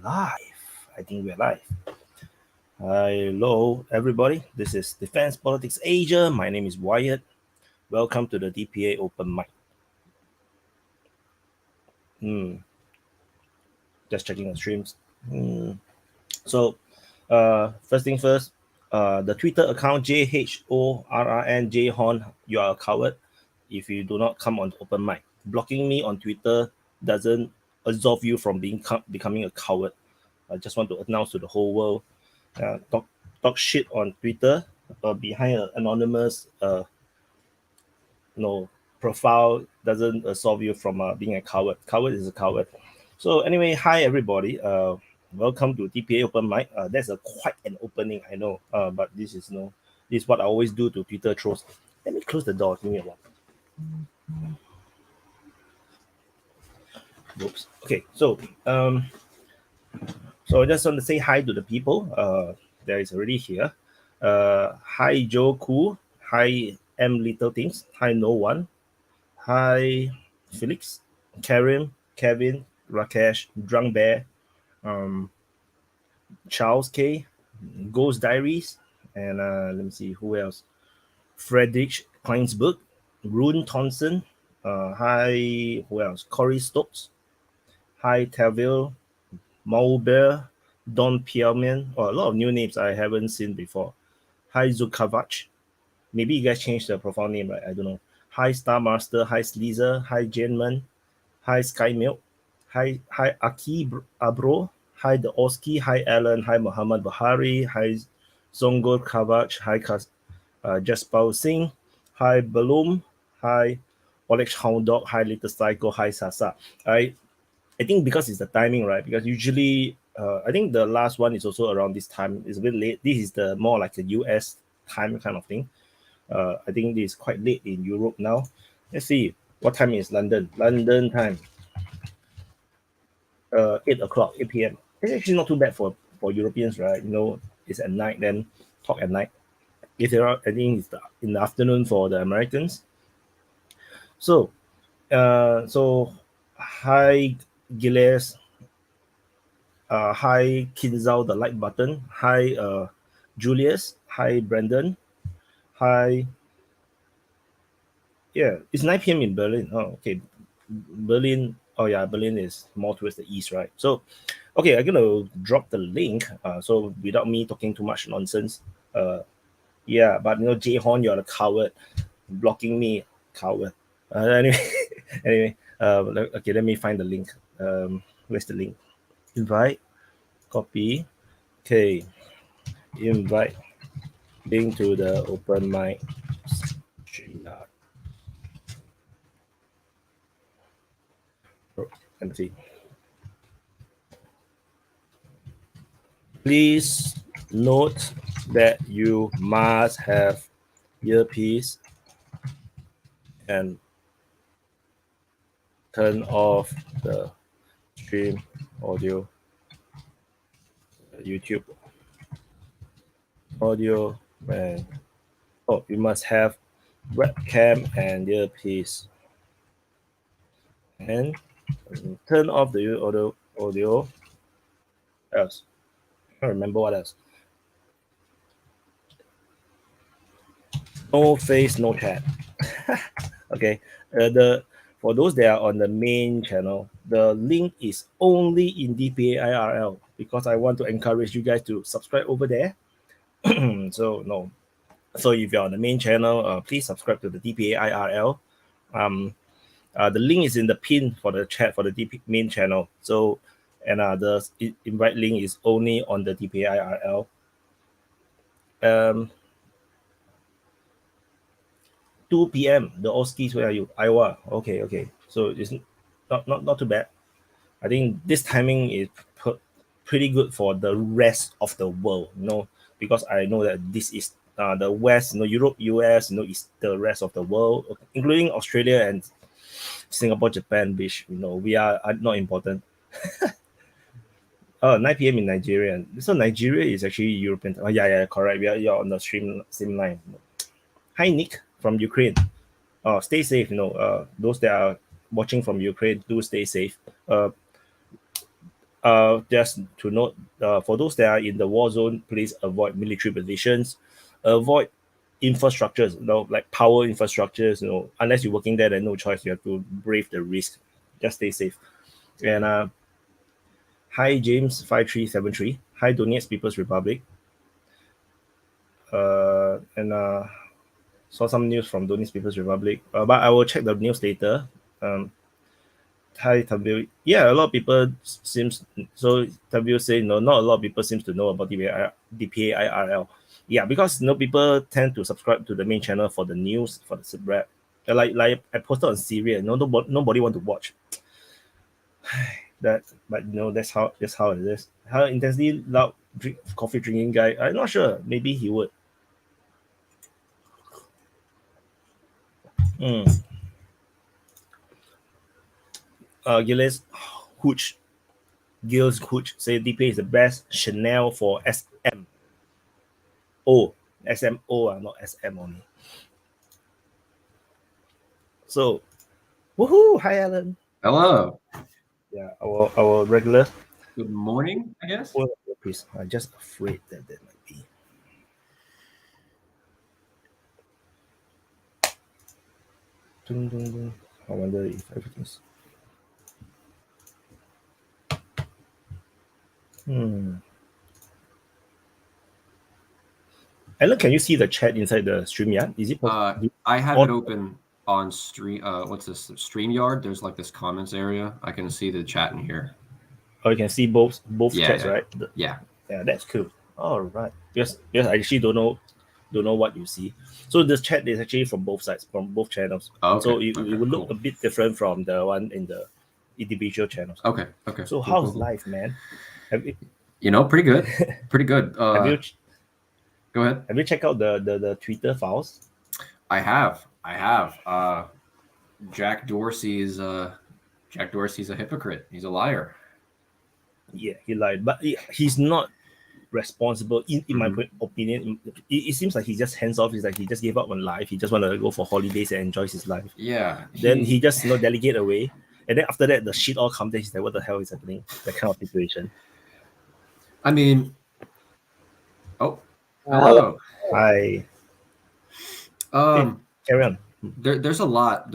live. I think we're live. Hello, everybody. This is Defense Politics Asia. My name is Wyatt. Welcome to the DPA Open Mic. Just checking the streams. So, first thing first, the Twitter account JHORRNJHorn, you are a coward if you do not come on the open mic. Blocking me on Twitter doesn't absolve you from becoming a coward. I just want to announce to the whole world, talk shit on Twitter behind an anonymous profile doesn't absolve you from being a coward. Coward is a coward. So anyway, hi everybody. Welcome to DPA Open Mic. That's quite an opening, I know. But this is what I always do to Twitter trolls. Let me close the door. Give me a while. Oops. Okay. So I just want to say hi to the people. That is already here. Hi Joe Koo. Hi EmLill Things. Hi No One. Hi Felix, Karim, Kevin, Rakesh, Drunk Bear, Charles K, Ghost Diaries, and let me see who else. Friedrich Kleinsberg, Rune Thompson. Hi, who else? Corey Stokes. Hi Taville, Maubert, Don Pierman. A lot of new names I haven't seen before. Hi Zukavach. Maybe you guys changed the profile name, right? I don't know. Hi Star Master. Hi Sleazer. Hi Janeman. Hi Sky Milk. Hi Aki Abro. Hi the Oski. Hi Alan. Hi Muhammad Bahari. Hi Zongor Kavach. Hi Jaspal Singh. Hi Balloom. Hi Alex Hound Dog. Hi Little Psycho. Hi Sasa. I think because it's the timing, right? Because usually I think the last one is also around this time. It's a bit late. This is the more like a US time kind of thing. I think this is quite late in Europe now. Let's see what time is London. London time. 8 o'clock, 8 p.m. It's actually not too bad for Europeans, right? It's at night, then talk at night. If there are, I think it's in the afternoon for the Americans. So, hi Gilles. Hi Kinzao, the like button. Hi Julius. Hi Brendan. Hi. Yeah, it's 9 p.m. in Berlin. Oh, okay. Berlin. Oh yeah, Berlin is more towards the east, right? So, okay, I'm gonna drop the link. So without me talking too much nonsense. Yeah, but Jay Horn, you're a coward, blocking me, coward. Anyway, okay, let me find the link. Where's the link? Invite, copy. Okay, invite link to the open mic. Let me see. Please note that you must have earpiece and turn off the stream audio, YouTube audio, and you must have webcam and earpiece, and turn off the audio. Else, I don't remember what else. No face, no chat. Okay, for those that are on the main channel, the link is only in DPA IRL because I want to encourage you guys to subscribe over there. So if you're on the main channel, please subscribe to the DPA IRL. The link is in the pin for the chat for the main channel. So, and the invite link is only on the DPA IRL. 2 p.m. The Oskies, where are you? Iowa. Okay. So it's not too bad. I think this timing is pretty good for the rest of the world, because I know that this is the West, Europe, US, is the rest of the world, including Australia and Singapore, Japan, which we are not important. 9 p.m. in Nigeria. So Nigeria is actually European. Oh yeah, correct. You're on the same line. Hi Nick from Ukraine. Stay safe. Those that are watching from Ukraine, do stay safe. just to note, for those that are in the war zone, please avoid military positions, avoid infrastructures, like power infrastructures. Unless you're working there, then no choice. You have to brave the risk. Just stay safe. And hi James 5373. Hi Donetsk People's Republic. And saw some news from Donetsk People's Republic, but I will check the news later. Hi W. Yeah, a lot of people seems so. W say no, not a lot of people seems to know about DPA IRL. Yeah, because people tend to subscribe to the main channel for the news, for the spread. Like I posted on Syria. Nobody want to watch. But that's how it is. How intensely loud coffee drinking guy? I'm not sure. Maybe he would. Gilles Hooch say DPA is the best Chanel for SM. SMO, not SM only. So, woohoo! Hi, Alan. Hello. Yeah, our regular. Good morning, I guess. Well, please, I'm just afraid that there might be. Dun, dun, dun. I wonder if everything's. Alan, can you see the chat inside the StreamYard? Is it possible? I have it open on stream. What's this? StreamYard. There's like this comments area. I can see the chat in here. Oh, you can see both chats, right? Yeah, that's cool. All right. Yes, I actually don't know what you see. So this chat is actually from both sides, from both channels. Okay. So it will look a bit different from the one in the individual channels. Okay. So how's life, man? Pretty good. Pretty good. Go ahead. Have you checked out the Twitter files? I have. Jack Dorsey's a hypocrite. He's a liar. Yeah, he lied, but he's not responsible in my opinion. It seems like he's just hands off. He's like he just gave up on life. He just want to go for holidays and enjoys his life. Yeah. Then he just delegate away, and then after that the shit all comes. Then he's like, what the hell is happening? That kind of situation. I mean, hello. Hi. Carry on. There's a lot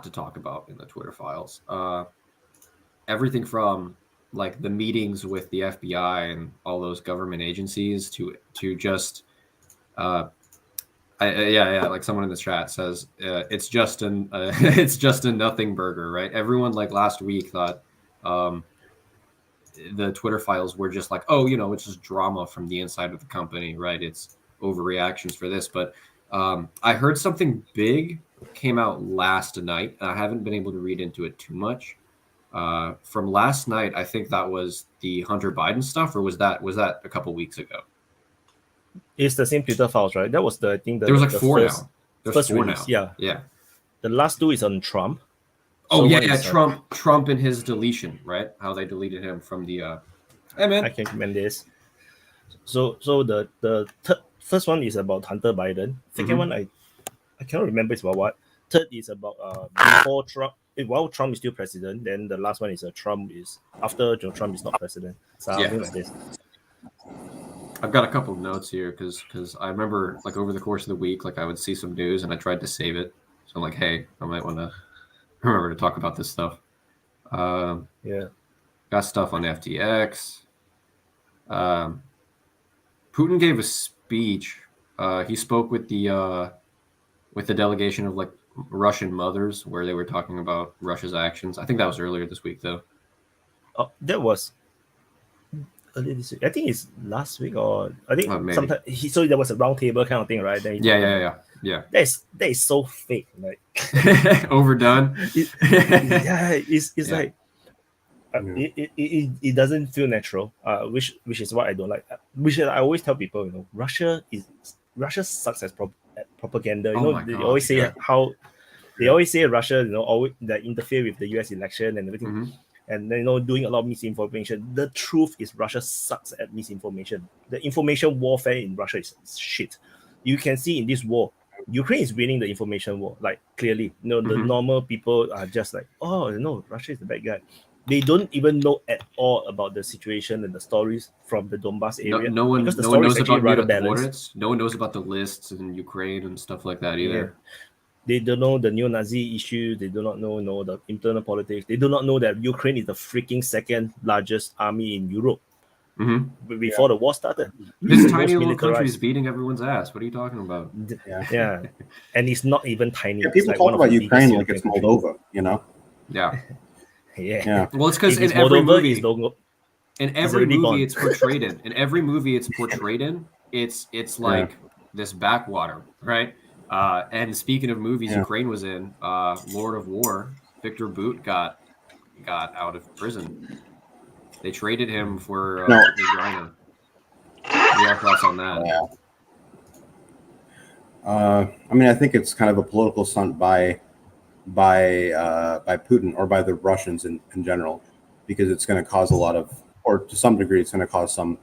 to talk about in the Twitter files. Everything from like the meetings with the FBI and all those government agencies to just like someone in the chat says it's just a nothing burger, right? Everyone like last week thought the Twitter files were just like, it's just drama from the inside of the company, right? It's overreactions for this, but I heard something big came out last night, and I haven't been able to read into it too much. From last night, I think that was the Hunter Biden stuff, or was that a couple weeks ago? It's the same Twitter files, right? That was there was like four now. There's four now. Yeah. The last two is on Trump. Oh, so Trump and his deletion, right? How they deleted him from the. Hey man, I can commend this. So the first one is about Hunter Biden. Second one, I cannot remember it's about what. Third is about before Trump. While Trump is still president, then the last one is Trump is after Trump is not president. Something like this. I've got a couple of notes here because I remember like over the course of the week, like I would see some news and I tried to save it. So I'm like, hey, I might want to remember to talk about this stuff. Got stuff on FTX. Putin gave a speech. He spoke with the delegation of like Russian mothers where they were talking about Russia's actions. I think that was earlier this week, though. Oh, that was earlier this week. I think it's last week, or I think sometime. So there was a round table kind of thing, right? Then yeah. That is so fake, like overdone. It's like it doesn't feel natural. Which is what I don't like. Which I always tell people, Russia sucks at propaganda. They always say how they always say Russia, always that interfere with the US election and everything. And then, doing a lot of misinformation. The truth is Russia sucks at misinformation. The information warfare in Russia is shit. You can see in this war, Ukraine is winning the information war, like clearly. The normal people are just like, oh no, Russia is the bad guy. they don't even know at all about the situation and the stories from the Donbass area. No one because the no one story is knows actually about rather balanced. Mirotvorets. No one knows about the lists in Ukraine and stuff like that either. They don't know the neo-Nazi issue. They do not know the internal politics. They do not know that Ukraine is the freaking second largest army in Europe before the war started. This Most tiny little militarized. country is beating everyone's ass. What are you talking about? Yeah. And it's not even tiny. Yeah, It's people like talk one of about the Ukraine biggest like it's European Moldova, you know? Yeah. Yeah. Well, it's because If in it's every Moldova, movie, it's no- in every already movie gone. it's portrayed in. In every movie it's portrayed in, it's like this backwater, right? And speaking of movies Ukraine was in, Lord of War, Victor Boot got out of prison. They traded him for Ukraine. Your thoughts on that? I mean, I think it's kind of a political stunt by Putin or by the Russians in general, because it's going to cause a lot of, or to some degree, it's going to cause some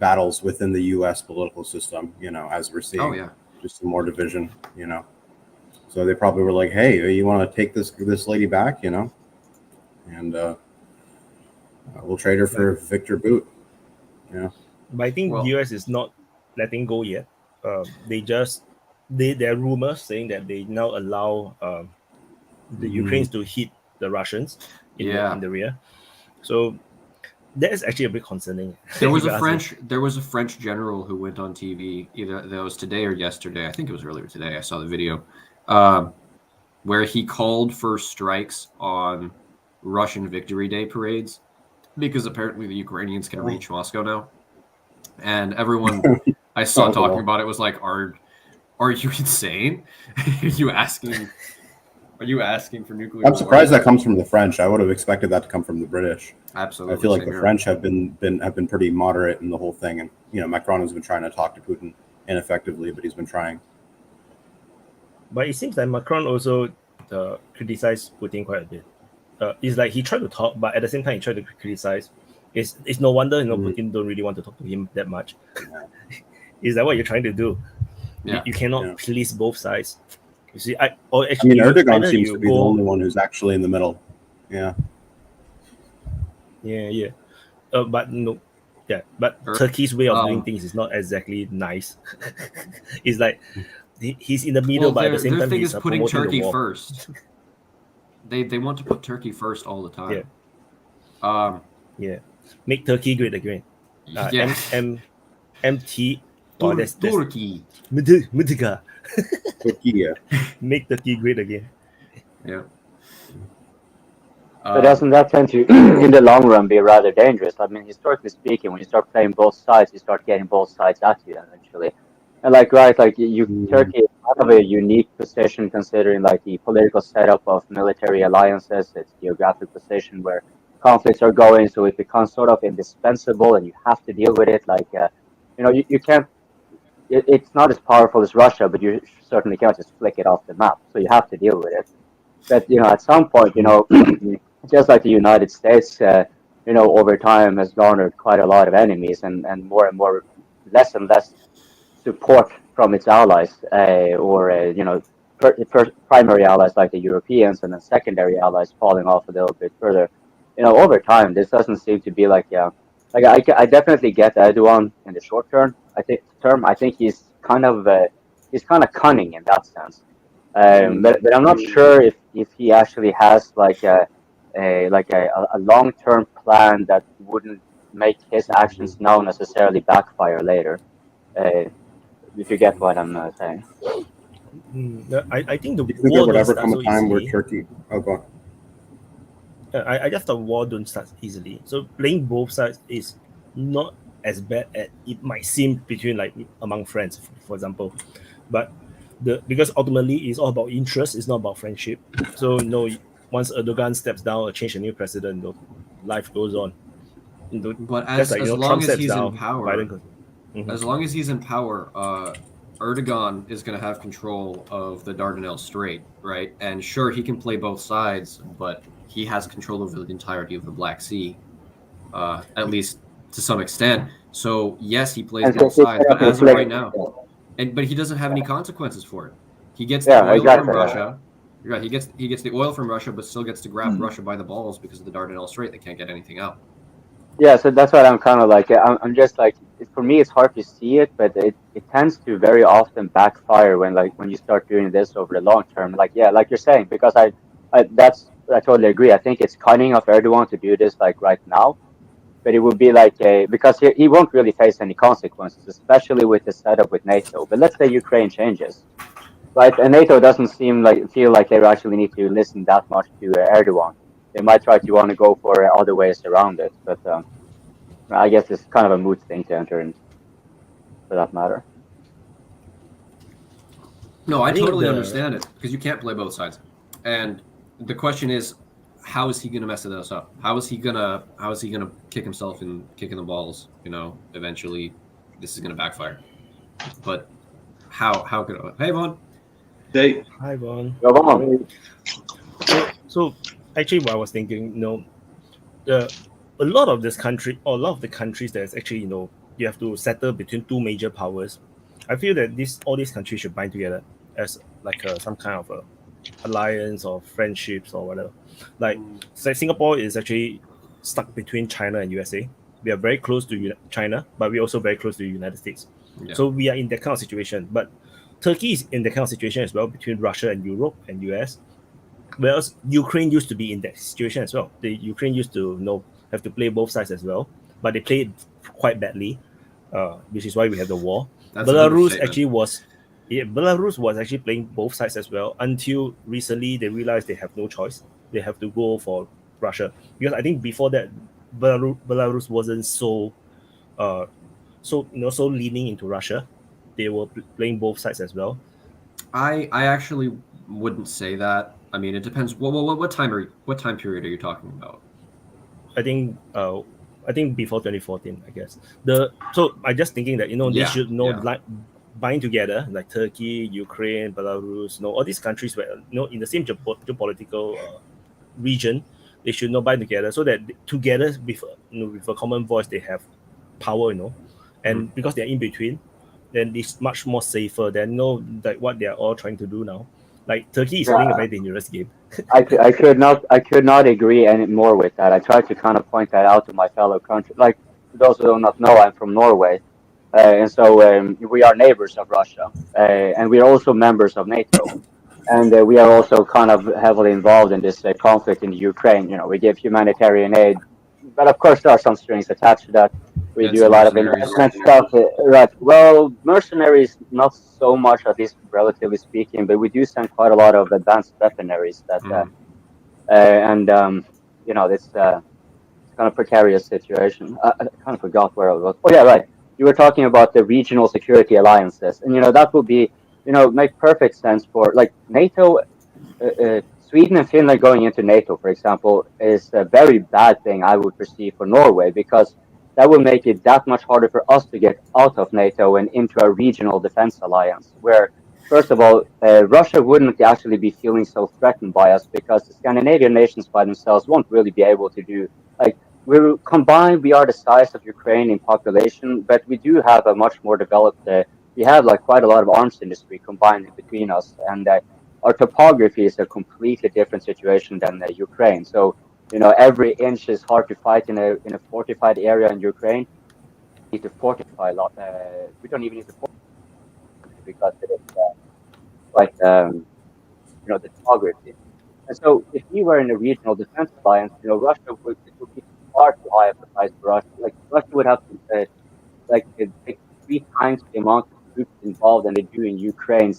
battles within the U.S. political system, you know, as we're seeing just some more division, you know. So they probably were like, hey, you want to take this lady back, you know, and we'll trade her for Victor Boot. Yeah. But I think the US is not letting go yet. There are rumors saying that they now allow the Ukrainians to hit the Russians in the rear. So that is actually a bit concerning. There was a French general who went on TV, either that was today or yesterday. I think it was earlier today. I saw the video where he called for strikes on Russian Victory Day parades because apparently the Ukrainians can reach Moscow now. And everyone I saw talking about it was like, "Are you insane? Are you asking for nuclear?" I'm surprised that comes from the French. I would have expected that to come from the British. Absolutely, I feel like the French have been pretty moderate in the whole thing, and you know, Macron has been trying to talk to Putin ineffectively, but he's been trying. But it seems like Macron also criticized Putin quite a bit. It's like he tried to talk, but at the same time he tried to criticize. It's no wonder Putin don't really want to talk to him that much. Is that what you're trying to do? Yeah. You cannot please both sides. You see, Erdogan seems to be the only one who's actually in the middle. Yeah. Yeah. But no. Yeah, but Turkey's way of doing things is not exactly nice. It's like he's in the middle, but at the same time he's putting Turkey first. They want to put Turkey first all the time. Yeah. Make Turkey great again. MT. Oh, that's Turkey. Turkey. Make Turkey great again. Yeah. But doesn't that tend to, in the long run, be rather dangerous? I mean, historically speaking, when you start playing both sides, you start getting both sides at you eventually. And Turkey is kind of a unique position considering like the political setup of military alliances, its geographic position where conflicts are going, so it becomes sort of indispensable, and you have to deal with it. You can't. It's not as powerful as Russia, but you certainly can't just flick it off the map. So you have to deal with it. But at some point, just like the United States, over time has garnered quite a lot of enemies and more, less and less support from its allies, primary allies like the Europeans, and then secondary allies falling off a little bit further. Over time, this doesn't seem to be I definitely get Erdogan in the short term. I think he's kind of cunning in that sense. But I'm not sure if he actually has a long-term plan that wouldn't make his actions now necessarily backfire later. If you get what I'm saying. I think the war would ever come a time where Turkey. Oh, go on. I just thought war don't start easily. So playing both sides is not as bad as it might seem between among friends, for example. But because ultimately it's all about interest, it's not about friendship. So once Erdogan steps down or change a new president, life goes on. But as long as he's in power, as long as he's in power, Erdogan is going to have control of the Dardanelles Strait, right? And sure, he can play both sides, but he has control over the entirety of the Black Sea, at least to some extent. So yes, he plays both sides, but as of right now, but he doesn't have any consequences for it. He gets the oil from Russia. Right, he gets the oil from Russia, but still gets to grab Russia by the balls because of the Dardanelles Strait. They can't get anything out. Yeah, so that's what I'm kind of like. I'm just like, for me, it's hard to see it, but it tends to very often backfire when you start doing this over the long term. Like, yeah, like you're saying, because I totally agree. I think it's cunning of Erdogan to do this like right now, but it would be like because he won't really face any consequences, especially with the setup with NATO. But let's say Ukraine changes, right? And NATO doesn't feel like they actually need to listen that much to Erdogan. They might try to want to go for other ways around it, but I guess it's kind of a moot thing to enter into, for that matter. No, I totally understand it because you can't play both sides, and the question is, how is he going to mess this up? How is he gonna kick himself in kicking the balls? You know, eventually, this is going to backfire. But how could hey Vaun? Hey. Hi Vaun. Go on. So actually, what I was thinking, a lot of this country, or a lot of the countries that's actually, you have to settle between two major powers. I feel that all these countries should bind together as like some kind of a alliance or friendships or whatever. Like Singapore is actually stuck between China and USA. We are very close to China, but we're also very close to the United States. Yeah. So we are in that kind of situation. But Turkey is in that kind of situation as well, between Russia and Europe and US. Whereas Ukraine used to be in that situation as well. The Ukraine used to have to play both sides as well, but they played quite badly, which is why we have the war. Belarus was actually playing both sides as well until recently they realized they have no choice. They have to go for Russia, because I think before that Belarus wasn't so leaning into Russia. They were playing both sides as well. I actually wouldn't say that. I mean, it depends. What time period are you talking about? I think before 2014, I guess. So I just thinking that they should bind together, like Turkey, Ukraine, Belarus, all these countries where in the same geopolitical region, they should bind together so that together with a common voice they have power, and because they're in between, then it's much more safer than like what they're all trying to do now. Like Turkey is playing a very dangerous game. I could not agree any more with that. I tried to kind of point that out to my fellow country. Like, for those who do not know, I'm from Norway, and so we are neighbors of Russia, and we are also members of NATO, and we are also kind of heavily involved in this conflict in the Ukraine. We give humanitarian aid, but of course there are some strings attached to that. We do a lot of investment stuff, right? Well, mercenaries, not so much, at least relatively speaking, but we do send quite a lot of advanced weaponaries that, it's kind of precarious situation. I kind of forgot where I was. Oh yeah, right. You were talking about the regional security alliances, and that would be, make perfect sense for like NATO. Sweden and Finland going into NATO, for example, is a very bad thing, I would perceive, for Norway, because that would make it that much harder for us to get out of NATO and into a regional defense alliance, where, first of all, Russia wouldn't actually be feeling so threatened by us, because the Scandinavian nations by themselves won't really be able to do, like, we're combined, we are the size of Ukraine in population, but we do have a much more developed, we have like quite a lot of arms industry combined between us, and our topography is a completely different situation than Ukraine. So, every inch is hard to fight in a fortified area in Ukraine. We need to fortify a lot. We don't even need to fortify because it is the topography. And so, if we were in a regional defense alliance, Russia would be far too high of a price for us. Like, Russia would have to take 3 times the amount of troops involved than they do in Ukraine,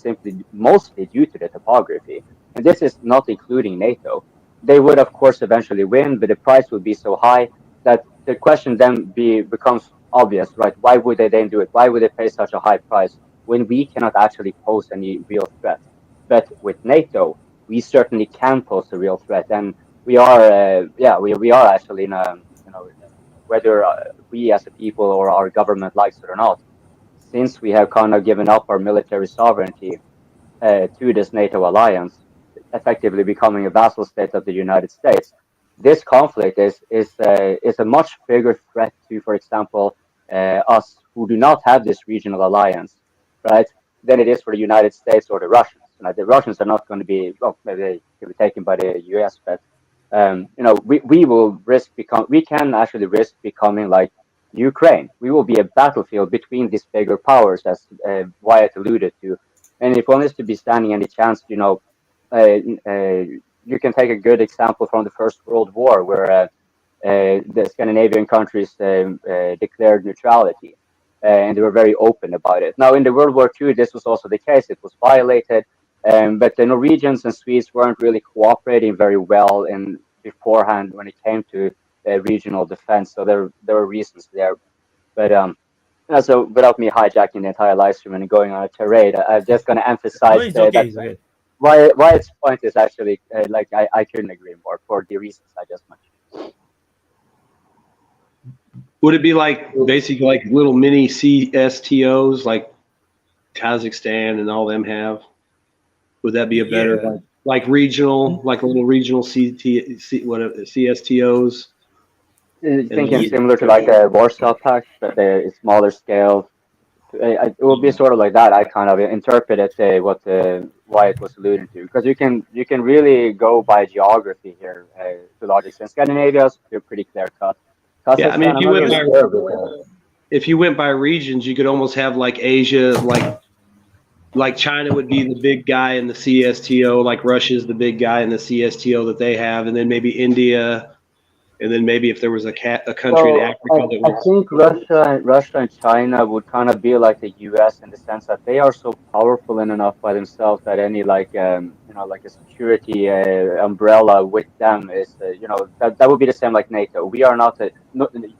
mostly due to the topography. And this is not including NATO. They would, of course, eventually win, but the price would be so high that the question then becomes obvious, right? Why would they then do it? Why would they pay such a high price when we cannot actually pose any real threat? But with NATO, we certainly can pose a real threat, and we are, we are actually in a, whether we as a people or our government likes it or not, since we have kind of given up our military sovereignty to this NATO alliance, effectively becoming a vassal state of the United States. This conflict is a much bigger threat to, for example, us who do not have this regional alliance, right, than it is for the United States or the Russians. Like the Russians are not going to be, well, maybe they can be taken by the US, but we can actually risk becoming like Ukraine. We will be a battlefield between these bigger powers, as Wyatt alluded to. And if one is to be standing any chance, you can take a good example from the First World War, where the Scandinavian countries declared neutrality, and they were very open about it. Now, in the World War II, this was also the case. It was violated, but the Norwegians and Swedes weren't really cooperating very well beforehand when it came to regional defense. So there were reasons there. But so without me hijacking the entire live stream and going on a tirade, I'm just going to emphasize okay. Wyatt's point is actually I couldn't agree more for the reasons I just mentioned. Would it be like basically like little mini CSTOs like Kazakhstan and all them have? Would that be a better like regional, like little regional CSTOs? Thinking similar to like a Warsaw Pact, but a smaller scale. It will be sort of like that. I kind of interpreted what Wyatt was alluding to, because you can really go by geography here to a large extent. Scandinavia's pretty clear cut. Yeah, I mean, if you went by regions, you could almost have like Asia, like China would be the big guy in the CSTO, like Russia's the big guy in the CSTO that they have, and then maybe India. And then maybe if there was a country in Africa that was... I think Russia and China would kind of be like the U.S. in the sense that they are so powerful enough by themselves that any like a security umbrella with them is that would be the same like NATO. We are not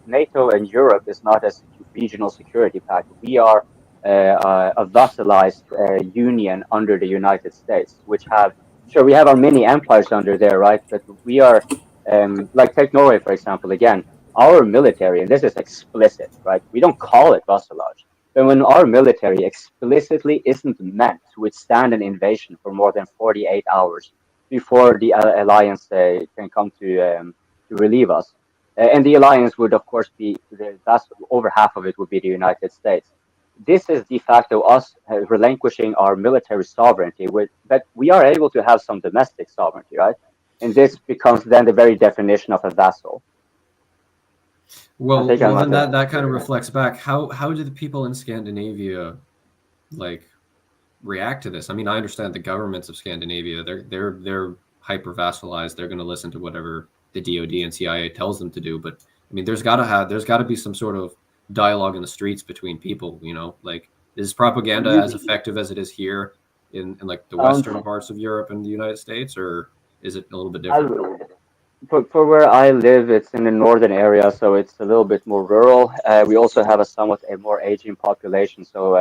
NATO, and Europe is not a regional security pact. We are a vassalized union under the United States, which we have our mini empires under there, right? But we are. Like take Norway, for example, again, our military, and this is explicit, right? We don't call it vassalage. But when our military explicitly isn't meant to withstand an invasion for more than 48 hours before the alliance can come to relieve us. And the alliance would, of course, be, over half of it would be the United States. This is de facto us relinquishing our military sovereignty, but we are able to have some domestic sovereignty, right? And this becomes then the very definition of a vassal. Well then that kind of reflects back. How do the people in Scandinavia like react to this? I mean, I understand the governments of Scandinavia, they're hyper vassalized. They're going to listen to whatever the DoD and CIA tells them to do. But I mean, there's got to be some sort of dialogue in the streets between people. Like, is propaganda as effective as it is here in like the western parts of Europe and the United States, or is it a little bit different? For where I live, it's in the northern area, so it's a little bit more rural. We also have a more aging population, so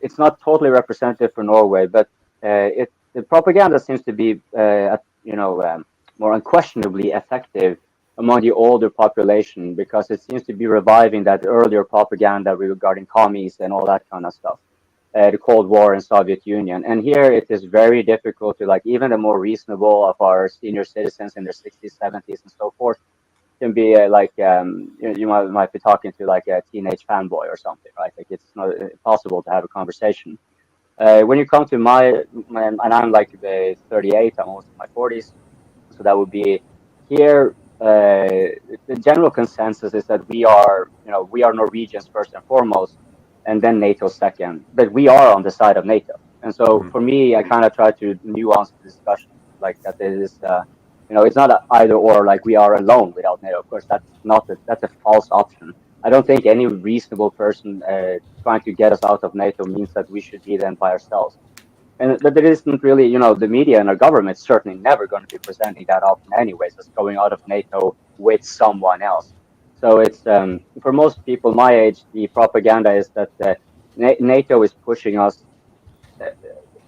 it's not totally representative for Norway, but the propaganda seems to be more unquestionably effective among the older population, because it seems to be reviving that earlier propaganda regarding commies and all that kind of stuff. The Cold War and Soviet Union. And here it is very difficult to, like, even the more reasonable of our senior citizens in their 60s, 70s, and so forth can be you might be talking to like a teenage fanboy or something, right? Like, it's not possible to have a conversation. When you come to and I'm like 38, I'm almost in my 40s, so that would be here. The general consensus is that we are Norwegians first and foremost, and then NATO second, but we are on the side of NATO. And so for me, I kind of try to nuance the discussion like that. It's not either or, like we are alone without NATO. Of course, that's a false option. I don't think any reasonable person trying to get us out of NATO means that we should be then by ourselves. And that there isn't really, the media and our government is certainly never going to be presenting that option anyways, as going out of NATO with someone else. So it's for most people my age, the propaganda is that NATO is pushing us,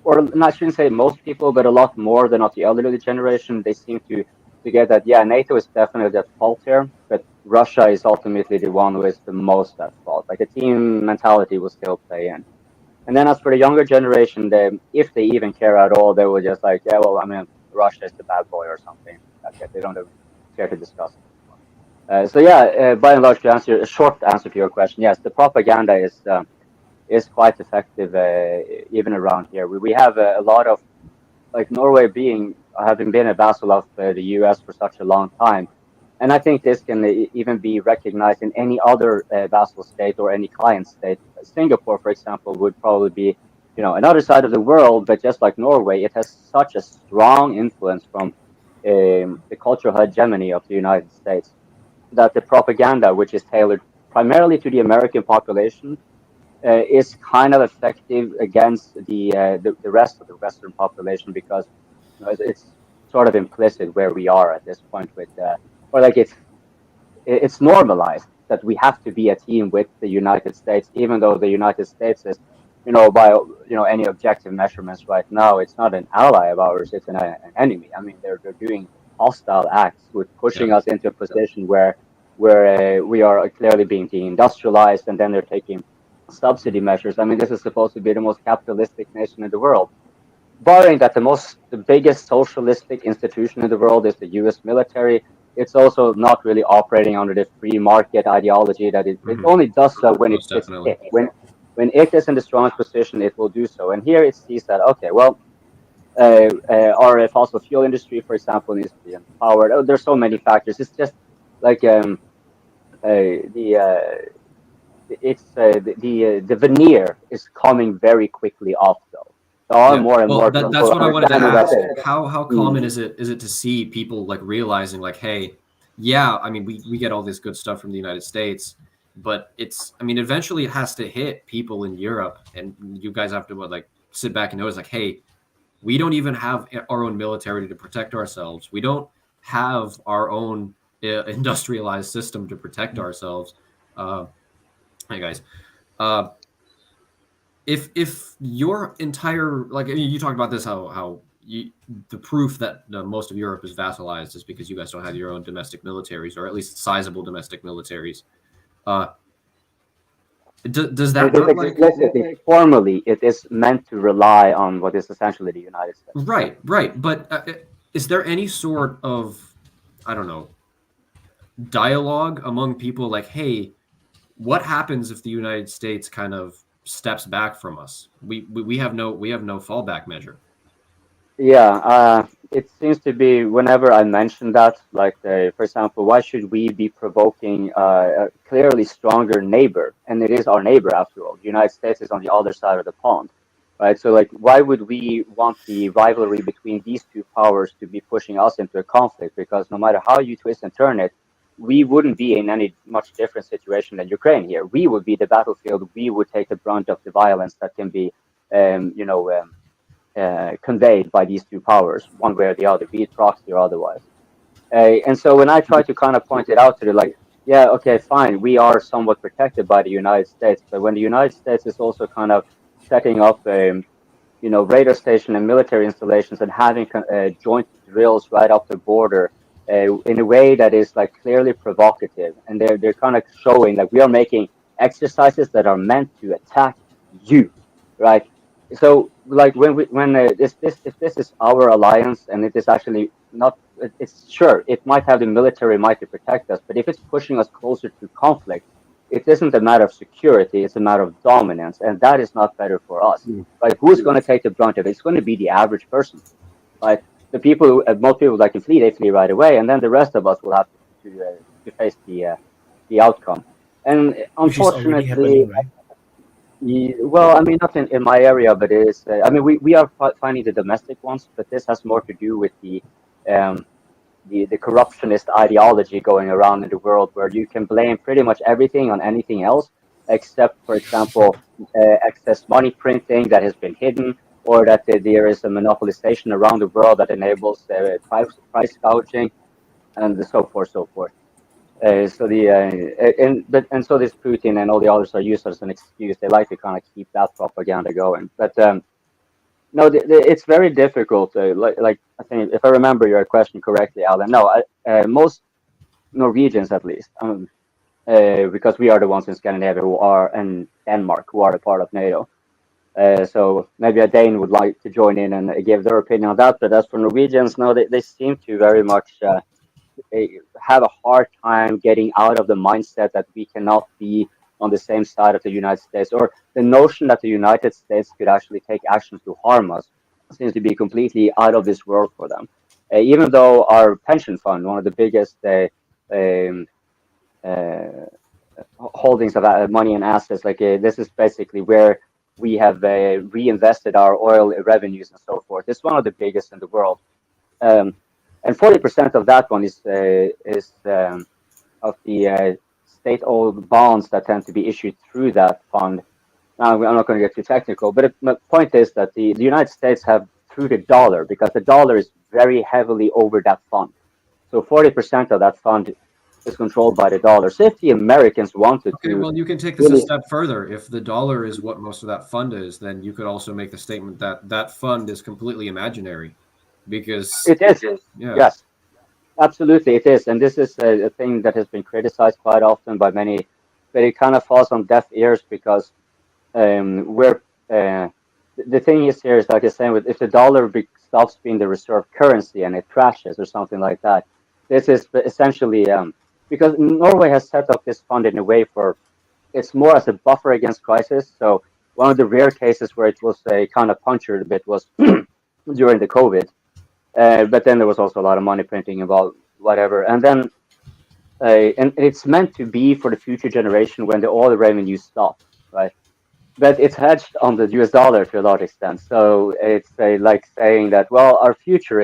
or I shouldn't say most people, but a lot more than of the elderly generation. They seem to get that, NATO is definitely at fault here, but Russia is ultimately the one who is the most at fault. Like, the team mentality will still play in. And then as for the younger generation, if they even care at all, they will just like, Russia is the bad boy or something. That's it. They don't care to discuss it. By and large, a short answer to your question, yes, the propaganda is quite effective even around here. We have a lot of, like Norway having been a vassal of the US for such a long time. And I think this can even be recognized in any other vassal state or any client state. Singapore, for example, would probably be, another side of the world, but just like Norway, it has such a strong influence from the cultural hegemony of the United States that the propaganda, which is tailored primarily to the American population, is kind of effective against the rest of the Western population because it's sort of implicit where we are at this point with, or like it's normalized that we have to be a team with the United States, even though the United States is, by any objective measurements right now, it's not an ally of ours, it's an enemy. I mean, they're doing hostile acts with pushing us into a position where we are clearly being deindustrialized, and then they're taking subsidy measures. I mean, this is supposed to be the most capitalistic nation in the world. Barring that the biggest socialistic institution in the world is the U.S. military, it's also not really operating under the free market ideology that it only does so when when it is in the strongest position, it will do so. And here it sees that, okay, well, our fossil fuel industry, for example, needs to be empowered. Oh, there's so many factors. It's just like the veneer is coming very quickly off, though. There are more and more. That's what I wanted to ask. How common is it to see people like realizing like, hey, yeah, I mean, we get all this good stuff from the United States, but eventually it has to hit people in Europe, and you guys have to sit back and notice like, hey, we don't even have our own military to protect ourselves. We don't have our own industrialized system to protect ourselves. Hey guys, if your entire you talked about this how the proof that most of Europe is vassalized is because you guys don't have your own domestic militaries, or at least sizable domestic militaries. Does that work? Explicitly, formally, it is meant to rely on what is essentially the United States. Right. But is there any sort of, I don't know, dialogue among people like, hey, what happens if the United States kind of steps back from us? We have no fallback measure. Yeah, it seems to be whenever I mention that, like, for example, why should we be provoking a clearly stronger neighbor? And it is our neighbor after all. The United States is on the other side of the pond, right? So, like, why would we want the rivalry between these two powers to be pushing us into a conflict? Because no matter how you twist and turn it, we wouldn't be in any much different situation than Ukraine here. We would be the battlefield. We would take the brunt of the violence that can be, conveyed by these two powers, one way or the other, be it proxy or otherwise. And so when I try to kind of point it out to them, like, yeah, okay, fine, we are somewhat protected by the United States, but when the United States is also kind of setting up, radar station and military installations and having joint drills right up the border in a way that is like clearly provocative, and they're kind of showing that we are making exercises that are meant to attack you, right? So like if this is our alliance and it is actually not, it's sure it might have the military might to protect us, but if it's pushing us closer to conflict, it isn't a matter of security, it's a matter of dominance, and that is not better for us. Like, who's going to take the brunt of it? It's going to be the average person, right? The people who, most people that can flee, they flee right away, and then the rest of us will have to face the outcome. And unfortunately, right? well, I mean, not in my area, but it is. I mean, we are finding the domestic ones, but this has more to do with the corruptionist ideology going around in the world, where you can blame pretty much everything on anything else, except, for example, excess money printing that has been hidden, or that there is a monopolization around the world that enables price gouging, and so forth, so forth. So this Putin and all the others are used as an excuse. They like to kind of keep that propaganda going. But no, it's very difficult. Like I think, if I remember your question correctly, Alan. No, most Norwegians, at least, because we are the ones in Scandinavia who are, and Denmark, who are a part of NATO. So maybe a Dane would like to join in and give their opinion on that. But as for Norwegians, no, they seem to very much have a hard time getting out of the mindset that we cannot be on the same side of the United States, or the notion that the United States could actually take actions to harm us seems to be completely out of this world for them. Even though our pension fund, one of the biggest um, uh, holdings of money and assets, like this is basically where we have reinvested our oil revenues and so forth. It's one of the biggest in the world, and 40% of that one is of the state-owned bonds that tend to be issued through that fund. Now, I'm not going to get too technical, but the point is that the United States have through the dollar, because the dollar is very heavily over that fund. So 40% of that fund is controlled by the dollar. So if the Americans wanted to... Well, you can take this a step further. If the dollar is what most of that fund is, then you could also make the statement that that fund is completely imaginary, because... It is, yeah. Yes. Absolutely, it is. And this is a thing that has been criticized quite often by many, but it kind of falls on deaf ears because the thing is here is, like I was saying, if the dollar stops being the reserve currency and it crashes or something like that, this is essentially because Norway has set up this fund in a way for it's more as a buffer against crisis. So one of the rare cases where it was kind of punctured a bit was during the COVID. But then there was also a lot of money printing involved, whatever. And then and it's meant to be for the future generation when the oil revenue stops, right? But it's hedged on the US dollar to a large extent. So it's like saying that, well, our future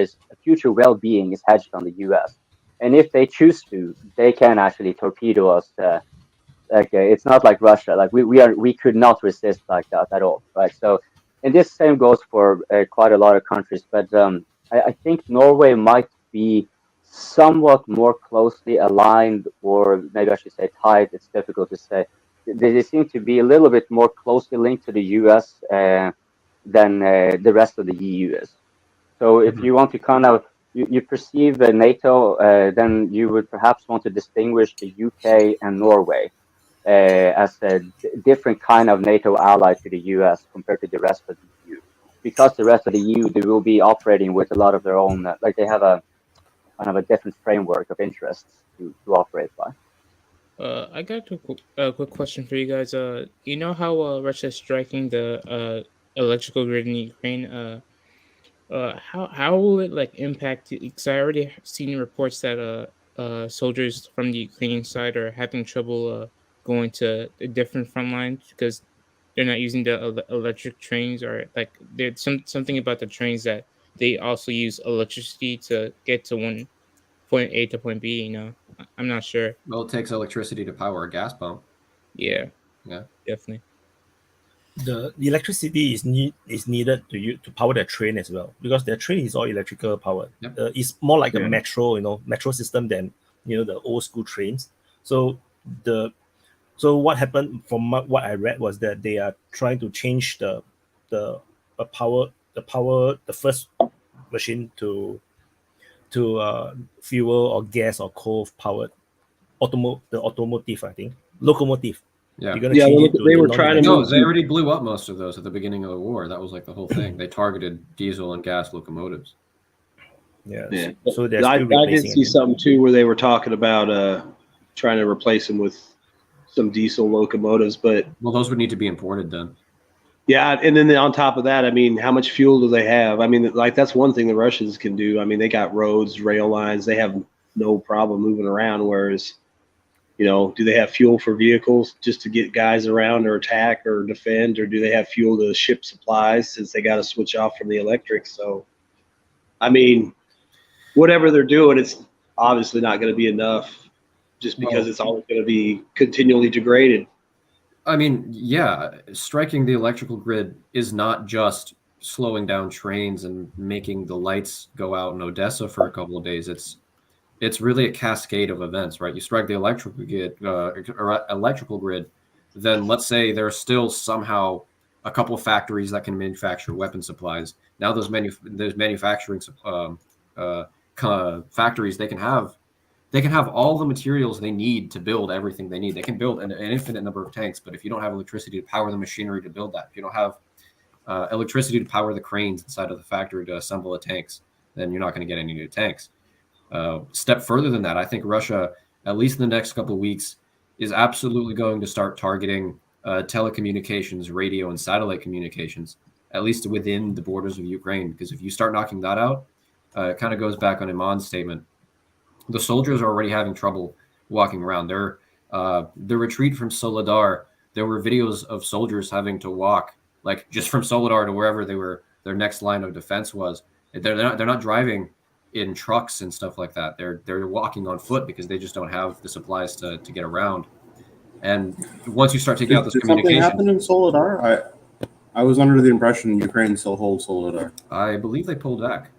well-being is hedged on the US. And if they choose to, they can actually torpedo us. It's not like Russia. Like we could not resist like that at all, right? So, and this same goes for quite a lot of countries. But I think Norway might be somewhat more closely aligned, or maybe I should say tied. It's difficult to say. They seem to be a little bit more closely linked to the US than the rest of the EU is. So if you want to kind of, you perceive NATO, then you would perhaps want to distinguish the UK and Norway as a different kind of NATO ally to the US compared to the rest of the EU. Because the rest of the EU, they will be operating with a lot of their own, like they have a kind of a different framework of interests to operate by. I got a quick question for you guys. You know how Russia is striking the electrical grid in Ukraine? How will it like impact? Because I already seen reports that soldiers from the Ukrainian side are having trouble going to a different front lines because they're not using the electric trains, or like there's something about the trains that they also use electricity to get to one point A to point B. You know, I'm not sure. Well, it takes electricity to power a gas pump. Yeah, definitely. The electricity is needed to power the train as well, because their train is all electrical powered. Yep. It's more like a metro system than the old school trains. So what happened from what I read was that they are trying to change the first machine to fuel or gas or coal powered automotive, I think, locomotive. Yeah, they were trying to. No, they already blew up most of those at the beginning of the war. That was like the whole thing. They targeted diesel and gas locomotives. Yeah. So I did see something too where they were talking about trying to replace them with some diesel locomotives, but those would need to be imported then. Yeah, and then on top of that, I mean, how much fuel do they have? I mean, like that's one thing the Russians can do. I mean, they got roads, rail lines. They have no problem moving around, whereas. Do they have fuel for vehicles just to get guys around or attack or defend, or do they have fuel to ship supplies since they got to switch off from the electric? So, I mean, whatever they're doing, it's obviously not going to be enough just because it's always going to be continually degraded. I mean, yeah, striking the electrical grid is not just slowing down trains and making the lights go out in Odessa for a couple of days. It's really a cascade of events, right? You strike the electrical grid, then let's say there's still somehow a couple of factories that can manufacture weapon supplies. Now those manufacturing factories, they can have all the materials they need to build everything they need. They can build an infinite number of tanks, but if you don't have electricity to power the machinery to build that, if you don't have electricity to power the cranes inside of the factory to assemble the tanks, then you're not going to get any new tanks. Step further than that, I think Russia, at least in the next couple of weeks, is absolutely going to start targeting telecommunications, radio, and satellite communications, at least within the borders of Ukraine. Because if you start knocking that out, it kind of goes back on Eman's statement. The soldiers are already having trouble walking around. The retreat from Soledar, there were videos of soldiers having to walk, like just from Soledar to wherever their next line of defense was. They're not driving in trucks and stuff like that. They're walking on foot because they just don't have the supplies to get around. And once you start taking out this communication, something happen in Soledar? I was under the impression Ukraine still holds Soledar. I believe they pulled back.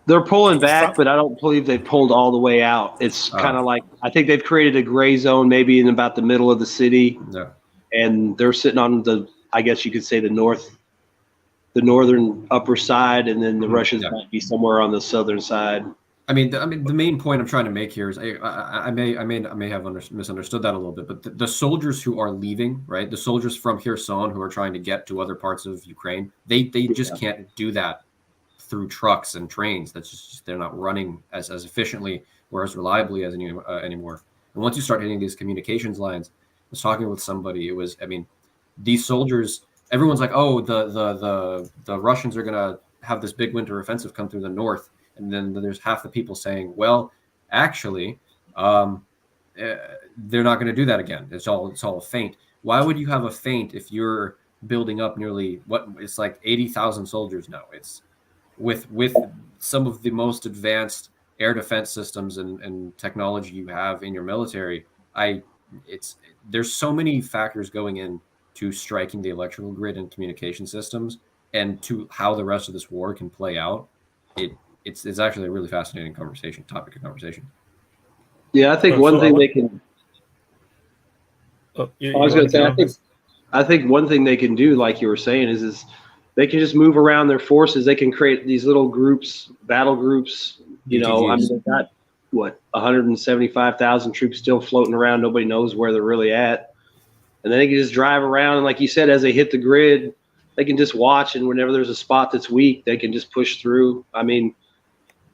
They're pulling back, but I don't believe they pulled all the way out. It's kind of like, I think they've created a gray zone maybe in about the middle of the city. Yeah. And they're sitting on the, I guess you could say the northern upper side, and then the Russians might be somewhere on the southern side. I mean, the main point I'm trying to make here is I may have misunderstood that a little bit, but the soldiers who are leaving, right? The soldiers from Kherson who are trying to get to other parts of Ukraine, they just can't do that through trucks and trains. That's just they're not running as efficiently or as reliably as anymore. And once you start hitting these communications lines, I was talking with somebody. It was, I mean, these soldiers. Everyone's like, oh, the Russians are gonna have this big winter offensive come through the north, and then there's half the people saying, well, actually, they're not going to do that again. It's all a feint. Why would you have a feint if you're building up nearly it's like 80,000 soldiers now? It's with some of the most advanced air defense systems and technology you have in your military. There's so many factors going in to striking the electrical grid and communication systems, and to how the rest of this war can play out. It's actually a really fascinating topic of conversation. Yeah, I think one thing they can. I was going to say, I think one thing they can do, like you were saying, is they can just move around their forces. They can create these little groups, battle groups. You know, I mean, they've got 175,000 troops still floating around. Nobody knows where they're really at. And then they can just drive around, and like you said, as they hit the grid, they can just watch, and whenever there's a spot that's weak, they can just push through. I mean,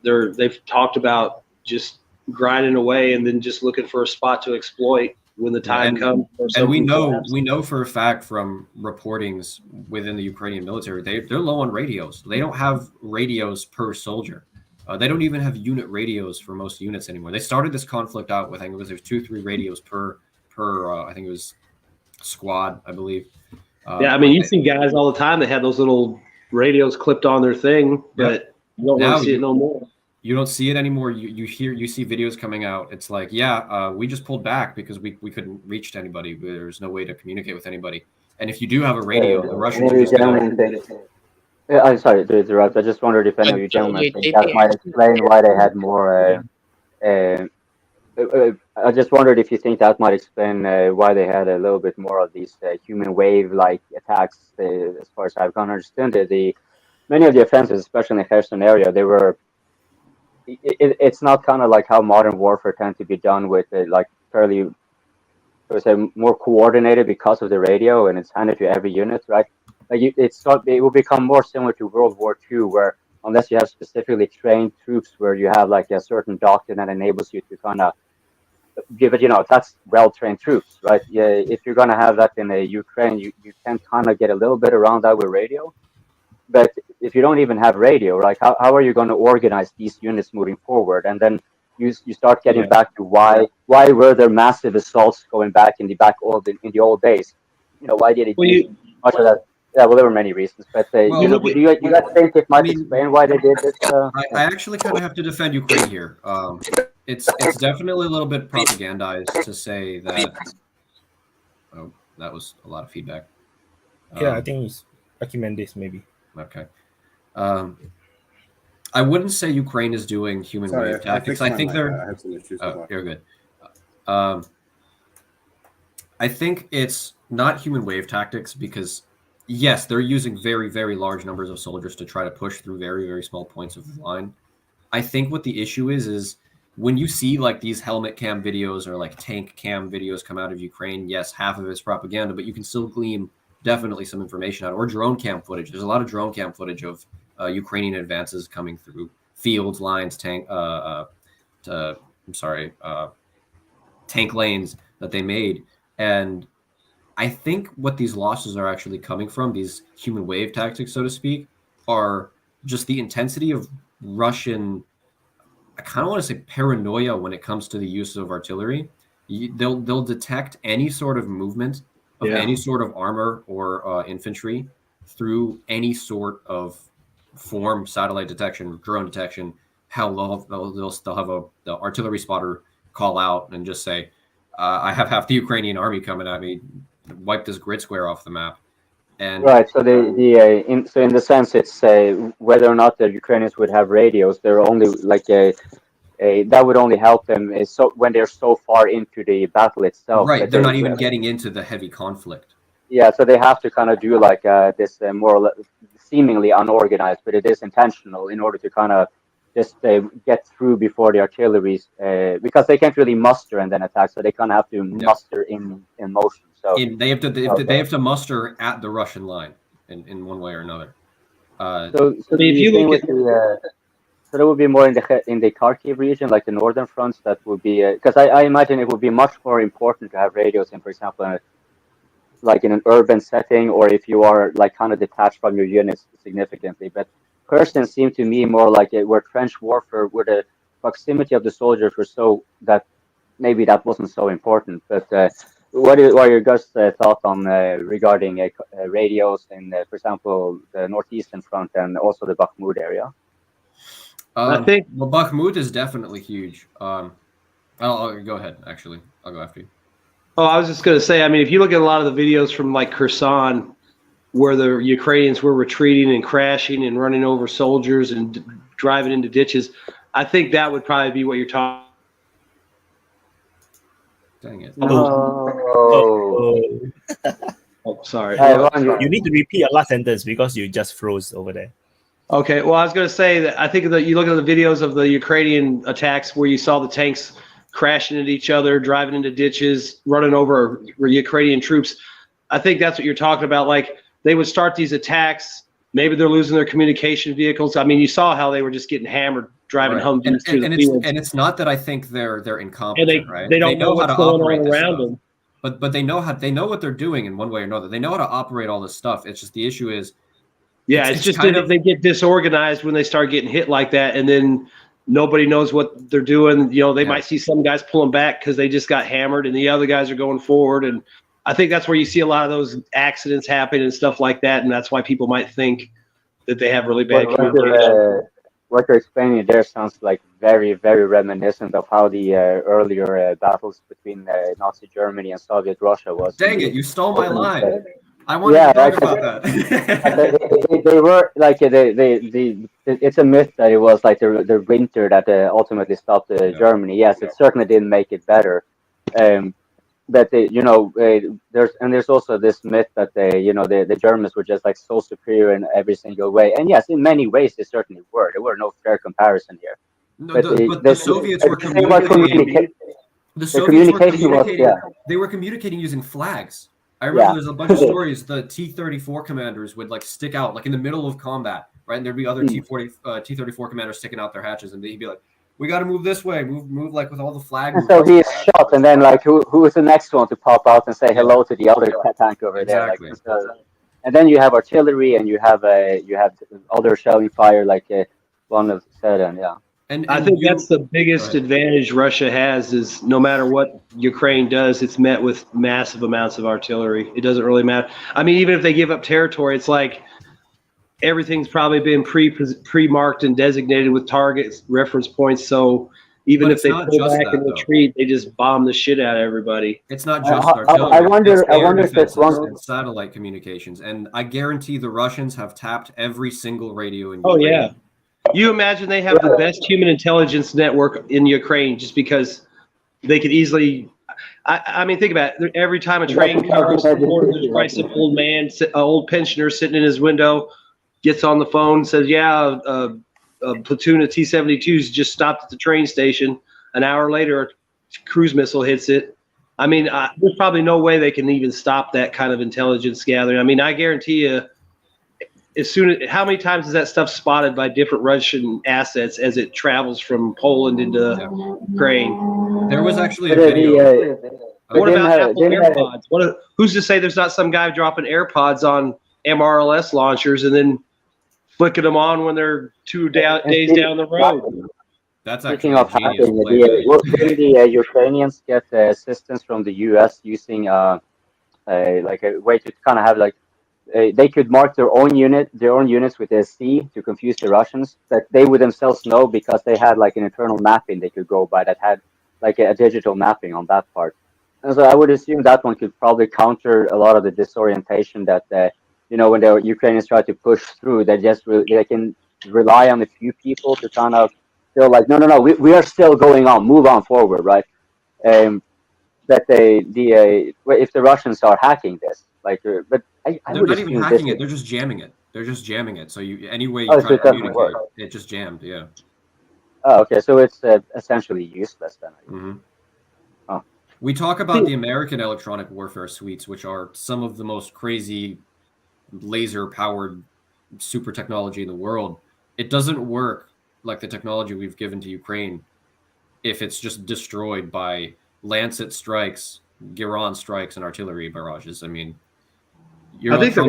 they've talked about just grinding away and then just looking for a spot to exploit when the time comes. And we know for a fact from reportings within the Ukrainian military, they're low on radios. They don't have radios per soldier. They don't even have unit radios for most units anymore. They started this conflict out with, I think it was there's 2-3 radios per I think it was squad, I believe. Yeah, I mean, you see guys all the time that have those little radios clipped on their thing, but you don't really see it no more. You don't see it anymore. You see videos coming out. It's like, we just pulled back because we couldn't reach to anybody. There's no way to communicate with anybody. And if you do have a radio, the Russians are just I'm sorry to interrupt. I just wondered if any of you gentlemen think that might explain why they had more. I just wondered if you think that might explain why they had a little bit more of these human wave-like attacks. As far as I've understood it, many of the offensives, especially in the Kherson area, they were. It's not kind of like how modern warfare tends to be done with like fairly, I would say, more coordinated because of the radio, and it's handed to every unit, right? Like it will become more similar to World War II, where unless you have specifically trained troops, where you have like a certain doctrine that enables you to kind of give it, that's well-trained troops, right? Yeah, if you're going to have that in Ukraine, you can kind of get a little bit around that with radio. But if you don't even have radio, like how are you going to organize these units moving forward? And then you start getting back to why were there massive assaults going back in the old days? Why did it do much of that? Yeah, well, there were many reasons, but do you guys think it might explain why they did this? I actually kind of have to defend Ukraine here. It's definitely a little bit propagandized to say that. Oh, that was a lot of feedback. I think it's Archimedes, maybe. Okay. I wouldn't say Ukraine is doing human wave tactics. I think they're. I had some issues. You're good. I think it's not human wave tactics because, yes, they're using very, very large numbers of soldiers to try to push through very, very small points of the line. I think what the issue is when you see like these helmet cam videos or like tank cam videos come out of Ukraine, yes, half of it's propaganda, but you can still glean definitely some information out, or drone cam footage. There's a lot of drone cam footage of Ukrainian advances coming through fields, lines, tank lanes, that they made. And I think what these losses are actually coming from, these human wave tactics, so to speak, are just the intensity of Russian, I kind of want to say paranoia when it comes to the use of artillery. They'll detect any sort of movement of any sort of armor or infantry through any sort of form, satellite detection, drone detection. Hell, they'll have the artillery spotter call out and just say, I have half the Ukrainian army coming at me, wipe this grid square off the map. And right, so in the sense, it's whether or not the Ukrainians would have radios, they're only like that would only help them so when they're so far into the battle itself. Right, they're not even getting into the heavy conflict. Yeah, so they have to kind of do like this more or less seemingly unorganized, but it is intentional in order to kind of just get through before the artillery, because they can't really muster and then attack, so they kind of have to muster in motion. So they have to muster at the Russian line in one way or another. So if you look at so that would be more in the Kharkiv region, like the northern fronts. That would be because I imagine it would be much more important to have radios in, for example, like in an urban setting, or if you are like kind of detached from your units significantly. But Kherson seemed to me more like where trench warfare, where the proximity of the soldiers were so that maybe that wasn't so important. But what are your guys' thoughts on regarding radios in, for example, the northeastern front and also the Bakhmut area? I think Bakhmut is definitely huge. I'll go ahead. Actually, I'll go after you. Oh, I was just going to say, I mean, if you look at a lot of the videos from like Kherson, where the Ukrainians were retreating and crashing and running over soldiers and driving into ditches, I think that would probably be what you're talking. Dang it! Oh, sorry. You need to repeat your last sentence because you just froze over there. Okay, well, I was going to say that I think that you look at the videos of the Ukrainian attacks where you saw the tanks crashing into each other, driving into ditches, running over Ukrainian troops. I think that's what you're talking about. Like, they would start these attacks. Maybe they're losing their communication vehicles. I mean, you saw how they were just getting hammered driving Humvees through the fields. And it's not that I think they're incompetent, right? They don't know what's going on around them. But they know what they're doing in one way or another. They know how to operate all this stuff. It's just the issue is. Yeah, it's just that they get disorganized when they start getting hit like that, and then nobody knows what they're doing. You know, they might see some guys pulling back because they just got hammered, and the other guys are going forward. And I think that's where you see a lot of those accidents happen and stuff like that, and that's why people might think that they have really bad communication. What you're explaining there sounds like very, very reminiscent of how the earlier battles between Nazi Germany and Soviet Russia was. Dang it, you stole my line. I wanted to talk about that. They were like it's a myth that it was like the winter that ultimately stopped Germany. Yes, it certainly didn't make it better. But there's also this myth that the Germans were just like so superior in every single way. And yes, in many ways they certainly were. There were no fair comparison here. No, but the Soviets were communicating. They were communicating using flags. I remember there's a bunch of stories. The T-34 commanders would like stick out like in the middle of combat, right? And there'd be other T-34 commanders sticking out their hatches, and they'd be like, "We got to move this way, move like with all the flags." And so he's shot, and then like who is the next one to pop out and say hello to the other tank over there? Like, and then you have artillery, and you have other shelling fire, like one said, and yeah. And I think that's the biggest advantage Russia has is no matter what Ukraine does, it's met with massive amounts of artillery. It doesn't really matter. I mean, even if they give up territory, it's like everything's probably been pre-marked and designated with targets, reference points. So even if they pull back and retreat, they just bomb the shit out of everybody. It's not just artillery. I wonder if it's one satellite communications, and I guarantee the Russians have tapped every single radio in Ukraine. Oh yeah. You imagine they have the best human intelligence network in Ukraine just because they could easily. I mean, think about it. Every time a train comes, there's probably some old man, old pensioner sitting in his window, gets on the phone, says, "Yeah, a platoon of T-72s just stopped at the train station." An hour later, a cruise missile hits it. I mean, there's probably no way they can even stop that kind of intelligence gathering. I mean, I guarantee you. How many times is that stuff spotted by different Russian assets as it travels from Poland into Ukraine? There was actually a video. What about Apple AirPods? Who's to say there's not some guy dropping AirPods on MRLS launchers and then flicking them on when they're 2 days down the road? That's Speaking actually of hacking, didn't the Ukrainians get assistance from the U.S. using like a way to kind of have like they could mark their own units with a C to confuse the Russians that they would themselves know because they had like an internal mapping they could go by that had like a digital mapping on that part. And so I would assume that one could probably counter a lot of the disorientation that when the Ukrainians try to push through, they can rely on a few people to kind of feel like no, we are still going on, move on forward, right? That if the Russians are hacking this, like, but they're not even hacking it; they're just jamming it. They're just jamming it. So any way you try to communicate, it just jammed. Yeah. Oh, okay. So it's essentially useless then. Mm-hmm. Oh. We talk about the American electronic warfare suites, which are some of the most crazy laser-powered super technology in the world. It doesn't work like the technology we've given to Ukraine if it's just destroyed by Lancet strikes, Giron strikes, and artillery barrages. I mean, I think they've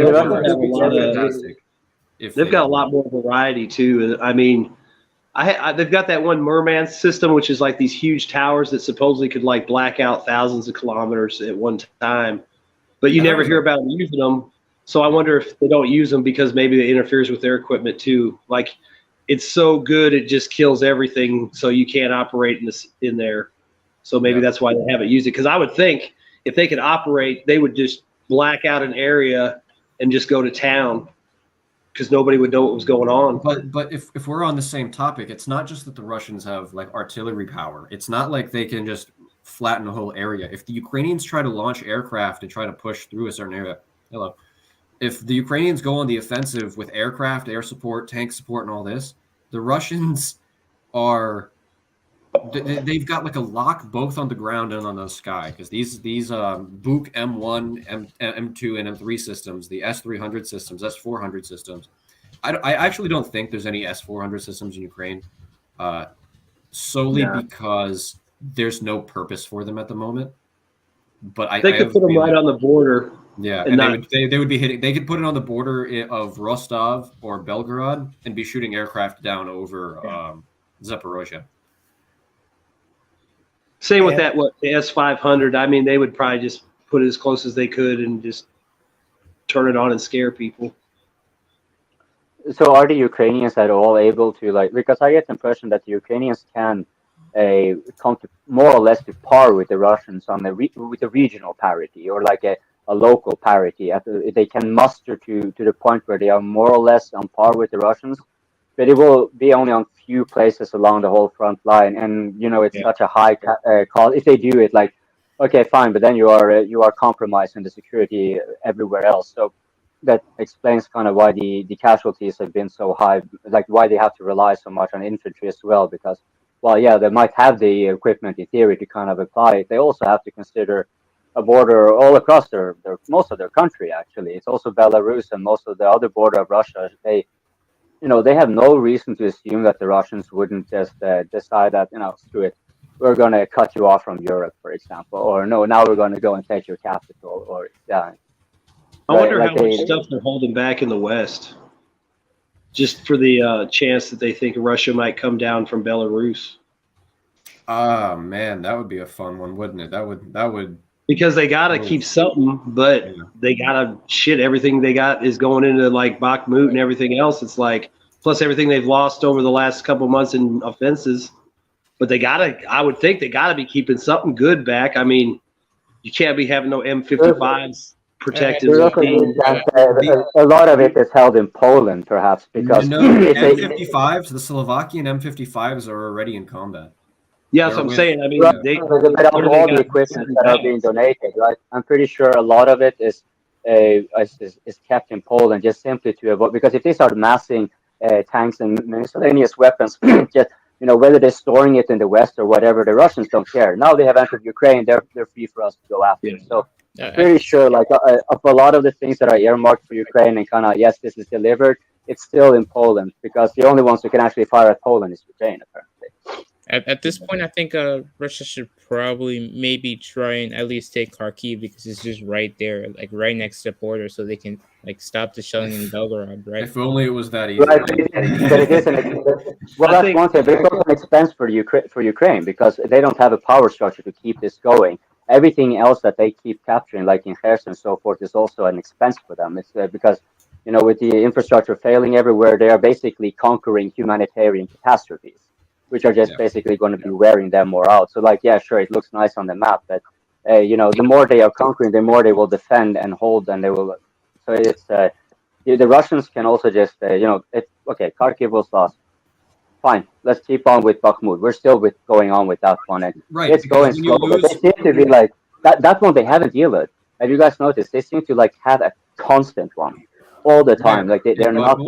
got a lot more variety too. I mean, they've got that one Merman system, which is like these huge towers that supposedly could like black out thousands of kilometers at one time, but you never hear about them using them. So I wonder if they don't use them because maybe it interferes with their equipment too. Like, it's so good it just kills everything, so you can't operate in there. So maybe that's why they haven't used it. Because I would think if they could operate, they would just black out an area and just go to town because nobody would know what was going on. But if we're on the same topic, it's not just that the Russians have like artillery power. It's not like they can just flatten a whole area. If the Ukrainians try to launch aircraft and try to push through a certain area, if the Ukrainians go on the offensive with aircraft, air support, tank support, and all this, the Russians they've got like a lock both on the ground and on the sky because these Buk M1, M2, and M3 systems, the S300 systems, S400 systems. I actually don't think there's any S400 systems in Ukraine, solely because there's no purpose for them at the moment. But they could put them right on the border. Yeah, and they would be hitting. They could put it on the border of Rostov or Belgorod and be shooting aircraft down over Zaporozhye. Same with the S500. I mean, they would probably just put it as close as they could and just turn it on and scare people. So are the Ukrainians at all able to because I get the impression that the Ukrainians can come to more or less to par with the Russians on with a regional parity or like a local parity. They can muster to the point where they are more or less on par with the Russians, but it will be only on few places along the whole front line. And it's such a high cost. If they do it, okay, fine, but then you are compromising the security everywhere else. So that explains kind of why the casualties have been so high, like why they have to rely so much on infantry as well. Because they might have the equipment in theory to kind of apply it. They also have to consider a border all across their most of their country. Actually, it's also Belarus and most of the other border of Russia. They have no reason to assume that the Russians wouldn't just decide that screw it, we're going to cut you off from Europe, for example, or no, now we're going to go and take your capital, or I wonder how much stuff they're holding back in the West, just for the chance that they think Russia might come down from Belarus. Ah, man, that would be a fun one, wouldn't it? That would. Because they got to keep something, but they got to everything they got is going into like Bakhmut and everything else. It's like, plus everything they've lost over the last couple of months in offenses. But I would think they got to be keeping something good back. I mean, you can't be having no M55s protected. A lot of it is held in Poland, perhaps, because M55s, the Slovakian M55s are already in combat. Yeah, that's what I'm saying. I mean, all the equipment that are being donated, right? I'm pretty sure a lot of it is kept in Poland just simply to avoid, because if they start massing tanks and miscellaneous weapons, just whether they're storing it in the West or whatever, the Russians don't care. Now they have entered Ukraine; they're free for us to go after. Yeah. So pretty sure, of a lot of the things that are earmarked for Ukraine and kind of this is delivered, it's still in Poland because the only ones who can actually fire at Poland is Ukraine, apparently. At this point, I think Russia should probably maybe try and at least take Kharkiv because it's just right there, like right next to the border, so they can like stop the shelling in Belgorod, right? If only it was that easy. Right, but it is that's one thing. But it's also an expense for Ukraine because they don't have a power structure to keep this going. Everything else that they keep capturing, like in Kherson and so forth, is also an expense for them. It's because with the infrastructure failing everywhere, they are basically conquering humanitarian catastrophes, which are just basically going to be wearing them more out. So, like, yeah, sure, it looks nice on the map, but the more they are conquering, the more they will defend and hold, and they will. So it's the Russians can also just okay, Kharkiv was lost. Fine, let's keep on with Bakhmut. We're still going on with that one, and it's going slow. But they seem to be like that one. They haven't yielded. Have you guys noticed? They seem to like have a constant one all the time. Like they're not.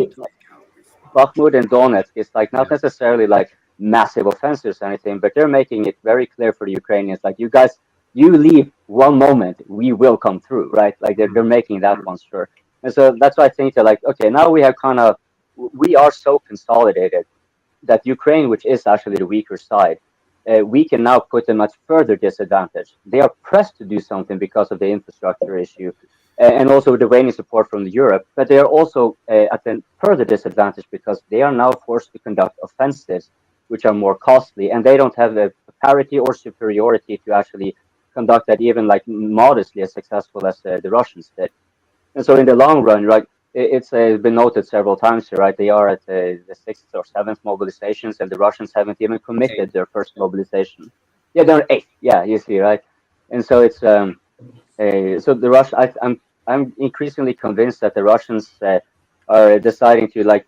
Bakhmut and Donetsk is like not necessarily like massive offensives or anything, but they're making it very clear for the Ukrainians. Like you guys, you leave one moment, we will come through, right? Like they're making that one sure. And so that's why I think they're like, okay, now we have we are so consolidated that Ukraine, which is actually the weaker side, we can now put them at further disadvantage. They are pressed to do something because of the infrastructure issue and also with the waning support from Europe, but they are also at a further disadvantage because they are now forced to conduct offensives, which are more costly, and they don't have the parity or superiority to actually conduct that even like modestly as successful as the Russians did. And so in the long run, right, it's been noted several times here, right? They are at the sixth or seventh mobilizations, and the Russians haven't even committed their first mobilization. Yeah, they're eighth. Yeah, you see, right? And so it's so the Russian. I'm increasingly convinced that the Russians are deciding to like,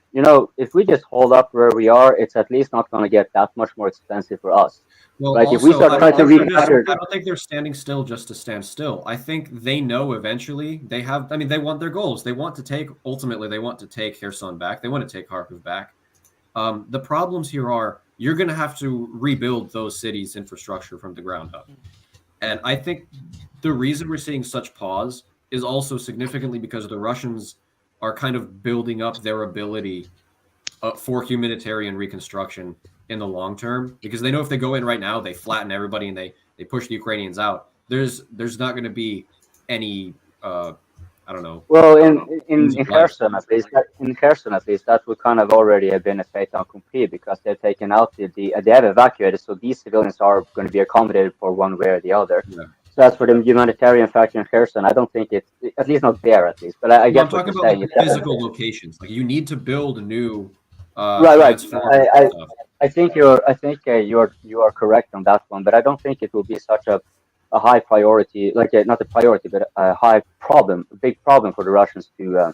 if we just hold up where we are, it's at least not going to get that much more expensive for us. Well, like also, if we start trying to recapture, I don't think they're standing still just to stand still. I think they know eventually they have. I mean, they want their goals. They want to take Kherson back. They want to take Kharkiv back. The problems here are you're going to have to rebuild those cities' infrastructure from the ground up, and I think the reason we're seeing such pause is also significantly because the Russians are kind of building up their ability for humanitarian reconstruction in the long term, because they know if they go in right now, they flatten everybody and they push the Ukrainians out. There's not going to be any I don't know. Well, in Kherson at least, that would kind of already have been a fait accompli because they've taken out they have evacuated, so these civilians are going to be accommodated for one way or the other. Yeah. So as for the humanitarian factor in Kherson, I don't think it's at least not there at least. But I get what you're saying. Like physical locations, like you need to build a new. Right. I think you are correct on that one, but I don't think it will be such a high priority, like not a priority, but a high problem, a big problem for the Russians to,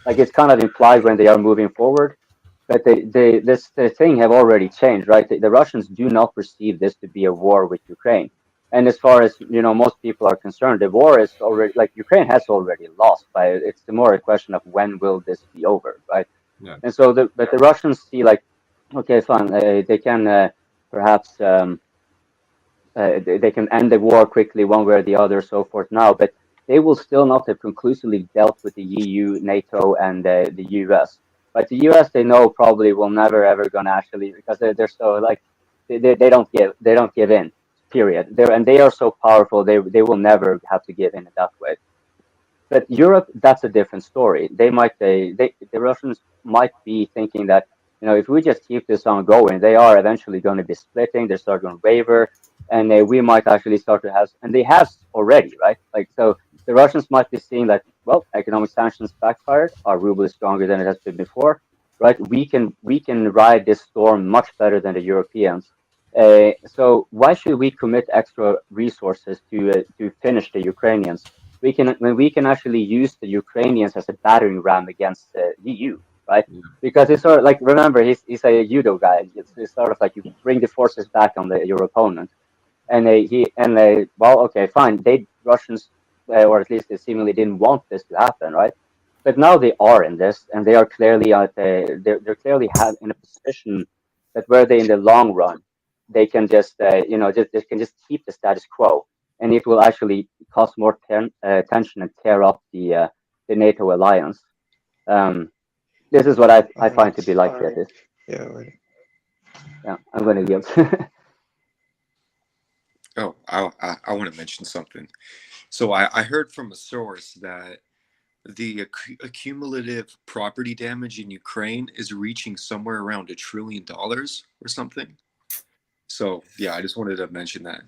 like it's kind of implied when they are moving forward, but this thing have already changed, right? The Russians do not perceive this to be a war with Ukraine. And as far as, most people are concerned, the war is already, like Ukraine has already lost, but it's more a question of when will this be over, right? Yeah. And so, but the Russians see like, okay, fine, they can perhaps they can end the war quickly one way or the other, so forth now, but they will still not have conclusively dealt with the EU, NATO, and the US. But the US, they know probably will never ever gonna actually, because they're so like they don't give in. Period. They are so powerful. They will never have to give in that way. But Europe, that's a different story. The Russians might be thinking that if we just keep this on going, they are eventually going to be splitting. They're starting to waver, and we might actually start to have, and they have already, right? Like so, the Russians might be seeing that economic sanctions backfired. Our ruble is stronger than it has been before, right? We can ride this storm much better than the Europeans. So why should we commit extra resources to finish the Ukrainians? We can actually use the Ukrainians as a battering ram against the EU, right? Yeah. Because it's sort of like, remember, he's a judo guy. It's sort of like you bring the forces back on your opponent, and well, okay, fine. Russians, or at least they seemingly didn't want this to happen, right? But now they are in this, and they are clearly they're clearly in a position that where they in the long run they can just they can just keep the status quo, and it will actually cause more tension and tear up the NATO alliance. This is what I find to be like this. Yeah. Right. Yeah, I'm going to yield. Oh, I want to mention something. So I heard from a source that the accumulative property damage in Ukraine is reaching somewhere around $1 trillion or something. So yeah, I just wanted to mention that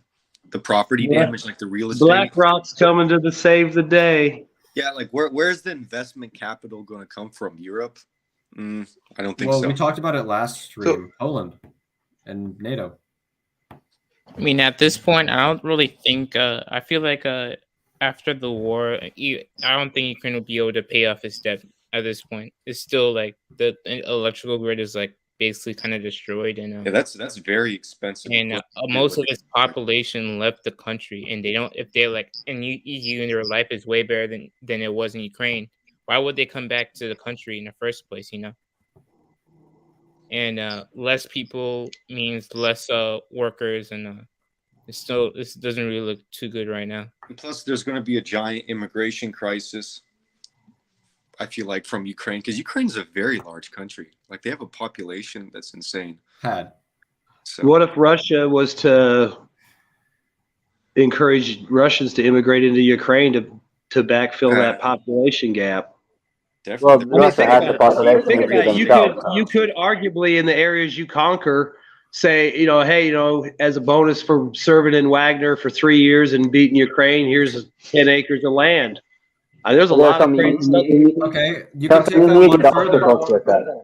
the property damage, like the real estate. BlackRock's coming to save the day. Yeah, like where's the investment capital going to come from? Europe? I don't think so. Well, we talked about it last stream. Poland and NATO. I mean, at this point, I don't really think. I feel like after the war, I don't think Ukraine will be able to pay off its debt at this point. It's still like the electrical grid is like basically kind of destroyed, and yeah, that's very expensive. And most of its population left the country, and they don't. If they're like in EU and their life is way better than it was in Ukraine, why would they come back to the country in the first place? You know. And less people means less workers, and this doesn't really look too good right now. And plus, there's going to be a giant immigration crisis. I feel like from Ukraine, because Ukraine's a very large country. Like they have a population that's insane. So what if Russia was to encourage Russians to immigrate into Ukraine to backfill that population gap? Definitely. Well, Russia has the population. Think about it. You could arguably in the areas you conquer say, hey, as a bonus for serving in Wagner for 3 years and beating Ukraine, here's 10 acres of land. There's a lot of great stuff. Okay, you can take that one further.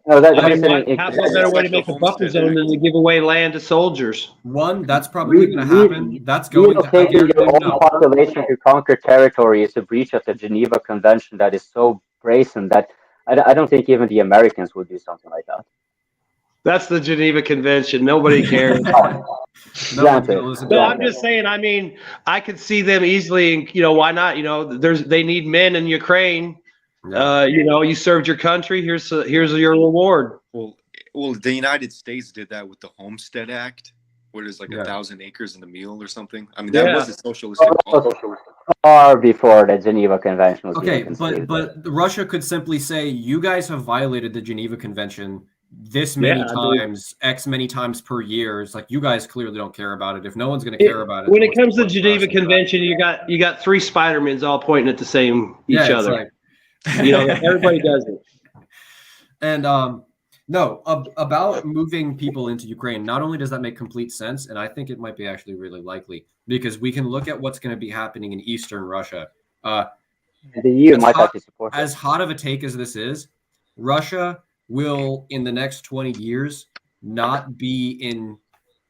How better way to make a buffer zone than to give away land to soldiers? One, that's probably going to happen. That's going to happen. Taking your own population to conquer territory is a breach of the Geneva Convention that is so brazen that I don't think even the Americans would do something like that. That's the Geneva Convention. Nobody cares. No, I'm just saying. I mean, I could see them easily. Why not? They need men in Ukraine. You served your country. Here's your reward. Well, the United States did that with the Homestead Act, where there's like 1,000 acres in the meal or something. I mean, that was a socialistic policy. Far before the Geneva Convention was but Russia could simply say, you guys have violated the Geneva Convention this many times, X many times per year. It's like, you guys clearly don't care about it. If no one's going to care about it, when it comes to the Geneva Convention, you got 3 Spider-Mans all pointing at the same each other. Like, everybody does it. And about moving people into Ukraine, not only does that make complete sense, and I think it might be actually really likely, because we can look at what's going to be happening in Eastern Russia. The EU might actually support it. As hot of a take as this is, Russia will, in the next 20 years, not be in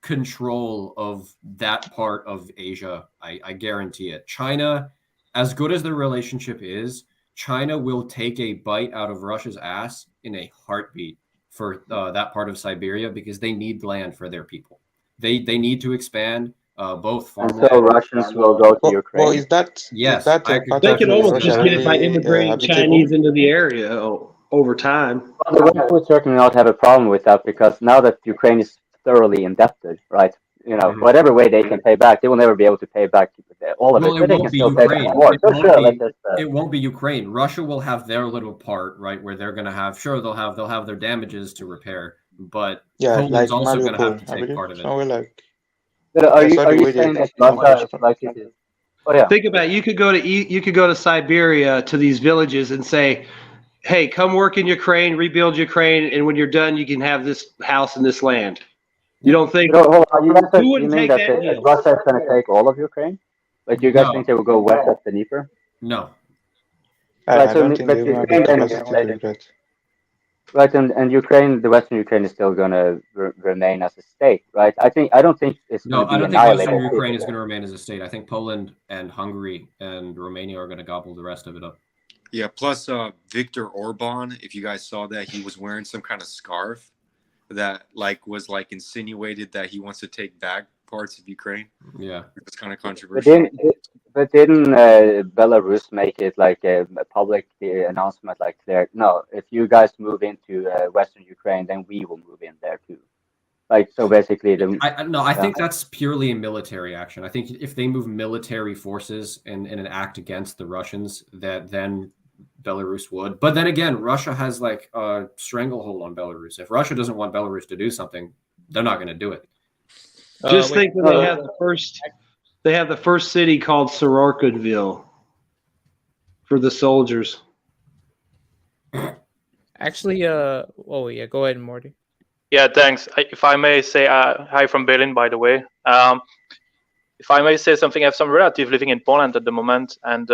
control of that part of Asia. I guarantee it. China, as good as their relationship is, China will take a bite out of Russia's ass in a heartbeat for that part of Siberia, because they need land for their people. They need to expand both farmland. So Russians will go to Ukraine. Well, is that they can almost just get it by immigrating Chinese into the area over time. Well, the West would certainly not have a problem with that, because now that Ukraine is thoroughly indebted, right? Whatever way they can pay back, they will never be able to pay back all of it. But they can still pay back more. It won't be Ukraine. Russia will have their little part, right, where they're going to have. Sure, they'll have their damages to repair, but Poland's also going to have to take part of it. Are you saying that Russia like it is? Oh yeah. Think about it. You could go to Siberia, to these villages, and say, hey, come work in Ukraine, rebuild Ukraine, and when you're done, you can have this house and this land. You don't think? Who wouldn't take that? Russia is going to take all of Ukraine? Like, you guys think they will go west of the Dnieper? No. I don't think they will. Right, and Ukraine, the Western Ukraine is still going to remain as a state, right? I don't think it's going to be annihilated. I don't think Western Ukraine is going to remain as a state. I think Poland and Hungary and Romania are going to gobble the rest of it up. Yeah, plus Viktor Orban, if you guys saw that, he was wearing some kind of scarf that was insinuated that he wants to take back parts of Ukraine. Yeah, it's kind of controversial. But didn't Belarus make it like a public announcement, like, no, if you guys move into Western Ukraine, then we will move in there too. Like, so basically, I think that's purely a military action. I think if they move military forces in an act against the Russians, that then Belarus would. But then again, Russia has like a stranglehold on Belarus. If Russia doesn't want Belarus to do something, they're not going to do it. Just think that they have the first city called Sorokinville for the soldiers. Actually, oh yeah, go ahead, Morty. Yeah, thanks. If I may say, hi from Berlin, by the way. If I may say something, I have some relative living in Poland at the moment, and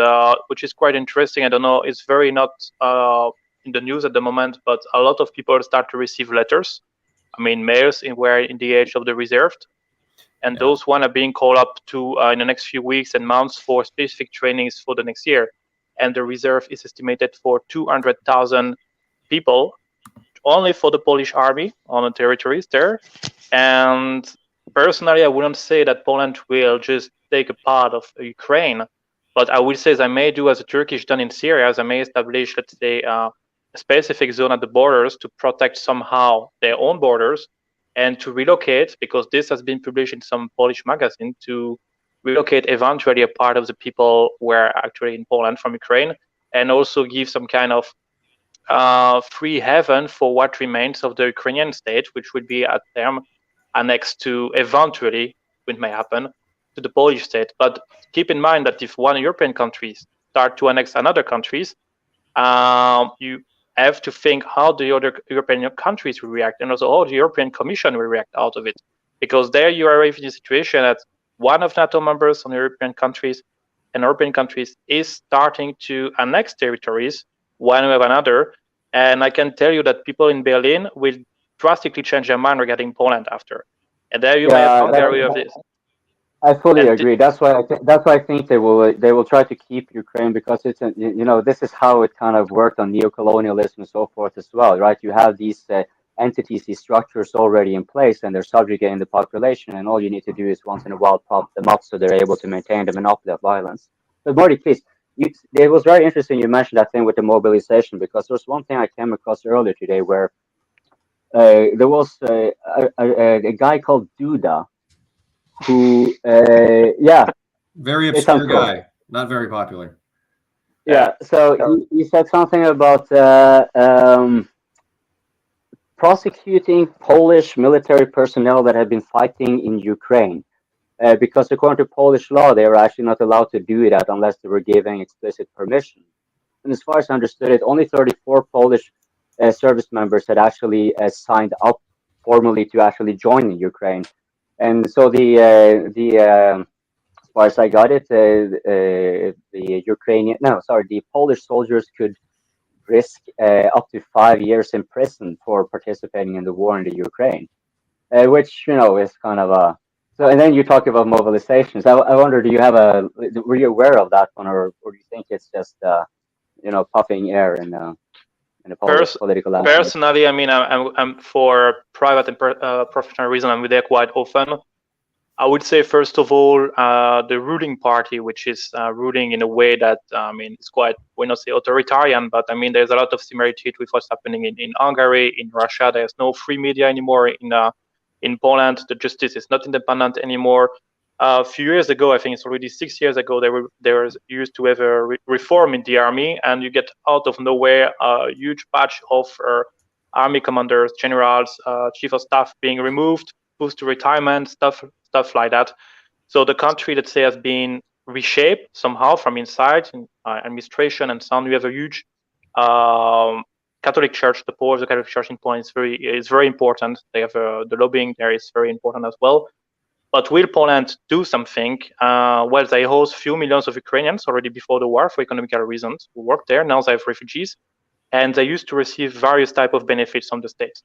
which is quite interesting. I don't know, it's very not in the news at the moment, but a lot of people start to receive letters. I mean, mails where in the age of the reserved, and those one are being called up to in the next few weeks and months for specific trainings for the next year. And the reserve is estimated for 200,000 people, only for the Polish army on the territories there. And personally, I wouldn't say that Poland will just take a part of Ukraine, but I will say, as I may do as the Turkish done in Syria, as I may establish, let's say, a specific zone at the borders to protect somehow their own borders and to relocate, because this has been published in some Polish magazine, to relocate eventually a part of the people who are actually in Poland from Ukraine, and also give some kind of free haven for what remains of the Ukrainian state, which would be at term annexed to, eventually, it may happen, to the Polish state. But keep in mind that if one European country start to annex another countries, you have to think how the other European countries will react, and also how the European Commission will react out of it. Because there you are in a situation that one of NATO members on European countries and European countries is starting to annex territories, one way or another. And I can tell you that people in Berlin will drastically change their mind regarding Poland after. And there you may have Hungary of this. I fully agree. That's why I think they will try to keep Ukraine, because it's this is how it kind of worked on neocolonialism and so forth as well, right? You have these entities, these structures already in place, and they're subjugating the population, and all you need to do is once in a while prop them up so they're able to maintain the monopoly of violence. But Morty, please, it was very interesting you mentioned that thing with the mobilization, because there's one thing I came across earlier today where there was a guy called Duda, who very obscure guy, not very popular. So he said something about prosecuting Polish military personnel that had been fighting in Ukraine, because according to Polish law, they were actually not allowed to do that unless they were given explicit permission. And as far as I understood it, only 34 Polish service members had actually signed up formally to actually join Ukraine. And so as far as I got it, the Polish soldiers could risk up to 5 years in prison for participating in the war in the Ukraine, which is kind of a. So, and then you talk about mobilizations. I wonder, were you aware of that one, or do you think it's just puffing air in the political landscape? Personally, I mean, I'm for private and professional reason. I'm there quite often. I would say, first of all, the ruling party, which is ruling in a way that, I mean, it's quite, we not say authoritarian, but I mean, there's a lot of similarity with what's happening in Hungary, in Russia. There's no free media anymore in Poland. The justice is not independent anymore. A few years ago, I think it's already 6 years ago, they were used to have a reform in the army, and you get out of nowhere a huge batch of army commanders, generals, chief of staff being removed, pushed to retirement, stuff like that. So the country, let's say, has been reshaped somehow from inside, in administration and so on. We have a huge Catholic Church. The power of the Catholic Church in Poland is very important. They have the lobbying there is very important as well. But will Poland do something? Well, they host few millions of Ukrainians already before the war for economical reasons who work there. Now they have refugees, and they used to receive various type of benefits from the state.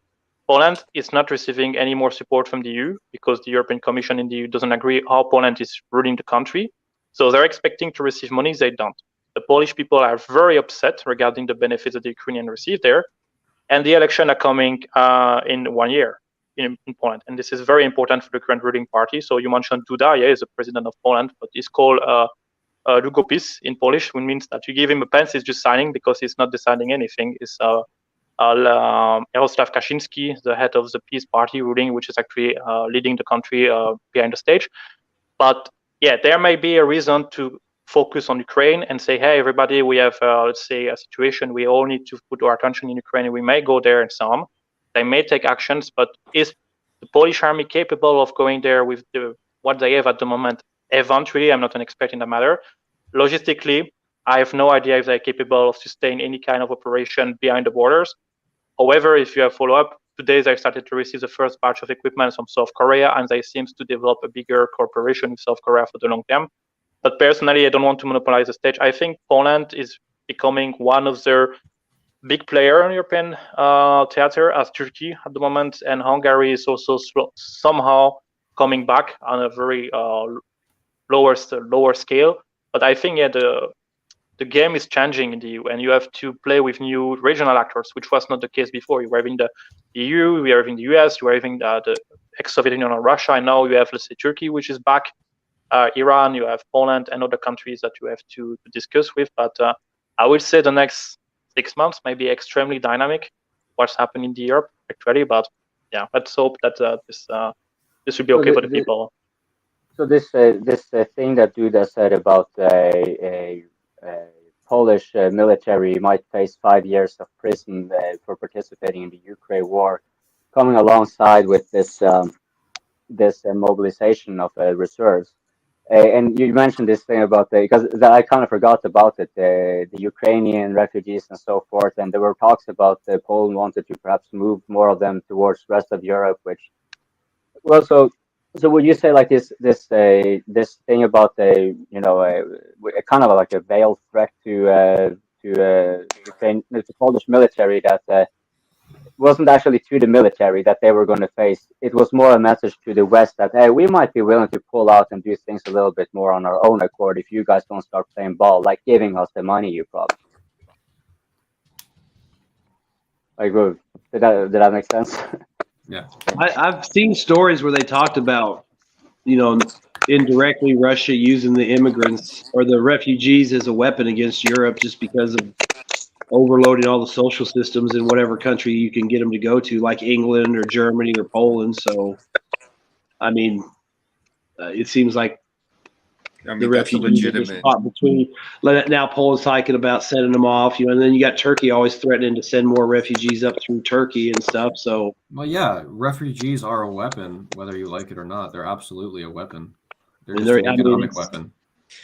Poland is not receiving any more support from the EU because the European Commission in the EU doesn't agree how Poland is ruling the country. So they're expecting to receive money, they don't. The Polish people are very upset regarding the benefits that the Ukrainians receive there. And the election are coming in 1 year in Poland. And this is very important for the current ruling party. So you mentioned Duda, he's the president of Poland, but he's called Długopis in Polish, which means that you give him a pen, he's just signing because he's not deciding anything. It's Jarosław Kaczyński, the head of the Peace Party ruling, which is actually leading the country behind the stage. But yeah, there may be a reason to focus on Ukraine and say, hey, everybody, we have, let's say, a situation we all need to put our attention in Ukraine, and we may go there and so on. They may take actions, but is the Polish army capable of going there with what they have at the moment? Eventually, I'm not an expert in the matter. Logistically, I have no idea if they're capable of sustaining any kind of operation behind the borders. However, if you have follow-up, today they started to receive the first batch of equipment from South Korea, and they seem to develop a bigger cooperation with South Korea for the long term. But personally, I don't want to monopolize the stage. I think Poland is becoming one of their big player in European theater as Turkey at the moment, and Hungary is also somehow coming back on a very lower scale. But I think the game is changing in the EU, and you have to play with new regional actors, which was not the case before. You were having the EU, you were having the US, you were having the ex-Soviet Union and Russia, and now you have, let's say, Turkey, which is back, Iran, you have Poland, and other countries that you have to discuss with. But I would say the next 6 months may be extremely dynamic, what's happening in the Europe, actually. But yeah, let's hope that this will be okay for the people. So this thing that Duda said about a Polish military might face 5 years of prison for participating in the Ukraine war, coming alongside with this mobilization of reserves. And you mentioned this thing about because I kind of forgot about it, the Ukrainian refugees and so forth, and there were talks about Poland wanted to perhaps move more of them towards the rest of Europe, which, well, so would you say like this thing about a kind of like a veiled threat to Ukraine, the Polish military that wasn't actually to the military that they were going to face. It was more a message to the West that, hey, we might be willing to pull out and do things a little bit more on our own accord if you guys don't start playing ball, like giving us the money you promised. Like, did that make sense? Yeah. I've seen stories where they talked about, indirectly Russia using the immigrants or the refugees as a weapon against Europe just because of overloading all the social systems in whatever country you can get them to go to, like England or Germany or Poland. So, I mean, it seems like the refugees are just caught between. Now Poland's talking about sending them off, and then you got Turkey always threatening to send more refugees up through Turkey and stuff. So, well, yeah, refugees are a weapon, whether you like it or not. They're absolutely a weapon. They're just an economic weapon.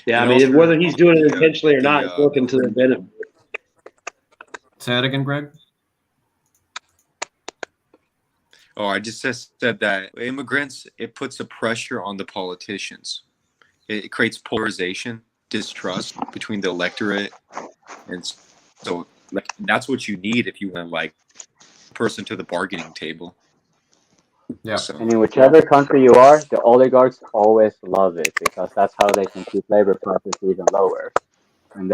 Yeah, whether he's doing it intentionally or not, it's working to their benefit. Say that again, Greg. Oh, I just said that immigrants, it puts a pressure on the politicians. It creates polarization, distrust between the electorate, and so that's what you need if you want person to the bargaining table. Yeah. So, and in whichever country you are, the oligarchs always love it because that's how they can keep labor prices even lower, and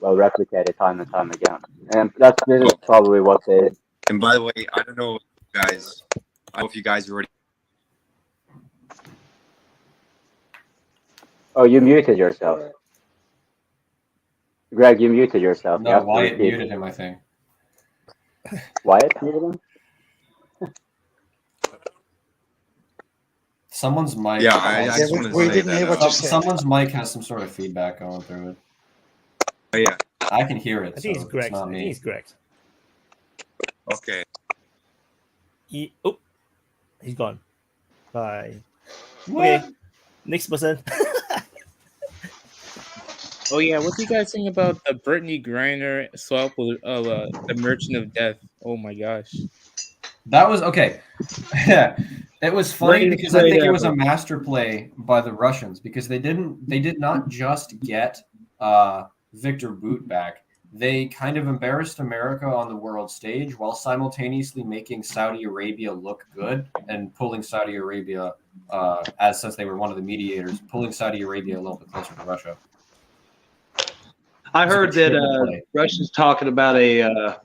well replicated time and time again. And this is probably what they. And by the way, I don't know if you guys already. Oh, you muted yourself. Greg, you muted yourself. No, Wyatt muted him, I think. Wyatt muted him? Someone's mic. Yeah, I just want to say didn't hear what you said. Someone's mic has some sort of feedback going through it. Oh, yeah. I can hear it. I think it's Greg. I think it's Greg. Okay. He's gone. Bye. What? Okay. Next person. Oh yeah, what do you guys think about the Brittany Griner swap of the Merchant of Death? Oh my gosh. That was okay. Yeah. It was funny because I think it was a master play by the Russians because they did not just get Victor Bout back. They kind of embarrassed America on the world stage while simultaneously making Saudi Arabia look good and pulling Saudi Arabia, since they were one of the mediators, pulling Saudi Arabia a little bit closer to Russia. I heard that Russia's talking about a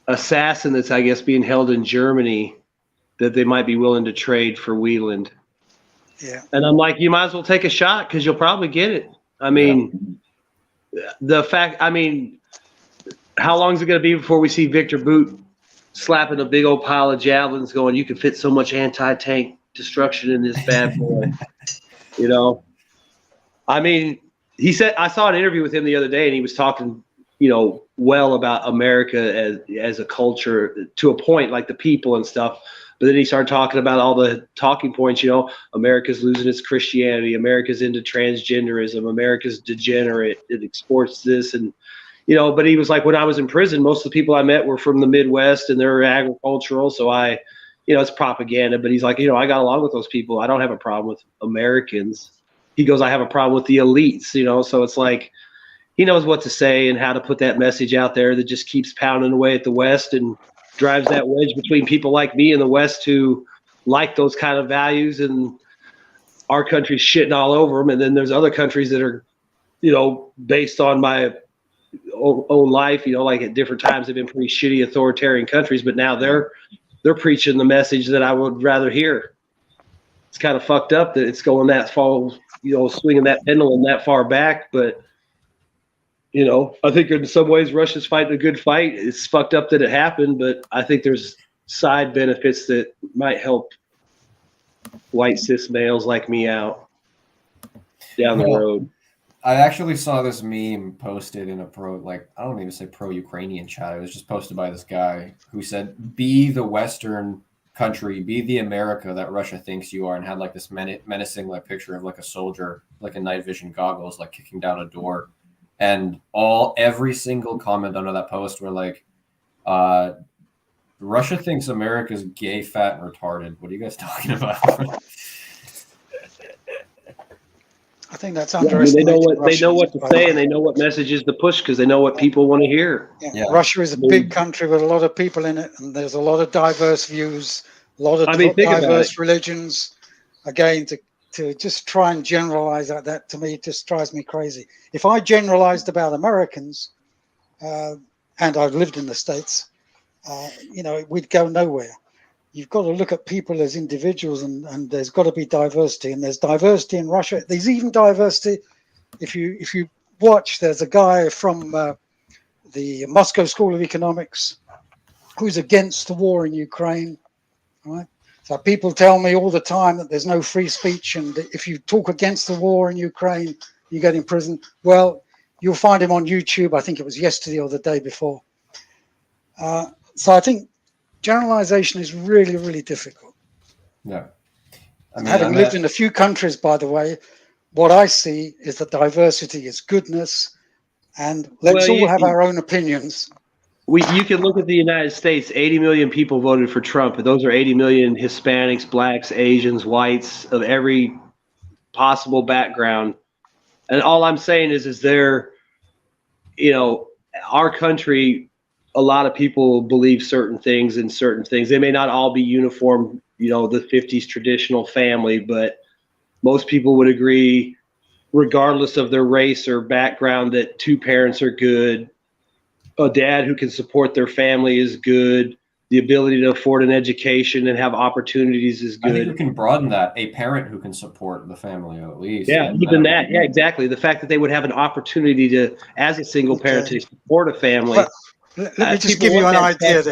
assassin that's, I guess, being held in Germany that they might be willing to trade for Wieland. Yeah. And I'm like, you might as well take a shot because you'll probably get it. I mean, how long is it going to be before we see Victor Bout slapping a big old pile of javelins going, you can fit so much anti-tank destruction in this bad boy? I mean, he said, I saw an interview with him the other day and he was talking well about America as a culture to a point, like the people and stuff. But then he started talking about all the talking points, America's losing its Christianity, America's into transgenderism, America's degenerate, it exports this. And, but he was like, when I was in prison, most of the people I met were from the Midwest and they're agricultural. So it's propaganda. But he's like, I got along with those people. I don't have a problem with Americans. He goes, I have a problem with the elites, so it's like, he knows what to say and how to put that message out there that just keeps pounding away at the West and drives that wedge between people like me in the West who like those kind of values, and our country's shitting all over them. And then there's other countries that are, based on my own life, like at different times they've been pretty shitty authoritarian countries, but now they're preaching the message that I would rather hear. It's kind of fucked up that it's going that far, swinging that pendulum that far back, but I think in some ways Russia's fighting a good fight. It's fucked up that it happened, but I think there's side benefits that might help white cis males like me out down the road. I actually saw this meme posted in a I don't even say pro-Ukrainian chat. It was just posted by this guy who said, be the Western country, be the America that Russia thinks you are, and had like this menacing picture of like a soldier, like in night vision goggles, like kicking down a door. And every single comment under that post were like, Russia thinks America's gay, fat, and retarded. What are you guys talking about? I think that's underestimated. They know what to say, and they know what messages to push because they know what people want to hear. Yeah. Russia is a big country with a lot of people in it, and there's a lot of diverse views, a lot of diverse religions. Again, to just try and generalize that to me just drives me crazy. If I generalized about Americans, and I've lived in the States, we'd go nowhere. You've got to look at people as individuals, and there's got to be diversity, and there's diversity in Russia. There's even diversity. If you watch, there's a guy from the Moscow School of Economics who's against the war in Ukraine, right? So people tell me all the time that there's no free speech, and if you talk against the war in Ukraine, you get in prison. Well, you'll find him on YouTube. I think it was yesterday or the day before. So I think generalization is really, really difficult. Yeah. Having lived in a few countries, by the way, what I see is that diversity is goodness, and let's all have our own opinions. You can look at the United States. 80 million people voted for Trump, but those are 80 million Hispanics, blacks, Asians, whites of every possible background. And all I'm saying is there, our country, a lot of people believe certain things in certain things. They may not all be uniform, the 50s traditional family, but most people would agree, regardless of their race or background, that two parents are good. A dad who can support their family is good. The ability to afford an education and have opportunities is good. I think you can broaden that. A parent who can support the family, at least. Yeah, even that. Yeah, exactly. The fact that they would have an opportunity to, as a single parent, to support a family. Let me just give you an idea.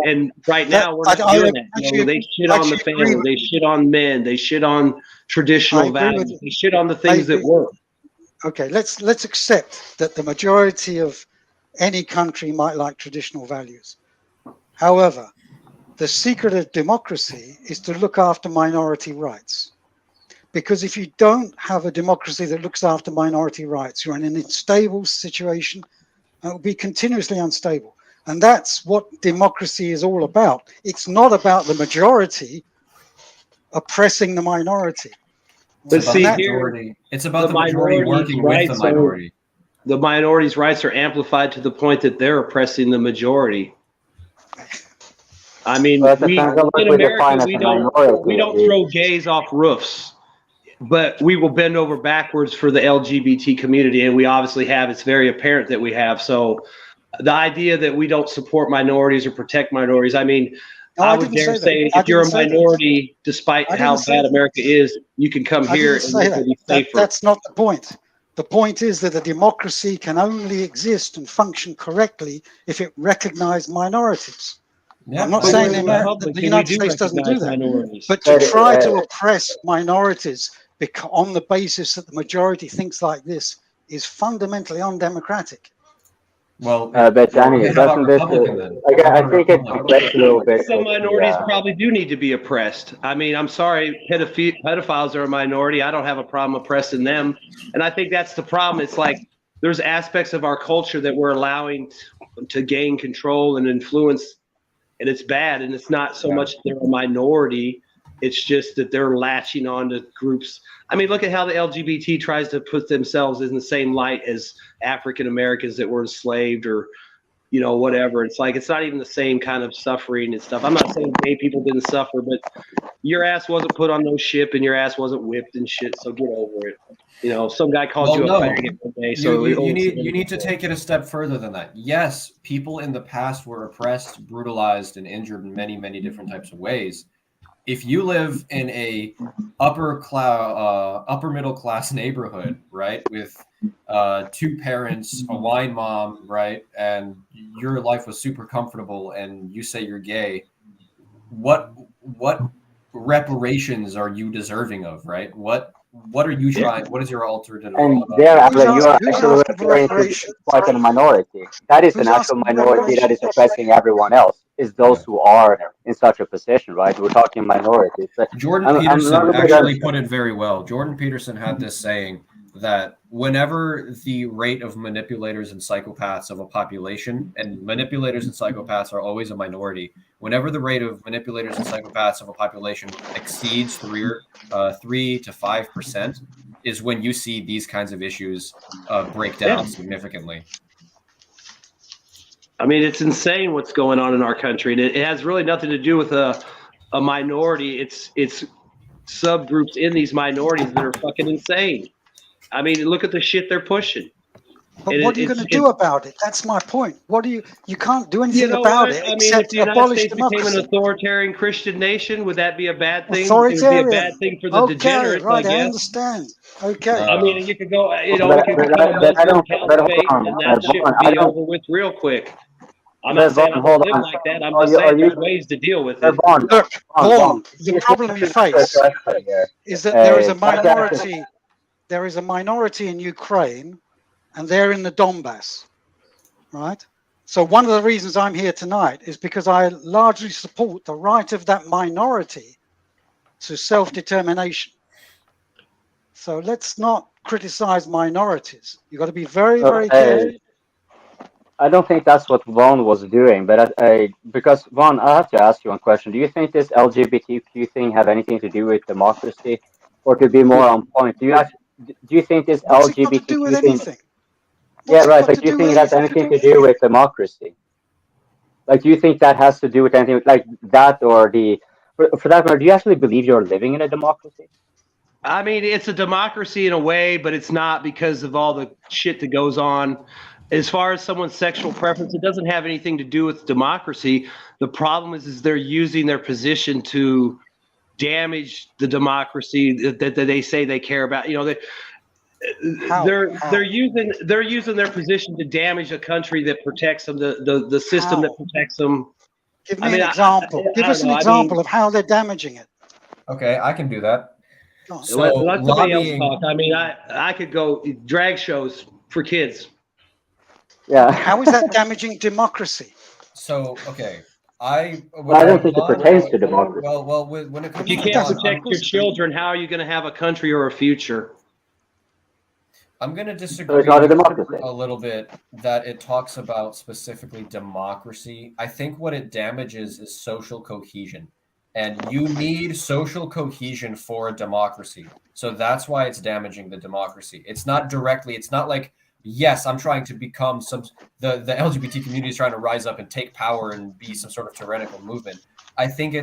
And right now, we're not doing that. They shit on the family. They shit on men. They shit on traditional values. They shit on the things that work. Okay, let's accept that the majority of any country might like traditional values. However, the secret of democracy is to look after minority rights. Because if you don't have a democracy that looks after minority rights, you're in an unstable situation, and it will be continuously unstable. And that's what democracy is all about. It's not about the majority oppressing the minority. But see, it's about the majority working with the minority. The minority's rights are amplified to the point that they're oppressing the majority. I mean, in America, we don't throw gays off roofs, but we will bend over backwards for the LGBT community, and we obviously have. It's very apparent that we have. So the idea that we don't support minorities or protect minorities, I mean, I would dare say if you're a minority, despite how bad America is, you can come here and be safer. That's not the point. The point is that a democracy can only exist and function correctly if it recognizes minorities. Yeah, I'm not saying the United States doesn't do that, but to try to oppress minorities on the basis that the majority thinks like this is fundamentally undemocratic. Well, but Johnny, doesn't this? I think it reflects a little bit. Some minorities probably do need to be oppressed. I mean, I'm sorry, pedophiles are a minority. I don't have a problem oppressing them, and I think that's the problem. It's like there's aspects of our culture that we're allowing to gain control and influence, and it's bad. And it's not so much they're a minority. It's just that they're latching on to groups. I mean, look at how the LGBT tries to put themselves in the same light as African Americans that were enslaved or, you know, whatever. It's like, it's not even the same kind of suffering and stuff. I'm not saying gay people didn't suffer, but your ass wasn't put on no ship and your ass wasn't whipped and shit. So get over it. You know, some guy called you a faggot one day. So you need to take it a step further than that. Yes, people in the past were oppressed, brutalized, and injured in many, many different types of ways. If you live in a upper middle class neighborhood, right, with two parents, a wine mom, right, and your life was super comfortable, and you say you're gay, what reparations are you deserving of, right? What are you trying? What is your alternative? And there, Alan, you are actually referring to quite a minority. That is an actual minority that is oppressing everyone else. Is those who are in such a position, right? We're talking minorities. Jordan Peterson actually put it very well. Jordan Peterson had this saying that whenever the rate of manipulators and psychopaths of a population, and manipulators and psychopaths are always a minority, whenever the rate of manipulators and psychopaths of a population exceeds 3 to 5%, is when you see these kinds of issues break down significantly. I mean, it's insane what's going on in our country, and it has really nothing to do with a minority. It's subgroups in these minorities that are fucking insane. I mean, look at the shit they're pushing. But what are you going to do about it? That's my point. You can't do anything about it except abolish democracy. If the United States became an authoritarian Christian nation, would that be a bad thing? Authoritarian. It would be a bad thing for the degenerates, right, I guess. I understand. Okay. I mean, you could go, you know, we could become a Muslim caliphate, and that shit would be over with real quick. I'm not saying I'm going to live like that. I'm just saying there's ways to deal with it. Look, Vaun, the problem you face is that there is a minority. There is a minority in Ukraine, and they're in the Donbass, right? So one of the reasons I'm here tonight is because I largely support the right of that minority to self-determination. So let's not criticize minorities. You've got to be very, very careful. I don't think that's what Vaun was doing, but because Vaun, I have to ask you one question. Do you think this LGBTQ thing have anything to do with democracy, or to be more on point? Do you think this LGBTQ thing? Yeah, right. Like, do you think it has anything to do with democracy? Like, do you think that has to do with anything like that, or for that matter? Do you actually believe you're living in a democracy? I mean, it's a democracy in a way, but it's not because of all the shit that goes on. As far as someone's sexual preference, it doesn't have anything to do with democracy. The problem is they're using their position to damage the democracy that they say they care about. You know, they're using their position to damage a country that protects them, the system that protects them. Give me an example. Give us an example of how they're damaging it. Okay, I can do that. So let somebody else talk. I mean, I could go drag shows for kids. Yeah. How is that damaging democracy? So, okay. I don't think it pertains to democracy. Well, when it comes you can't protect your children, how are you going to have a country or a future? I'm going to disagree a little bit that it talks about specifically democracy. I think what it damages is social cohesion. And you need social cohesion for a democracy. So that's why it's damaging the democracy. It's not directly, it's not like, yes, I'm trying to become the LGBT community is trying to rise up and take power and be some sort of tyrannical movement. I think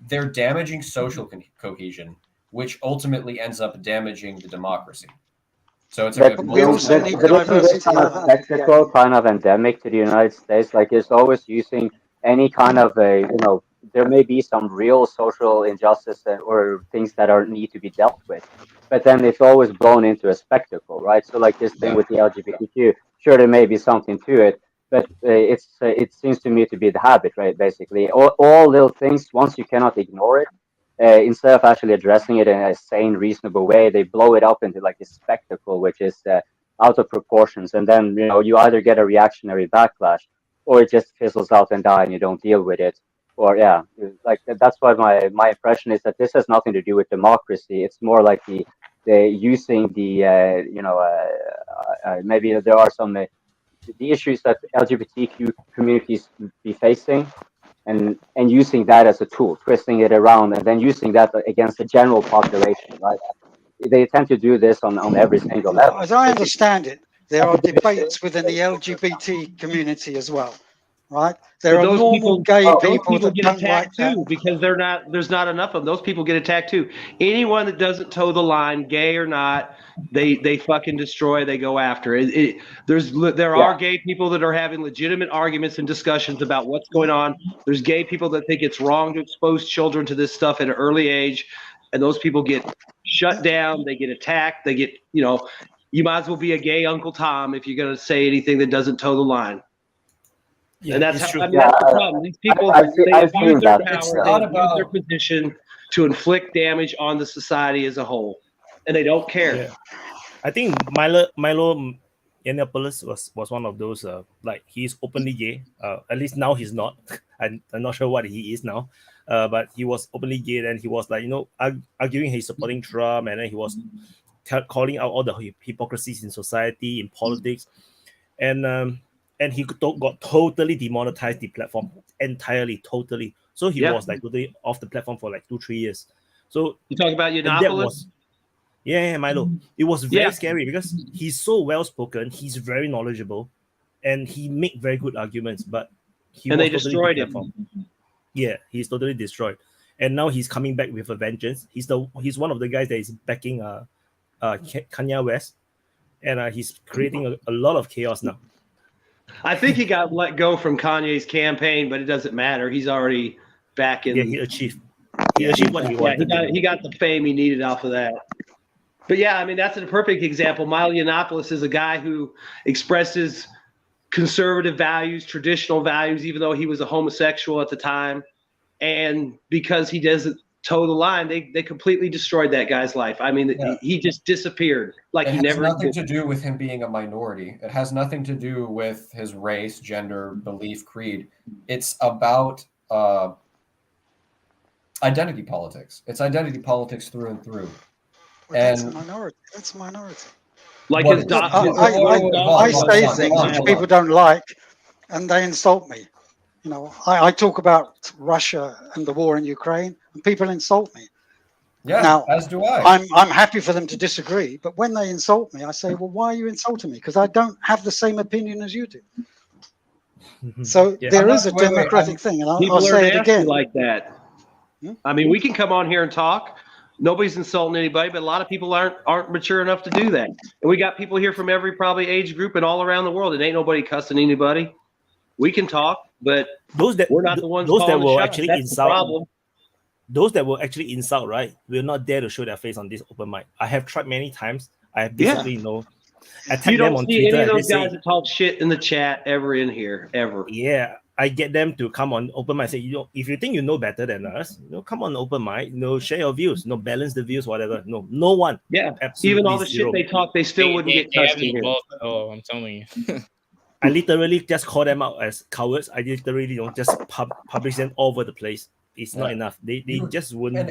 they're damaging social cohesion, which ultimately ends up damaging the democracy. So it's technical kind of endemic to the United States. Like, it's always using any kind of there may be some real social injustice or things that need to be dealt with, but then it's always blown into a spectacle, right? So like this thing with the LGBTQ, sure, there may be something to it, but it seems to me to be the habit, right? Basically, all little things, once you cannot ignore it, instead of actually addressing it in a sane, reasonable way, they blow it up into like a spectacle, which is out of proportions, and then you either get a reactionary backlash, or it just fizzles out and die, and you don't deal with it. Or like that's why my impression is that this has nothing to do with democracy. It's more like the using the maybe there are some the issues that LGBTQ communities be facing, and using that as a tool, twisting it around, and then using that against the general population, right? They tend to do this on every single level. As I understand it, there are debates within the LGBT community as well, right? There are normal gay people that get don't attacked like too, because there's not enough of them. Those people get attacked too. Anyone that doesn't toe the line, gay or not, they fucking destroy. They go after it. There are gay people that are having legitimate arguments and discussions about what's going on. There's gay people that think it's wrong to expose children to this stuff at an early age, and those people get shut down. They get attacked. They get you might as well be a gay Uncle Tom if you're going to say anything that doesn't toe the line. Yeah, and that's it's true. that's the problem. These people they abuse their power, they abuse their position to inflict damage on the society as a whole, and they don't care. Yeah. I think Milo Yiannopoulos was one of those. Like he's openly gay. At least now he's not. I'm not sure what he is now. But he was openly gay, and he was like arguing he's supporting Trump, and then he was calling out all the hypocrisies in society, in politics, and he got totally demonetized the platform entirely, totally. So he was like totally off the platform for like 2-3 years. So you talk about Yiannopoulos? Milo. It was very scary because he's so well spoken, he's very knowledgeable, and he made very good arguments. But they destroyed him. Yeah, he's totally destroyed, and now he's coming back with a vengeance. He's one of the guys that is backing Kanye West, and he's creating a lot of chaos now. I think he got let go from Kanye's campaign, but it doesn't matter. He's already back in. Yeah, he achieved what he wanted. He got the fame he needed off of that. But yeah, I mean, that's a perfect example. Milo Yiannopoulos is a guy who expresses conservative values, traditional values, even though he was a homosexual at the time. And because he doesn't toe the line, they completely destroyed that guy's life. I mean, he just disappeared. Like he never. It has nothing to do with him being a minority. It has nothing to do with his race, gender, belief, creed. It's about identity politics. It's identity politics through and through. Well, that's a minority. That's a minority. Like I say things which people don't like, and they insult me. I talk about Russia and the war in Ukraine, and people insult me. Yeah, now, as do I. I'm happy for them to disagree, but when they insult me, I say, well, why are you insulting me? Because I don't have the same opinion as you do. So there is a democratic thing, and I'll say it again. Like that. I mean, we can come on here and talk. Nobody's insulting anybody, but a lot of people aren't mature enough to do that. And we got people here from every probably age group and all around the world. And ain't nobody cussing anybody. We can talk, but we're not the ones that will the actually insult. Those that will actually insult, right, will not dare to show their face on this open mic. I have tried many times. I have basically attack them on Twitter. You don't see any of those guys that talk shit in the chat ever in here, ever. Yeah. I get them to come on open mic. Say, if you think you know better than us, come on open mic. Share your views. Balance the views, whatever. No one. Yeah, even all the shit they talk, they still wouldn't get cussed in here. Oh, I'm telling you. I literally just call them out as cowards. I literally don't just publish them all over the place. It's not enough. They just wouldn't.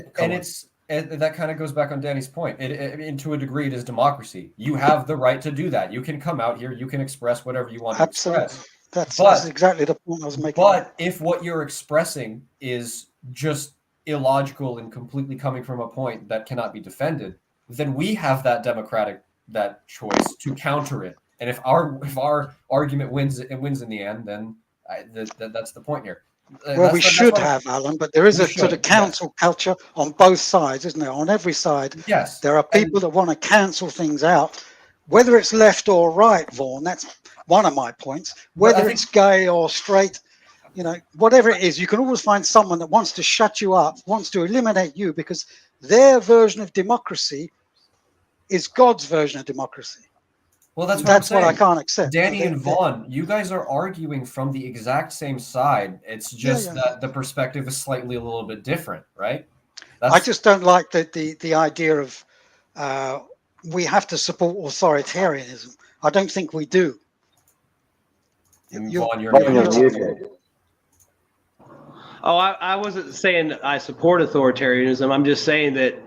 And that kind of goes back on Danny's point. To a degree, it is democracy. You have the right to do that. You can come out here. You can express whatever you want to express. That's exactly the point I was making. But if what you're expressing is just illogical and completely coming from a point that cannot be defended, then we have that choice to counter it. And if our argument wins in the end, then that's the point here. Well, we should have, Alan, but there is a sort of cancel culture on both sides, isn't there? On every side, yes, there are people that want to cancel things out, whether it's left or right, Vaun. That's one of my points. Whether it's gay or straight, whatever it is, you can always find someone that wants to shut you up, wants to eliminate you, because their version of democracy is God's version of democracy. Well, that's what I can't accept. Danny and Vaun, you guys are arguing from the exact same side. It's just that the perspective is slightly a little bit different, right? I just don't like the idea of we have to support authoritarianism. I don't think we do. Vaun, you're muted. Oh, I wasn't saying I support authoritarianism. I'm just saying that,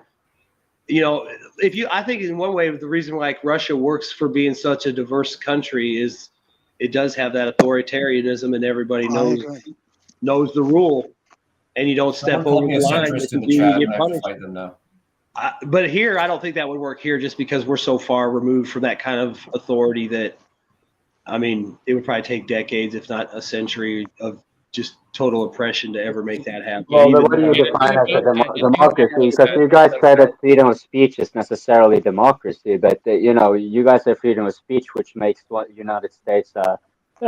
I think in one way the reason like Russia works for being such a diverse country is it does have that authoritarianism, and everybody knows the rule, and you don't step over the line. You get punished. Fight them now. But here, I don't think that would work here, just because we're so far removed from that kind of authority that, I mean, it would probably take decades, if not a century, of just total oppression to ever make that happen. Well, what do you define as a democracy? Because you guys say that freedom of speech is necessarily democracy, but you guys say freedom of speech, which makes United States a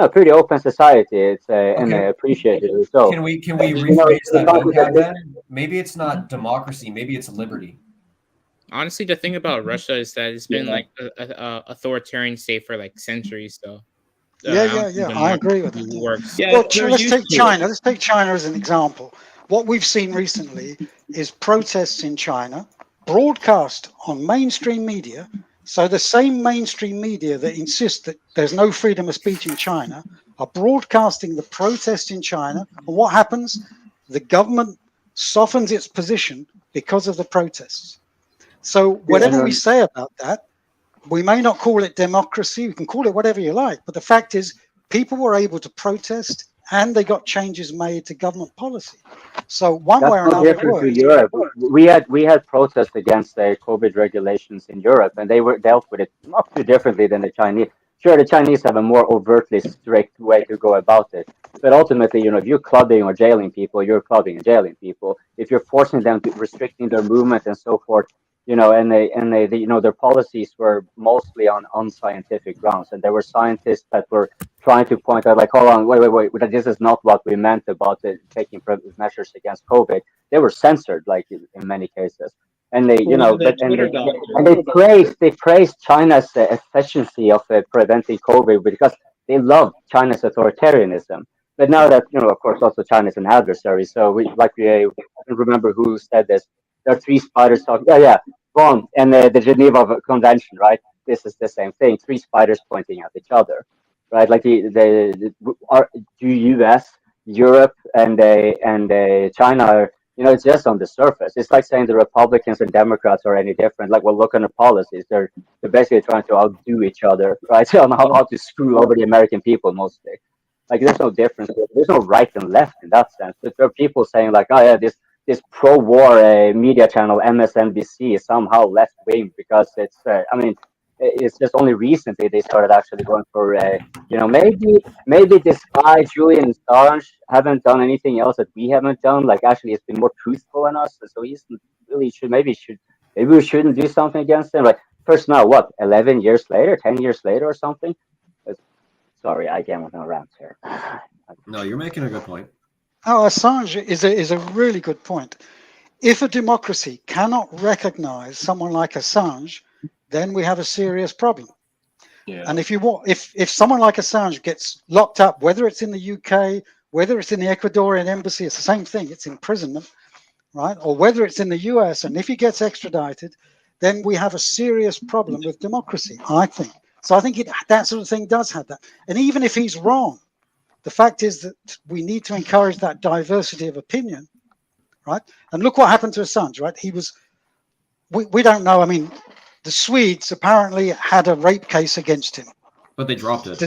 pretty open society. It's and I appreciate it. So can we rephrase that then? Maybe it's not democracy. Maybe it's liberty. Honestly, the thing about Russia is that it's been like a authoritarian state for like centuries. So I agree with that. Works. Well, let's take China. Let's take China as an example. What we've seen recently is protests in China broadcast on mainstream media. So the same mainstream media that insist that there's no freedom of speech in China are broadcasting the protest in China. And what happens? The government softens its position because of the protests. So whatever we say about that, we may not call it democracy. We can call it whatever you like. But the fact is, people were able to protest, and they got changes made to government policy. So one way or another, Europe. We had protests against the COVID regulations in Europe, and they were dealt with it not too differently than the Chinese. Sure, the Chinese have a more overtly strict way to go about it, but ultimately, if you're clubbing or jailing people, you're clubbing and jailing people. If you're forcing them to restricting their movement and so forth, and their policies were mostly on unscientific grounds, and there were scientists that were trying to point out, like, hold on, wait, this is not what we meant about taking measures against COVID. They were censored, like in many cases, and they praised China's efficiency of preventing COVID because they love China's authoritarianism. But now that of course, also China is an adversary, so I don't remember who said this. There are three spiders talking. Vaun and the Geneva Convention, right? This is the same thing. Three spiders pointing at each other, right? Like the U.S., Europe, and China are, it's just on the surface. It's like saying the Republicans and Democrats are any different. Like, well, look at the policies. They're basically trying to outdo each other, right? On how to screw over the American people mostly. Like, there's no difference. There's no right and left in that sense. But there are people saying like, oh yeah, this pro-war media channel MSNBC is somehow left-wing because it's it's just only recently they started actually going for maybe this guy Julian Assange haven't done anything else that we haven't done, like actually it's been more truthful than us, so he's really maybe we shouldn't do something against him. Like, first now, what, 11 years later, 10 years later or something? Sorry, I can't with no rants here. No, you're making a good point. Oh, Assange is a really good point. If a democracy cannot recognize someone like Assange, then we have a serious problem. Yeah. And if someone like Assange gets locked up, whether it's in the UK, whether it's in the Ecuadorian embassy, it's the same thing. It's imprisonment, right? Or whether it's in the US, and if he gets extradited, then we have a serious problem with democracy, I think. So I think that sort of thing does have that. And even if he's wrong, the fact is that we need to encourage that diversity of opinion, right? And look what happened to Assange, right? We don't know. I mean, the Swedes apparently had a rape case against him. But they dropped it.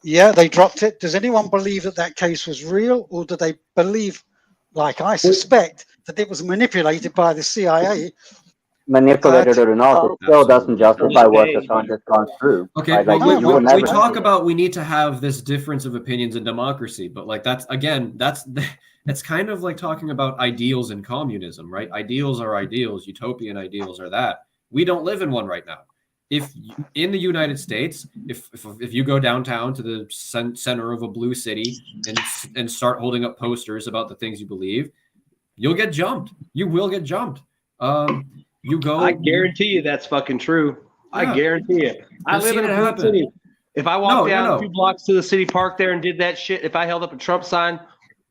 They dropped it. Does anyone believe that case was real, or do they believe, like I suspect, that it was manipulated by the CIA? Manipulated or not, it still doesn't justify what Assange has gone through. Okay, we talk about we need to have this difference of opinions in democracy, but like that's kind of like talking about ideals in communism, right? Ideals are ideals, utopian ideals are that. We don't live in one right now. If in the United States, if you go downtown to the center of a blue city and start holding up posters about the things you believe, you'll get jumped. You will get jumped. I guarantee you that's fucking true. Yeah. I guarantee you. I live in a blue city. If I walked down 2 blocks to the city park there and did that shit, if I held up a Trump sign,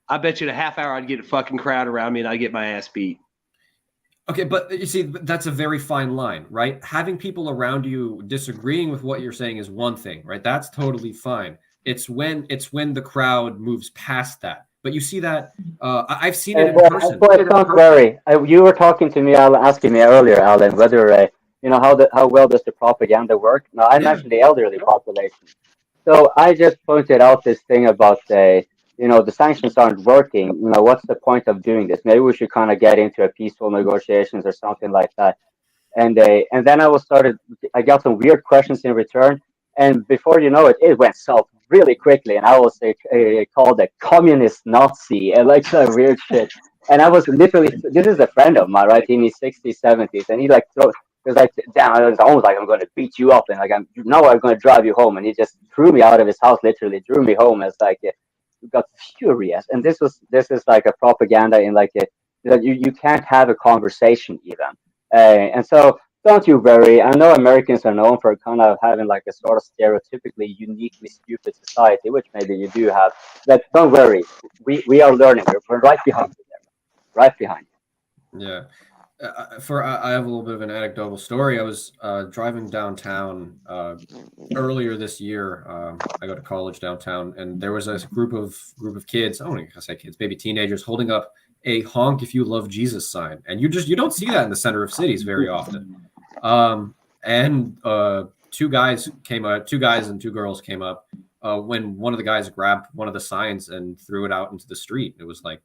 I bet you in a half hour I'd get a fucking crowd around me and I'd get my ass beat. Okay, but you see, that's a very fine line, right? Having people around you disagreeing with what you're saying is one thing, right? That's totally fine. It's when the crowd moves past that. But you see that I've seen it in person. Don't worry. You were talking to me, asking me earlier, Alan, whether how well does the propaganda work? Now, I mentioned the elderly population. So I just pointed out this thing about the sanctions aren't working. What's the point of doing this? Maybe we should kind of get into a peaceful negotiations or something like that. And then I got some weird questions in return. And before you know it, it went south really quickly. And I was called a communist Nazi and like some weird shit. And I was literally, this is a friend of mine, right? In his 60s, 70s. And he was like, damn, it was almost like I'm going to beat you up. And like, I'm going to drive you home. And he just threw me out of his house, literally drew me home as like, got furious. And this is like a propaganda in like you can't have a conversation even. And so don't you worry. I know Americans are known for kind of having like a sort of stereotypically uniquely stupid society, which maybe you do have. But don't worry. We are learning. We're right behind you there. Right behind you. Yeah. I have a little bit of an anecdotal story. I was driving downtown earlier this year. I go to college downtown, and there was a group of kids. I don't want to say kids, maybe teenagers, holding up a "Honk if you love Jesus" sign, and you don't see that in the center of cities very often. And two guys and two girls came up when one of the guys grabbed one of the signs and threw it out into the street. It was like,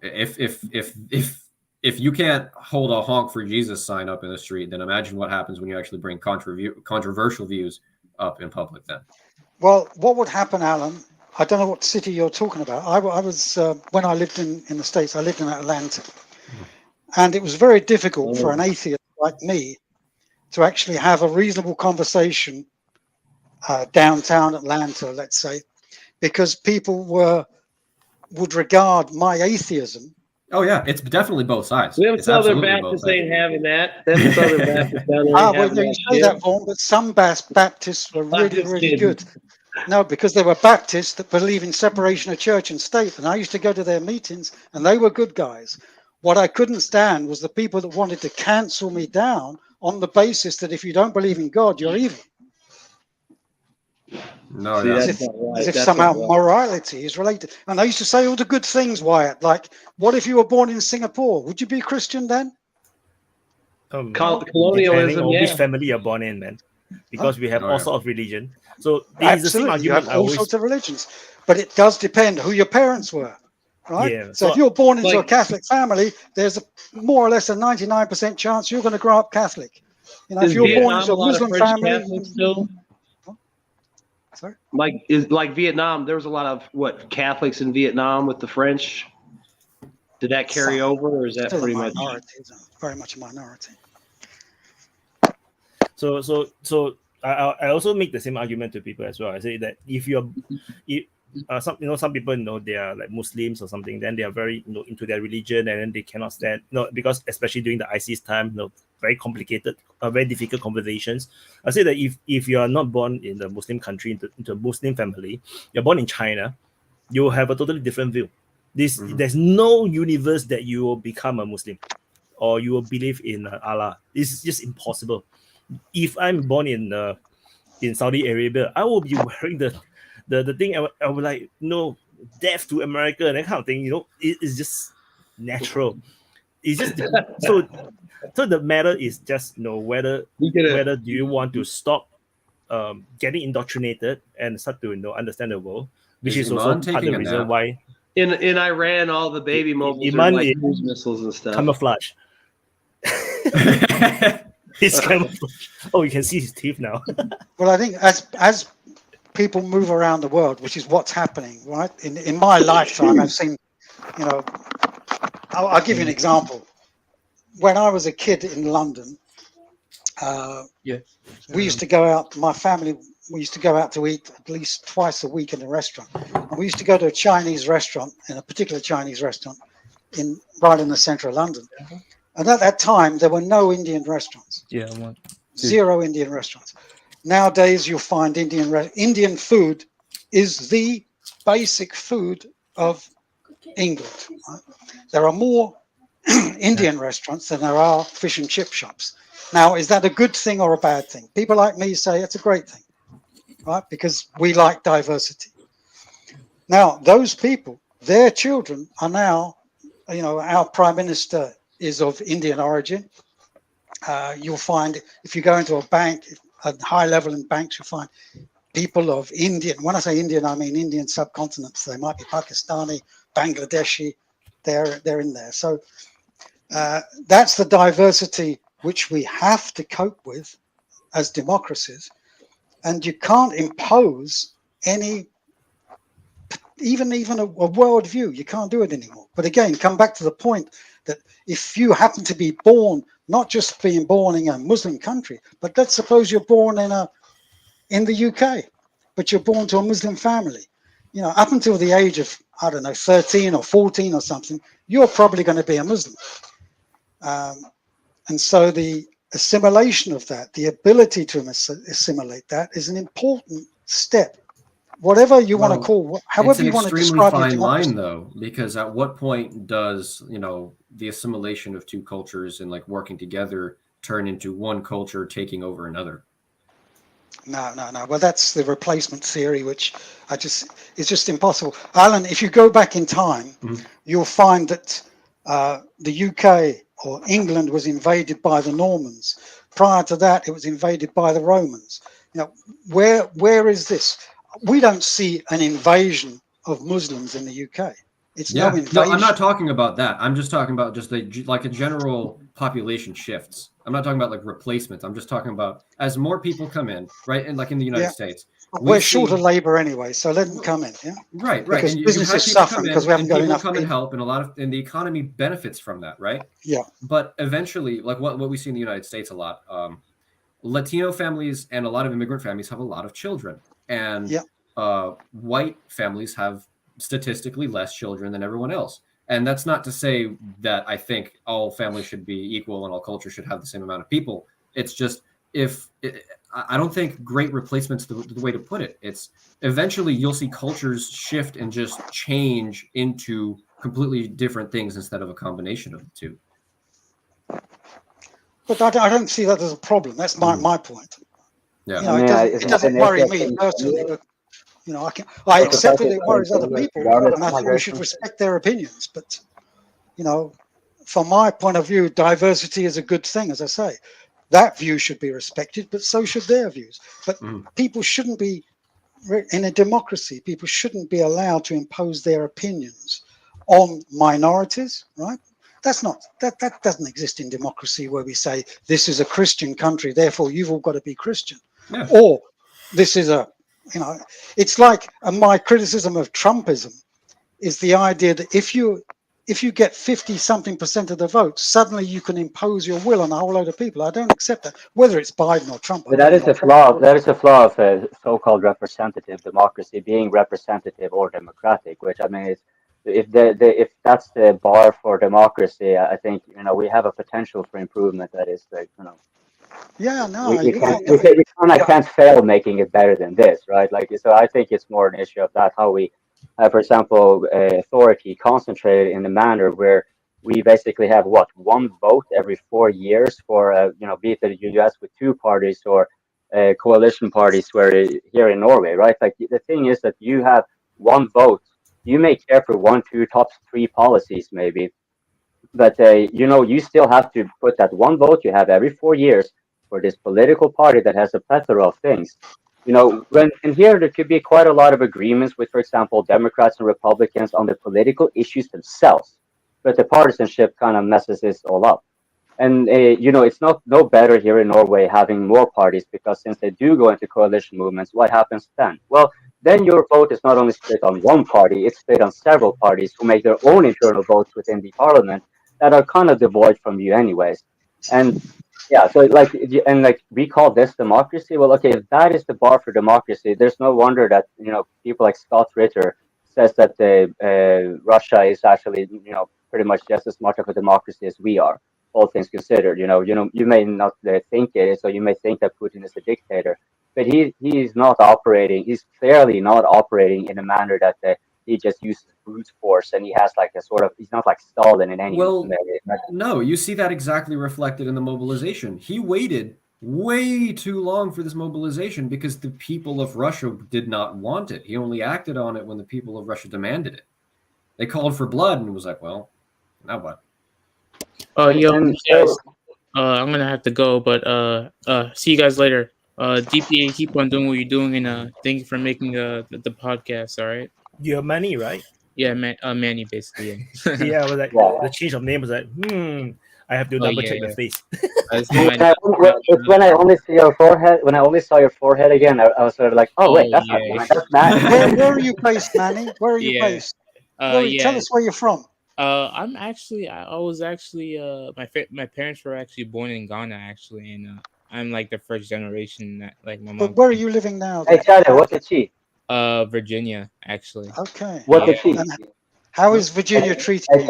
if you can't hold a "Honk for Jesus" sign up in the street, then imagine what happens when you actually bring controversial views up in public then. Well, what would happen, Alan? I don't know what city you're talking about. I was, when I lived in the States, I lived in Atlanta. And it was very difficult for an atheist like me to actually have a reasonable conversation downtown Atlanta, let's say, because people would regard my atheism. Oh yeah, it's definitely both sides. Them Southern Baptists ain't having that. Them Southern Baptists down there ain't having you say that, Vaun, but some Baptists were really good. No, because they were Baptists that believe in separation of church and state, and I used to go to their meetings, and they were good guys. What I couldn't stand was the people that wanted to cancel me down on the basis that if you don't believe in God, you're evil. No, as if somehow morality is related. And I used to say all the good things, Wyatt. Like, what if you were born in Singapore? Would you be Christian then? Colonialism, which family you're born in, man. Because we have all sorts of religion. So this is the same argument. You have all sorts of religions, but it does depend who your parents were, right? Yeah. So if you're born into a Catholic family, there's more or less a 99% chance you're going to grow up Catholic. If you're born into a Muslim family, still. Sorry? Like Vietnam, there was a lot of Catholics in Vietnam with the French. Did that carry over, or is that pretty much very much a minority? So I also make the same argument to people as well. I say that if some people they are like Muslims or something, then they are very into their religion, and then they cannot stand because especially during the ISIS time, very complicated, very difficult conversations. I say that if you are not born in the Muslim country, into a Muslim family, you're born in China, you will have a totally different view. There's no universe that you will become a Muslim or you will believe in Allah. It's just impossible. If I'm born in Saudi Arabia, I will be wearing the thing. I would like death to America and that kind of thing. It's just natural. It's just so the matter is just whether do you want to stop getting indoctrinated and start to understand the world, which is also part of the reason why in Iran all the baby mobiles are like cruise missiles and stuff. Camouflage. He's camouflage. Oh, you can see his teeth now. Well, I think as people move around the world, which is what's happening, right? In my lifetime, I've seen, I'll give you an example. When I was a kid in London, we used to go out, my family, we used to go out to eat at least twice a week in a restaurant. And we used to go to a Chinese restaurant, in a particular Chinese restaurant, right in the centre of London. And at that time, there were no Indian restaurants. Zero Indian restaurants. Nowadays, you'll find Indian food is the basic food of England. Right? There are more Indian restaurants than there are fish and chip shops. Now, is that a good thing or a bad thing? People like me say it's a great thing, right? Because we like diversity. Now, those people, their children are now, our prime minister is of Indian origin. You'll find if you go into a bank, at high level in banks, you'll find people of Indian. When I say Indian, I mean Indian subcontinents. They might be Pakistani, Bangladeshi. They're in there. So that's the diversity which we have to cope with as democracies. And you can't impose any, even a worldview. You can't do it anymore. But again, come back to the point that if you happen to be born, not just being born in a Muslim country, but let's suppose you're born in the UK, but you're born to a Muslim family. Up until the age of, 13 or 14 or something, you're probably going to be a Muslim. And so the assimilation of that, the ability to assimilate that is an important step. Whatever you want to call, however you want to describe it. It's an extremely fine line, though, because at what point does, the assimilation of two cultures and like working together turn into one culture taking over another? No. Well, that's the replacement theory, which it's just impossible. Alan, if you go back in time, you'll find that the UK or England was invaded by the Normans. Prior to that, it was invaded by the Romans. Where is this? We don't see an invasion of Muslims in the UK. It's no invasion. No, I'm not talking about that. I'm just talking about just like a general population shifts. I'm not talking about like replacements. I'm just talking about as more people come in, right? And like in the United States. We're short of labor anyway, so let them come in. Yeah. Right. Because and business is suffering because we haven't got enough people. Come and help, and the economy benefits from that, right? Yeah. But eventually, like what we see in the United States a lot, Latino families and a lot of immigrant families have a lot of children, and white families have statistically less children than everyone else. And that's not to say that I think all families should be equal and all cultures should have the same amount of people. It's just I don't think great replacement's the way to put it. It's eventually you'll see cultures shift and just change into completely different things instead of a combination of the two. But I don't see that as a problem. That's my point. Yeah, it doesn't worry me personally, but I accept that it worries other people, and I think we should respect their opinions. But from my point of view, diversity is a good thing. As I say, that view should be respected, but so should their views. But people shouldn't be, in a democracy, people shouldn't be allowed to impose their opinions on minorities, right? That doesn't exist in democracy, where we say this is a Christian country, therefore you've all got to be Christian, or this is it's like my criticism of Trumpism is the idea that if you get 50-something% of the vote, suddenly you can impose your will on a whole load of people. I don't accept that, whether it's Biden or Trump. But that is a flaw. That is a flaw of a so-called representative democracy, being representative or democratic. Which I mean, if that's the bar for democracy, I think we have a potential for improvement. That is we can't fail making it better than this, right? Like, so I think it's more an issue of that, how we have, for example, authority concentrated in a manner where we basically have one vote every 4 years for be it the US with two parties or coalition parties where here in Norway, right? Like the thing is that you have one vote. You may care for 1, 2, top 3 policies maybe, but you still have to put that one vote you have every 4 years for this political party that has a plethora of things. And here there could be quite a lot of agreements with, for example, Democrats and Republicans on the political issues themselves, but the partisanship kind of messes this all up. And it's no better here in Norway having more parties, because since they do go into coalition movements, what happens then? Well, then your vote is not only split on one party, it's split on several parties who make their own internal votes within the parliament that are kind of devoid from you anyways. And so we call this democracy. Well, okay, if that is the bar for democracy, there's no wonder that people like Scott Ritter says that Russia is actually pretty much just as much of a democracy as we are, all things considered. You may not think it, so you may think that Putin is a dictator, but he's not operating. He's clearly not operating in a manner that he just uses brute force, and he has like a sort of, he's not like Stalin in any way. No, you see that exactly reflected in the mobilization. He waited way too long for this mobilization because the people of Russia did not want it. He only acted on it when the people of Russia demanded it. They called for blood, and it was like, well, now what? Guys, I'm gonna have to go, but see you guys later. DPA, keep on doing what you're doing, and thank you for making the podcast. All right. You're Manny, right? Yeah, Manny, basically. Yeah. Yeah, I was like, the change of name was like, I have to double check the face. It's when I only see your forehead. When I only saw your forehead again, I was sort of like, oh wait, that's not mine. That's Manny. Where are you based, Manny? Where are you based? Tell us where you're from. I was actually my parents were actually born in Ghana actually, and I'm like the first generation that like my mom. But where are you living now? Hey, Tyler, what's the chi? Virginia actually. Okay. What's the chi? How is Virginia treating you?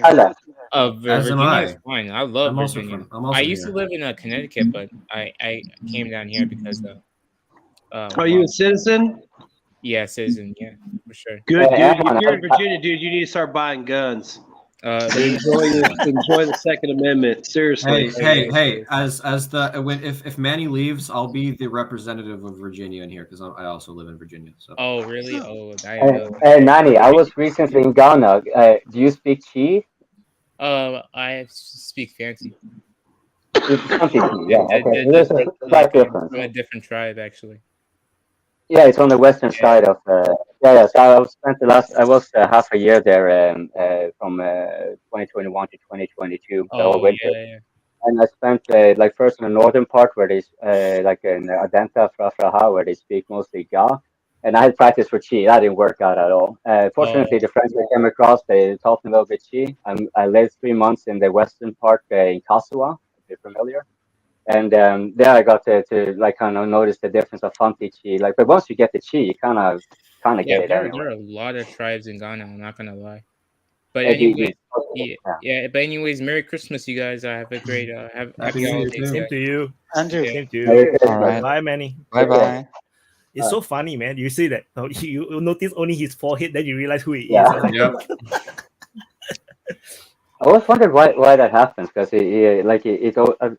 Virginia is fine. I love Virginia. I used to live in Connecticut, but I came down here because Are you a citizen? Yeah, citizen. Yeah, for sure. Good, dude. If you're in Virginia, dude, you need to start buying guns. Enjoy the Second Amendment. Seriously. Hey! If Manny leaves, I'll be the representative of Virginia in here because I also live in Virginia. So. Oh really? Hey, Manny, I was recently in Ghana. Do you speak Chi? I speak fancy. Yeah. Okay. There's a slight difference. From a different tribe, actually. Yeah, it's on the western side of. So I was half a year there from 2021 to 2022. Yeah. And I spent first in the northern part where they like in Adenta, Frafraha, where they speak mostly Ga. And I had practice for Chi. That didn't work out at all. Fortunately, the friends I came across, they taught me a little bit Chi. I lived 3 months in the western part in Kasua, if you're familiar. And there I got to like kind of notice the difference of Fanti Chi. Like, but once you get the Chi, you kind of get it anyway. There are a lot of tribes in Ghana. I'm not gonna lie. But anyway, But anyways, Merry Christmas, you guys. Have a great happy holidays. Same to you. Andrew. Same to you. All right. Bye, Manny. Bye. It's so funny, man. You see that you notice only his forehead, then you realize who he is. Yeah. I always wondered why that happens because I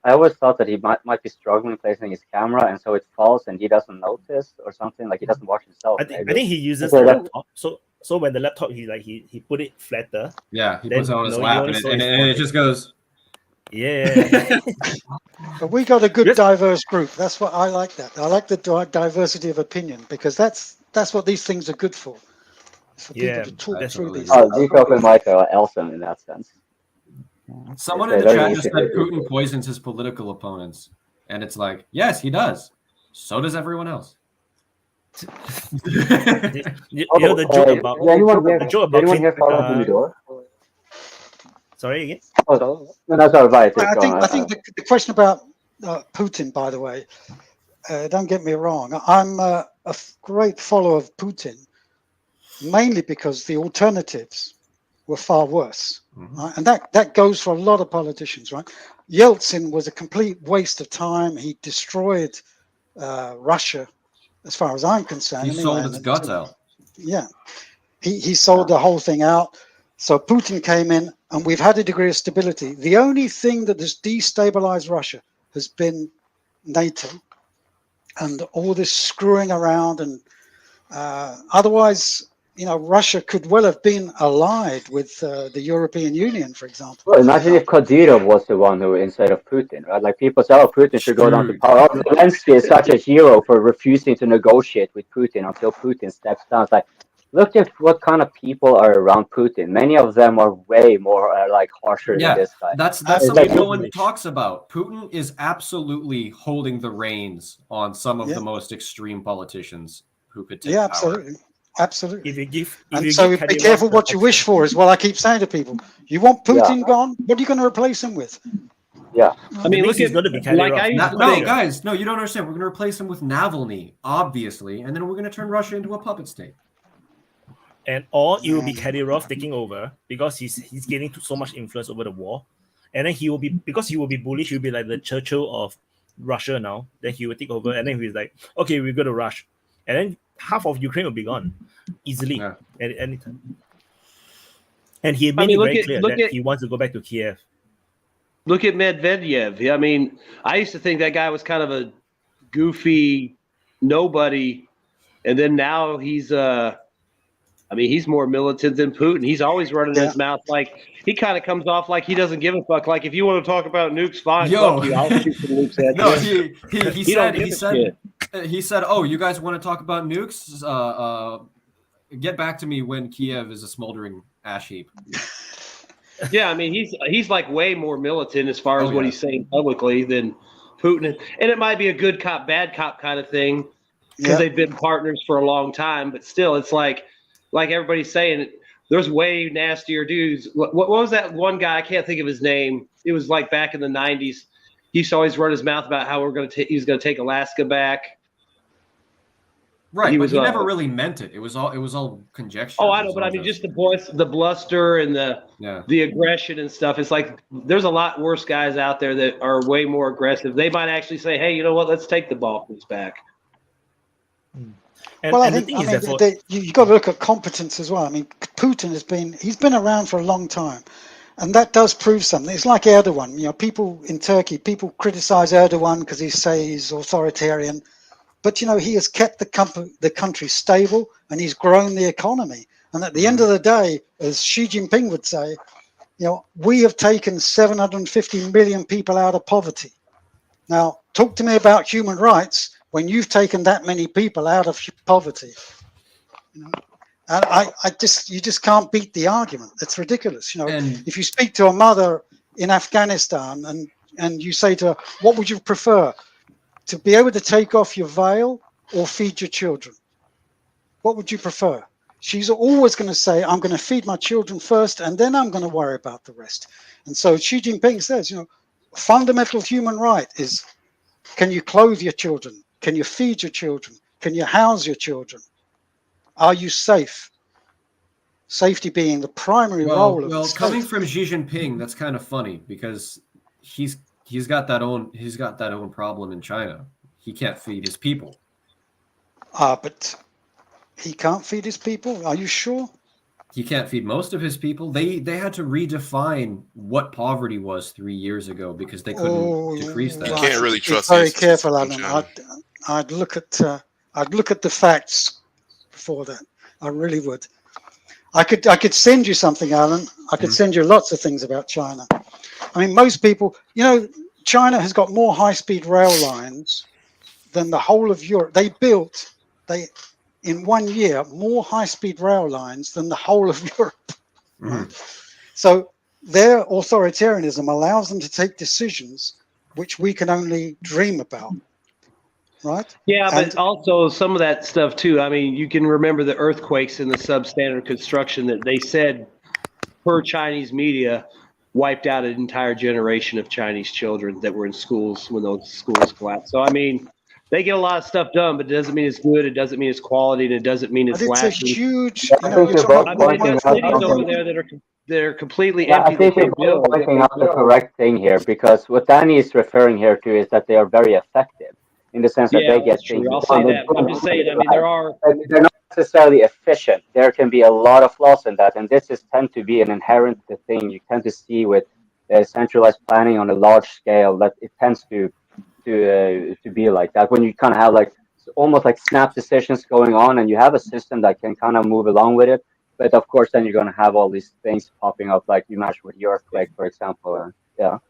always thought that he might be struggling placing his camera, and so it falls and he doesn't notice or something, like he doesn't watch himself. I think he uses the laptop. So when the laptop he put it flatter. Yeah, he puts it on his lap and it just goes. Yeah. But we got a good diverse group. That's what I like. I like the diversity of opinion because that's what these things are good for. For people to talk through these. These open mic are awesome in that sense. Someone in the chat just said Putin poisons his political opponents, and it's like, yes, he does. So does everyone else. You know the joke about anyone here follow Pomidor? Sorry again. No, that's all right. I think the question about Putin, by the way, don't get me wrong. I'm a great follower of Putin, mainly because the alternatives were far worse. Right? And that goes for a lot of politicians, right? Yeltsin was a complete waste of time. He destroyed Russia, as far as I'm concerned. He sold its guts out. Yeah. He sold the whole thing out. So Putin came in, and we've had a degree of stability. The only thing that has destabilized Russia has been NATO and all this screwing around. And otherwise, Russia could well have been allied with the European Union, for example. Well, imagine if Kadyrov was the one who, instead of Putin, right? Like people say, Putin should go down to power. Zelensky is such a hero for refusing to negotiate with Putin until Putin steps down. It's like, look at what kind of people are around Putin. Many of them are way more harsher than this guy. That's something no one talks about. Putin is absolutely holding the reins on some of the most extreme politicians who could take power. Absolutely. If you give be careful what you wish for, is what I keep saying to people. You want Putin gone? What are you going to replace him with? Yeah. I mean, look at guys. No, you don't understand. We're going to replace him with Navalny, obviously, and then we're going to turn Russia into a puppet state. And or it will be Kadyrov taking over because he's getting so much influence over the war, and then he will be bullish. He'll be like the Churchill of Russia now. Then he will take over, and then he's like, okay, we're going to rush, and then half of Ukraine will be gone easily at any time. And he made it very clear that he wants to go back to Kiev. Look at Medvedev. I mean, I used to think that guy was kind of a goofy nobody, and then now he's he's more militant than Putin. He's always running his mouth like he kind of comes off like he doesn't give a fuck. Like if you want to talk about nukes, fine. Fuck you. I'll shoot some nukes at you. He said, "Oh, you guys want to talk about nukes? Get back to me when Kiev is a smoldering ash heap." Yeah, I mean he's like way more militant as far as what he's saying publicly than Putin, and it might be a good cop, bad cop kind of thing because they've been partners for a long time. But still, it's like everybody's saying, there's way nastier dudes. What was that one guy? I can't think of his name. It was like back in the '90s. He used to always run his mouth about how he's going to take Alaska back. Right, he never really meant it. It was all conjecture. Oh, I know, but I mean, just the bluster and the aggression and stuff. It's like there's a lot worse guys out there that are way more aggressive. They might actually say, "Hey, you know what? Let's take the Balkans back." I think you got to look at competence as well. I mean, Putin he's been around for a long time, and that does prove something. It's like Erdogan. You know, people in Turkey, people criticize Erdogan because he's authoritarian. But, you know, he has kept the country stable and he's grown the economy. And at the end of the day, as Xi Jinping would say, you know, we have taken 750 million people out of poverty. Now, talk to me about human rights when you've taken that many people out of poverty. You know, and you just can't beat the argument. It's ridiculous. You know, if you speak to a mother in Afghanistan and you say to her, what would you prefer? To be able to take off your veil or feed your children? What would you prefer? She's always going to say, I'm going to feed my children first, and then I'm going to worry about the rest. And so Xi Jinping says, you know, fundamental human right is, can you clothe your children? Can you feed your children? Can you house your children? Are you safe? Safety being the primary role of the state. Coming from Xi Jinping, that's kind of funny because he's got that own problem in China. He can't feed his people. But he can't feed his people? Are you sure? He can't feed most of his people. They had to redefine what poverty was 3 years ago because they couldn't decrease that. You can't really trust. Very careful, Alan. I'd look at the facts before that. I really would. I could send you something, Alan. I could send you lots of things about China. I mean, most people, you know, China has got more high-speed rail lines than the whole of Europe. They built, in 1 year, more high-speed rail lines than the whole of Europe. Right? So their authoritarianism allows them to take decisions which we can only dream about. Right? Yeah, but also some of that stuff too. I mean, you can remember the earthquakes in the substandard construction that they said, per Chinese media, wiped out an entire generation of Chinese children that were in schools when those schools collapsed. So, I mean, they get a lot of stuff done, but it doesn't mean it's good. It doesn't mean it's quality, and it doesn't mean it's lasting. It's a huge. I think you've got cities over there that are completely empty. I think we're pointing out the correct thing here because what Danny is referring here to is that they are very effective in the sense that they get things. I'll say that. I'm just saying. I mean, they're not necessarily efficient. There can be a lot of flaws in that, and this tend to be an inherent thing you tend to see with centralized planning on a large scale. That it tends to be like that when you kind of have like almost like snap decisions going on, and you have a system that can kind of move along with it. But of course, then you're going to have all these things popping up, like you mentioned with the earthquake, for example. Yes,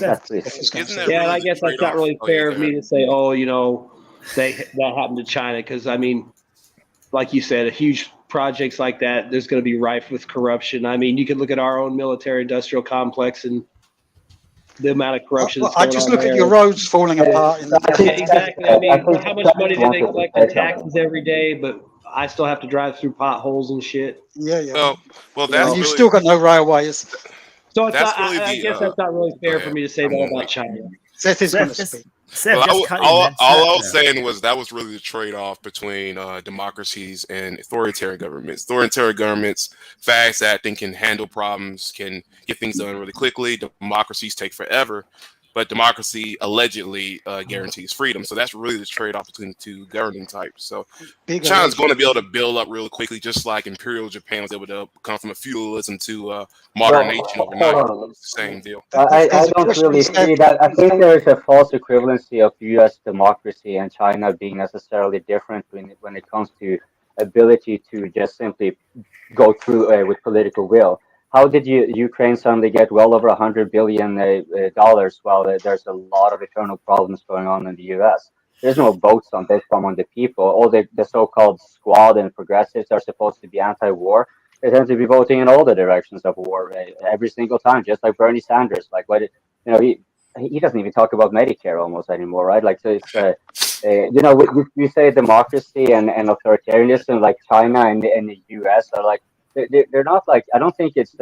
and I guess that's not really fair of me to say, oh, you know, that happened to China, because I mean, like you said, a huge projects like that, there's going to be rife with corruption. I mean, you can look at our own military-industrial complex and the amount of corruption. I just look at your roads falling apart. Exactly. I mean, how much money do they collect in taxes every day? But I still have to drive through potholes and shit. Yeah. Well, that's you've still got no railways. So it's not, I guess that's not really fair for me to say that about China. Seth is going to speak. All I was saying was that was really the trade-off between democracies and authoritarian governments. Authoritarian governments, fast acting, can handle problems, can get things done really quickly. Democracies take forever. but democracy allegedly guarantees freedom. So that's really the trade-off between the two governing types. So China's going to be able to build up really quickly, just like Imperial Japan was able to come from a feudalism to a modern nation overnight. It's the same deal. I don't really see that. I think there is a false equivalency of U.S. democracy and China being necessarily different when it comes to ability to just simply go through with political will. How did Ukraine suddenly get well over $100 billion while there's a lot of internal problems going on in the U.S.? There's no votes on this among the people. All the so-called squad and progressives are supposed to be anti-war. They tend to be voting in all the directions of war every single time, just like Bernie Sanders. Like, he doesn't even talk about Medicare almost anymore, right? Like, so it's we say democracy and authoritarianism, like China and the U.S. are like. They're not like, I don't think it's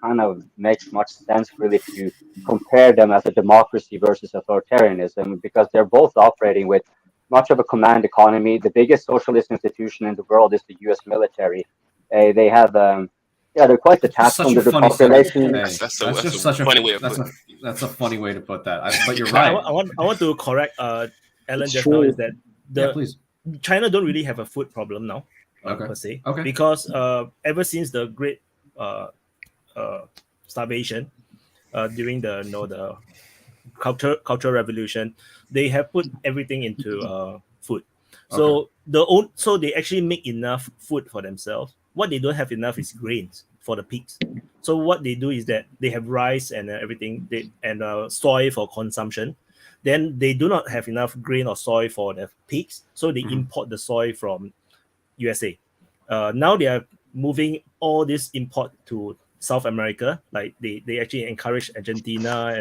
kind of makes much sense really to compare them as a democracy versus authoritarianism, because they're both operating with much of a command economy. The biggest socialist institution in the world is the U.S. military. They have they're quite detached from the population. That's a funny way to put that. But you're right. I want to correct Alan just now, is that please. China don't really have a food problem now. Per se, because ever since the Great Starvation, during the Cultural Revolution, they have put everything into food. So so they actually make enough food for themselves. What they don't have enough is grains for the pigs. So what they do is that they have rice and everything, and soy for consumption. Then they do not have enough grain or soy for the pigs, so they import the soy from USA. Now they are moving all this import to South America. Like they actually encourage Argentina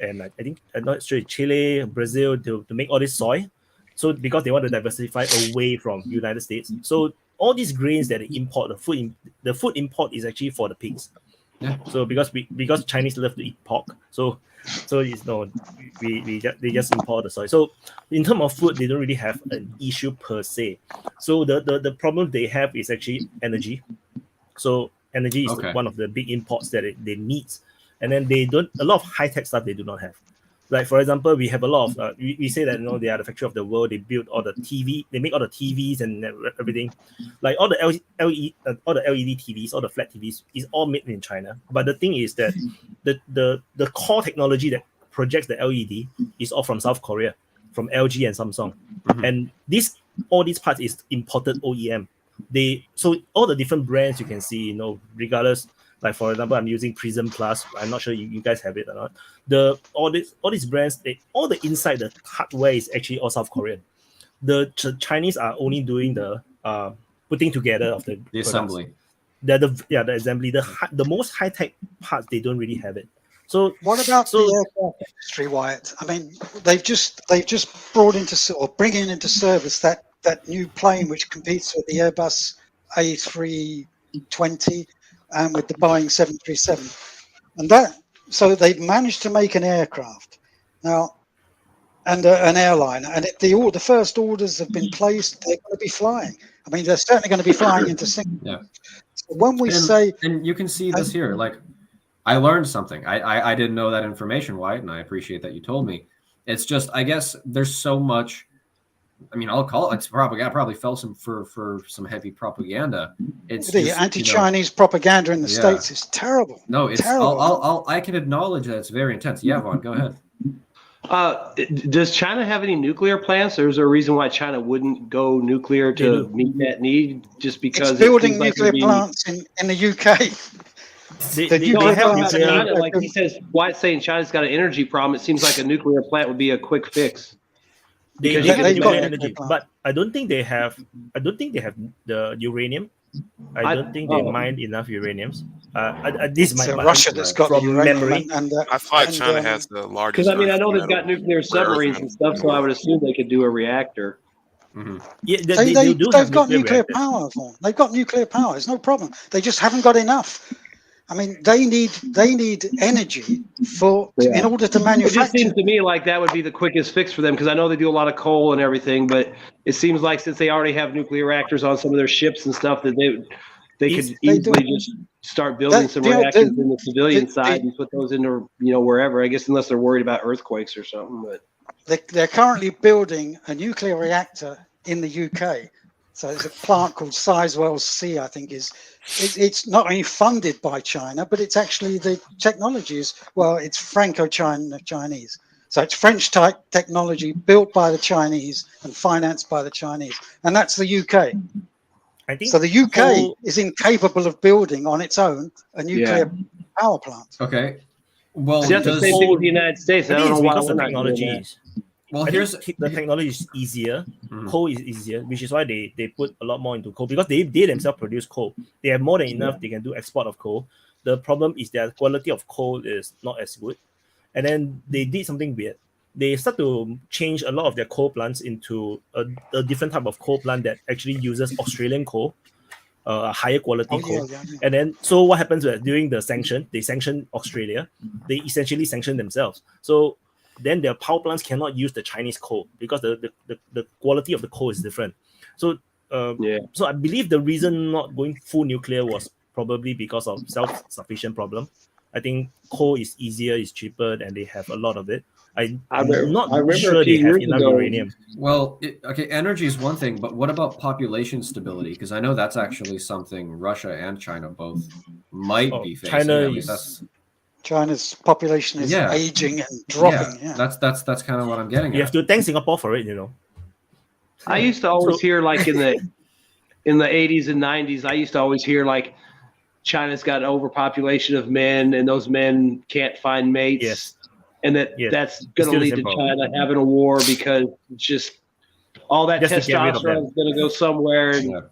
and I think, I'm not sure, Chile, Brazil to make all this soy. So because they want to diversify away from United States. So all these grains that they import, the food import is actually for the pigs. Yeah. So because Chinese love to eat pork, so they just import the soy. So in terms of food, they don't really have an issue per se. So the problem they have is actually energy. So energy is one of the big imports that they need, and then a lot of high tech stuff they do not have. Like for example, we have a lot of we say that they are the factory of the world. They build all the TV, they make all the TVs and everything. Like all the LED TVs, all the flat TVs is all made in China. But the thing is that the core technology that projects the LED is all from South Korea, from LG and Samsung. And all these parts is imported OEM. So all the different brands you can see, regardless. Like for example, I'm using Prism Plus. I'm not sure you guys have it or not. All these brands, all the inside, the hardware is actually all South Korean. The Chinese are only doing the putting together of the assembly. The assembly. The most high tech parts, they don't really have it. So what about the aircraft industry, Wyatt? I mean, they've just brought into or bringing into service that new plane which competes with the Airbus A320. And with the Boeing 737, and so they've managed to make an aircraft now, and an airliner, and the first orders have been placed. They're going to be flying. I mean, they're certainly going to be flying into Singapore. Yeah. So when we and you can see this here, like I learned something. I didn't know that information, Wyatt, and I appreciate that you told me. It's just, I guess there's so much. I mean, I'll call it propaganda. I probably fell for some heavy propaganda. It's the anti-Chinese propaganda in the States is terrible. No, it's terrible. I can acknowledge that it's very intense. Yeah, Vaun, go ahead. Does China have any nuclear plants, or is there a reason why China wouldn't go nuclear to meet that need? Just because it's building nuclear plants in the UK. They have China, like he says, Wyatt's saying China's got an energy problem. It seems like a nuclear plant would be a quick fix. They have nuclear energy, but I don't think they have the uranium. I don't think they mine enough uraniums. This is my Russia that's got from memory. I thought China has the largest. Because I mean, I know they've got nuclear submarines and stuff, so I would assume they could do a reactor. Yeah, they've got nuclear power. They've got nuclear power. It's no problem. They just haven't got enough. I mean, they need energy in order to manufacture. It just seems to me like that would be the quickest fix for them, because I know they do a lot of coal and everything, but it seems like since they already have nuclear reactors on some of their ships and stuff, that they could easily just start building some reactors in the civilian side and put those into, wherever, I guess, unless they're worried about earthquakes or something. But they're currently building a nuclear reactor in the UK. So there's a plant called Sizewell C, I think it's not only funded by China, but it's actually the technologies. Well, it's Franco-Chinese. So it's French type technology built by the Chinese and financed by the Chinese. And that's the UK. I think so the UK is incapable of building on its own a nuclear power plant. Okay. Well, that's the same thing with the United States. I don't know why the technology is. Well, the technology is easier. Coal is easier, which is why they put a lot more into coal, because they themselves produce coal. They have more than enough. They can do export of coal. The problem is that quality of coal is not as good. And then they did something weird. They start to change a lot of their coal plants into a different type of coal plant that actually uses Australian coal, a higher quality coal. And then, so what happens during the sanction, they sanction Australia. They essentially sanction themselves. So then their power plants cannot use the Chinese coal because the quality of the coal is different. So, so I believe the reason not going full nuclear was probably because of self-sufficient problem. I think coal is easier, is cheaper, and they have a lot of it. I'm not sure they have enough uranium. Well, energy is one thing, but what about population stability? Because I know that's actually something Russia and China both might be facing. China's population is aging and dropping. That's kind of what I'm getting at. You have to thank Singapore for it, I used to always hear, like, in the 80s and 90s, I used to always hear, like, China's got an overpopulation of men, and those men can't find mates. Yes. And that's going to lead to China having a war because it's just all that testosterone is going to go somewhere. And,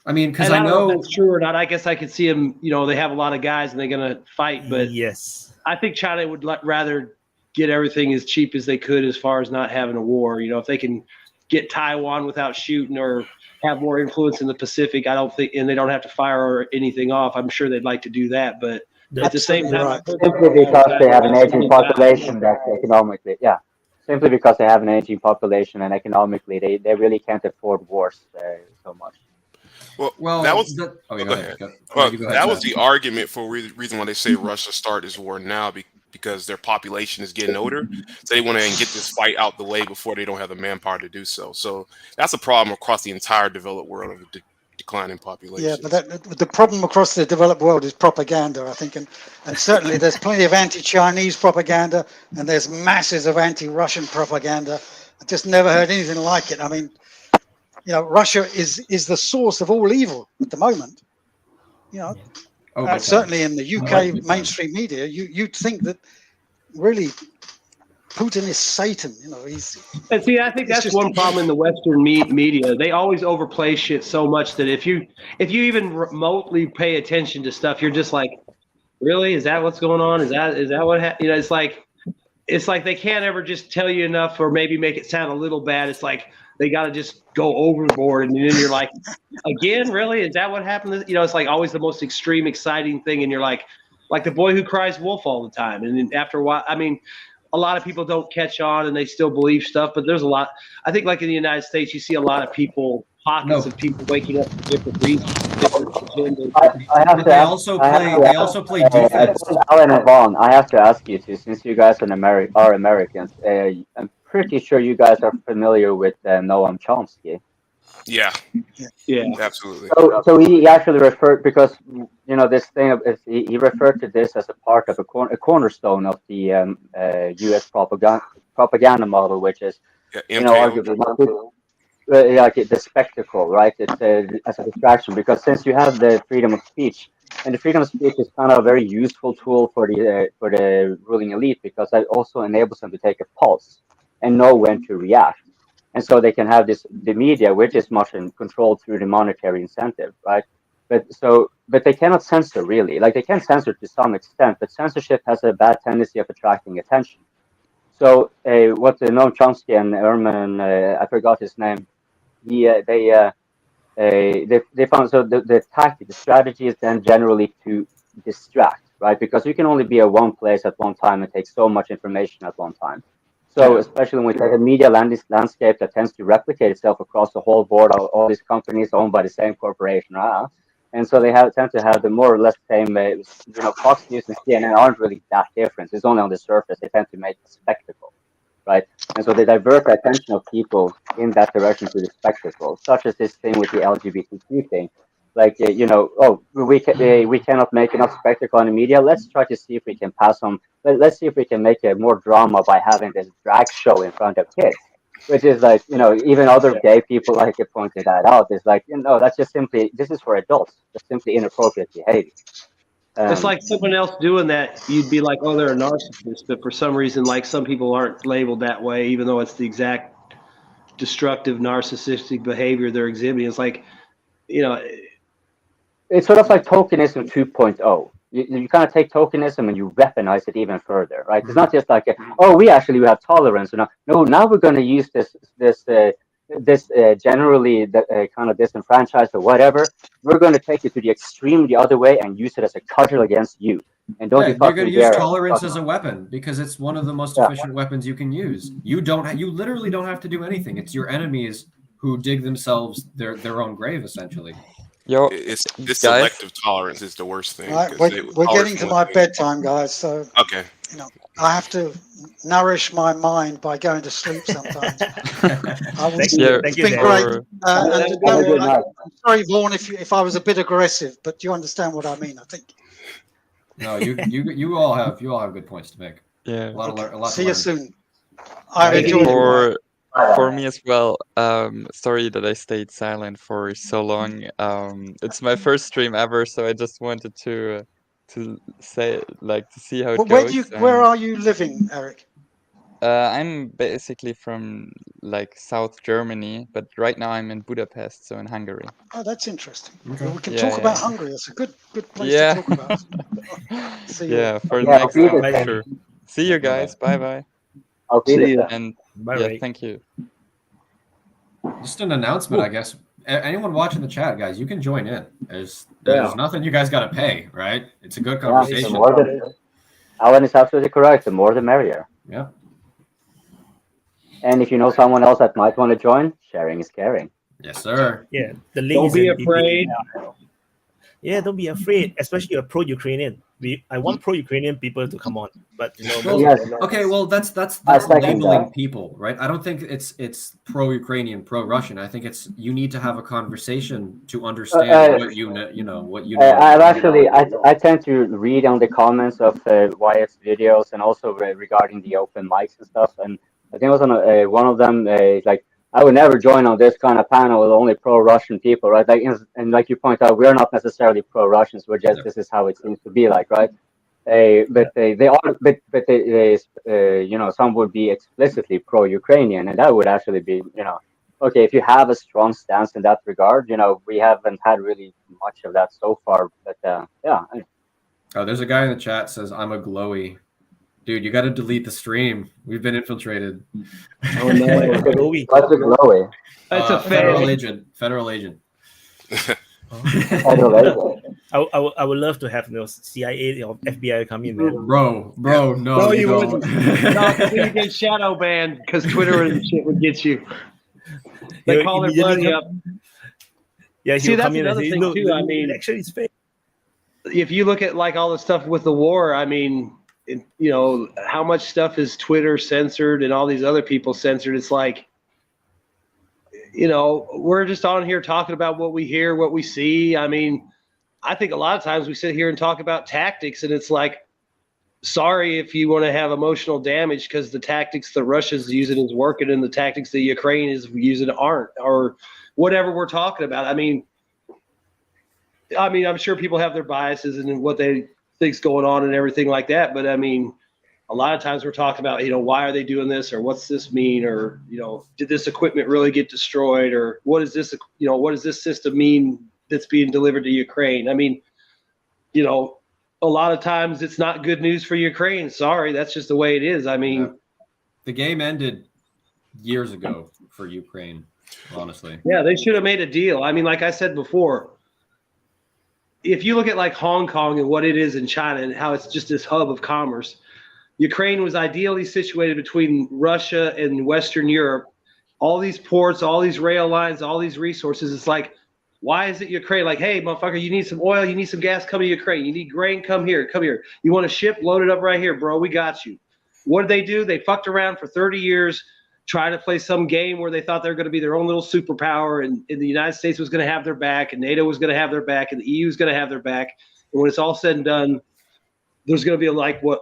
I mean, because I don't know if that's true or not. I guess I could see them, they have a lot of guys and they're going to fight. But I think China would rather get everything as cheap as they could as far as not having a war. If they can get Taiwan without shooting or have more influence in the Pacific, I don't think, and they don't have to fire anything off, I'm sure they'd like to do that. But at the same time, simply because they have an aging population that economically, simply because they have an aging population and economically they really can't afford wars so much. Well, that was that was the argument for reason why they say Russia started this war now, because their population is getting older, so they want to get this fight out the way before they don't have the manpower to do so. So that's a problem across the entire developed world of the declining population. Yeah, but the problem across the developed world is propaganda, I think, and certainly there's plenty of anti-Chinese propaganda and there's masses of anti-Russian propaganda. I just never heard anything like it. I mean, Russia is the source of all evil at the moment. Certainly in the UK mainstream media, you'd think that really Putin is Satan. And see, I think that's one problem in the Western media. They always overplay shit so much that if you even remotely pay attention to stuff, you're just like, really? Is that what's going on? Is that what happened? It's like they can't ever just tell you enough or maybe make it sound a little bad. It's like they got to just go overboard, and then you're like, again, really? Is that what happened? It's like always the most extreme, exciting thing, and you're like the boy who cries wolf all the time. And then after a while, I mean, a lot of people don't catch on and they still believe stuff, but there's a lot. I think, like in the United States, you see a lot of people, pockets of people waking up for different reasons, different agendas. They also play defense. Alan and Vaun, I have to ask you too, since you guys are Americans, I'm pretty sure you guys are familiar with Noam Chomsky. Yeah, absolutely. So he actually referred, because this thing he referred to this as a part of a cornerstone of the U.S. propaganda model, which is arguably like the spectacle, right? It's as a distraction, because since you have the freedom of speech, and the freedom of speech is kind of a very useful tool for the ruling elite, because it also enables them to take a pulse and know when to react. And so they can have the media, which is much controlled through the monetary incentive, right? But they cannot censor, really. Like, they can censor to some extent, but censorship has a bad tendency of attracting attention. So what Noam Chomsky and Eman, I forgot his name, they found, so the tactic, the strategy is then generally to distract, right? Because you can only be at one place at one time and take so much information at one time. So especially when we take a media landscape that tends to replicate itself across the whole board, all these companies owned by the same corporation, And so they tend to have the more or less same, Fox News and CNN aren't really that different. It's only on the surface. They tend to make a spectacle, right? And so they divert the attention of people in that direction to the spectacle, such as this thing with the LGBTQ thing. Like, we cannot make enough spectacle in the media. Let's try to see if we can let's see if we can make more drama by having this drag show in front of kids. Which is like, even other gay people like it pointed that out. It's like, that's just simply, this is for adults. It's simply inappropriate behavior. It's like someone else doing that. You'd be like, oh, they're a narcissist. But for some reason, like some people aren't labeled that way, even though it's the exact destructive narcissistic behavior they're exhibiting. It's like, it's sort of like tokenism 2.0. You kind of take tokenism and you weaponize it even further, right? It's not just like, we have tolerance. Now we're going to use this generally kind of disenfranchised or whatever. We're going to take it to the extreme the other way and use it as a cudgel against you. And don't you you're going to use dare tolerance as a weapon because it's one of the most efficient weapons you can use. You literally don't have to do anything. It's your enemies who dig themselves their own grave, essentially. Yo, it's selective tolerance is the worst thing. Right, we're getting to my bedtime, guys. So okay, I have to nourish my mind by going to sleep sometimes. It's been great. I'm sorry, Vaun, if I was a bit aggressive, but you understand what I mean, I think. No, you all have good points to make. Yeah. A lot See you soon. I enjoyed it. For me as well, sorry that I stayed silent for so long. It's my first stream ever, so I just wanted to say, to see how it goes. Where are you living, Erik? I'm basically from South Germany, but right now I'm in Budapest, so in Hungary. Oh, that's interesting. Okay. Well, we can talk about Hungary. It's a good place to talk about. For next time, sure. See you guys. Bye. I'll see you. And thank you. Just an announcement, I guess. Anyone watching the chat, guys, you can join in. There's nothing you guys got to pay, right? It's a good conversation. Alan is absolutely correct. The more, the merrier. Yeah. And if you know someone else that might want to join, sharing is caring. Yes, sir. Yeah. The link Don't be afraid. Yeah, don't be afraid, especially a pro-Ukrainian. I want pro-Ukrainian people to come on, but okay, well that's labeling people, right? I don't think it's pro-Ukrainian, pro-Russian. I think it's you need to have a conversation to understand what you know. I tend to read on the comments of Wyatt's videos and also regarding the open mics and stuff, and I think it was on one of them I would never join on this kind of panel with only pro-Russian people, right? And like you point out, we are not necessarily pro-Russians. We're just this is how it seems to be like, right? But some would be explicitly pro-Ukrainian, and that would actually be, okay. If you have a strong stance in that regard, we haven't had really much of that so far, but yeah. Oh, there's a guy in the chat says I'm a glowy. Dude, you got to delete the stream. We've been infiltrated. Oh no! What's a glowy? That's a federal agent. Federal agent. I would love to have CIA or FBI come in, man. Bro, no. No, you wouldn't. No, because you get shadow banned because Twitter and shit would get you. They call their buddy up. Yeah, see, that's another thing too. I mean, actually, it's fake. If you look at all the stuff with the war, I mean. How much stuff is Twitter censored and all these other people censored? It's like, we're just on here talking about what we hear, what we see. I mean, I think a lot of times we sit here and talk about tactics, and it's like, sorry if you want to have emotional damage because the tactics the Russia's using is working and the tactics the Ukraine is using aren't, or whatever we're talking about. I mean, I'm sure people have their biases and what they things going on and everything like that, but I mean, a lot of times we're talking about why are they doing this, or what's this mean, or did this equipment really get destroyed, or what is this what does this system mean that's being delivered to Ukraine? I mean, a lot of times it's not good news for Ukraine. Sorry, that's just the way it is. I mean, the game ended years ago for Ukraine, honestly. Yeah, they should have made a deal. I mean, like I said before, if you look at Hong Kong and what it is in China and how it's just this hub of commerce, Ukraine was ideally situated between Russia and Western Europe. All these ports, all these rail lines, all these resources. It's like Why is it Ukraine? Like, hey, motherfucker, you need some oil, you need some gas, come to Ukraine. You need grain, come here, come here. You want a ship, load it up right here, bro. We got you. What did they do? They fucked around for 30 years, trying to play some game where they thought they were going to be their own little superpower, and the United States was going to have their back, and NATO was going to have their back, and the EU was going to have their back. And when it's all said and done, there's going to be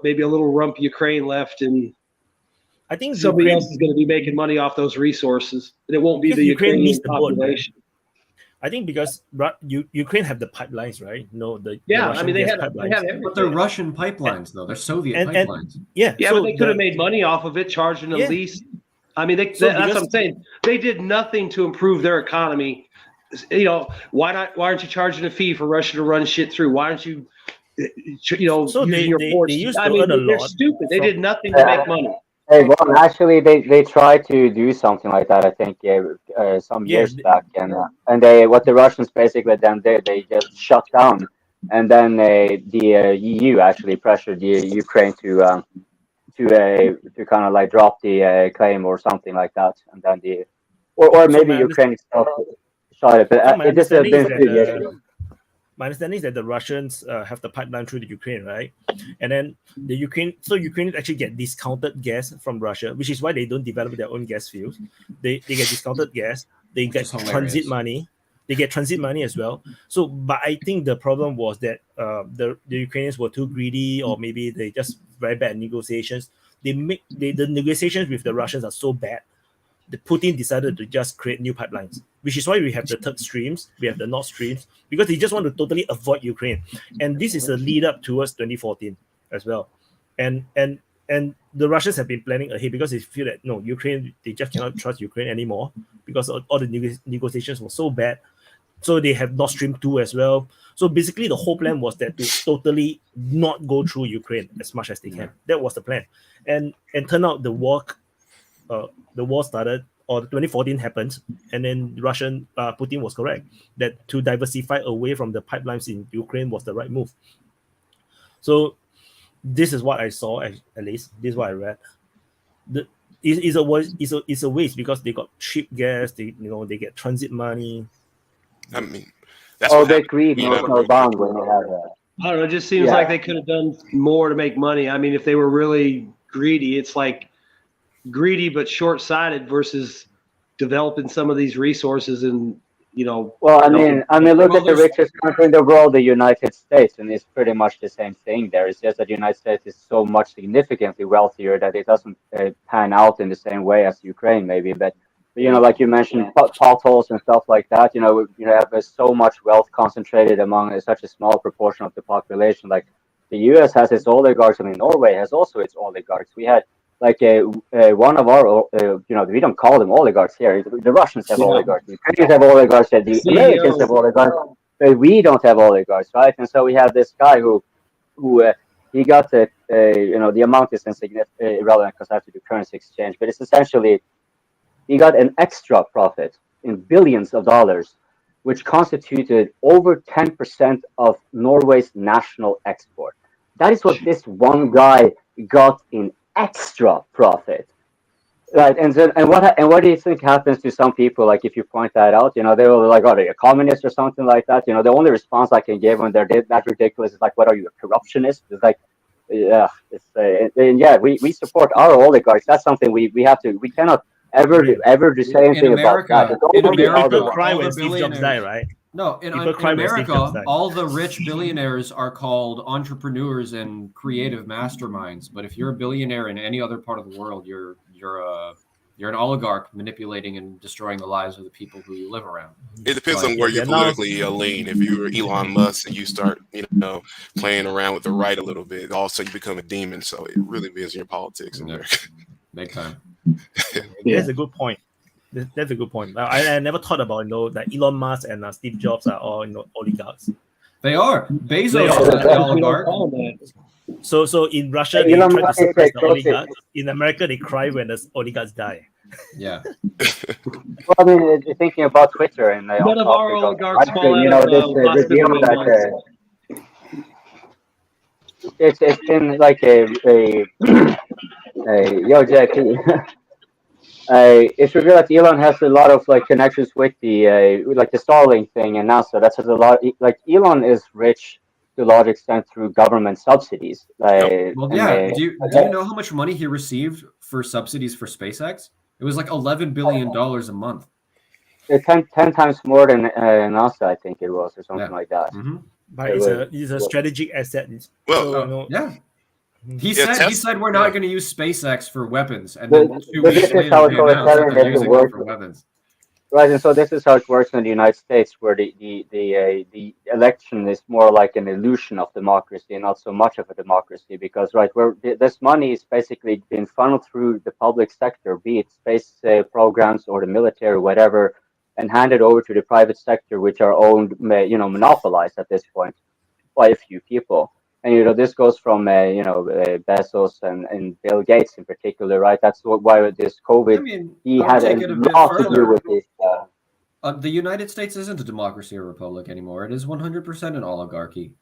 maybe a little rump Ukraine left, and I think somebody else is going to be making money off those resources, and it won't be the Ukrainian population. I think because Ukraine have the pipelines, right? No, they have everything. But they're Russian pipelines, though. They're Soviet pipelines. But they could have made money off of it, charging a lease. I mean, that's what I'm saying. They did nothing to improve their economy. You know, why aren't you charging a fee for Russia to run shit through? Why aren't you, using your ports? They're stupid. They did nothing to make money. Hey, well, actually, they tried to do something like that. I think some years back, and what the Russians basically then did, they just shut down, and then the EU actually pressured the Ukraine to kind of like drop the claim or something like that, and then or maybe Ukraine itself shot it. But it just been 2 years. My understanding is that the Russians have the pipeline through the Ukraine, right? And then Ukraine actually get discounted gas from Russia, which is why they don't develop their own gas fields. They get discounted gas. They get transit money. They get transit money as well. So, but I think the problem was that the Ukrainians were too greedy, or maybe they just very bad negotiations. The negotiations with the Russians are so bad. The Putin decided to just create new pipelines, which is why we have the third streams, we have the Nord Streams, because they just want to totally avoid Ukraine. And this is a lead up towards 2014 as well. And the Russians have been planning ahead because they feel that no, Ukraine, they just cannot trust Ukraine anymore because all the negotiations were so bad. So they have Nord Stream 2 as well. So basically the whole plan was that to totally not go through Ukraine as much as they can. That was the plan. And turned out the war started, or 2014 happened, and then Putin was correct that to diversify away from the pipelines in Ukraine was the right move. So this is what I saw, at least this is what I read. It's a waste because they got cheap gas, they get transit money. I mean, that's they create national bond when they have that. I don't know. It just seems like they could have done more to make money. I mean, if they were really greedy, it's like greedy but short-sighted versus developing some of these resources and Well, I mean, look at the richest country in the world, the United States, and it's pretty much the same thing there. It's just that the United States is so much significantly wealthier that it doesn't pan out in the same way as Ukraine, maybe. But like you mentioned, potholes and stuff like that. You have so much wealth concentrated among such a small proportion of the population. Like the U.S. has its oligarchs. I mean, Norway has also its oligarchs. We had one of our, we don't call them oligarchs here. The Russians have oligarchs. The Ukrainians have oligarchs. The Americans have oligarchs. But we don't have oligarchs, right? And so we have this guy who he got the amount is irrelevant because I have to do currency exchange, but it's essentially he got an extra profit in billions of dollars, which constituted over 10% of Norway's national export. That is what this one guy got in extra profit, right? And what do you think happens to some people? Like if you point that out, they were like, "Oh, are you a communist or something like that?" The only response I can give when they're that ridiculous is like, "What are you, a corruptionist?" It's like, we support our oligarchs. That's something we cannot ever say anything about that. In America, cry when Steve Jobs die, right? No, in America, all the rich billionaires are called entrepreneurs and creative masterminds. But if you're a billionaire in any other part of the world, you're an oligarch manipulating and destroying the lives of the people who you live around. It depends on where you politically lean. If you're Elon Musk and you start, playing around with the right a little bit, also you become a demon. So it really is in your politics in America. Big time. That's a good point. That's a good point. I never thought about that Elon Musk and Steve Jobs are all oligarchs. They are. Bezos is an oligarch. So in Russia they try to suppress the oligarchs. In America they cry when the oligarchs die. Yeah. Well, I mean, thinking about Twitter and none of our oligarchs fall it's been like a JP. it's revealed that Elon has a lot of like connections with the like the Starlink thing and NASA. That's a lot. Like Elon is rich to a large extent through government subsidies. Well, yeah. Do you know how much money he received for subsidies for SpaceX? It was like $11 billion a month. 10 times more than NASA, I think it was, or something like that. Mm-hmm. But it's a strategic asset. Well, yeah. He said we're not going to use SpaceX for weapons, and then then 2 weeks later they announced that they're using it for weapons. Right, and so this is how it works in the United States, where the election is more like an illusion of democracy, and not so much of a democracy, because where this money is basically being funneled through the public sector, be it space programs or the military, or whatever, and handed over to the private sector, which are owned, monopolized at this point by a few people. And this goes from Bezos and Bill Gates in particular, right? That's why this COVID he had a lot to do with this. The United States isn't a democracy or republic anymore. It is 100% an oligarchy,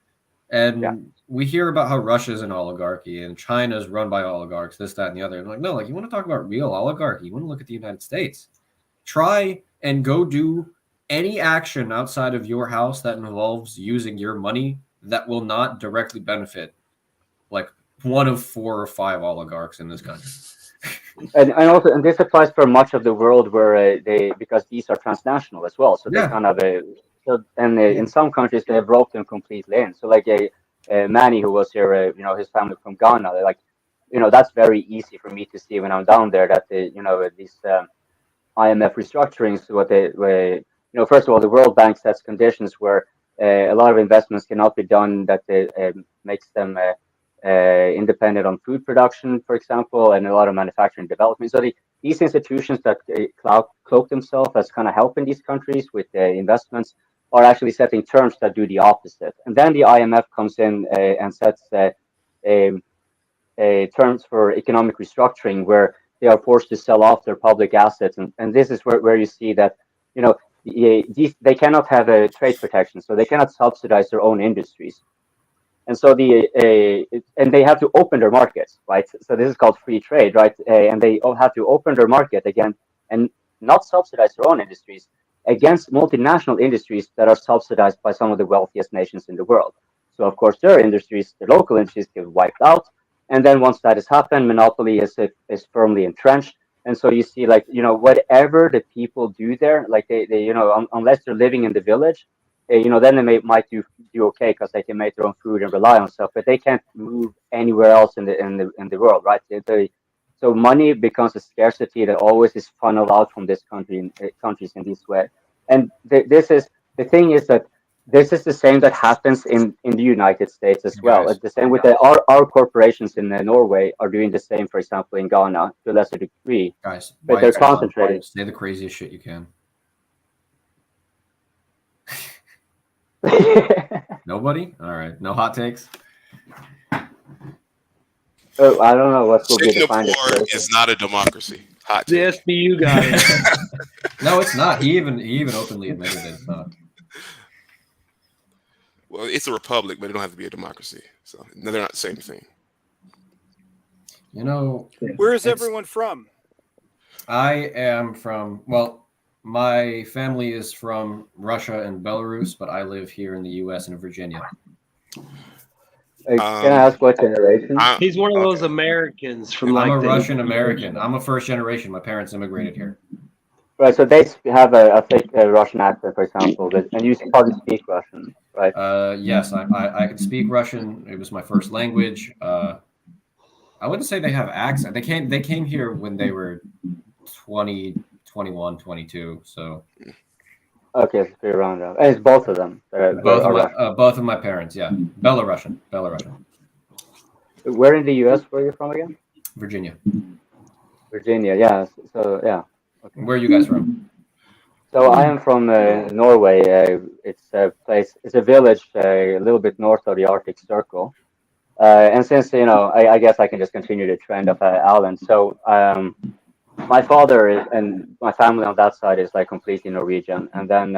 and we hear about how Russia is an oligarchy and China is run by oligarchs, this, that, and the other. And like, no, like you want to talk about real oligarchy? You want to look at the United States. Try and go do any action outside of your house that involves using your money that will not directly benefit like one of 4 or 5 oligarchs in this country. And this applies for much of the world where because these are transnational as well, so they kind of in some countries they have roped them completely in. So like Manny, who was here, his family from Ghana, they're like, that's very easy for me to see when I'm down there that these IMF restructurings, first of all, the World Bank sets conditions where a lot of investments cannot be done that makes them independent on food production, for example, and a lot of manufacturing development. So these institutions that cloak themselves as kind of helping these countries with investments are actually setting terms that do the opposite. And then the IMF comes in and sets terms for economic restructuring where they are forced to sell off their public assets. And this is where you see that, they cannot have a trade protection, so they cannot subsidize their own industries. And so and they have to open their markets, right? So this is called free trade, right? And they all have to open their market again and not subsidize their own industries against multinational industries that are subsidized by some of the wealthiest nations in the world. So of course, their industries, the local industries, get wiped out. And then once that has happened, monopoly is firmly entrenched. And so you see, whatever the people do there, like they unless they're living in the village, then they might do okay because they can make their own food and rely on stuff, but they can't move anywhere else in the world, right? So money becomes a scarcity that always is funneled out from this countries in this way. And the thing is that this is the same that happens in the United States as well. It's the same with our corporations in Norway are doing the same, for example, in Ghana to a lesser degree. Guys, but they're concentrated. Say the craziest shit you can. Nobody? All right. No hot takes? Oh, I don't know what will be defined as Singapore is not a democracy. Hot take. Yes, you guys. No, it's not. He even openly admitted it. It's not. Well, it's a republic, but it don't have to be a democracy. So they're not the same thing. Where is everyone from? I am from, my family is from Russia and Belarus, but I live here in the U.S. in Virginia. Can I ask what generation? He's one of those Americans from I'm a Russian American. I'm a first generation. My parents immigrated here. Right, so they have a fake Russian accent, for example, and you probably speak Russian, right? Yes, I can speak Russian. It was my first language. I wouldn't say they have accent. They came here when they were 20, 21, 22. So. Okay, so you're around that. And it's both of them. Both of my parents, yeah. Belarusian. Where in the U.S. were you from again? Virginia. Virginia, yeah. So yeah. Okay. Where are you guys from? So I am from Norway. It's a place. It's a village a little bit north of the Arctic Circle. And since I guess I can just continue the trend of Alan. So my father and my family on that side is like completely Norwegian, and then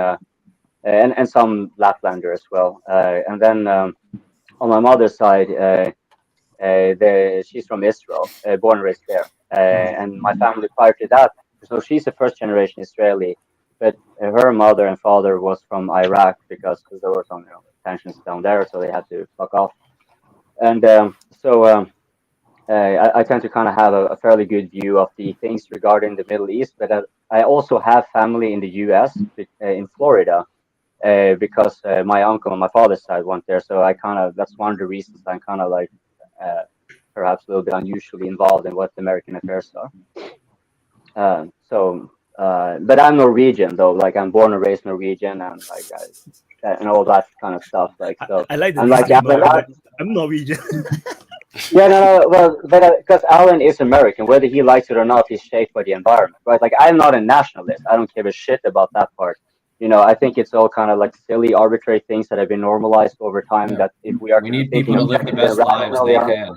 and some Laplander as well. And then on my mother's side, she's from Israel, born and raised there. And my family prior to that so she's a first generation Israeli, but her mother and father was from Iraq because there were some tensions down there, so they had to fuck off. And I tend to kind of have a fairly good view of the things regarding the Middle East, but I also have family in the U.S. In Florida. Because my uncle on my father's side went there, so that's one of the reasons I'm kind of like perhaps a little bit unusually involved in what American affairs are. But I'm Norwegian though, like I'm born and raised Norwegian, and like and all that kind of stuff. Like so, I like the I'm Norwegian. Yeah, no, well, but because Alan is American, whether he likes it or not, he's shaped by the environment, right? Like I'm not a nationalist. I don't give a shit about that part. I think it's all kind of like silly, arbitrary things that have been normalized over time. Yeah. That if we need people to live the best lives they can.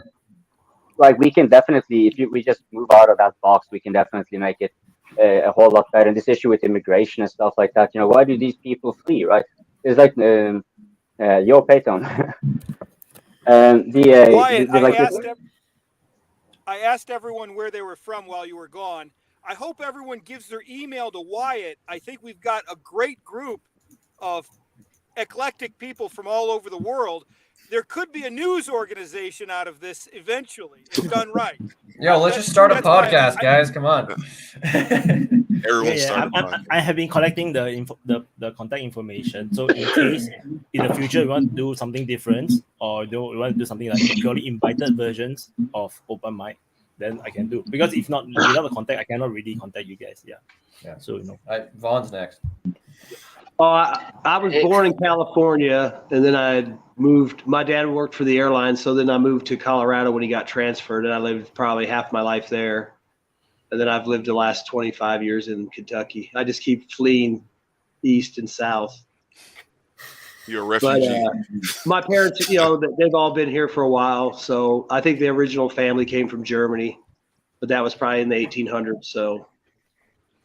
Like we can definitely, if we just move out of that box, we can definitely make it a whole lot better. And this issue with immigration and stuff like that, why do these people flee, right? It's like, yo, Payton. I asked everyone where they were from while you were gone. I hope everyone gives their email to Wyatt. I think we've got a great group of eclectic people from all over the world. There could be a news organization out of this eventually, if done right. Yo, let's just start a podcast, guys. Come on. I have been collecting the contact information. So in case in the future you want to do something different, or you want to do something like purely invited versions of open mic, then I can do. Because if not, without the contact, I cannot really contact you guys. Yeah. So Vaughn's next. Oh, I was born in California, and then I moved. My dad worked for the airline, so then I moved to Colorado when he got transferred, and I lived probably half my life there. And then I've lived the last 25 years in Kentucky. I just keep fleeing east and south. You're a refugee. But, my parents, they've all been here for a while. So I think the original family came from Germany, but that was probably in the 1800s. So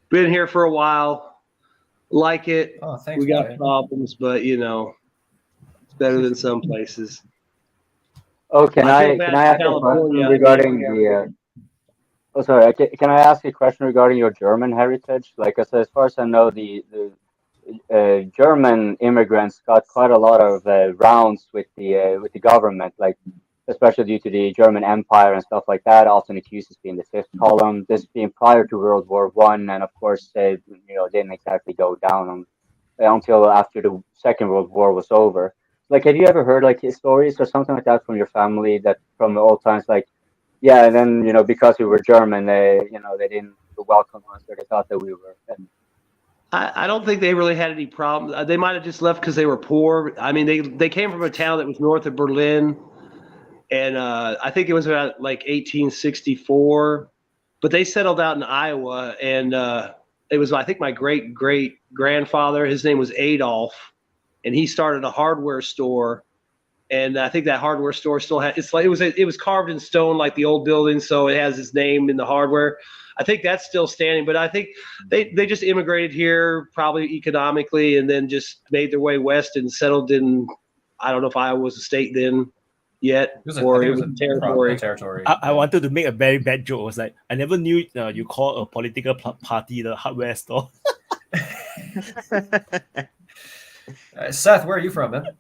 been here for a while. Like it. Oh, thanks, we got problems, but it's better than some places. Oh, can I ask a question regarding the? Oh, sorry. Can I ask a question regarding your German heritage? Like, as far as I know, the German immigrants got quite a lot of rounds with the government, like especially due to the German Empire and stuff like that. Often accused as being the fifth column. This being prior to World War I, and of course, they didn't exactly go down until after the Second World War was over. Like, have you ever heard like stories or something like that from your family that from old times, like? Yeah, and then because we were German, they didn't welcome us, or they thought that we were. I don't think they really had any problem. They might have just left because they were poor. I mean, they came from a town that was north of Berlin, and I think it was about like 1864. But they settled out in Iowa, and it was I think my great grandfather. His name was Adolf, and he started a hardware store. And I think that hardware store still had it was carved in stone like the old building, so it has his name in the hardware. I think that's still standing, but I think they just immigrated here probably economically and then just made their way west and settled in. I don't know if Iowa was a state then yet, it was a territory. I wanted to make a very bad joke. I was like, I never knew you call a political party the hardware store. Seth, where are you from, man?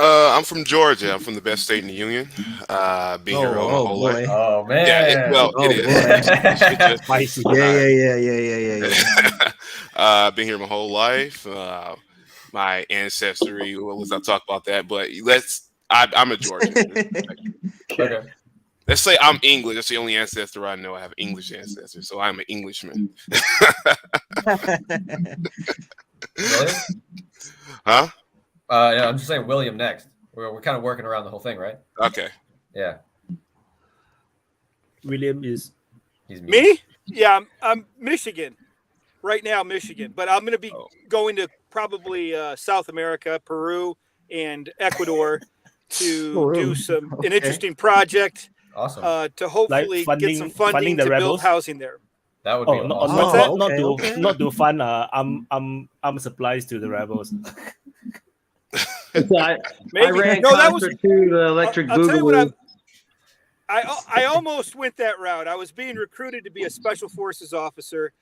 I'm from Georgia. I'm from the best state in the union. Been here my whole life. Oh man! Yeah, it is. Spicy. Yeah. Been here my whole life. My ancestry. Well, let's not talk about that. But I'm a Georgian. Okay. Let's say I'm English. That's the only ancestor I know. I have English ancestors, so I'm an Englishman. Really? Huh? Yeah, I'm just saying William next. We're kind of working around the whole thing, right? Okay. Yeah. William is. He's me? Yeah, I'm Michigan. Right now, Michigan. But I'm going to be going to probably South America, Peru, and Ecuador to do an interesting project. Awesome. To hopefully get some funding to build housing there. That would be awesome. Not to fund arm supplies to the rebels. I ran concert to the Electric Boogaloo. I almost went that route. I was being recruited to be a special forces officer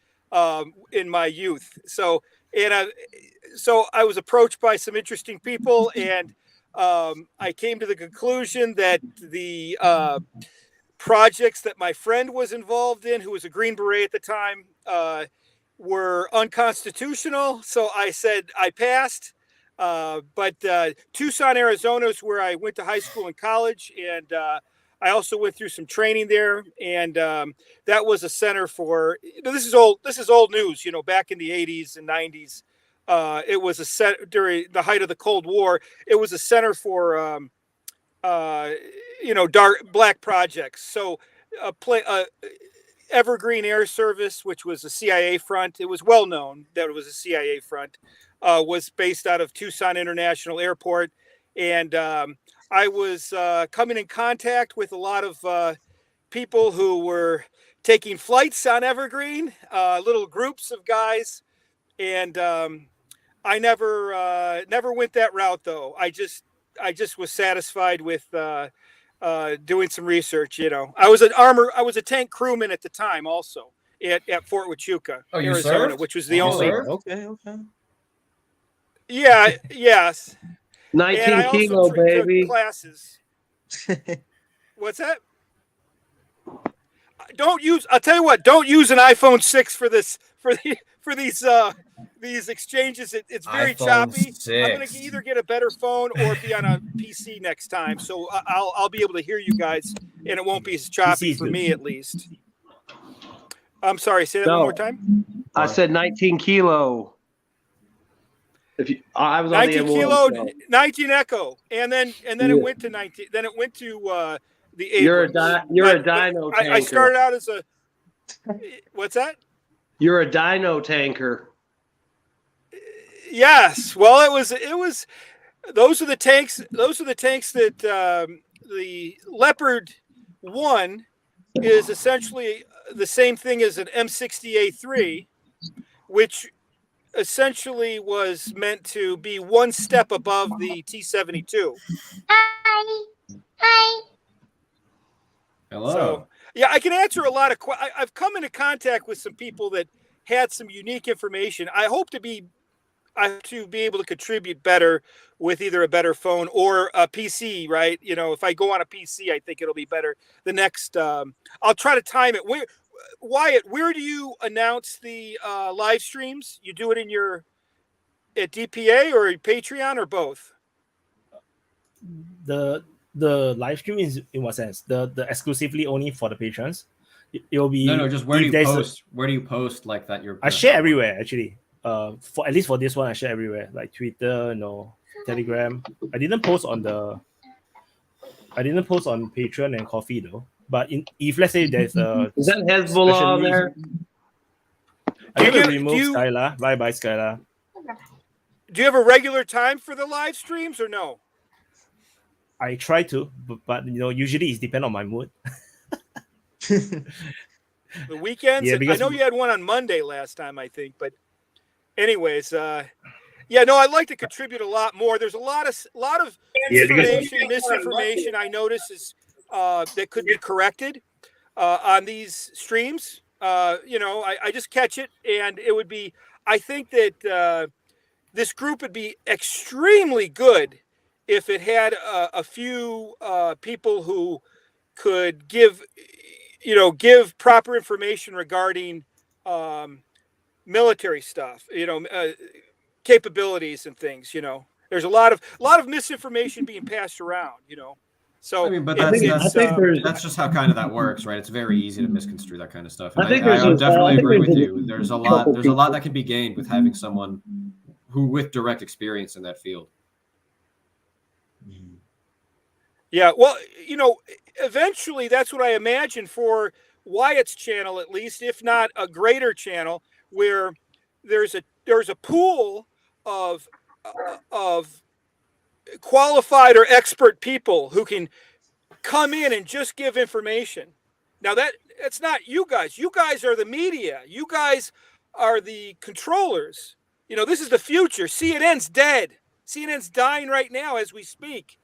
in my youth. So I was approached by some interesting people, and I came to the conclusion that the projects that my friend was involved in, who was a Green Beret at the time, were unconstitutional. So I said I passed. But Tucson, Arizona is where I went to high school and college, and I also went through some training there. And that was a center for, this is old news, back in the 80s and 90s. It was a set during the height of the Cold War. It was a center for black projects. So Evergreen Air Service, which was a CIA front, it was well known that it was a CIA front, was based out of Tucson International Airport. And I was coming in contact with a lot of people who were taking flights on Evergreen, little groups of guys. And I never went that route, though. I just was satisfied with doing some research. I was a tank crewman at the time, also at Fort Huachuca, Arizona, which was the only. Okay. Yeah. Yes. 19 kilo, baby. Classes. What's that? I'll tell you what. Don't use an iPhone 6 for this. For these exchanges, it's very choppy. 6. I'm going to either get a better phone or be on a PC next time, so I'll be able to hear you guys, and it won't be as choppy for me, at least. I'm sorry. Say that one more time. I said 19 kilo. I was on 19 the kilo, so. 19 Echo, and then it went to 19. Then it went to the Abrams. You're a dyno tanker. I started out as a. What's that? You're a dyno tanker. Yes. Well, it was. Those are the tanks. Those are the tanks that the Leopard 1 is essentially the same thing as an M60A3, which essentially was meant to be one step above the T-72. Hi. Hello. So, yeah, I can answer a lot of questions. I've come into contact with some people that had some unique information. I hope to be able to contribute better with either a better phone or a PC, right? If I go on a PC, I think it'll be better. The next, I'll try to time it. Wyatt, where do you announce the live streams? You do it at DPA or Patreon or both? The live stream is in what sense? The exclusively only for the patrons. It will be just where do you post? Where do you post like that? I share everywhere actually. For at least for this one, I share everywhere, like Twitter, Telegram. I didn't post on Patreon and Coffee though. But if let's say there's a is that Hezbollah on there? I will remove Skylar. Bye bye Skylar. Do you have a regular time for the live streams or no? I try to, but usually it depends on my mood. The weekends? Yeah, I know you had one on Monday last time, I think, but anyways, I'd like to contribute a lot more. There's a lot of misinformation I notice is that could be corrected on these streams. I just catch it, and it would be. I think that this group would be extremely good if it had a few people who could give proper information regarding military stuff, capabilities and things. There's a lot of misinformation being passed around. So I mean, but that's just how kind of that works, right? It's very easy to misconstrue that kind of stuff. And I definitely agree with you. There's a lot that can be gained with having someone with direct experience in that field. Yeah, well, eventually that's what I imagine for Wyatt's channel, at least, if not a greater channel, where there's a pool of qualified or expert people who can come in and just give information. Now that's not you guys. You guys are the media. You guys are the controllers. This is the future. CNN's dead. CNN's dying right now as we speak.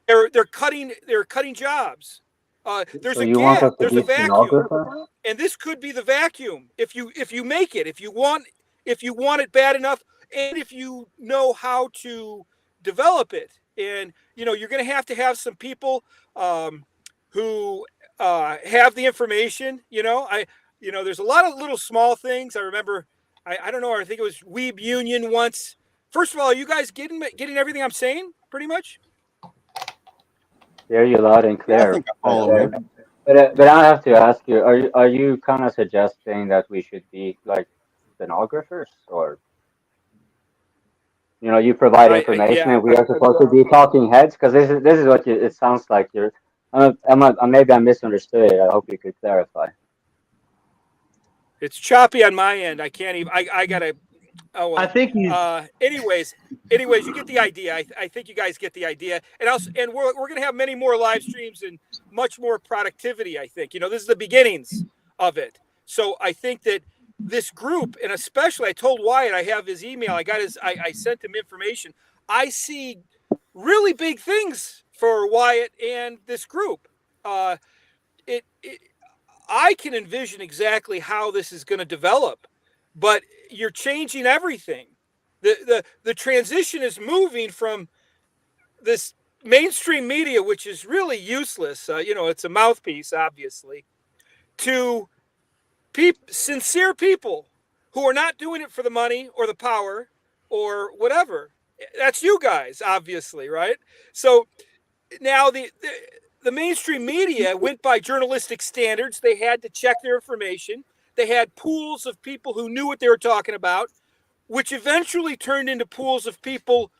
They're cutting jobs. There's so a you want gap. us to There's be a vacuum, stenographer? and this could be the vacuum if you make it, if you want it bad enough, and if you know how to develop it. And you're going to have some people who have the information. There's a lot of little small things. I remember, I don't know, I think it was Weeb Union once. First of all, are you guys getting everything I'm saying pretty much? Hear you loud and clear. Yeah, I think But I have to ask you, are you kind of suggesting that we should be like stenographers, or you provide information and we are supposed to be talking heads? Because this is what it sounds like. Maybe I misunderstood it. I hope you could clarify. It's choppy on my end. I can't even. I gotta. Oh well. I think he's. Anyways, you get the idea. I think you guys get the idea. And we're gonna have many more live streams and much more productivity. I think this is the beginnings of it. So I think that this group, and especially, I told Wyatt, I have his email. I sent him information. I see really big things for Wyatt and this group. I can envision exactly how this is going to develop, but you're changing everything. The transition is moving from this mainstream media, which is really useless. It's a mouthpiece, obviously, to sincere people who are not doing it for the money or the power or whatever. That's you guys, obviously, right? So now the mainstream media went by journalistic standards. They had to check their information. They had pools of people who knew what they were talking about, which eventually turned into pools of people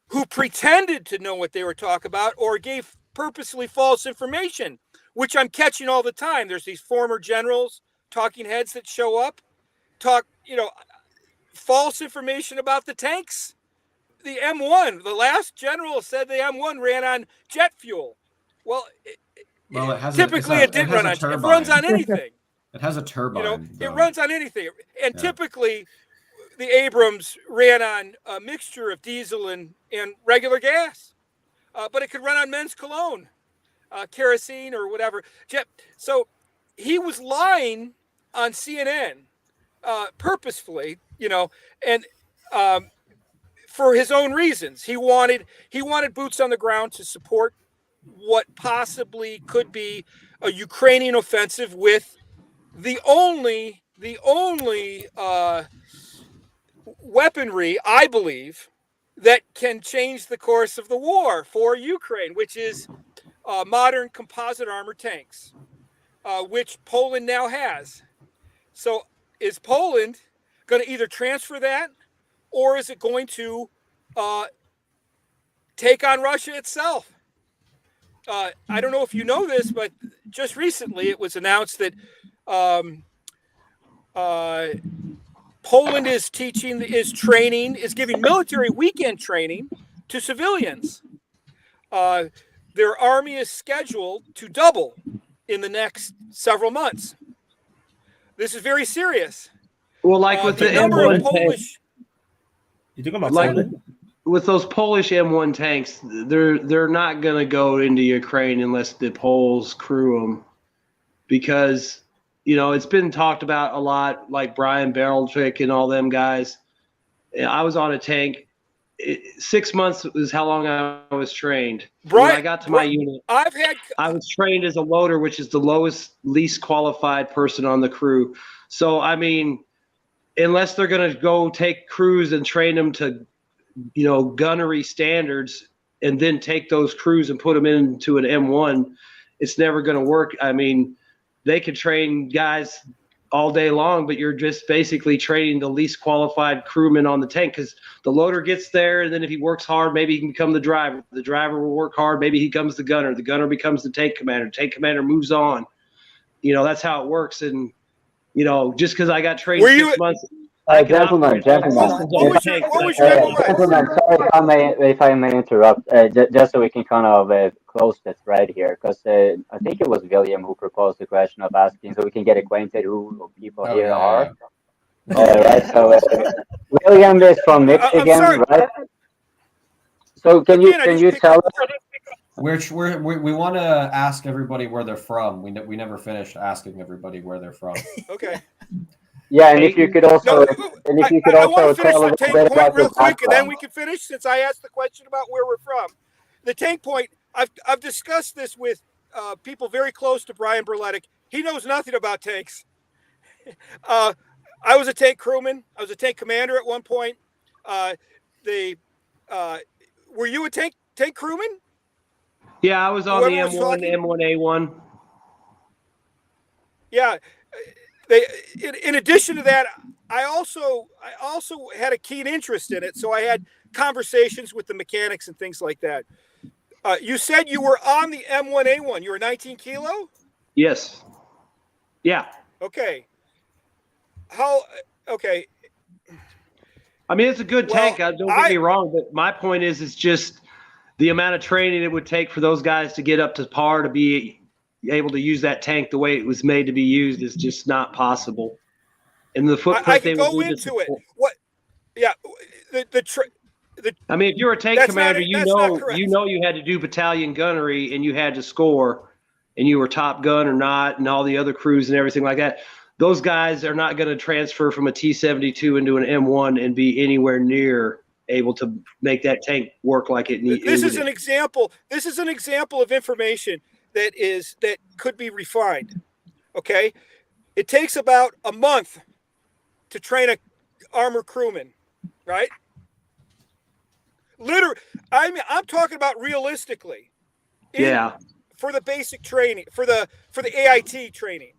who pretended to know what they were talking about or gave purposely false information, which I'm catching all the time. There's these former generals, talking heads that show up, talk, false information about the tanks. The M1, the last general said the M1 ran on jet fuel. Well, typically it didn't run on. It runs on anything. It has a turbine. It runs on anything, and typically the Abrams ran on a mixture of diesel and regular gas, but it could run on men's cologne, kerosene or whatever. So he was lying on CNN purposefully, and for his own reasons. He wanted boots on the ground to support what possibly could be a Ukrainian offensive with the only weaponry, I believe, that can change the course of the war for Ukraine, which is modern composite armor tanks, which Poland now has. So is Poland going to either transfer that, or is it going to take on Russia itself? I don't know if you know this, but just recently it was announced that Poland is giving military weekend training to civilians. Their army is scheduled to double in the next several months. This is very serious. Well, like with the M1 Polish. You talking about Poland? With those Polish M1 tanks, they're not going to go into Ukraine unless the Poles crew them, because it's been talked about a lot, like Brian Barrelchick and all them guys. I was on a tank. 6 months is how long I was trained. When I got to my unit, I was trained as a loader, which is the least qualified person on the crew. So, I mean, unless they're going to go take crews and train them to gunnery standards and then take those crews and put them into an M1, it's never going to work. I mean, they could train guys all day long, but you're just basically training the least qualified crewman on the tank, because the loader gets there, and then if he works hard, maybe he can become the driver. The driver will work hard, maybe he becomes the gunner. The gunner becomes the tank commander. The tank commander moves on. That's how it works. And just because I got trained 6 months. Gentlemen, sorry if I may interrupt, just so we can kind of close the thread here, because I think it was William who proposed the question of asking, so we can get acquainted who people here are. Right, so William is from Michigan, right? So can you tell us? We want to ask everybody where they're from. We never finished asking everybody where they're from. Okay. Yeah, and if you could also, I want to finish the tank point real quick, and then we can finish. Since I asked the question about where we're from, the tank point. I've discussed this with people very close to Brian Berletic. He knows nothing about tanks. I was a tank crewman. I was a tank commander at one point. Were you a tank crewman? Yeah, I was on the M1, M1A1. Yeah, in addition to that, I also had a keen interest in it. So I had conversations with the mechanics and things like that. You said you were on the M1A1. You were 19 kilo? Yes. Yeah. Okay. Okay. I mean, it's a good tank. Don't get me wrong, but my point is, it's just the amount of training it would take for those guys to get up to par to be able to use that tank the way it was made to be used is just not possible. And the footprint I can go into it. What? Yeah. I mean, if you're a tank commander, you know you had to do battalion gunnery and you had to score, and you were Top Gun or not, and all the other crews and everything like that. Those guys are not going to transfer from a T-72 into an M1 and be anywhere near able to make that tank work like it needs. This is an example. This is an example of information that could be refined. Okay, it takes about a month to train a armor crewman, right? Literally, I'm talking about realistically. For the basic training, for the AIT training.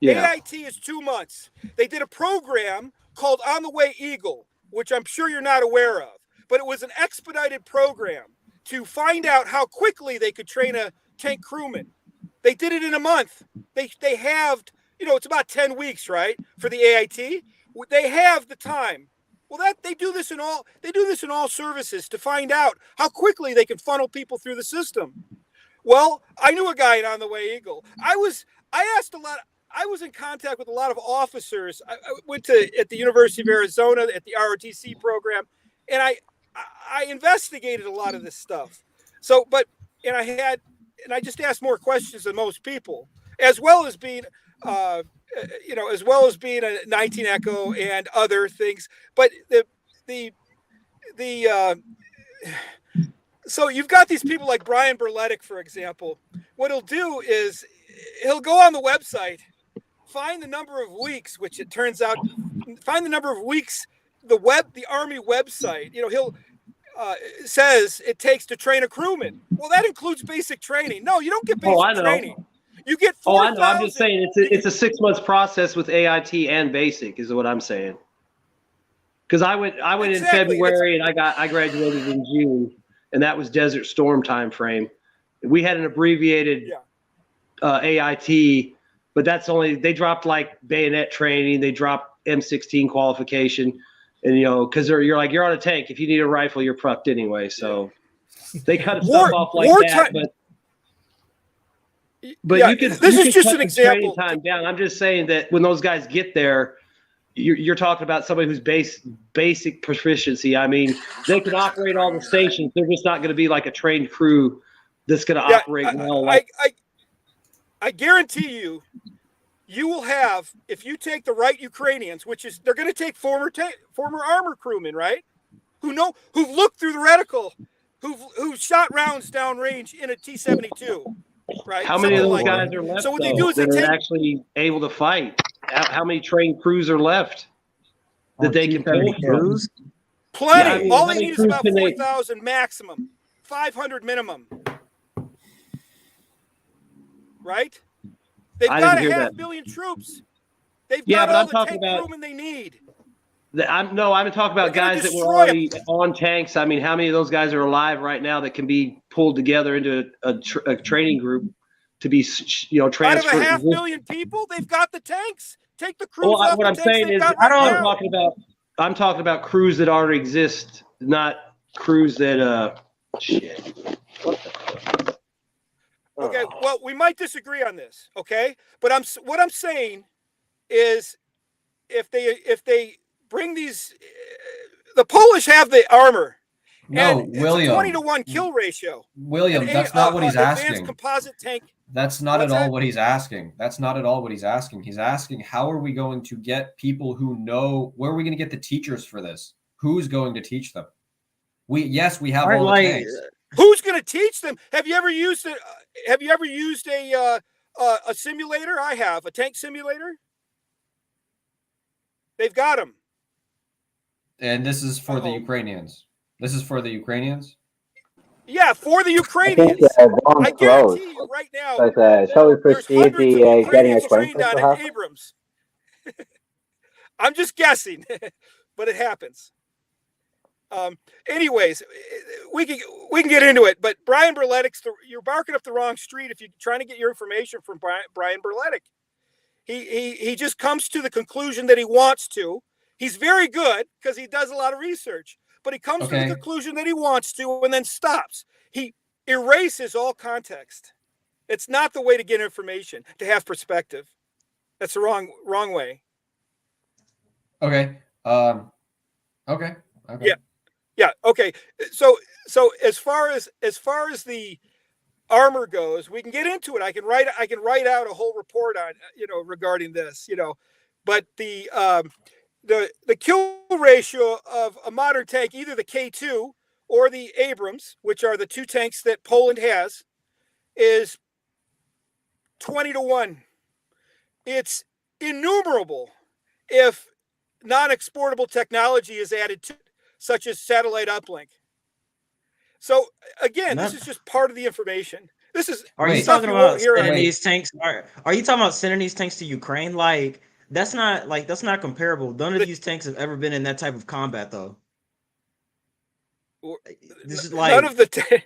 Yeah. AIT is 2 months. They did a program called On the Way Eagle, which I'm sure you're not aware of, but it was an expedited program to find out how quickly they could train a tank crewman. They did it in a month. They halved, it's about 10 weeks, right? For the AIT. They have the time. Well, they do this in all services to find out how quickly they can funnel people through the system. Well, I knew a guy On the Way Eagle. I was in contact with a lot of officers. I went at the University of Arizona at the ROTC program, and I investigated a lot of this stuff. So, I just asked more questions than most people, as well as being a 19 Echo and other things. But so you've got these people like Brian Berletic, for example. What he'll do is he'll go on the website, find the number of weeks, which it turns out, find the number of weeks the Army website. He'll says it takes to train a crewman. Well, that includes basic training. No, you don't get basic training. You get 4,000. I know. I'm just saying it's a 6 months process with AIT and basic is what I'm saying. Because I went in February and I graduated in June, and that was Desert Storm time frame. We had an abbreviated AIT, but that's they dropped like bayonet training, they dropped M16 qualification, and because you're on a tank. If you need a rifle, you're prepped anyway. So they cut stuff off like that, but you can. This is just cut an example. Time down. I'm just saying that when those guys get there, you're talking about somebody who's basic proficiency. I mean, they can operate all the stations. They're just not going to be like a trained crew that's going to operate well. I guarantee you will have, if you take the right Ukrainians, which is they're going to take former armor crewmen, right? Who've looked through the reticle, who've shot rounds downrange in a T-72. Right. How many of those guys are left? So what they do is they are actually able to fight. How many trained crews are left that they can pull from? Plenty. All they need is about 4,000 maximum, 500 minimum. Right? They've got a 500 million troops. They've got all the tank crewmen they need. I'm talking about guys that were already on tanks. I mean, how many of those guys are alive right now that can be pulled together into a training group to be, transferred? Out of 500,000 people, they've got the tanks. Take the crews off what I'm saying is, I'm talking about crews that already exist, not crews that shit. What the fuck? Okay, well, we might disagree on this. Okay, but what I'm saying is, if they bring these, the Polish have the armor, No, and William. It's a 20-to-1 kill ratio. William, that's not what he's Advanced asking. composite tank. That's not at all what he's asking. That's not at all what he's asking. He's asking, how are we going to get people who know, where are we going to get the teachers for this? Who's going to teach them? We have all the tanks. Who's going to teach them? Have you ever used a simulator? I have a tank simulator. They've got them. And this is for the Ukrainians. This is for the Ukrainians? Yeah, for the Ukrainians. I guarantee you right now. But, shall we proceed the getting acquainted on Abrams. I'm just guessing, but it happens. Anyways, we can get into it. But Brian Berletic's you're barking up the wrong street if you're trying to get your information from Brian Berletic. He just comes to the conclusion that he wants to. He's very good because he does a lot of research, but he comes to the conclusion that he wants to and then stops. He erases all context. It's not the way to get information, to have perspective. That's the wrong way. Okay. Okay. Yeah. Okay. So as far as the armor goes, we can get into it. I can write out a whole report on regarding this. But the kill ratio of a modern tank, either the K2 or the Abrams, which are the two tanks that Poland has, is 20-to-1. It's innumerable if non-exportable technology is added to it, such as satellite uplink. So again, this is just part of the information. This is. Are you talking about sending these tanks? Are you talking about sending these tanks to Ukraine? That's not comparable. None of these tanks have ever been in that type of combat, though. This is none of the.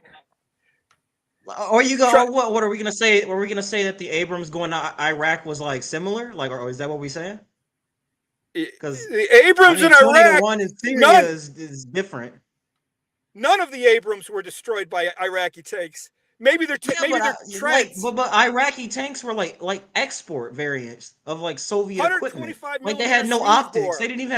Or you go? What are we gonna say? Are we gonna say that the Abrams going to Iraq was similar? Or is that what we're saying? Because the Abrams in Iraq, 20-to-1 in Syria is different. None of the Abrams were destroyed by Iraqi tanks. Maybe they're tracks. But Iraqi tanks were like export variants of Soviet equipment. They had no optics. They didn't even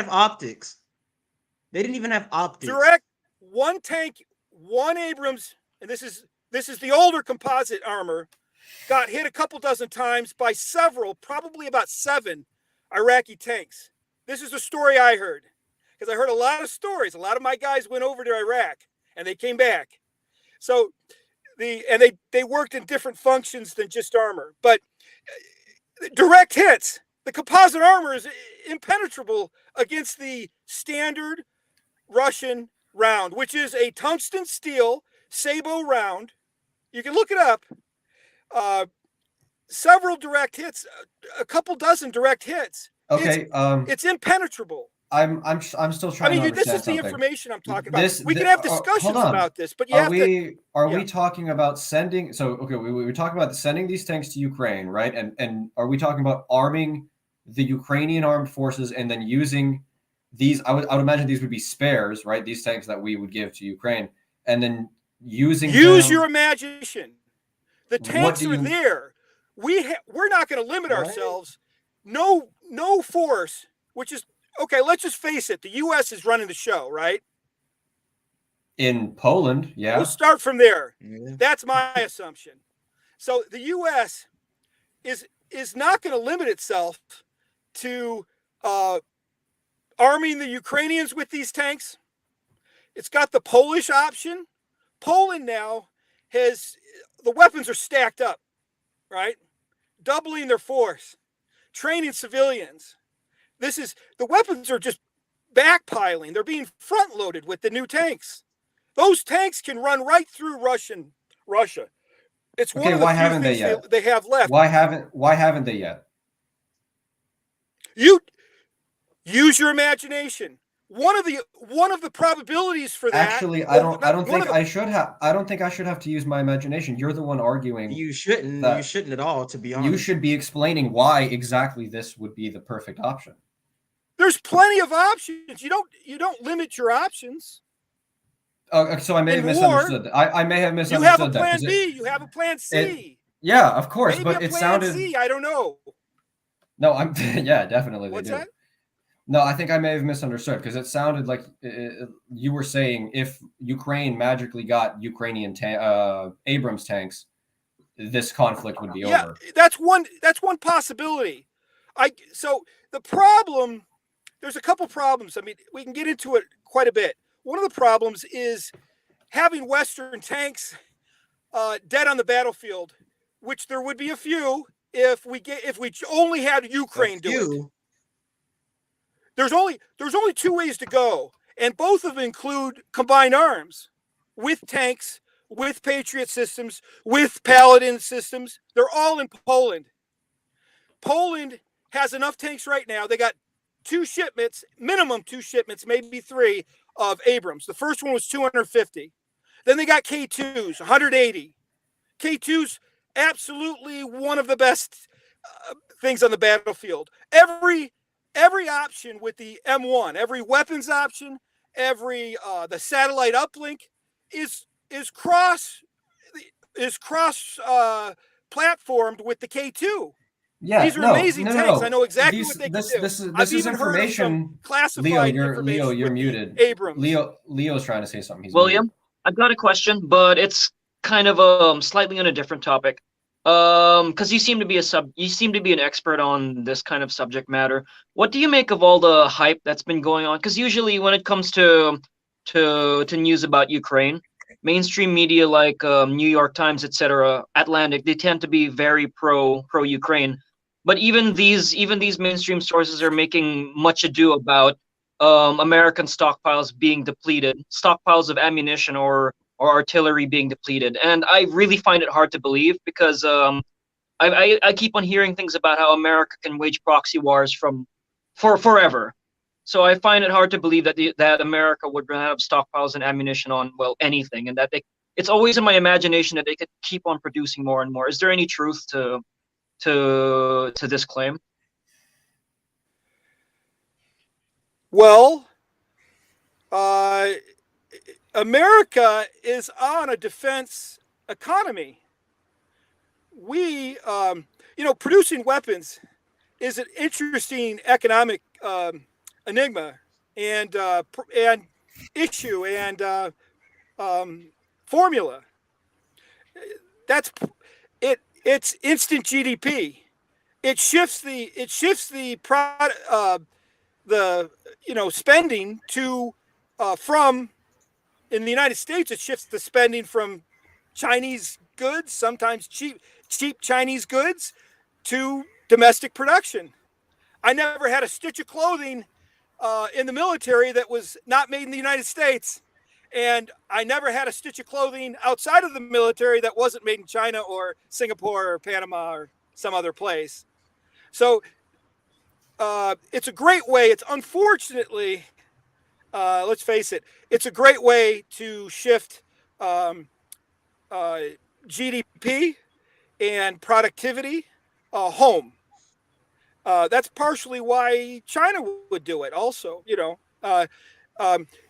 have optics. Direct one tank, one Abrams, and this is the older composite armor, got hit a couple dozen times by probably about 7 Iraqi tanks. This is the story I heard, because I heard a lot of stories. A lot of my guys went over to Iraq and they came back. So they worked in different functions than just armor, but direct hits. The composite armor is impenetrable against the standard Russian round, which is a tungsten steel sabot round. You can look it up. Several direct hits, a couple dozen direct hits. Okay. It's impenetrable. I'm still trying to understand this is something. The information I'm talking about. We can have discussions about this, but we talking about sending? So okay, we were talking about sending these tanks to Ukraine, right? And are we talking about arming the Ukrainian armed forces and then using these? I would imagine these would be spares, right? These tanks that we would give to Ukraine, and then use your imagination. The tanks are there. We're not going to limit ourselves. No force, which is. Okay, let's just face it. The U.S. is running the show, right? In Poland, yeah. We'll start from there. Yeah. That's my assumption. So the U.S. is not going to limit itself to arming the Ukrainians with these tanks. It's got the Polish option. Poland now the weapons are stacked up, right? Doubling their force, training civilians. The weapons are just backpiling. They're being front loaded with the new tanks. Those tanks can run right through Russia. It's one of the few things they have left. Why haven't they yet? You use your imagination. One of the probabilities for that. Actually, I don't think I should have to use my imagination. You're the one arguing. You shouldn't at all, to be honest. You should be explaining why exactly this would be the perfect option. There's plenty of options. You don't limit your options. So I may have misunderstood. I may have misunderstood. You have a plan B. You have a plan C. Yeah, of course. Maybe but it plan sounded. C, I don't know. No, yeah, definitely. What's they do. that? No, I think I may have misunderstood because it sounded like you were saying if Ukraine magically got Ukrainian Abrams tanks, this conflict would be over. That's one possibility. So the problem, there's a couple problems. I mean, we can get into it quite a bit. One of the problems is having Western tanks dead on the battlefield, which there would be a few if we only had Ukraine do it. There's only two ways to go, and both of them include combined arms with tanks, with Patriot systems, with Paladin systems. They're all in Poland. Poland has enough tanks right now. They got minimum two shipments, maybe three, of Abrams. The first one was 250. Then they got K2s, 180. K2s, absolutely one of the best things on the battlefield. Every option with the M1, every weapons option, every the satellite uplink is cross platformed with the K2. Yeah, these are amazing tanks. No. I know exactly what they can do. This is information. Classified Leo, you're muted. Abrams. Leo's trying to say something. He's William, muted. I've got a question, but it's kind of slightly on a different topic. Because you seem to be an expert on this kind of subject matter. What do you make of all the hype that's been going on? Because usually when it comes to news about Ukraine, mainstream media like New York Times, etc., Atlantic, they tend to be very pro Ukraine. But even these mainstream sources are making much ado about American stockpiles being depleted, stockpiles of ammunition or artillery being depleted. And I really find it hard to believe because I keep on hearing things about how America can wage proxy wars for forever. So I find it hard to believe that America would run out of stockpiles and ammunition on, well, anything, and that it's always in my imagination that they could keep on producing more and more. Is there any truth to this claim? Well, America is on a defense economy. We, producing weapons is an interesting economic enigma and issue and formula. That's it. It's instant GDP. It shifts the spending to from. In the United States, it shifts the spending from Chinese goods, sometimes cheap Chinese goods, to domestic production. I never had a stitch of clothing in the military that was not made in the United States. And I never had a stitch of clothing outside of the military that wasn't made in China or Singapore or Panama or some other place. So it's a great way. It's unfortunately... let's face it, it's a great way to shift GDP and productivity home. That's partially why China would do it also.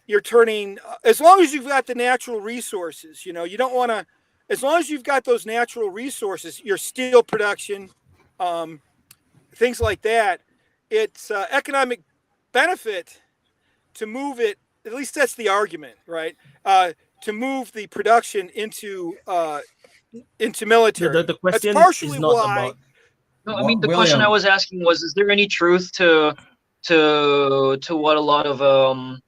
You're turning, as long as you've got the natural resources, you don't want to, as long as you've got those natural resources, your steel production, things like that, it's economic benefit to move it, at least that's the argument, right? To move the production into military. The question that's partially is not why. about. No, I mean the question I was asking was: is there any truth to what a lot of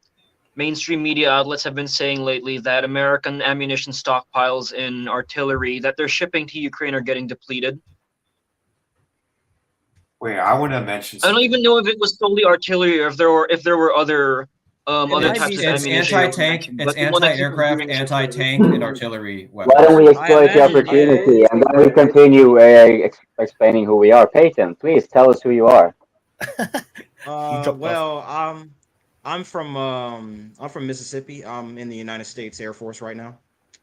mainstream media outlets have been saying lately, that American ammunition stockpiles in artillery that they're shipping to Ukraine are getting depleted? Wait, I want to mention something. I don't even know if it was solely artillery or if there were other types of ammunition. Anti-tank, it's anti-aircraft, anti-tank, and artillery weapons. Why don't we exploit the opportunity and then we continue explaining who we are? Payton, please tell us who you are. I'm from Mississippi. I'm in the United States Air Force right now.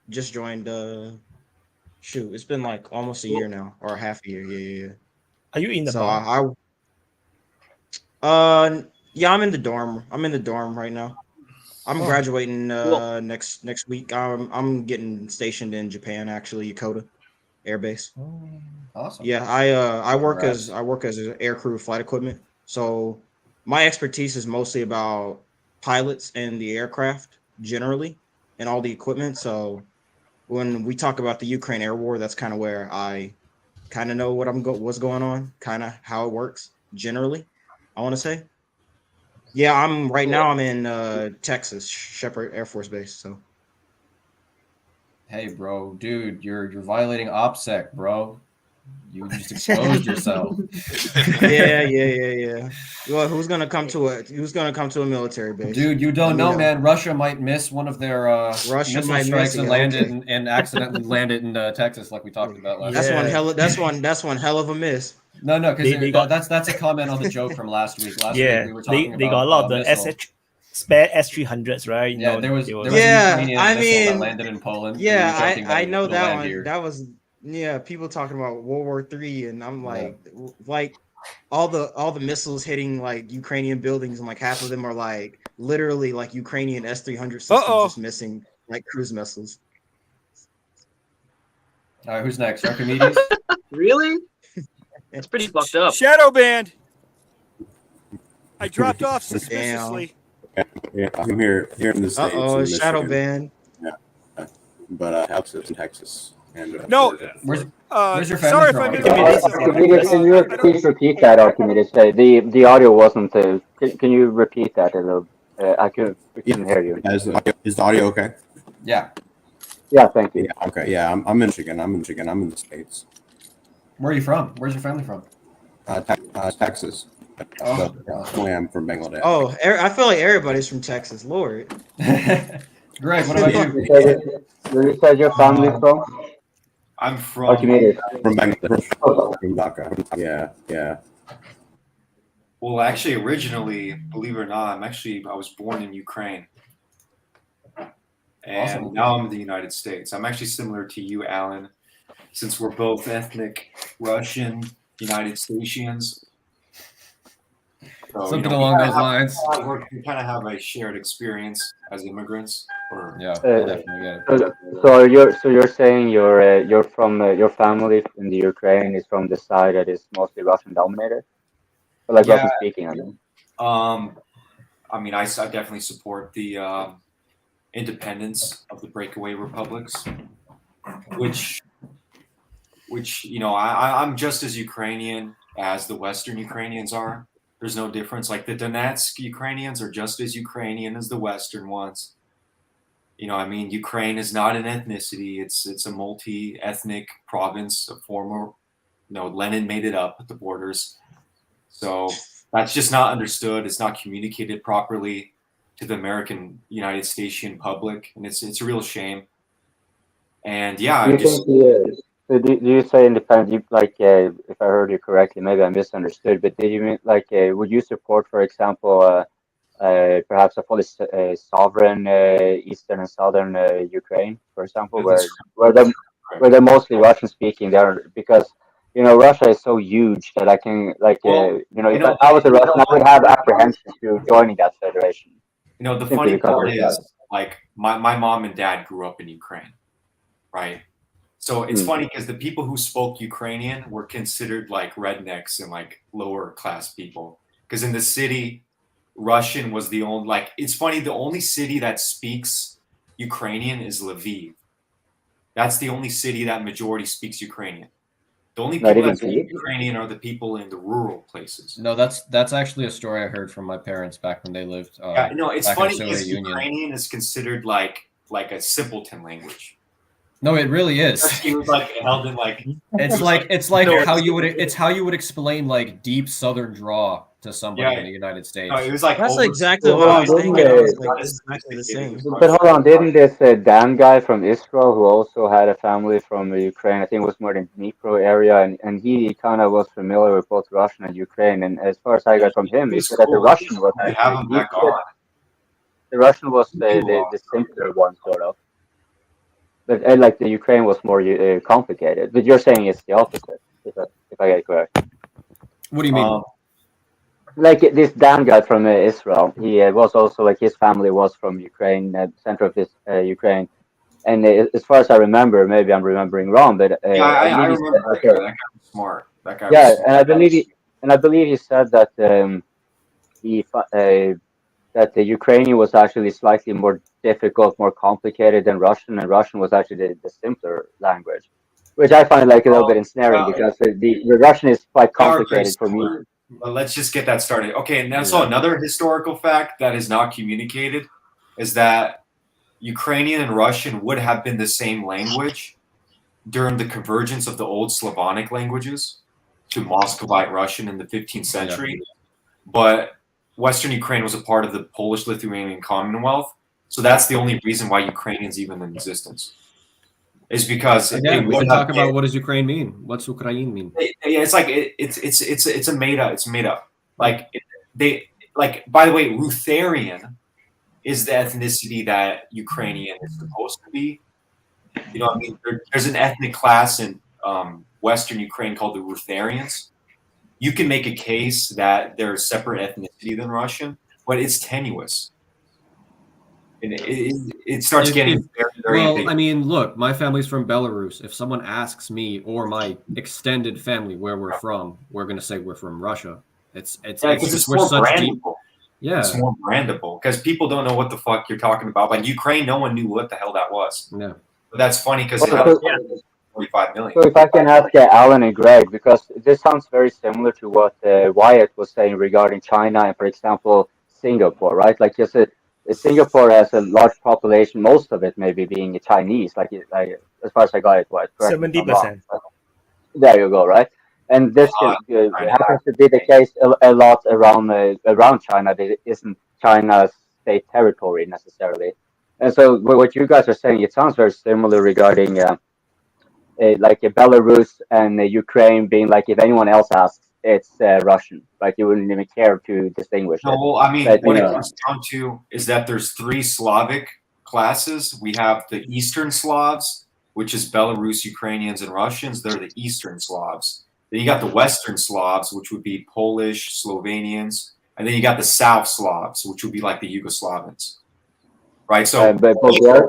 Just joined. It's been like almost a year now, or half a year. Yeah. Are you in the Yeah, I'm in the dorm. I'm in the dorm right now. I'm graduating next week. I'm getting stationed in Japan, actually, Yokota Air Base. Awesome. Yeah, I work as aircrew flight equipment. So my expertise is mostly about pilots and the aircraft generally and all the equipment. So when we talk about the Ukraine air war, that's kind of where I kind of know what's going on, kind of how it works generally, I want to say. Yeah, I'm in Texas, Shepherd Air Force Base. So, hey, bro, dude, you're violating OPSEC, bro. You just exposed yourself. Yeah. Well, who's gonna come to a military base? Dude, you don't know, man. Russia might miss one of their Russia might strikes miss and it, land okay. it and accidentally land it in Texas, like we talked about last. That's one hell of a miss. No, because that's a comment on the joke from last week. Last week we were talking about they got a lot of the spare S-300s, right? Yeah, there was a Ukrainian missile that landed in Poland. Yeah, I know that one. Here. That was people talking about World War III, and I'm like all the missiles hitting like Ukrainian buildings, and like half of them are like literally like Ukrainian S-300 systems just missing like cruise missiles. All right, who's next? Archimedes? Really? It's pretty fucked up. Shadow banned. I dropped off suspiciously. Yeah, I'm here in the States. Oh, shadow ban. Yeah, but Texas. And, no, where's your family? Sorry if I missed Can you please repeat that, Archimedes? The audio wasn't. Can you repeat that a little? I couldn't hear you. Is the audio okay? Yeah. Yeah, thank you. Yeah, okay, yeah, I'm in Michigan. I'm in the States. Where are you from? Where's your family from? Texas. Oh, so, I'm from Bangladesh. Oh, I feel like everybody's from Texas. Lord. Greg, what about you? Where you said your family from? I'm from Archimedes. From Bangladesh. From Dhaka. Yeah. Well, actually, originally, believe it or not, I was born in Ukraine. And awesome. Now I'm in the United States. I'm actually similar to you, Alan, since we're both ethnic Russian United Statians. So, something along those lines. We kind of have a shared experience as immigrants. So you're saying you're from your family in the Ukraine is from the side that is mostly Russian dominated, or like Russian speaking. I mean, I definitely support the independence of the breakaway republics, which I'm just as Ukrainian as the Western Ukrainians are. There's no difference. Like the Donetsk Ukrainians are just as Ukrainian as the Western ones. I mean, Ukraine is not an ethnicity. It's a multi-ethnic province, a former, Lenin made it up at the borders. So that's just not understood. It's not communicated properly to the American United Statian public, and it's a real shame. And do you say independent? Like, if I heard you correctly, maybe I misunderstood. But did you mean like, would you support, for example, perhaps a fully sovereign eastern and southern Ukraine, for example, where they're mostly Russian speaking there, because Russia is so huge that I can if I was a Russian, I would have apprehension to joining that federation. The funny part is like my mom and dad grew up in Ukraine, right? So it's funny because the people who spoke Ukrainian were considered like rednecks and like lower class people, because in the city, Russian was the only, it's funny, the only city that speaks Ukrainian is Lviv. That's the only city that majority speaks Ukrainian. The only people that speak Ukrainian are the people in the rural places. No, that's actually a story I heard from my parents back when they lived. It's funny because Ukrainian is considered like a simpleton language. No, it really is. It was held in it's like how you would explain like deep Southern draw to somebody in the United States. No, it was that's exactly what I was thinking. Exactly the same. But hold on, didn't this Dan guy from Israel who also had a family from Ukraine? I think it was more in Dnipro area, and he kind of was familiar with both Russian and Ukraine. And as far as I got from him, he said that the Russian was the simpler one, sort of. But like the Ukraine was more complicated. But you're saying it's the opposite, if I get it correct. What do you mean? Like this Dan guy from Israel, he was also like his family was from Ukraine, center of this Ukraine, and as far as I remember, maybe I'm remembering wrong, but I remember that guy was smart. That guy, and I believe he said that that the Ukrainian was actually slightly more difficult, more complicated than Russian, and Russian was actually the simpler language, which I find like a little bit ensnaring because the Russian is quite complicated for me. But let's just get that started. Okay, and so another historical fact that is not communicated is that Ukrainian and Russian would have been the same language during the convergence of the old Slavonic languages to Muscovite Russian in the 15th century. But Western Ukraine was a part of the Polish-Lithuanian Commonwealth. So that's the only reason why Ukrainian's even in existence. Is because again, we can talk about what does Ukraine mean? What's Ukraine mean? It's like it's a made up. Like by the way, Ruthenian is the ethnicity that Ukrainian is supposed to be. You know what I mean? There's an ethnic class in Western Ukraine called the Ruthenians. You can make a case that they're a separate ethnicity than Russian, but it's tenuous. And it starts getting very well, big. I mean, look, my family's from Belarus. If someone asks me or my extended family where we're from, we're going to say we're from Russia. It's more brandable. Yeah, it's more brandable because people don't know what the fuck you're talking about. Like Ukraine, no one knew what the hell that was. Yeah, but that's funny because 45 million. So if I can ask Alan and Greg, because this sounds very similar to what Wyatt was saying regarding China and, for example, Singapore, right? Like just Singapore has a large population, most of it maybe being Chinese, like as far as I got it, what? 70%. There you go, right? And this happens to be the case a lot around China. That isn't China's state territory necessarily. And so what you guys are saying, it sounds very similar regarding like Belarus and Ukraine being like, if anyone else asks, it's Russian. Like you wouldn't even care to distinguish. No, well, I mean, what it comes down to is that there's three Slavic classes. We have the Eastern Slavs, which is Belarus, Ukrainians, and Russians. They're the Eastern Slavs. Then you got the Western Slavs, which would be Polish, Slovenians, and then you got the South Slavs, which would be like the Yugoslavans. Right, so Bulgaria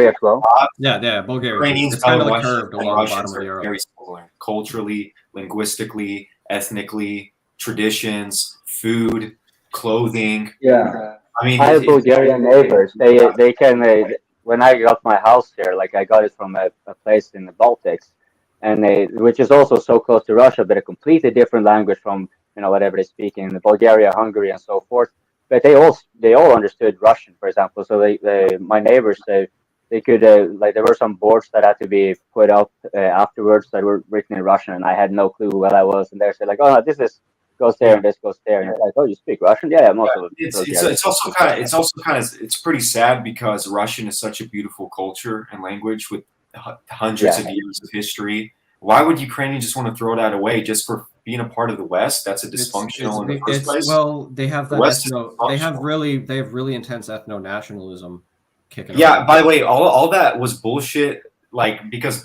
as well. Yeah, Bulgaria. Ukrainians, it's kind of like curved along the bottom of Europe. Very similar, culturally, linguistically, ethnically, traditions, food, clothing. Yeah, I mean, I have Bulgarian neighbors. They can. When I got my house here, like I got it from a place in the Baltics, and which is also so close to Russia, but a completely different language from whatever they speak in Bulgaria, Hungary, and so forth. But they all understood Russian, for example. So my neighbors they could like there were some boards that had to be put up afterwards that were written in Russian, and I had no clue who I was. And they're saying like, oh no, this goes there and this goes there, and like, oh, you speak Russian? Yeah, most of it. It's also kind of it's pretty sad because Russian is such a beautiful culture and language with hundreds of years of history. Why would Ukrainians just want to throw that away just for being a part of the West? That's a dysfunctional in the first place. Well, they have that they have really intense ethno-nationalism kicking. Yeah, by the way, all that was bullshit. Like because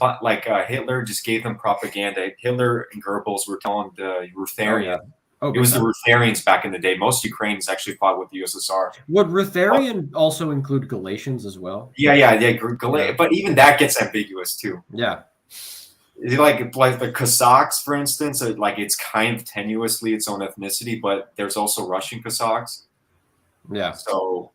Hitler just gave them propaganda. Hitler and Goebbels were telling the Ruthenian. It was the Ruthenians back in the day. Most Ukrainians actually fought with the USSR. Would Ruthenian also include Galatians as well? Yeah. But even that gets ambiguous too. Yeah. Like the Cossacks, for instance, like it's kind of tenuously its own ethnicity, but there's also Russian Cossacks. Yeah. So,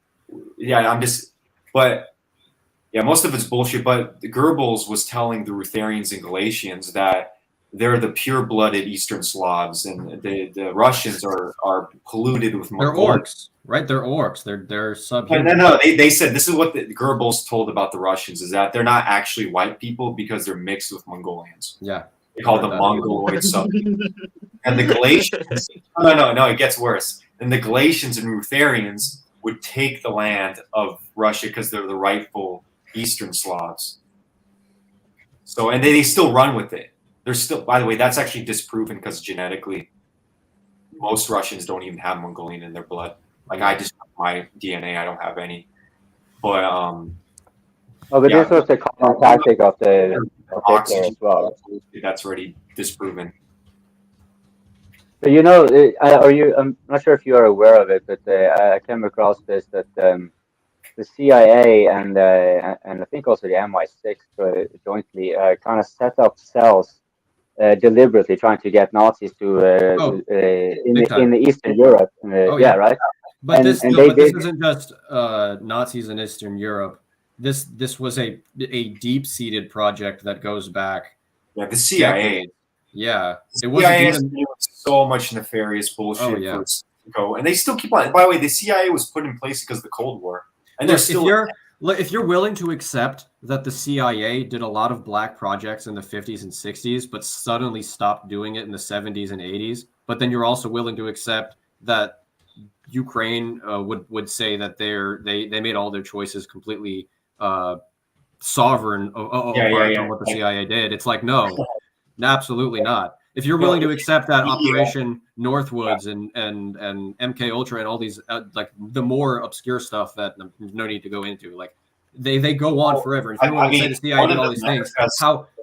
most of it's bullshit. But Goebbels was telling the Ruthenians and Galatians that they're the pure-blooded Eastern Slavs, and the Russians are polluted with Mongols. They're orcs, right? They're orcs. They're subhuman. No. They said this is what the Goebbels told about the Russians is that they're not actually white people because they're mixed with Mongolians. Yeah, they call them Mongoloid subhuman. And the Galatians, no, it gets worse. And the Galatians and Ruthenians would take the land of Russia because they're the rightful Eastern Slavs. So, and they still run with it. They're still, by the way, that's actually disproven because genetically, most Russians don't even have Mongolian in their blood. Like I just have my DNA, I don't have any. But this was the common tactic of the Hitler as well. That's already disproven. But I'm not sure if you are aware of it, but I came across this that the CIA and I think also the MI6 jointly kind of set up cells deliberately trying to get Nazis to in Eastern Europe. Right. But and, this and no, they but this did. isn't just Nazis in Eastern Europe. This was a deep-seated project that goes back. Yeah, the CIA. Decades. Yeah, it wasn't even so much nefarious bullshit. Oh, yeah. And they still keep on. By the way, the CIA was put in place because of the Cold War, and they're still. If you're willing to accept that the CIA did a lot of black projects in the 50s and 60s, but suddenly stopped doing it in the 70s and 80s, but then you're also willing to accept that Ukraine would say that they made all their choices completely sovereign apart from what the CIA did. It's like, no, absolutely not. If you're willing to accept that Operation Northwoods and MK Ultra and all these like the more obscure stuff that no need to go into, like they go on forever. If you're willing to say the CIA did all these things,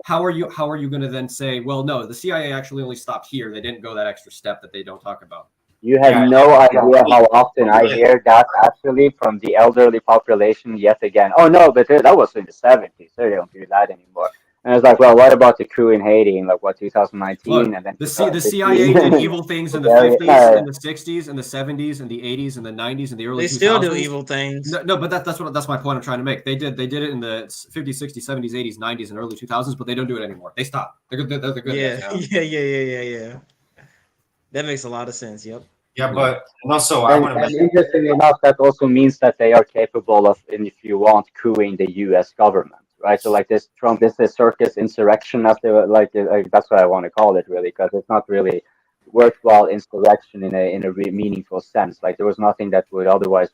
how are you going to then say, well, no, the CIA actually only stopped here. They didn't go that extra step that they don't talk about. You have no idea how often I hear that actually from the elderly population yet again. Oh no, but that was in the 70s. They don't do that anymore. And it's like, well, what about the coup in Haiti in 2019? Look, and then the CIA did evil things in the 50s, and the 60s, and the 70s, and the 80s, and the 90s, and the early 2000s. They still do evil things. No, but that's my point I'm trying to make. They did it in the 50s, 60s, 70s, 80s, 90s, and early 2000s, but they don't do it anymore. They stopped. They're good. They're good. Yeah. That makes a lot of sense. Yep. Yeah, but also interestingly enough, that also means that they are capable of, and if you want, coupping the U.S. government, right? So like this Trump, this is circus insurrection, as they like that's what I want to call it, really, because it's not really worthwhile insurrection in a meaningful sense. Like there was nothing that would otherwise,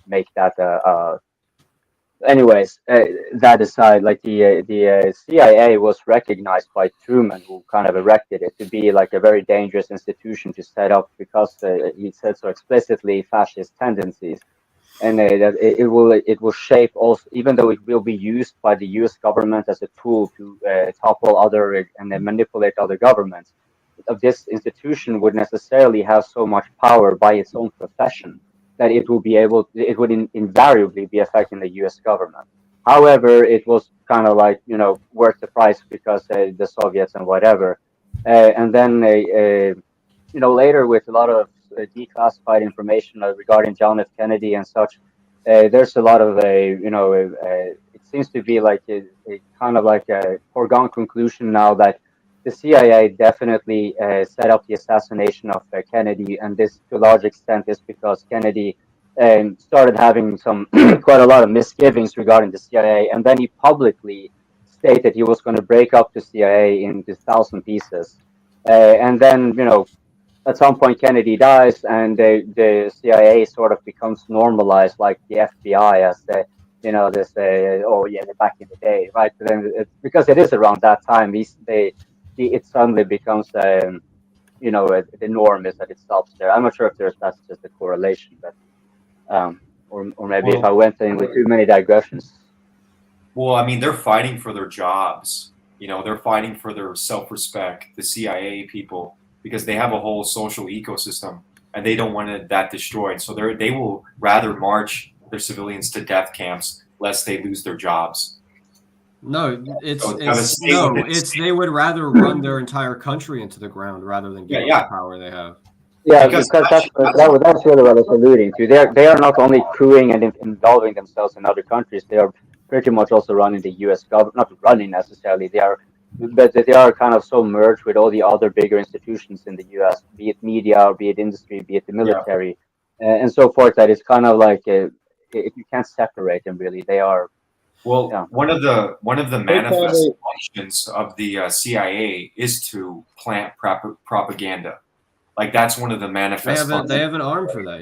make that. Anyways, that aside, like the CIA was recognized by Truman, who kind of erected it, to be like a very dangerous institution to set up because he said so explicitly fascist tendencies, and that it will shape also, even though it will be used by the U.S. government as a tool to topple other and manipulate other governments. This institution would necessarily have so much power by its own profession that it would invariably be affecting the U.S. government. However, it was kind of like, worth the price because the Soviets and whatever. And then, later with a lot of declassified information regarding John F. Kennedy and such, there's a lot of, it seems to be like a kind of like a foregone conclusion now that the CIA definitely set up the assassination of Kennedy, and this to a large extent is because Kennedy started having some quite a lot of misgivings regarding the CIA, and then he publicly stated he was going to break up the CIA into 1,000 pieces, and then at some point Kennedy dies, and the CIA sort of becomes normalized like the FBI as the back in the day, right? But then because it is around that time, it suddenly becomes, the norm is that it stops there. I'm not sure if that's just a correlation, but or maybe if I went in with too many digressions. Well, I mean, they're fighting for their jobs. They're fighting for their self-respect. The CIA people, because they have a whole social ecosystem, and they don't want that destroyed. So they will rather march their civilians to death camps lest they lose their jobs. No, they would rather run their entire country into the ground rather than give up the power they have. Yeah, because that's really what I was alluding to. They are not only coupping and involving themselves in other countries, they are pretty much also running the U.S. government. Not running necessarily, but they are kind of so merged with all the other bigger institutions in the U.S., be it media, be it industry, be it the military, and so forth. That it's kind of like you can't separate them really. They are. Well, one of the manifest functions of the CIA is to plant propaganda. Like that's one of the manifest. They have an arm for that,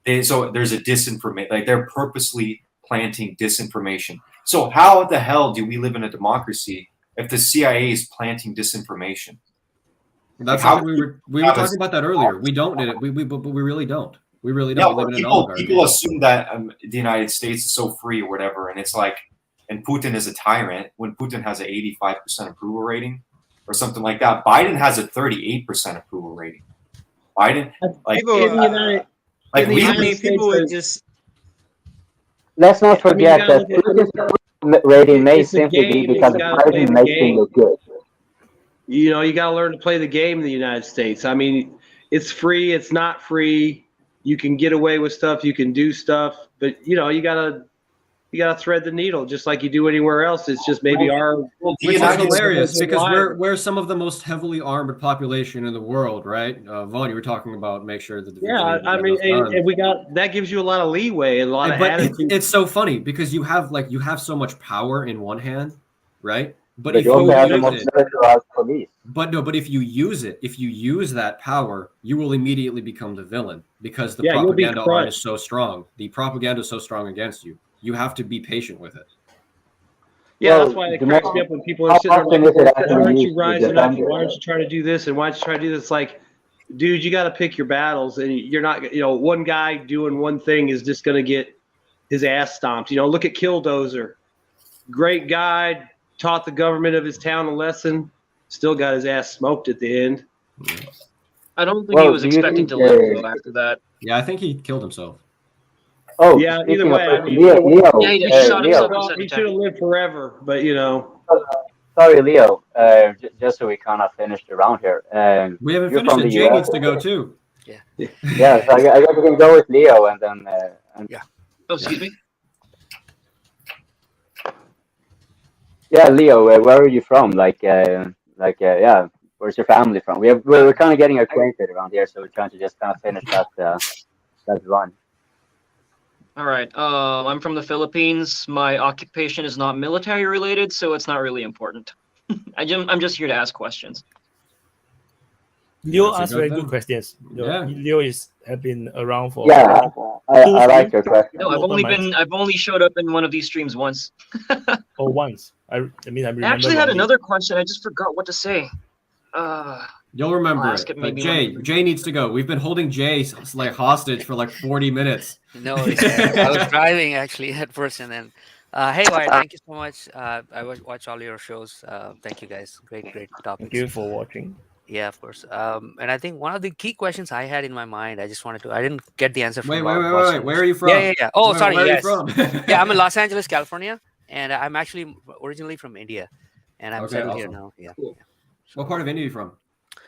yeah. So there's a disinformation. Like they're purposely planting disinformation. So how the hell do we live in a democracy if the CIA is planting disinformation? That's how we were talking about that earlier. We don't do it. We really don't. We really don't. Yeah, people assume that the United States is so free or whatever, and it's like, and Putin is a tyrant when Putin has an 85% approval rating or something like that. Biden has a 38% approval rating. Biden, people would just. Let's not forget that Putin's rating may simply be because Biden makes him look good. You know, you got to learn to play the game in the United States. I mean, it's free. It's not free. You can get away with stuff. You can do stuff, but you know, you gotta thread the needle just like you do anywhere else. It's just maybe which is hilarious because we're some of the most heavily armed population in the world, right? Vaun, you were talking about make sure that I mean, and we got that gives you a lot of leeway and a lot of attitude. It's so funny because you have so much power in one hand, right? But if you also have the most militarized police. But if you use it, if you use that power, you will immediately become the villain because the Yeah, you'll be propaganda arm crushed. is so strong. The propaganda is so strong against you. You have to be patient with it. Yeah, Well, that's why it the cracks most- me up when people how are sitting often there is it like, actually why aren't used you to rising up? defend Why aren't you trying to do this? And why aren't you trying to do this? It's like, dude, you got to pick your battles. And you're not, you know, one guy doing one thing is just going to get his ass stomped. You know, look at Killdozer. Great guy, taught the government of his town a lesson, still got his ass smoked at the end. I don't think he was expecting to live though after that. Yeah, I think he killed himself. Oh, yeah, either speaking way, of I mean, Leo, Yeah, he shot himself in the he second should have lived forever, but you know. Sorry, Leo. Just so we kind of finished the round here. We haven't you're finished from it. the Jay US. needs to go too. Yeah. Yeah, so I guess we can go with Leo and then. Yeah. Oh, excuse me. Yeah, Leo. Where are you from? Yeah. Where's your family from? We're kind of getting acquainted around here, so we're trying to just kind of finish that run. All right. I'm from the Philippines. My occupation is not military related, so it's not really important. I'm just here to ask questions. Leo That's a asked good very thing. good questions. Yeah. Leo have been around for Yeah, I like your question. No, I've only showed up in one of these streams once. Oh, once. I remember. I actually had wrongly. another question. I just forgot what to say. You'll remember I'll ask it. it But maybe Jay needs to go. We've been holding Jay like hostage for like 40 minutes. No, I was driving actually at first, and then, hey, Wyatt, thank you so much. I watch all your shows. Thank you guys. Great topics. Thank you for watching. Yeah, of course. And I think one of the key questions I had in my mind, I didn't get the answer from. Wait. Where are you from? Yeah. Oh, sorry. Where Yes. are you from? Yeah, I'm in Los Angeles, California, and I'm actually originally from India, and I'm Okay, settled here awesome. now. Yeah. Cool. What part of India are you from?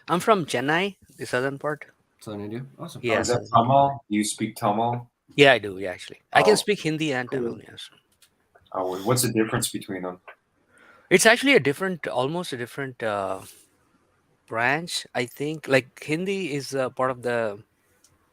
I'm from Chennai, the southern part. Southern India. Awesome. Yeah. Is that Tamil? You speak Tamil? Yeah, I do. Yeah, actually, I Oh, can speak Hindi and Tamil. Yes. Oh, what's the difference between them? It's actually almost a different branch. I think like Hindi is part of the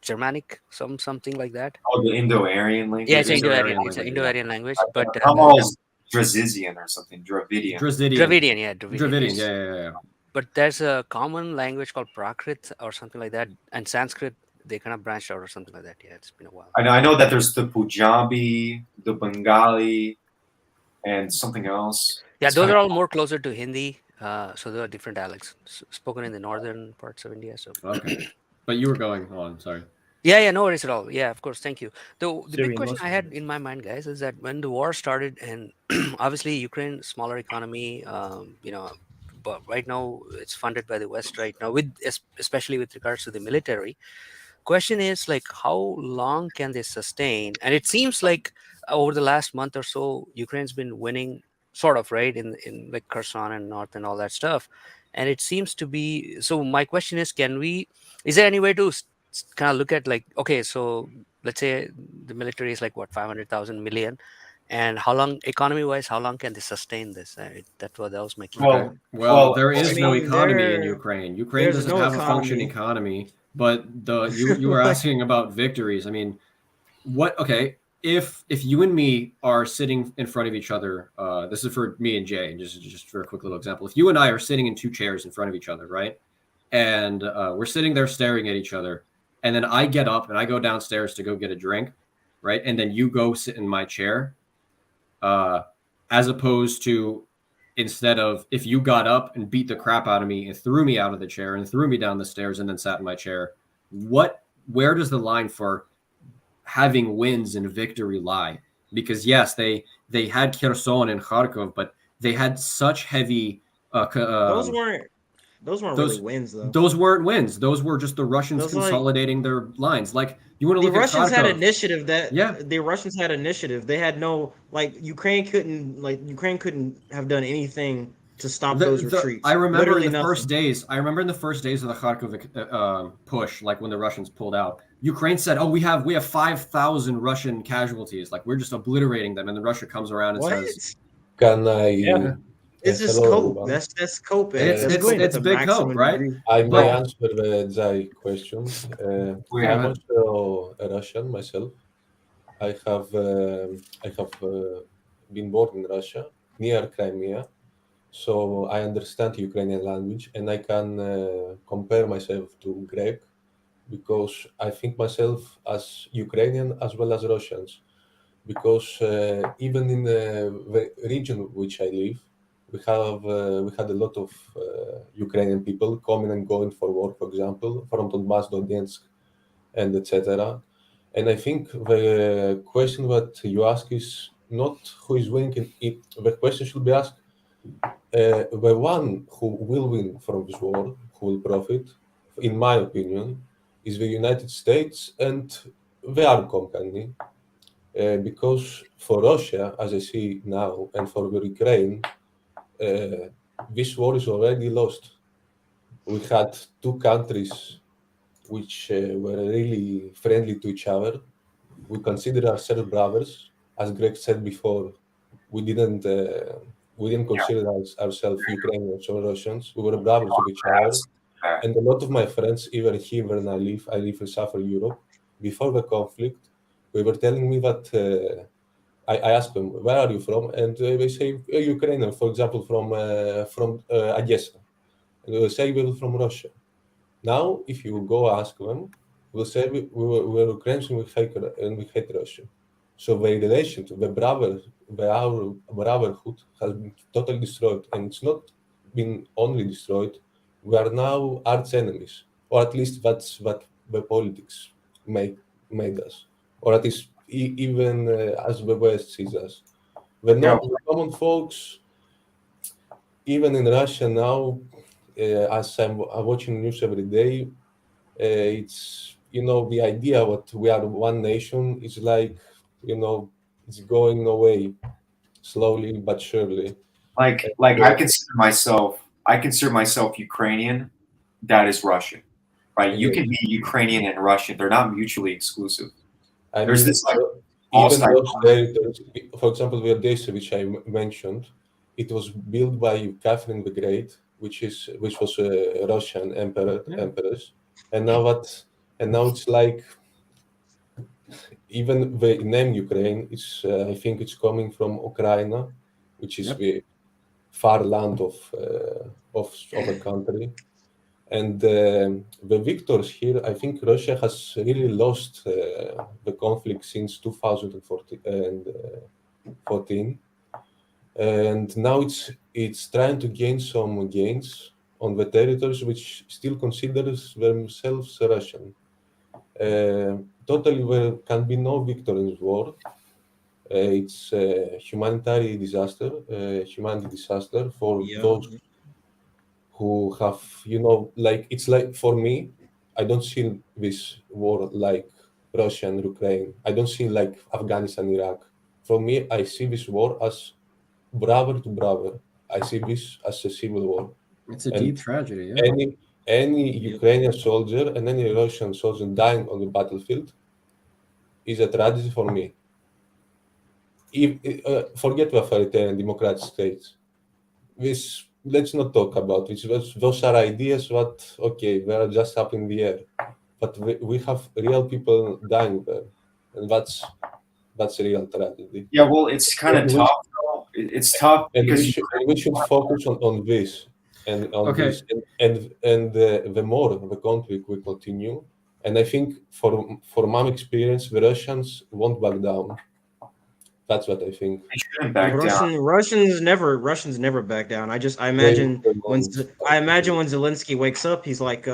Germanic, something like that. Oh, the Indo-Aryan language. Yeah, it's Indo-Aryan. It's an Indo-Aryan language, but Tamil is Dravidian or something. Dravidian. Dravidian, yeah, Dravidian, yeah. But there's a common language called Prakrit or something like that, and Sanskrit. They kind of branched out or something like that. Yeah, it's been a while. I know that there's the Punjabi, the Bengali, and something else. Yeah, those are all more closer to Hindi. So there are different dialects spoken in the northern parts of India. So okay, but you were going on. Sorry. Yeah, no worries at all. Yeah, of course. Thank you. The big question I had in my mind, guys, is that when the war started, and obviously Ukraine, smaller economy, but right now it's funded by the West right now, especially with regards to the military. Question is like, how long can they sustain? And it seems like over the last month or so, Ukraine's been winning, sort of, right, in like Kherson and North and all that stuff. And it seems to be. So my question is, is there any way to kind of look at like, okay, so let's say the military is like what, 500,000 million, and how long, economy-wise, how long can they sustain this? That was my question. Well, there is no economy in Ukraine. Ukraine doesn't have a functioning economy. But you were asking about victories. I mean, okay, if you and me are sitting in front of each other, this is for me and Jay, just for a quick little example. If you and I are sitting in two chairs in front of each other, right? And we're sitting there staring at each other, and then I get up and I go downstairs to go get a drink, right? And then you go sit in my chair, as opposed to instead of if you got up and beat the crap out of me and threw me out of the chair and threw me down the stairs and then sat in my chair, where does the line for having wins and victory lie? Because yes, they had Kherson and Kharkov, but they had such heavy those weren't really wins though. Those weren't wins. Those were just the Russians consolidating their lines. Like you want to look at Russians Kharkov. had initiative. The Russians had initiative. They had no Ukraine couldn't have done anything to stop those retreats. I remember Literally in the nothing. first days. I remember in the first days of the Kharkov push, like when the Russians pulled out, Ukraine said, "Oh, we have 5,000 Russian casualties. Like we're just obliterating them." And then Russia comes around and says, "Can I?" Yeah. It's just cope. That's coping. It's big cope, right? I may answer the Jai question. Yeah. I'm also a Russian myself. I have been born in Russia, near Crimea, so I understand Ukrainian language, and I can compare myself to Greg because I think myself as Ukrainian as well as Russians, because even in the region which I live, we had a lot of Ukrainian people coming and going for work, for example, from Donbass, Donetsk, and etc. And I think the question that you ask is not who is winning it. The question should be asked, the one who will win from this war, who will profit, in my opinion, is the United States and the Arab company. Because for Russia, as I see now, and for the Ukraine, this war is already lost. We had two countries which were really friendly to each other. We consider ourselves brothers, as Greg said before. We didn't consider ourselves Ukrainians or Russians. We were brothers of each other. And a lot of my friends, even here where I live in Southern Europe. Before the conflict, they were telling me that I asked them, "Where are you from?" And they say Ukrainian, for example, from Odessa. And they will say we were from Russia. Now, if you go ask them, we'll say we're Ukrainians and we hate Russia. So the relation to our brotherhood has been totally destroyed, and it's not been only destroyed. We are now arch enemies, or at least that's what the politics made us, or at least even as the West sees us. The common folks, even in Russia now, as I'm watching news every day, it's the idea that we are one nation is like it's going away slowly but surely. Like I consider myself Ukrainian. That is Russian, right? You can be Ukrainian and Russian. They're not mutually exclusive. There's this even those, for example, the Odessa, which I mentioned, it was built by Catherine the Great, which was a Russian empress, and now it's like even the name Ukraine is I think it's coming from Ukraine, which is the far land of a country. And the victors here, I think Russia has really lost the conflict since 2014, and now it's trying to gain some gains on the territories which still considers themselves Russian. Totally, there can be no victor in this war. It's a humanitarian disaster, for those who have, it's like, for me, I don't see this war like Russia and Ukraine. I don't see like Afghanistan, Iraq. For me, I see this war as brother to brother. I see this as a civil war. It's a deep tragedy. Yeah. Any Ukrainian soldier and any Russian soldier dying on the battlefield is a tragedy for me. Forget the authoritarian democratic states. Let's not talk about it. Those are ideas that, okay, they are just up in the air. But we have real people dying there. And that's a real tragedy. Yeah, well, it's kind of tough. It's tough because we should focus on this and on this. And the more the conflict will continue. And I think for my experience, the Russians won't back down. That's what I think. Russians never back down. I imagine when Zelensky wakes up, he's like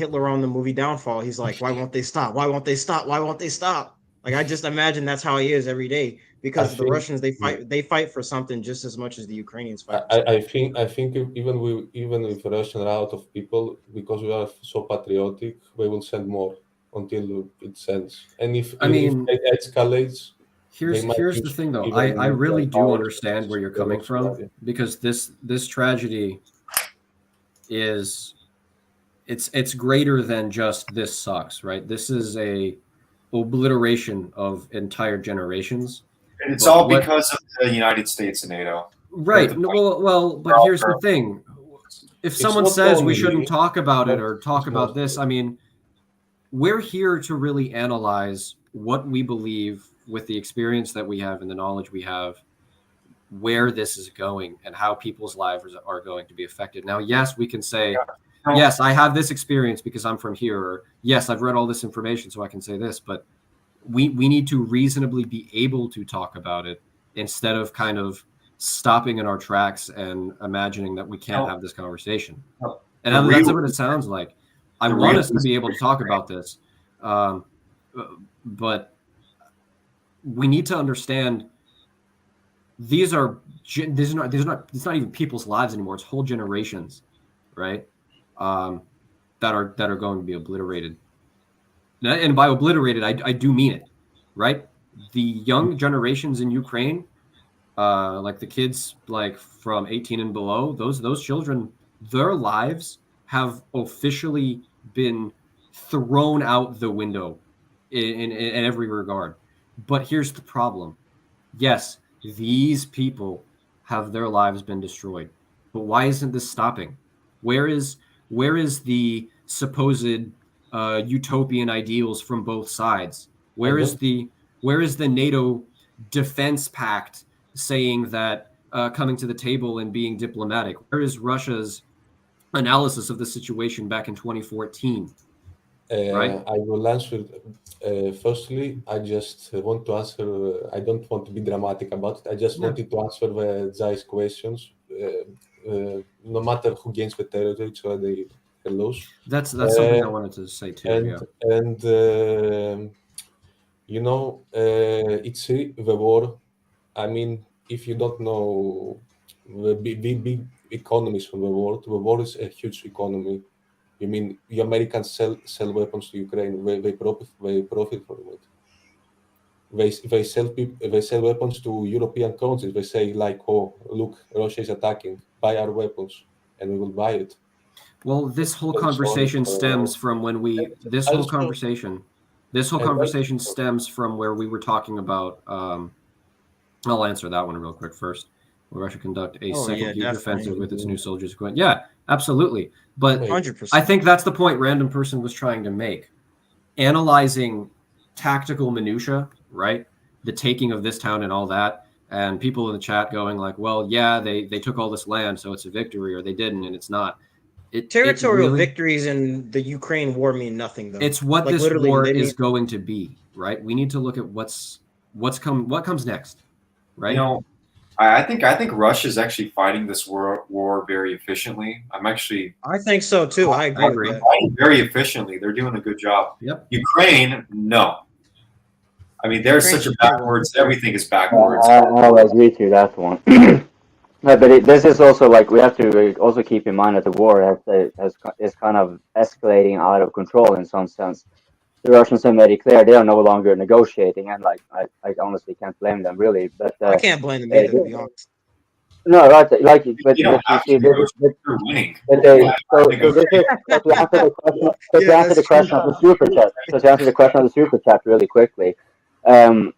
Hitler on the movie Downfall. He's like, why won't they stop? Why won't they stop? Why won't they stop? Like, I just imagine that's how he is every day, because the Russians, they fight for something just as much as the Ukrainians fight. I think even if Russians are out of people, because we are so patriotic, we will send more until it ends. And if it escalates, Here's the thing, though. I really do understand where you're coming from, because this tragedy is it's greater than just this sucks, right? This is a obliteration of entire generations. And it's all because of the United States and NATO. Right. Well, but here's the thing. If someone says we shouldn't talk about it or talk about this, I mean, we're here to really analyze what we believe with the experience that we have and the knowledge we have, where this is going and how people's lives are going to be affected. Now, yes, we can say, yes, I have this experience because I'm from here, or yes, I've read all this information so I can say this, but we need to reasonably be able to talk about it instead of kind of stopping in our tracks and imagining that we can't have this conversation. And that's what it sounds like. I want us to be able to talk about this, but we need to understand it's not even people's lives anymore. It's whole generations, right? That are going to be obliterated. And by obliterated, I do mean it, right? The young generations in Ukraine, like the kids like from 18 and below, those children, their lives have officially been thrown out the window in every regard. But here's the problem. Yes, these people have their lives been destroyed. But why isn't this stopping? Where is the supposed utopian ideals from both sides? Where is the NATO defense pact saying that coming to the table and being diplomatic? Where is Russia's analysis of the situation back in 2014? Right? I will answer. Firstly, I just want to answer. I don't want to be dramatic about it. I just wanted to answer the Zai's questions. No matter who gains the territory, so they lose. That's something I wanted to say too. It's the war. I mean, if you don't know the big economies from the war is a huge economy. You mean the Americans sell weapons to Ukraine? They profit from it. They sell weapons to European countries. They say like, "Oh, look, Russia is attacking. Buy our weapons, and we will buy it." Well, this whole conversation stems from when this whole conversation stems from where we were talking about. I'll answer that one real quick first. Will Russia conduct a second huge offensive with its new soldiers? Yeah, absolutely. But 100%. I think that's the point Random Person was trying to make. Analyzing tactical minutia, right? The taking of this town and all that, and people in the chat going like, well, yeah, they took all this land, so it's a victory, or they didn't, and it's not. Territorial victories in the Ukraine war mean nothing, though. It's what this war is going to be, right? We need to look at what comes next, right? You know, I think Russia's actually fighting this war very efficiently. I think so too. I agree. Fighting very efficiently. They're doing a good job. Yep. Ukraine, no. I mean, there's such a backwards. Everything is backwards. I'll agree to that one. No, but this is also like we have to also keep in mind that the war is kind of escalating out of control in some sense. The Russians have made it clear they are no longer negotiating, and like I honestly can't blame them really. But I can't blame them either, to be honest. No, right? Like, but you see, to answer the question of the super chat. So to answer the question of the super chat really quickly, I'm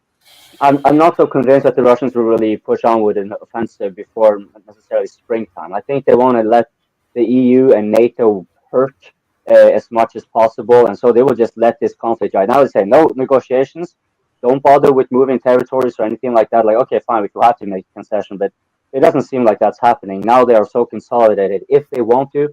not so convinced that the Russians will really push on with an offensive before necessarily springtime. I think they want to let the EU and NATO hurt as much as possible, and so they will just let this conflict right now. They say no negotiations, don't bother with moving territories or anything like that. Like, okay, fine, we will have to make a concession, but it doesn't seem like that's happening. Now they are so consolidated. If they want to,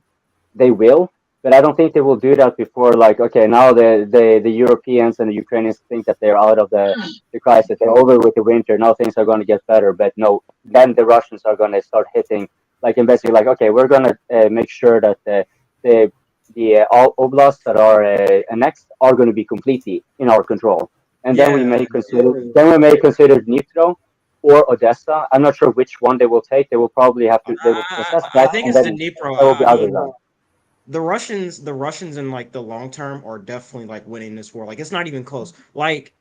they will, but I don't think they will do that before, like, okay, now the Europeans and the Ukrainians think that they're out of the crisis. They're over with the winter. Now things are going to get better. But no, then the Russians are going to start hitting, like, and basically, like, okay, we're going to make sure that the all oblasts that are annexed are going to be completely in our control. And then we may consider Dnipro or Odessa. I'm not sure which one they will take. They will probably have to. They will assess that. I think it's the Dnipro. There will be others. The Russians in like the long term are definitely like winning this war. Like, it's not even close. Like,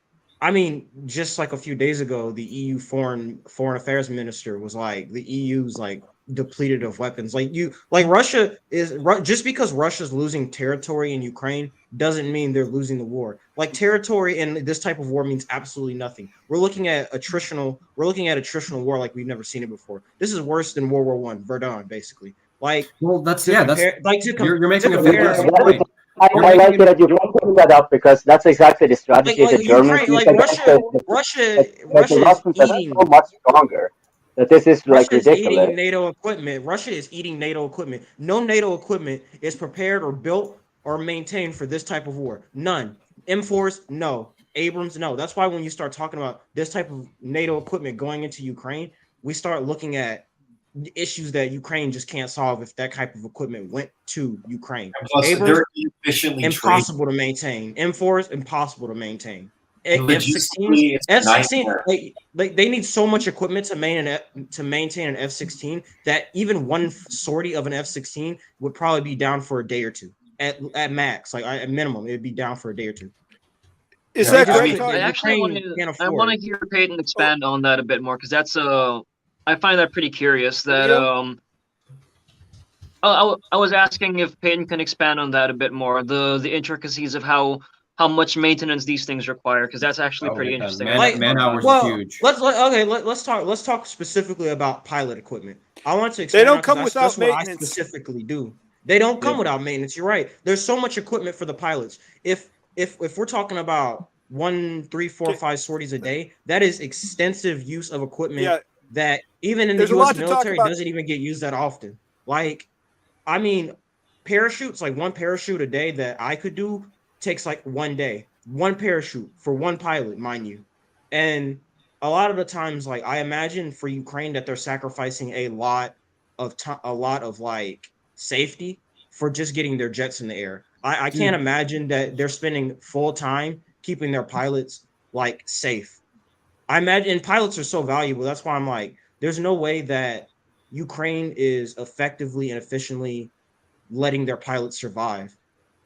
I mean, just like a few days ago, the EU foreign affairs minister was like, the EU's like depleted of weapons. Like Russia is just because Russia's losing territory in Ukraine doesn't mean they're losing the war. Like territory in this type of war means absolutely nothing. We're looking at attritional war like we've never seen it before. This is worse than World War I, Verdun, basically. Like, well, you're making a fantastic point. I like it that you bring that up because that's exactly the strategy the Germans use. Russia is eating so much stronger. That this is like Russia is ridiculous. eating NATO equipment. Russia is eating NATO equipment. No NATO equipment is prepared or built or maintained for this type of war. None. M4s, no. Abrams, no. That's why when you start talking about this type of NATO equipment going into Ukraine, we start looking at issues that Ukraine just can't solve if that type of equipment went to Ukraine. Plus, Abrams, they're efficiently impossible to maintain. M4s, impossible to maintain. Logistically, F-16, they need so much equipment to maintain an F-16 that even one sortie of an F-16 would probably be down for a day or two at max. Like at minimum, it'd be down for a day or two. Is that I actually want to hear Payton expand on that a bit more because that's I find that pretty curious. That I was asking if Payton can expand on that a bit more. The intricacies of how much maintenance these things require, because that's actually pretty interesting. Man hours is huge. Let's talk specifically about pilot equipment. I want to explain. They don't come without that's maintenance. What I specifically do. They don't come without maintenance. You're right. There's so much equipment for the pilots. If we're talking about 1, 3, 4, 5 sorties a day, that is extensive use of equipment that even in the U.S. military doesn't even get used that often. Like, I mean, parachutes, like one parachute a day that I could do takes like 1 day, one parachute for one pilot, mind you. And a lot of the times, like I imagine for Ukraine that they're sacrificing a lot of like safety for just getting their jets in the air. I can't imagine that they're spending full time keeping their pilots like safe. I imagine pilots are so valuable. That's why I'm like, there's no way that Ukraine is effectively and efficiently letting their pilots survive.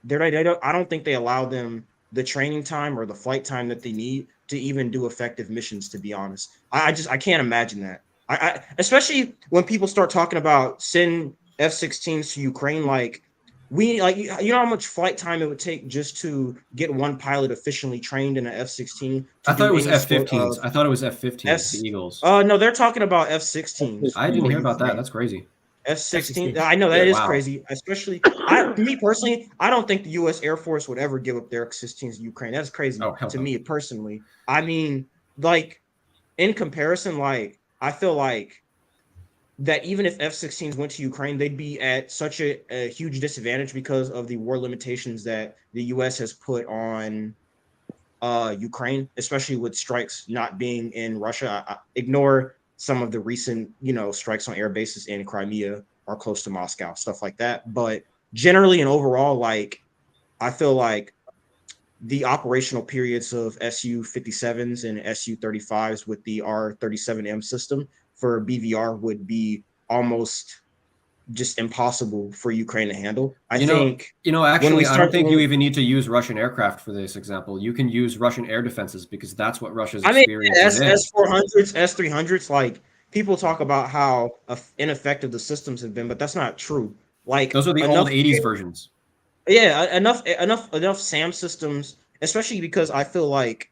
I don't think they allow them the training time or the flight time that they need to even do effective missions, to be honest. I can't imagine that. I especially when people start talking about send F-16s to Ukraine, like you know how much flight time it would take just to get one pilot efficiently trained in an F-16. I thought it was F-15s. I thought it was F-15s, the Eagles. No, they're talking about F-16s. I didn't hear about that. That's crazy. F-16. I know that is crazy. Especially, me personally, I don't think the U.S. Air Force would ever give up their F-16s to Ukraine. That's crazy to me personally. I mean, like in comparison, like I feel like that even if F-16s went to Ukraine, they'd be at such a huge disadvantage because of the war limitations that the U.S. has put on Ukraine, especially with strikes not being in Russia. I ignore some of the recent, strikes on air bases in Crimea or close to Moscow, stuff like that. But generally and overall, like, I feel like the operational periods of Su-57s and Su-35s with the R-37M system for BVR would be almost just impossible for Ukraine to handle. Actually, I don't think you even need to use Russian aircraft for this example. You can use Russian air defenses because that's what Russia's experience is. S-400s, S-300s, like people talk about how ineffective the systems have been, but that's not true. Like those are the old 80s versions. Yeah, enough SAM systems, especially because I feel like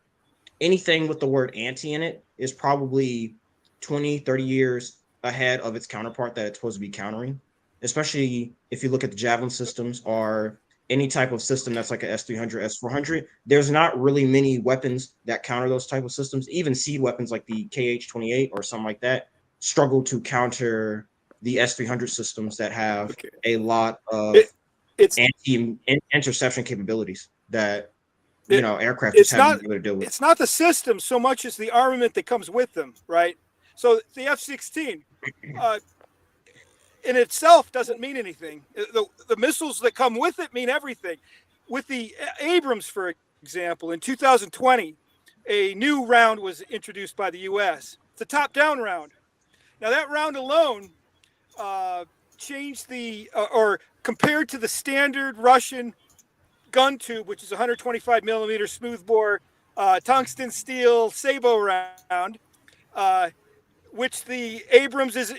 anything with the word anti in it is probably 20, 30 years ahead of its counterpart that it's supposed to be countering, especially if you look at the Javelin systems or any type of system that's like an S-300, S-400. There's not really many weapons that counter those type of systems. Even seed weapons like the KH-28 or something like that struggle to counter the S-300 systems that have a lot of anti-interception capabilities that aircraft just haven't been able to deal with. It's not the system so much as the armament that comes with them, right? So the F-16 in itself doesn't mean anything. The missiles that come with it mean everything. With the Abrams, for example, in 2020, a new round was introduced by the U.S. It's a top-down round. Now that round alone changed or compared to the standard Russian gun tube, which is 125 millimeter smoothbore tungsten steel Sabo round, which the Abrams is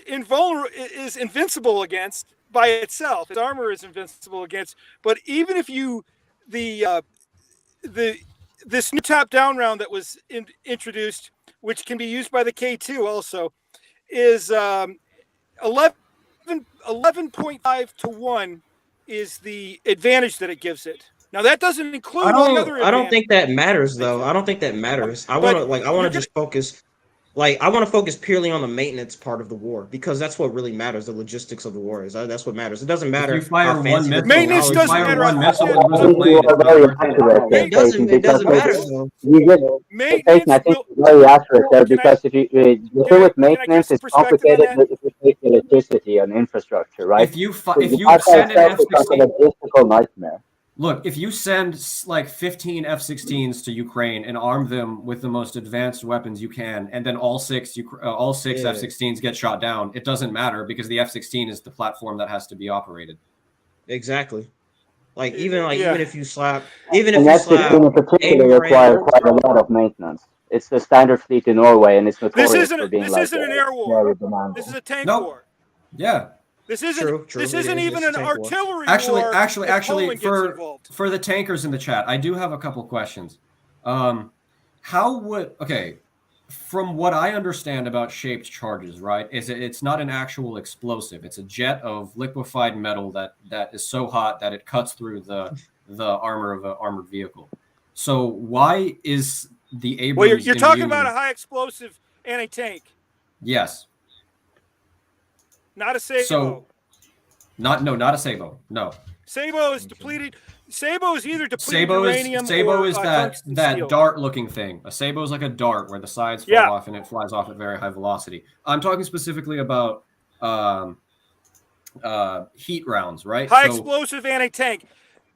invincible against by itself. Its armor is invincible against. But even if you this new top-down round that was introduced, which can be used by the K2 also, is 11.5 to 1 is the advantage that it gives it. Now that doesn't include all the other. I don't think that matters though. I don't think that matters. I want to just focus. Like, I want to focus purely on the maintenance part of the war because that's what really matters. The logistics of the war that's what matters. It doesn't matter. If you fire one missile, maintenance doesn't matter. It doesn't matter. Maintenance. I think very accurate there because if you the thing with maintenance is complicated if you take electricity and infrastructure, right? If you send an F-16, logistical nightmare. Look, if you send like 15 F-16s to Ukraine and arm them with the most advanced weapons you can, and then all six F-16s get shot down, it doesn't matter because the F-16 is the platform that has to be operated. Exactly. Like even if you slap, F-16 in particular requires quite a lot of maintenance. It's the standard fleet in Norway, and it's notorious for being this isn't an air war. This is a tank war. Yeah. This isn't. This isn't even an artillery war. Actually, for the tankers in the chat, I do have a couple questions. From what I understand about shaped charges, right, is it's not an actual explosive. It's a jet of liquefied metal that is so hot that it cuts through the armor of an armored vehicle. So why is the Abrams? Well, you're talking about a high explosive anti-tank. Yes. Not a Sabo. So, not a Sabo. No. Sabo is depleted. Sabo is either depleted uranium Sabo or is that dart-looking thing. A Sabo is like a dart where the sides fall off and it flies off at very high velocity. I'm talking specifically about heat rounds, right? High explosive anti-tank.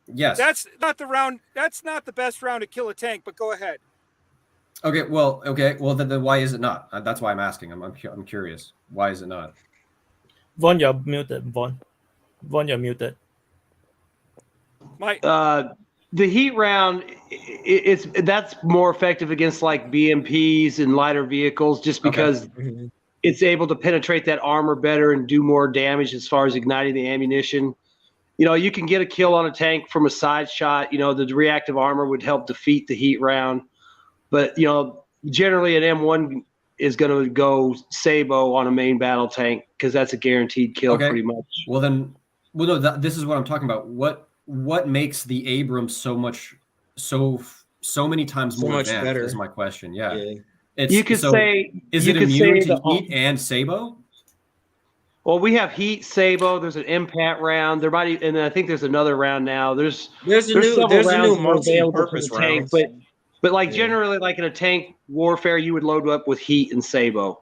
Yes. That's not the round. That's not the best round to kill a tank. But go ahead. Okay. Well, then why is it not? That's why I'm asking. I'm curious. Why is it not? Vaun, you're muted. Vaun, you're muted. The heat round, that's more effective against like BMPs and lighter vehicles, just because it's able to penetrate that armor better and do more damage as far as igniting the ammunition. You know, you can get a kill on a tank from a side shot. You know, the reactive armor would help defeat the heat round, but generally an M1 is going to go Sabo on a main battle tank because that's a guaranteed kill pretty much. Well, this is what I'm talking about. What makes the Abrams so many times more advanced better is my question. Yeah. Is it immune to heat and Sabo? Well, we have heat Sabo. There's an impact round. There might, and I think there's another round now. There's a new multi-purpose round. But like generally, like in a tank warfare, you would load up with heat and Sabo.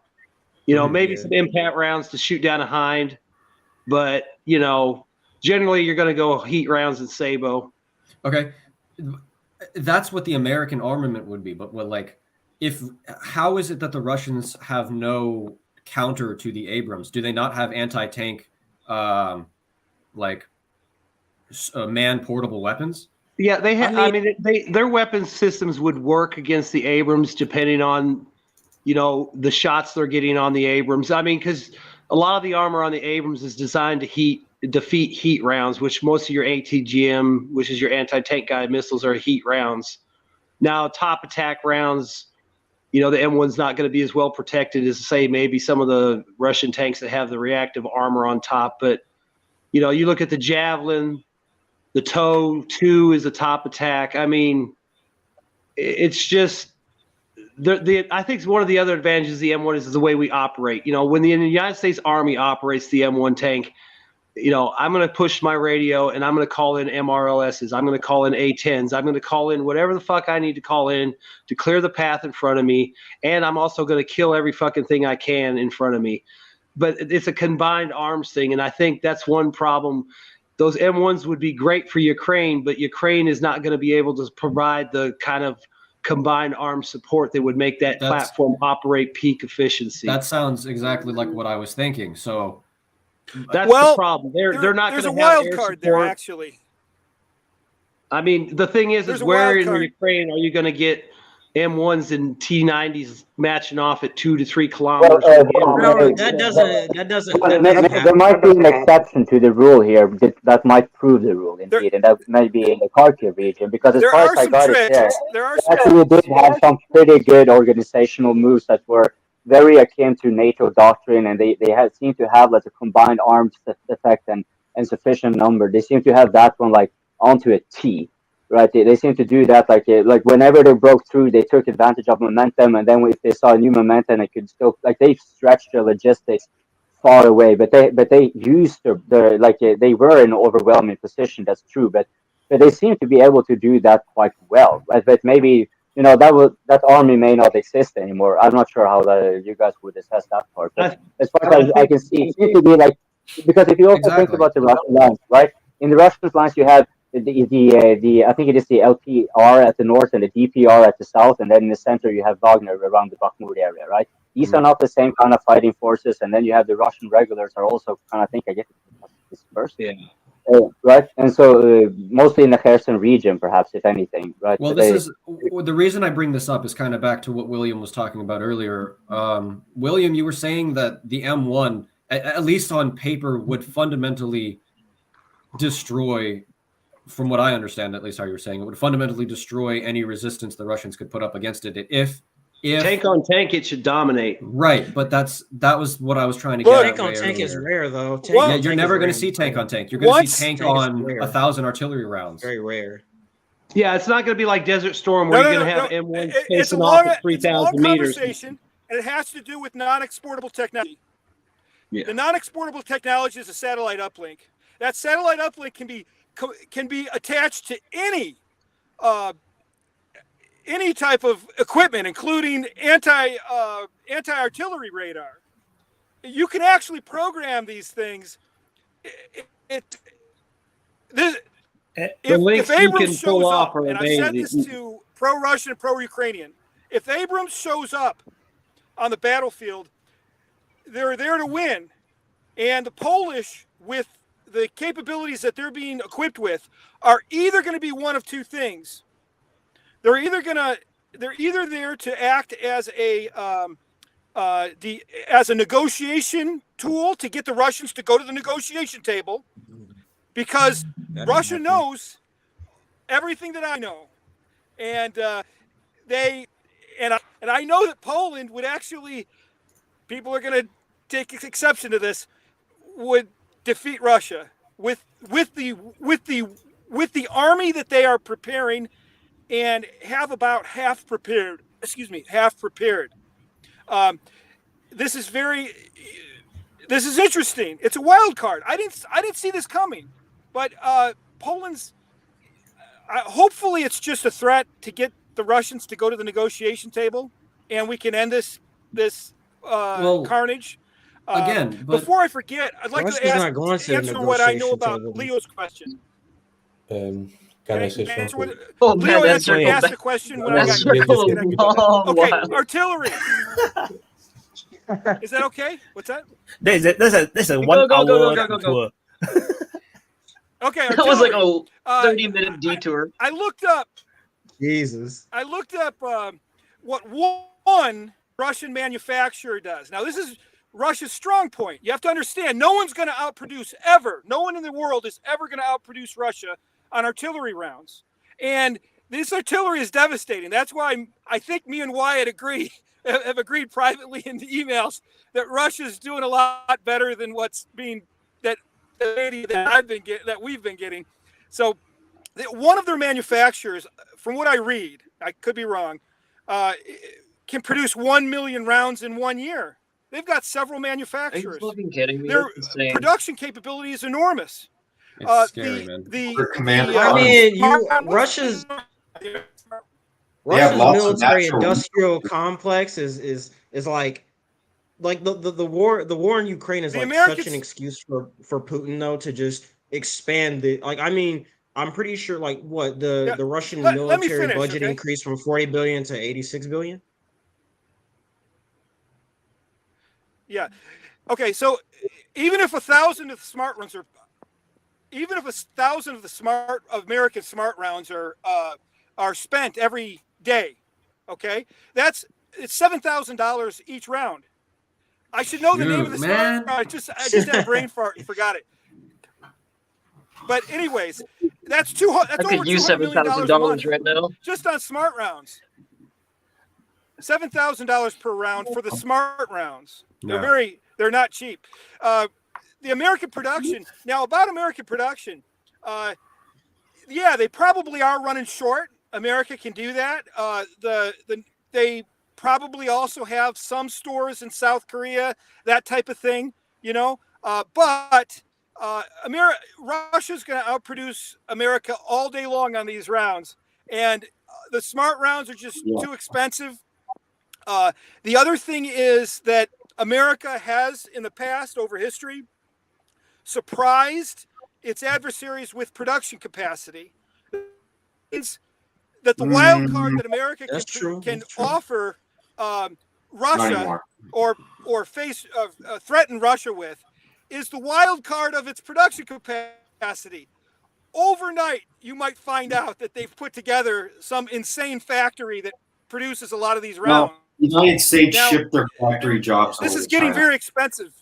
Maybe some impact rounds to shoot down a Hind, but generally you're going to go heat rounds and Sabo. Okay, that's what the American armament would be. But how is it that the Russians have no counter to the Abrams? Do they not have anti-tank, man-portable weapons? Yeah, they have. Their weapons systems would work against the Abrams depending on, the shots they're getting on the Abrams. Because a lot of the armor on the Abrams is designed to defeat heat rounds, which most of your ATGM, which is your anti-tank guided missiles, are heat rounds. Now, top attack rounds, the M1's not going to be as well protected as, say, maybe some of the Russian tanks that have the reactive armor on top. But, you look at the Javelin. The TOW-2 is a top attack. It's just I think one of the other advantages of the M1 is the way we operate. When the United States Army operates the M1 tank, I'm going to push my radio and I'm going to call in MRLSs. I'm going to call in A-10s. I'm going to call in whatever the fuck I need to call in to clear the path in front of me. And I'm also going to kill every fucking thing I can in front of me. But it's a combined arms thing. And I think that's one problem. Those M1s would be great for Ukraine, but Ukraine is not going to be able to provide the kind of combined arms support that would make that platform operate peak efficiency. That sounds exactly like what I was thinking. So that's the problem. They're not going to have wild card there, actually. The thing is where in Ukraine are you going to get M1s and T90s matching off at 2 to 3 kilometers. There might be an exception to the rule here that might prove the rule indeed, and that might be in the Kharkiv region, because as far as I got it there actually did have some pretty good organizational moves that were very akin to NATO doctrine, and they seem to have like a combined arms effect and sufficient number. They seem to have that one like onto a T. Right, they seem to do that like whenever they broke through, they took advantage of momentum, and then if they saw a new momentum, they could still they stretched their logistics far away. But they used they were in an overwhelming position. That's true, but they seem to be able to do that quite well. But maybe that army may not exist anymore. I'm not sure how you guys would assess that part. But as far as I can see, it seems to be like, because if you also think about the Russian lines, right? In the Russian lines, you have the I think it is the LPR at the north and the DPR at the south, and then in the center you have Wagner around the Bakhmut area, right? These are not the same kind of fighting forces, and then you have the Russian regulars are also kind of, I think, I guess, dispersed. Yeah. Right, and so mostly in the Kherson region, perhaps, if anything, right? Well, the reason I bring this up is kind of back to what William was talking about earlier. William, you were saying that the M1, at least on paper, would fundamentally destroy. From what I understand, at least how you're saying, it would fundamentally destroy any resistance the Russians could put up against it. If tank on tank, it should dominate. Right, but that was what I was trying to get at. Tank on tank is rare, though. You're never going to see tank on tank. You're going to see tank on 1,000 artiillery rounds. Very rare. Yeah, it's not going to be like Desert Storm where you're going to have M1 facing off at 3,000 meters. And it has to do with non-exportable technology. Yeah. The non-exportable technology is a satellite uplink. That satellite uplink can be attached to any type of equipment, including anti-artillery radar. You can actually program these things. If Abrams shows up, and I've said this to pro-Russian and pro-Ukrainian, if Abrams shows up on the battlefield, they're there to win, and the Polish, with the capabilities that they're being equipped with, are either going to be one of two things. They're either there to act as a negotiation tool to get the Russians to go to the negotiation table, because Russia knows everything that I know, and I know that Poland would actually, people are going to take exception to this, would defeat Russia with the army that they are preparing, and have about half prepared. This is interesting. It's a wild card. I didn't see this coming, but Poland's hopefully it's just a threat to get the Russians to go to the negotiation table, and we can end this carnage. Again, before I forget, I'd like to answer what I know about Leo's question. Can I say something? Leo asked the question when I got disconnected. Okay, artillery. Is that okay? What's that? There's a 1 hour tour. Okay, that was like a 30-minute detour. I looked up. Jesus. I looked up what one Russian manufacturer does. Now, this is Russia's strong point. You have to understand, no one's going to outproduce ever. No one in the world is ever going to outproduce Russia on artillery rounds. And this artillery is devastating. That's why I think me and Wyatt have agreed privately in the emails that Russia's doing a lot better than what's being that we've been getting. So one of their manufacturers, from what I read, I could be wrong, can produce 1 million rounds in 1 year. They've got several manufacturers. Are you fucking kidding me? Their production capability is enormous. It's scary, man. Russia's military industrial complex is like the war in Ukraine is like such an excuse for Putin, though, to just expand the I'm pretty sure the Russian military budget increased from 40 billion to 86 billion. Yeah. Okay. So even if 1,000 of the smart rounds are, American smart rounds are spent every day, Okay, it's $7,000 each round. I should know the name of the smart. I just had a brain fart and forgot it. But anyways, that's over $200 million a month right now just on smart rounds. $7,000 per round for the smart rounds. They're not cheap. The American production. Now about American production, yeah, they probably are running short. America can do that. They probably also have some stores in South Korea, that type of thing, you know. But Russia's going to outproduce America all day long on these rounds, and the smart rounds are just too expensive. The other thing is that America has, in the past, over history, surprised its adversaries with production capacity. It's that the wild card that America can offer Russia or threaten Russia with is the wild card of its production capacity. Overnight, you might find out that they've put together some insane factory that produces a lot of these rounds. The United States shipped their factory jobs. This is getting very expensive.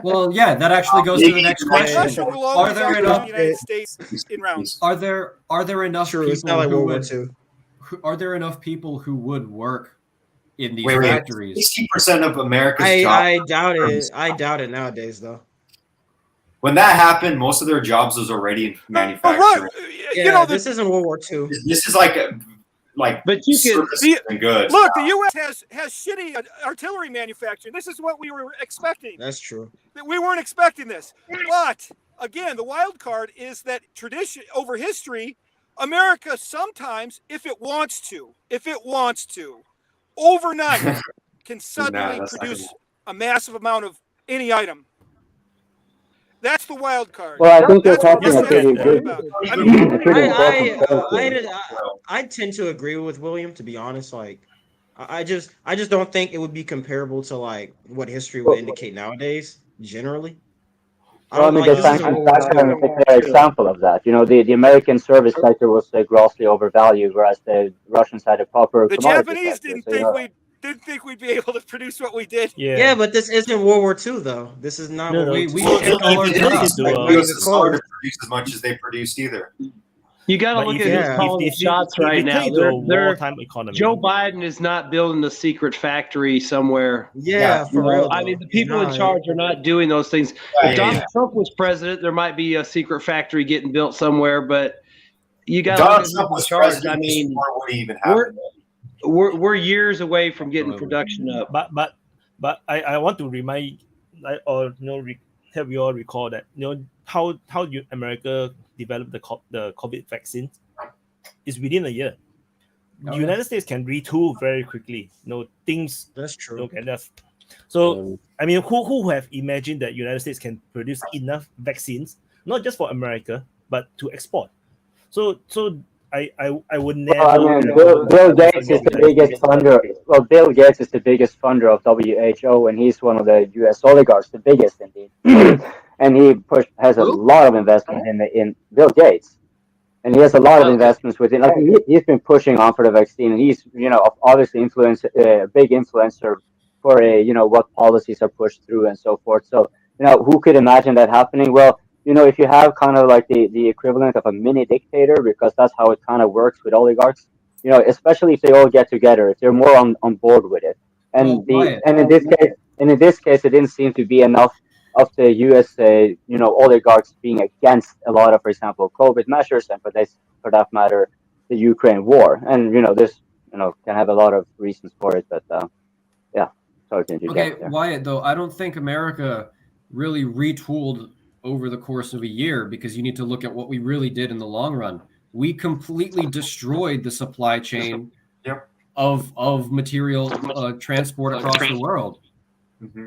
Well, yeah, that actually goes to the next question. Russia will always outdo the United States in rounds. Are there enough people? It's not like World War II. Are there enough people who would work in these factories? 60% of America's jobs. I doubt it. I doubt it nowadays, though. When that happened, most of their jobs was already in manufacturing. Yeah, you know, this isn't World War II. This is like but you can good. Look, the U.S. has shitty artillery manufacturing. This is what we were expecting. That's true. We weren't expecting this. But again, the wild card is that tradition over history, America sometimes, if it wants to, overnight can suddenly produce a massive amount of any item. That's the wild card. Well, I think you're talking a pretty good. I tend to agree with William, to be honest. Like, I just don't think it would be comparable to like what history would indicate nowadays. Generally, well, I mean, that's an example of that. You know, the American service sector was grossly overvalued, whereas the Russians had a proper. The Japanese didn't think we'd be able to produce what we did. Yeah, but this isn't World War II, though. This is not. We shipped all our jobs. We couldn't produce as much as they produced either. You got to look at his calling shots right now. Joe Biden is not building a secret factory somewhere. Yeah, for real. I mean, the people in charge are not doing those things. If Donald Trump was president, there might be a secret factory getting built somewhere, but you got to look at who's in charge. I mean, we're years away from getting production up. But I want to remind, have you all recall that how America developed the COVID vaccine is within a year. The United States can retool very quickly. Things. That's true. So I mean, who have imagined that United States can produce enough vaccines, not just for America, but to export? So I would never. Well, I mean, Bill Gates is the biggest funder. Well, Bill Gates is the biggest funder of WHO, and he's one of the U.S. oligarchs, the biggest indeed. And he has a lot of investment in Bill Gates, and he has a lot of investments within. Like he's been pushing on for the vaccine, and he's obviously a big influencer for what policies are pushed through and so forth. So who could imagine that happening? Well, if you have kind of like the equivalent of a mini dictator, because that's how it kind of works with oligarchs, especially if they all get together, if they're more on board with it. And in this case, it didn't seem to be enough of the U.S. oligarchs being against a lot of, for example, COVID measures, and for that matter, the Ukraine war. And this can have a lot of reasons for it, but yeah. Sorry to interject. Okay, Wyatt, though, I don't think America really retooled over the course of a year, because you need to look at what we really did in the long run. We completely destroyed the supply chain of material transport across the world. Mm-hmm.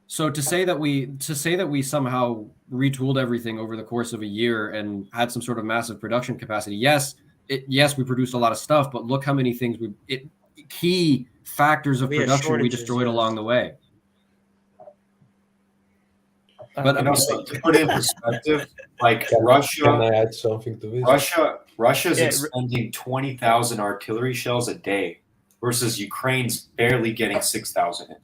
So to say that we somehow retooled everything over the course of a year and had some sort of massive production capacity, yes, we produced a lot of stuff, but look how many things key factors of production we destroyed along the way. But to put it in perspective, like Russia, can I add something to this? Russia is expending 20,000 artillery shells a day versus Ukraine's barely getting 6,000.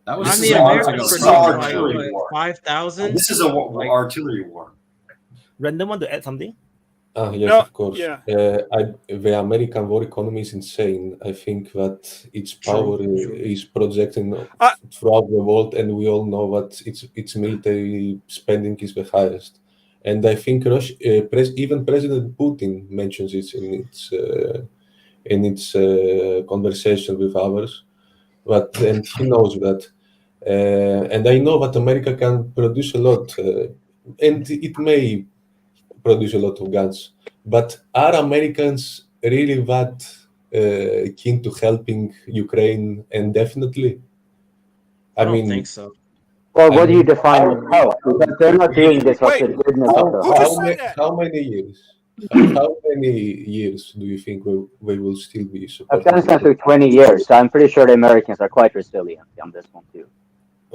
That was America's producing like 5,000. This is a artillery war. Random want to add something? Yes, of course. Yeah. The American war economy is insane. I think that its power is projecting throughout the world, and we all know that its military spending is the highest. And I think even President Putin mentions it in its conversation with others. And he knows that. And I know that America can produce a lot, and it may produce a lot of guns. But are Americans really that keen to helping Ukraine indefinitely? I don't think so. Well, what do you define as help? Because they're not doing this of the goodness of their heart. How many years? How many years do you think we will still be supporting? Afghanistan took 20 years, so I'm pretty sure the Americans are quite resilient on this one too.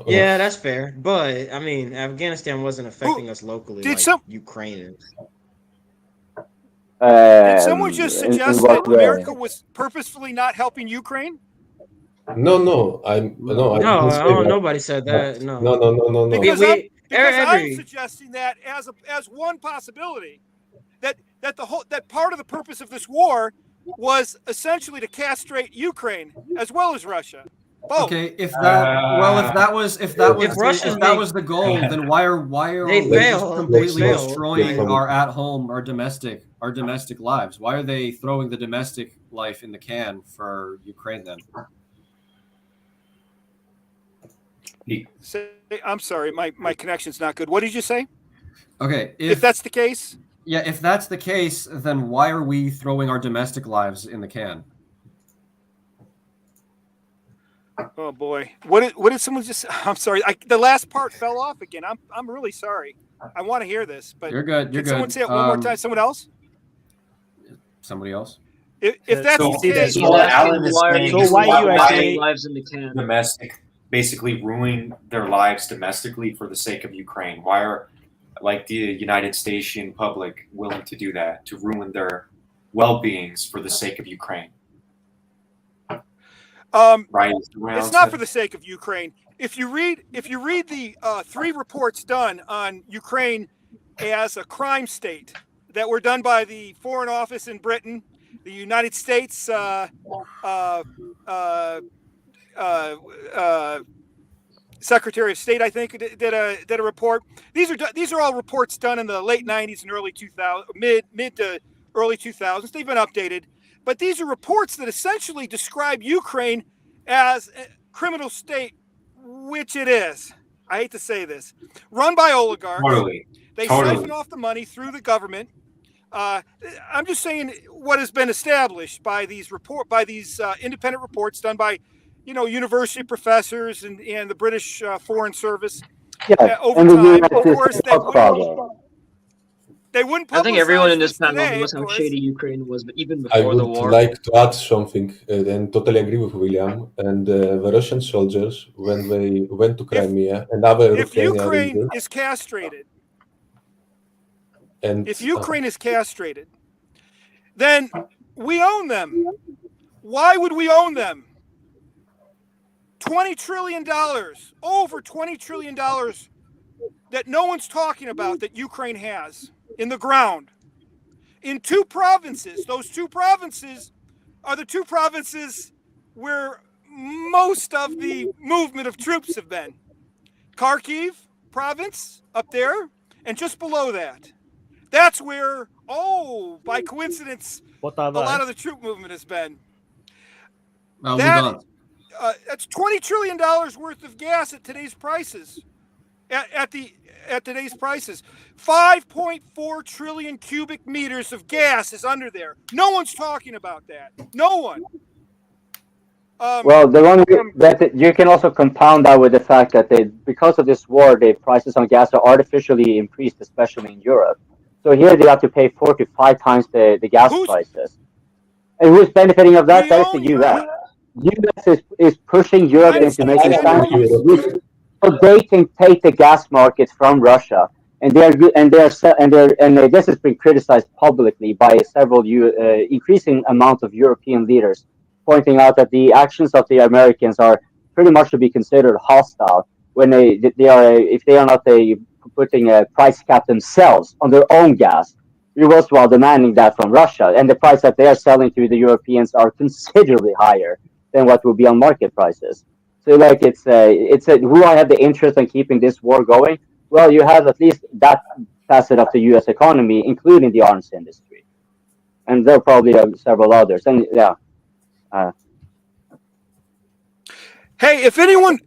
Yeah, that's fair. But I mean, Afghanistan wasn't affecting us locally like Ukraine is. Did someone just suggest that America was purposefully not helping Ukraine? No, nobody said that. No. Because I'm suggesting that as one possibility, that part of the purpose of this war was essentially to castrate Ukraine as well as Russia. Both. Okay, if that was the goal, then why are we just completely destroying our at-home, our domestic lives? Why are they throwing the domestic life in the can for Ukraine then? I'm sorry, my connection's not good. What did you say? Okay, if that's the case. Yeah, if that's the case, then why are we throwing our domestic lives in the can? Oh boy, what did someone just? I'm sorry, the last part fell off again. I'm really sorry. I want to hear this, but you're good. You're good. Someone say it one more time. Someone else. Somebody else. If that's the case, why are you actually lives in the can? Domestic, basically ruining their lives domestically for the sake of Ukraine. Why are the United States public willing to do that, to ruin their well-beings for the sake of Ukraine? Right. It's not for the sake of Ukraine. If you read the 3 reports done on Ukraine as a crime state that were done by the Foreign Office in Britain, the United States Secretary of State, I think, did a report. These are all reports done in the late 90s and early 2000s, mid to early 2000s. They've been updated, but these are reports that essentially describe Ukraine as a criminal state, which it is. I hate to say this, run by oligarchs. Totally. They siphon off the money through the government. I'm just saying what has been established by these independent reports done by university professors and the British Foreign Service. Yeah, over time, of course, they wouldn't. I think everyone in this panel knows how shady Ukraine was, but even before the war. I would like to add something, and totally agree with William. And the Russian soldiers, when they went to Crimea and other Ukraine is castrated, then we own them. Why would we own them? $20 trillion, over $20 trillion that no one's talking about that Ukraine has in the ground. In 2 provinces. Those 2 provinces are the 2 provinces where most of the movement of troops have been. Kharkiv province up there, and just below that. That's where, by coincidence, a lot of the troop movement has been. That's $20 trillion worth of gas at today's prices. At today's prices, 5.4 trillion cubic meters of gas is under there. No one's talking about that. No one. Well, the one that you can also compound that with the fact that because of this war, the prices on gas are artificially increased, especially in Europe. So here they have to pay 4 to 5 times the gas prices. And who's benefiting of that? That is the U.S. U.S. is pushing Europe into making sanctions so they can take the gas markets from Russia and they are good, and this has been criticized publicly by several increasing amount of European leaders, pointing out that the actions of the Americans are pretty much to be considered hostile when they are if they are not putting a price cap themselves on their own gas, while demanding that from Russia, and the price that they are selling to the Europeans are considerably higher than what will be on market prices. So like who have the interest in keeping this war going? Well, you have at least that facet of the U.S. economy, including the arms industry, and there are probably several others. And yeah. Hey, if anyone,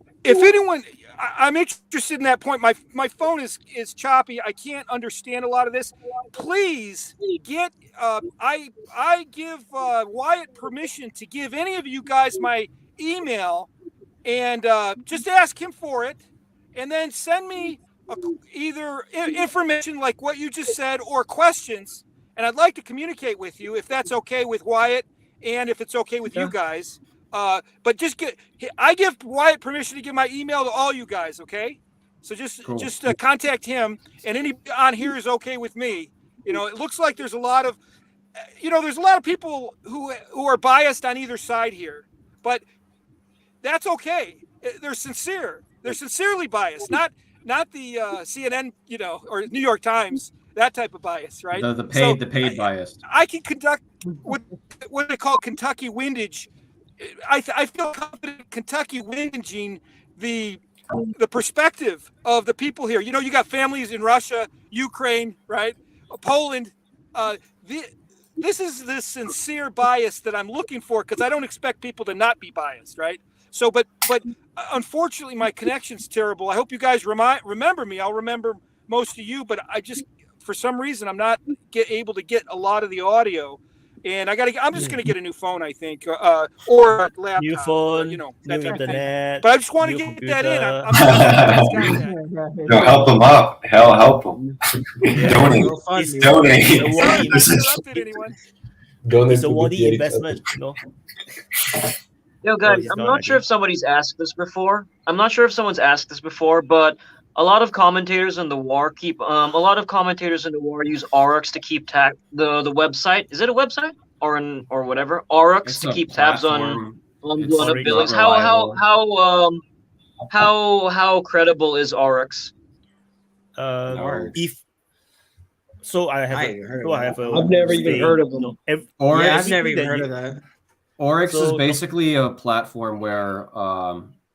I'm interested in that point. My phone is choppy. I can't understand a lot of this. Please get. I give Wyatt permission to give any of you guys my email, and just ask him for it, and then send me either information like what you just said or questions. And I'd like to communicate with you if that's okay with Wyatt, and if it's okay with you guys. But I give Wyatt permission to give my email to all you guys, okay? So just contact him, and any on here is okay with me. It looks like there's a lot of, there's a lot of people who are biased on either side here, but that's okay. They're sincere. They're sincerely biased, not the CNN, or New York Times, that type of bias, right? The paid bias. I can conduct what they call Kentucky windage. I feel confident Kentucky windaging the perspective of the people here. You got families in Russia, Ukraine, right? Poland. This is the sincere bias that I'm looking for, because I don't expect people to not be biased, right? So, but unfortunately, my connection's terrible. I hope you guys remember me. I'll remember most of you, but I just, for some reason, I'm not able to get a lot of the audio. And I'm just gonna get a new phone, I think, or a laptop, new phone, that new internet. But I just want to get computer. that in. I'm no, help him up. Help him. Donate. Donate. It's a worthy investment. Yo, guys, I'm not sure if somebody's asked this before. But a lot of commentators in the war use Oryx to keep the website. Is it a website or whatever? Oryx to keep tabs on blown up buildings. How credible is Oryx? If so, I've never even heard of them. I've never even heard of that. Oryx is basically a platform where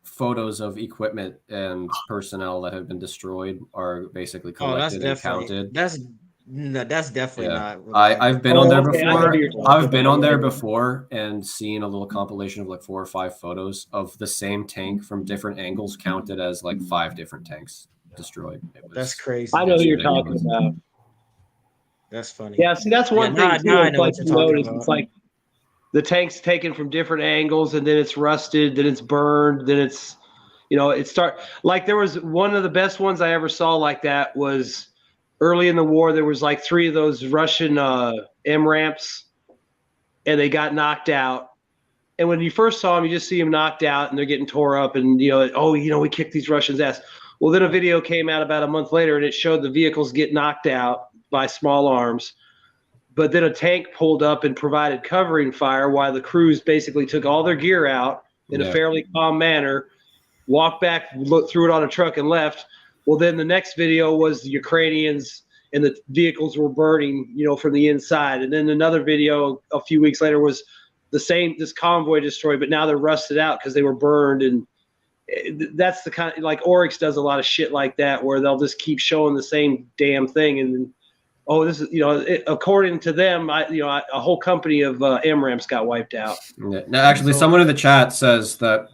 photos of equipment and personnel that have been destroyed are basically collected and counted. That's definitely not. I've been on there before. I've been on there before and seen a little compilation of like 4 or 5 photos of the same tank from different angles counted as like 5 different tanks destroyed. That's crazy. I know who you're talking about. That's funny. Yeah, see, that's one thing too. I know what you're talking about. It's like the tank's taken from different angles, and then it's rusted, then it's burned, then it's, there was one of the best ones I ever saw like that was early in the war. There was like 3 of those Russian M-ramps, and they got knocked out. And when you first saw them, you just see them knocked out, and they're getting tore up, and we kicked these Russians' ass. Well, then a video came out about a month later, and it showed the vehicles get knocked out by small arms. But then a tank pulled up and provided covering fire while the crews basically took all their gear out in a fairly calm manner, walked back, threw it on a truck, and left. Well, then the next video was the Ukrainians and the vehicles were burning, from the inside. And then another video a few weeks later was this convoy destroyed, but now they're rusted out because they were burned. And that's the kind of, like, Oryx does a lot of shit like that, where they'll just keep showing the same damn thing. And this is, according to them, a whole company of M-ramps got wiped out. Yeah. Now, actually, someone in the chat says that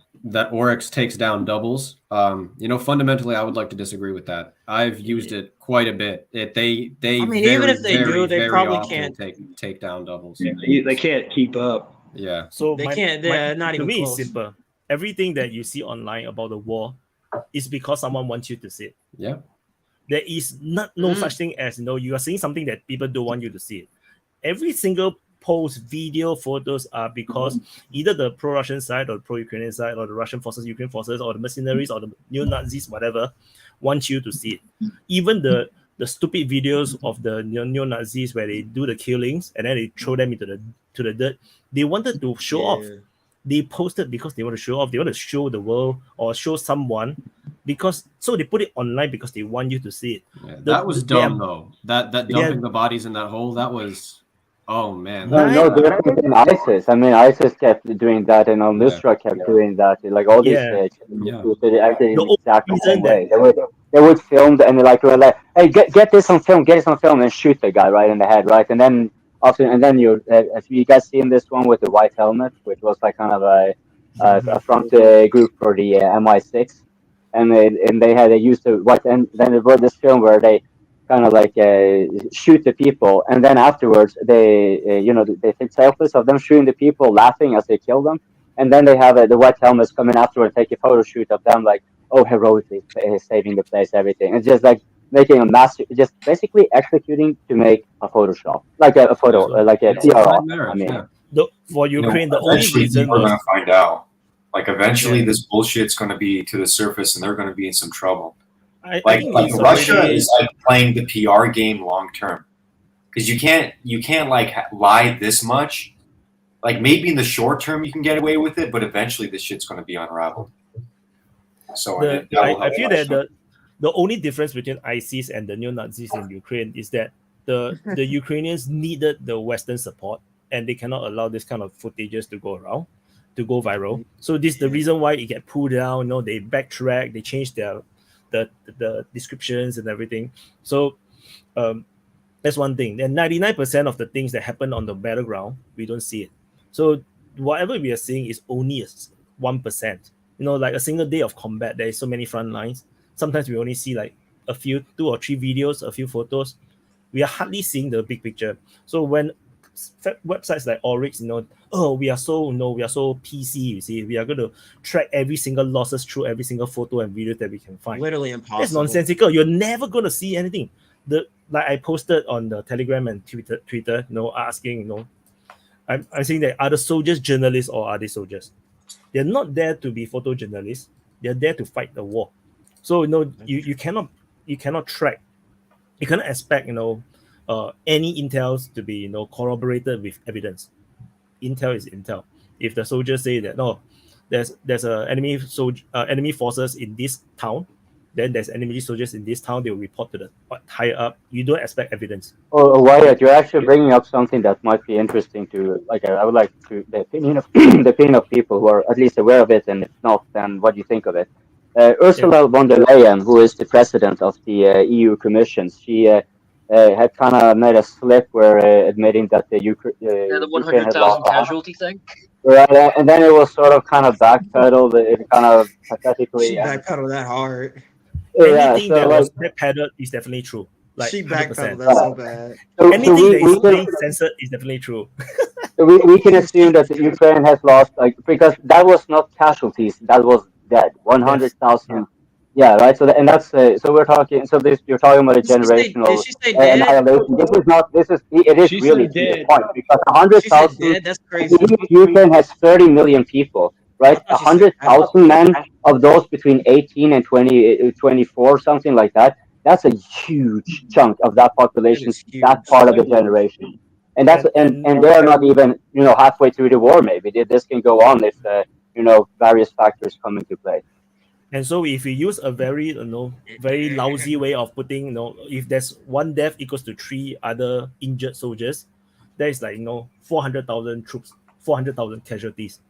Oryx takes down doubles. Fundamentally, I would like to disagree with that. I've used it quite a bit. Even if they do, they probably can't take down doubles. Yeah, they can't keep up. Yeah. So they can't. They're not even me, close. it's simple. Everything that you see online about the war is because someone wants you to see it. Yeah. There is no such thing as you are seeing something that people don't want you to see it. Every single post, video, photos are because either the pro-Russian side or the pro-Ukrainian side or the Russian forces, Ukraine forces, or the mercenaries or the neo-Nazis, whatever, want you to see it. Even the the stupid videos of the neo-Nazis where they do the killings and then they throw them into the dirt. They wanted to show off. They posted because they want to show off. They want to show the world or show someone so they put it online because they want you to see it. Yeah, that was dumb though. That dumping the bodies in that hole, that was, oh man. No, they're ISIS. I mean, ISIS kept doing that, and Al-Nusra kept doing that. Like all these they acted in exactly the same way. They would film and were like, hey, get this on film, and shoot the guy right in the head, right? And then have you guys seen this one with the white helmet, which was like kind of a front group for the MI6, and they used the white, and then there was this film where they kind of like shoot the people, and then afterwards they take selfies of them shooting the people, laughing as they kill them, and then they have the white helmets come in afterwards, take a photo shoot of them, like heroically saving the place, everything. It's just like making a massive, just basically executing to make a Photoshop, like a photo, like a PR. I mean, for Ukraine, the only reason we're gonna find out. Like eventually, this bullshit's gonna be to the surface, and they're gonna be in some trouble. Like Russia is like playing the PR game long term, because you can't like lie this much. Like maybe in the short term you can get away with it, but eventually this shit's going to be unraveled. So I feel that the only difference between ISIS and the neo-Nazis in Ukraine is that the Ukrainians needed the Western support, and they cannot allow this kind of footages to go around, to go viral. So this is the reason why it get pulled down. They backtrack, they change the descriptions and everything. So that's one thing. And 99% of the things that happen on the battleground, we don't see it. So whatever we are seeing is only 1%. Like a single day of combat, there is so many front lines. Sometimes we only see like a few, 2 or 3 videos, a few photos. We are hardly seeing the big picture. So when websites like Oryx, we are so PC, you see, we are going to track every single losses through every single photo and video that we can find. Literally impossible. That's nonsensical. You're never going to see anything. Like I posted on the Telegram and Twitter, asking, I'm saying that are the soldiers journalists or are they soldiers? They're not there to be photojournalists. They're there to fight the war. So you cannot track. You cannot expect any intels to be corroborated with evidence. Intel is intel. If the soldiers say that there's enemy forces in this town, then there's enemy soldiers in this town, they will report to the higher up. You don't expect evidence. Oh, Wyatt, you're actually bringing up something that might be interesting to, I would like to, the opinion of people who are at least aware of it, and if not, then what do you think of it? Ursula von der Leyen, who is the president of the EU Commission, she had kind of made a slip where admitting that the the 100,000 casualty thing. Right, and then it was sort of kind of backpedaled. It kind of pathetically. She backpedaled that hard. Anything that was backpedaled is definitely true. Like she backpedaled that so bad. Anything that is being censored is definitely true. we can assume that Ukraine has lost, because that was not casualties, that was dead. 100,000. Yeah, right. So that's so we're talking. So you're talking about a generational annihilation. It is really the point, because 100,000. That's crazy. Ukraine has 30 million people, right? 100,000 men of those between 18 and 24, something like that. That's a huge chunk of that population. That part of the generation, and they are not even halfway through the war. Maybe this can go on if various factors come into play. And so if you use a very very lousy way of putting, if there's 1 death equals to 3 other injured soldiers, that is like 400,000 troops, 400,000 casualties.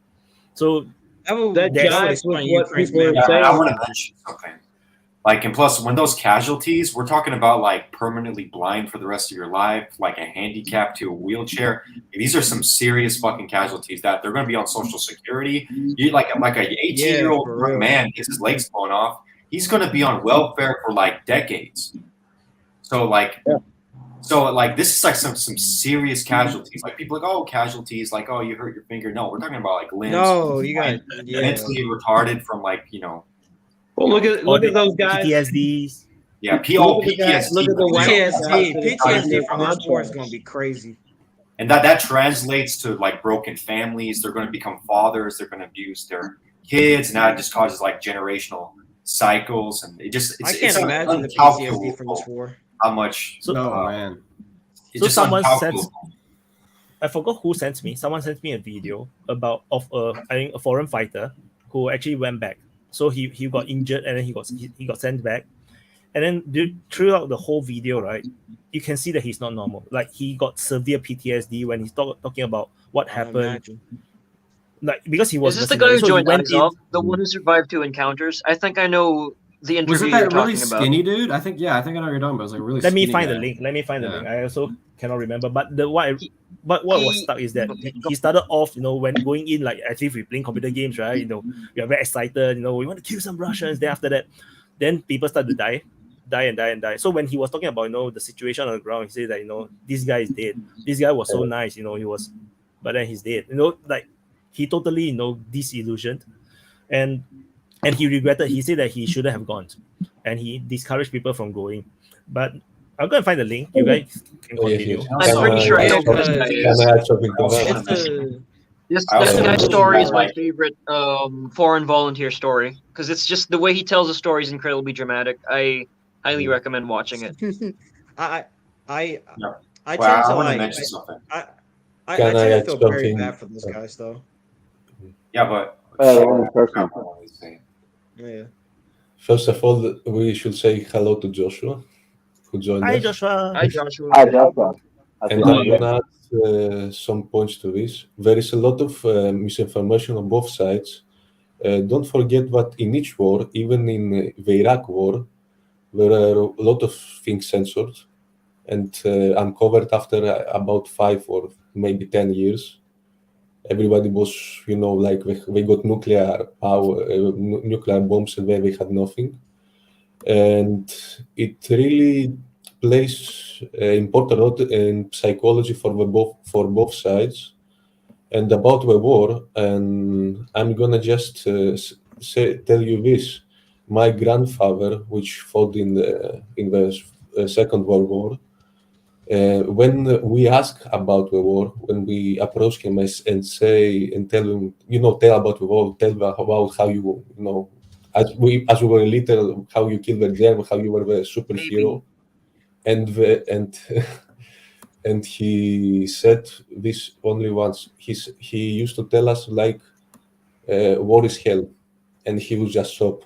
So that jives with what people are saying. I want to mention something. And plus, when those casualties, we're talking about permanently blind for the rest of your life, like a handicap to a wheelchair. These are some serious fucking casualties that they're going to be on Social Security. You like a 18-year-old man gets his legs blown off. He's going to be on welfare for decades. So this is some serious casualties. People casualties, you hurt your finger. No, we're talking about limbs. No, you got mentally retarded from Well, look at those guys. PTSDs. Yeah, PTSD. Look at the PTSD from this war is going to be crazy. And that translates to broken families. They're going to become fathers. They're going to abuse their kids, and that just causes generational cycles. And I can't imagine the PTSD from this war. how much. So, man. It's so just someone uncalculable. sent. I forgot who sent me. Someone sent me a video of I think a foreign fighter who actually went back. So he got injured and then he got sent back. And then throughout the whole video, right, you can see that he's not normal. Like he got severe PTSD when he's talking about what happened. Imagine. Like because he was. Is this the guy who joined ISOP? The one who survived 2 encounters? I think I know the interview Was it you're that really talking about. skinny dude? I think I know what you're talking about. It was like really. Let me skinny find guy. the link. Let me find the link. I also cannot remember. But what was stuck is that he started off, when going in like as if we're playing computer games, right? We are very excited. We want to kill some Russians. Then after that, then people start to die. So when he was talking about the situation on the ground, he said that this guy is dead. This guy was so nice, he was, but then he's dead. Like he totally disillusioned, and he regretted. He said that he shouldn't have gone, and he discouraged people from going. But I'm gonna find the link. You guys can continue. I'm pretty sure I know who this guy is. This guy's story is my favorite foreign volunteer story because it's just the way he tells the story is incredibly dramatic. I highly recommend watching it. I tend I to want to like. mention something. I Can tend I to add feel very something? bad for those guys, though. Yeah, but Yeah. First of all, we should say hello to Joshua, who joined Hi, us. Joshua. Hi, Joshua. Hi, Joshua. And I'm going to add some points to this. There is a lot of misinformation on both sides. Don't forget that in each war, even in the Iraq war, there are a lot of things censored and uncovered after about 5 or maybe 10 years. Everybody was, like they got nuclear power, nuclear bombs, and they had nothing. And it really plays an important role in psychology for both sides. And about the war, and I'm gonna just tell you this: my grandfather, which fought in the Second World War, when we ask about the war, when we approach him and say and tell him, tell about the war, tell about how as we were little, how you killed the German, how you were the superhero, and and he said this only once. He used to tell us like, war is hell, and he would just stop.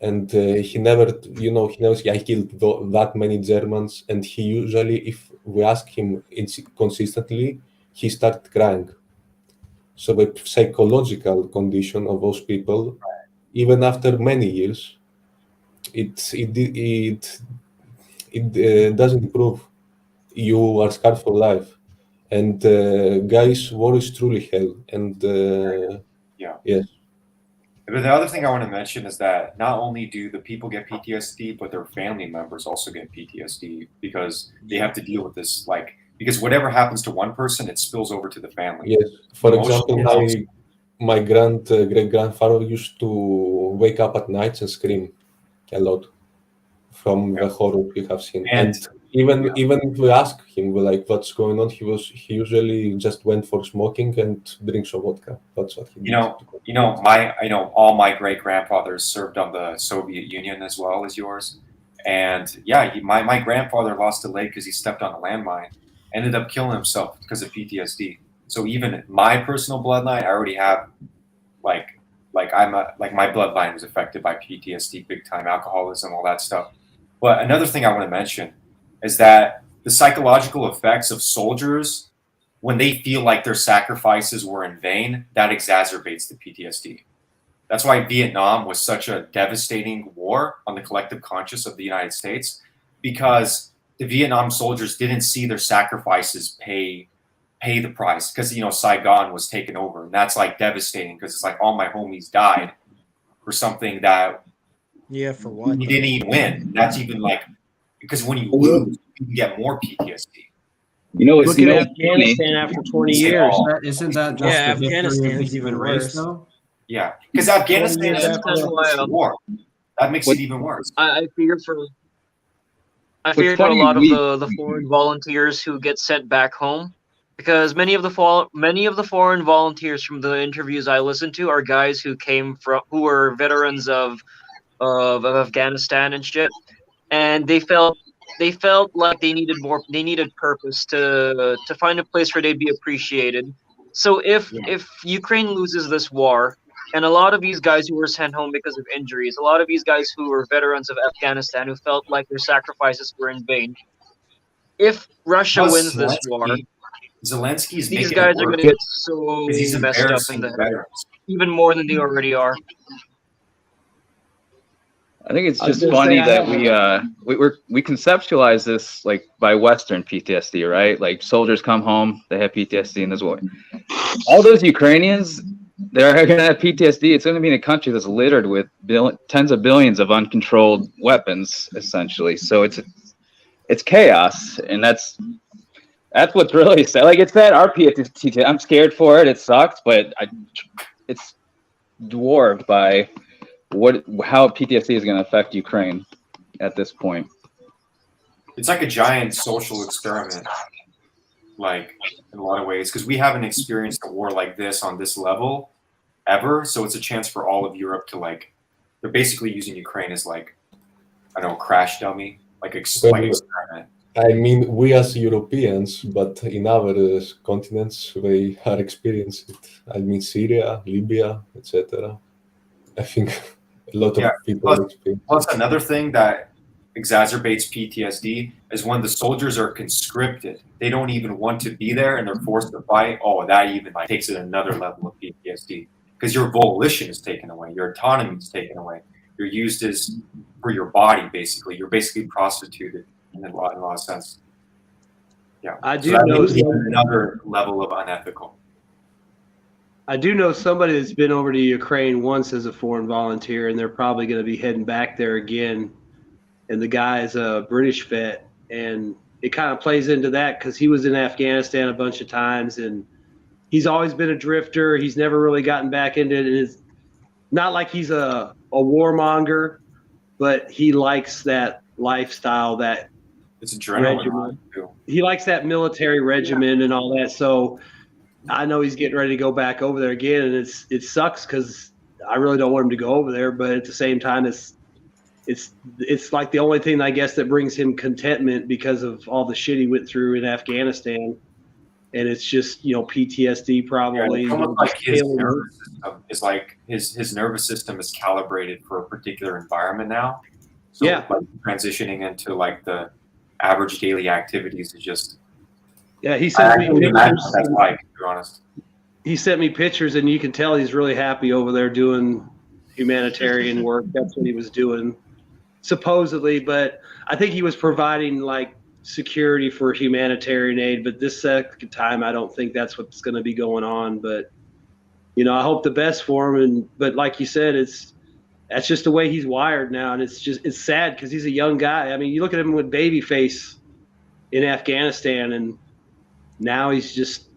And he never said, I killed that many Germans. And he usually, if we ask him consistently, he started crying. So the psychological condition of those people, even after many years, it doesn't improve. You are scarred for life. And guys, war is truly hell. And yes. But the other thing I want to mention is that not only do the people get PTSD, but their family members also get PTSD because they have to deal with this, because whatever happens to one person, it spills over to the family. Yes. For example, my great-grandfather used to wake up at nights and scream a lot from the horror we have seen. And even if we ask him, what's going on, he usually just went for smoking and drinks of vodka. That's what he did. All my great grandfathers served on the Soviet Union as well as yours, and my grandfather lost a leg because he stepped on a landmine, ended up killing himself because of PTSD. So even my personal bloodline, I already have my bloodline was affected by PTSD big time, alcoholism, all that stuff. But another thing I want to mention is that the psychological effects of soldiers, when they feel like their sacrifices were in vain, that exacerbates the PTSD. That's why Vietnam was such a devastating war on the collective conscience of the United States, because the Vietnam soldiers didn't see their sacrifices pay the price, because Saigon was taken over, and that's devastating because it's all my homies died for something that for what you didn't even win. That's even because when you lose, you can get more PTSD. Look at Afghanistan after 20 years. Isn't that just Afghanistan is even worse though? Yeah, because Afghanistan is a war. That makes it even worse. I fear for a lot of the foreign volunteers who get sent back home, because many of the foreign volunteers from the interviews I listened to are guys who who were veterans of Afghanistan and shit, and they felt they felt like they needed purpose to find a place where they'd be appreciated. So if Ukraine loses this war, and a lot of these guys who were sent home because of injuries, a lot of these guys who were veterans of Afghanistan who felt like their sacrifices were in vain, if Russia wins this war, Zelensky's these making guys it are work going to get so because he's messed up in embarrassing the the head, veterans. even more than they already are. I think it's just funny that we conceptualize this like by Western PTSD, right? Like soldiers come home, they have PTSD in this war. All those Ukrainians, they're going to have PTSD. It's going to be in a country that's littered with tens of billions of uncontrolled weapons, essentially. So it's chaos, and that's what's really sad. Like it's that our PTSD. I'm scared for it. It sucks, but it's dwarfed by how PTSD is going to affect Ukraine at this point. It's like a giant social experiment, like in a lot of ways, because we haven't experienced a war like this on this level ever. So it's a chance for all of Europe to like, they're basically using Ukraine as like, I don't know, crash dummy, like experiment. I mean, we as Europeans, but in other continents, they are experiencing it. I mean, Syria, Libya, etc. I think a lot of people experience. Plus, another thing that exacerbates PTSD is when the soldiers are conscripted. They don't even want to be there and they're forced to fight. Oh, that even like takes it another level of PTSD because your volition is taken away, your autonomy is taken away. You're used as for your body, basically. You're basically prostituted in a lot of sense. Yeah, I do so know another level of unethical. I do know somebody that's been over to Ukraine once as a foreign volunteer, and they're probably going to be heading back there again. And the guy is a British vet, and it kind of plays into that because he was in Afghanistan a bunch of times, and he's always been a drifter. He's never really gotten back into it. And it's not like he's a warmonger, but he likes that lifestyle, that it's adrenaline. He likes that military regimen and all that. So I know he's getting ready to go back over there again, and it sucks because I really don't want him to go over there. But at the same time, it's like the only thing I guess that brings him contentment because of all the shit he went through in Afghanistan, and it's just PTSD probably. Yeah, like his nervous system is like his nervous system is calibrated for a particular environment now. So like transitioning into like the average daily activities is just. Yeah, he sent me pictures. That's like, to be honest. He sent me pictures, and you can tell he's really happy over there doing humanitarian work. That's what he was doing, supposedly. But I think he was providing like security for humanitarian aid. But this second time, I don't think that's what's going to be going on. But I hope the best for him. But like you said, that's just the way he's wired now, and it's sad because he's a young guy. I mean, you look at him with baby face in Afghanistan, and now he's just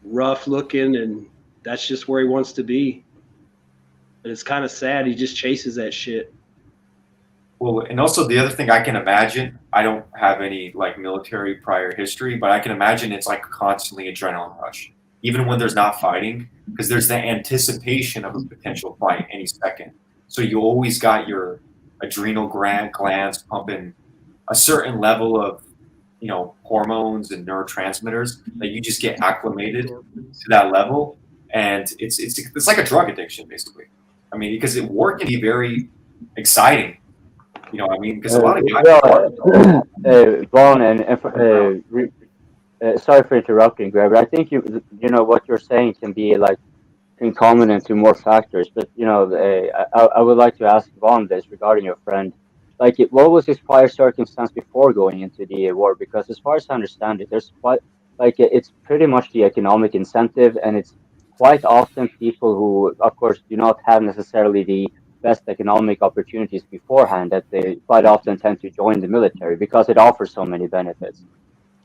rough looking, and that's just where he wants to be. And it's kind of sad. He just chases that shit. Well, and also the other thing I can imagine, I don't have any like military prior history, but I can imagine it's like constantly adrenaline rush, even when there's not fighting, because there's the anticipation of a potential fight any second. So you always got your adrenal glands pumping a certain level of hormones and neurotransmitters that you just get acclimated to that level, and it's like a drug addiction basically. I mean, because war can be very exciting. I mean, because a lot of guys. Vaun, sorry for interrupting, Greg, but I think what you're saying can be like concomitant to more factors. But I would like to ask Vaun this regarding your friend. Like, what was his prior circumstance before going into the war? Because as far as I understand it, there's quite it's pretty much the economic incentive, and it's quite often people who, of course, do not have necessarily the best economic opportunities beforehand that they quite often tend to join the military because it offers so many benefits.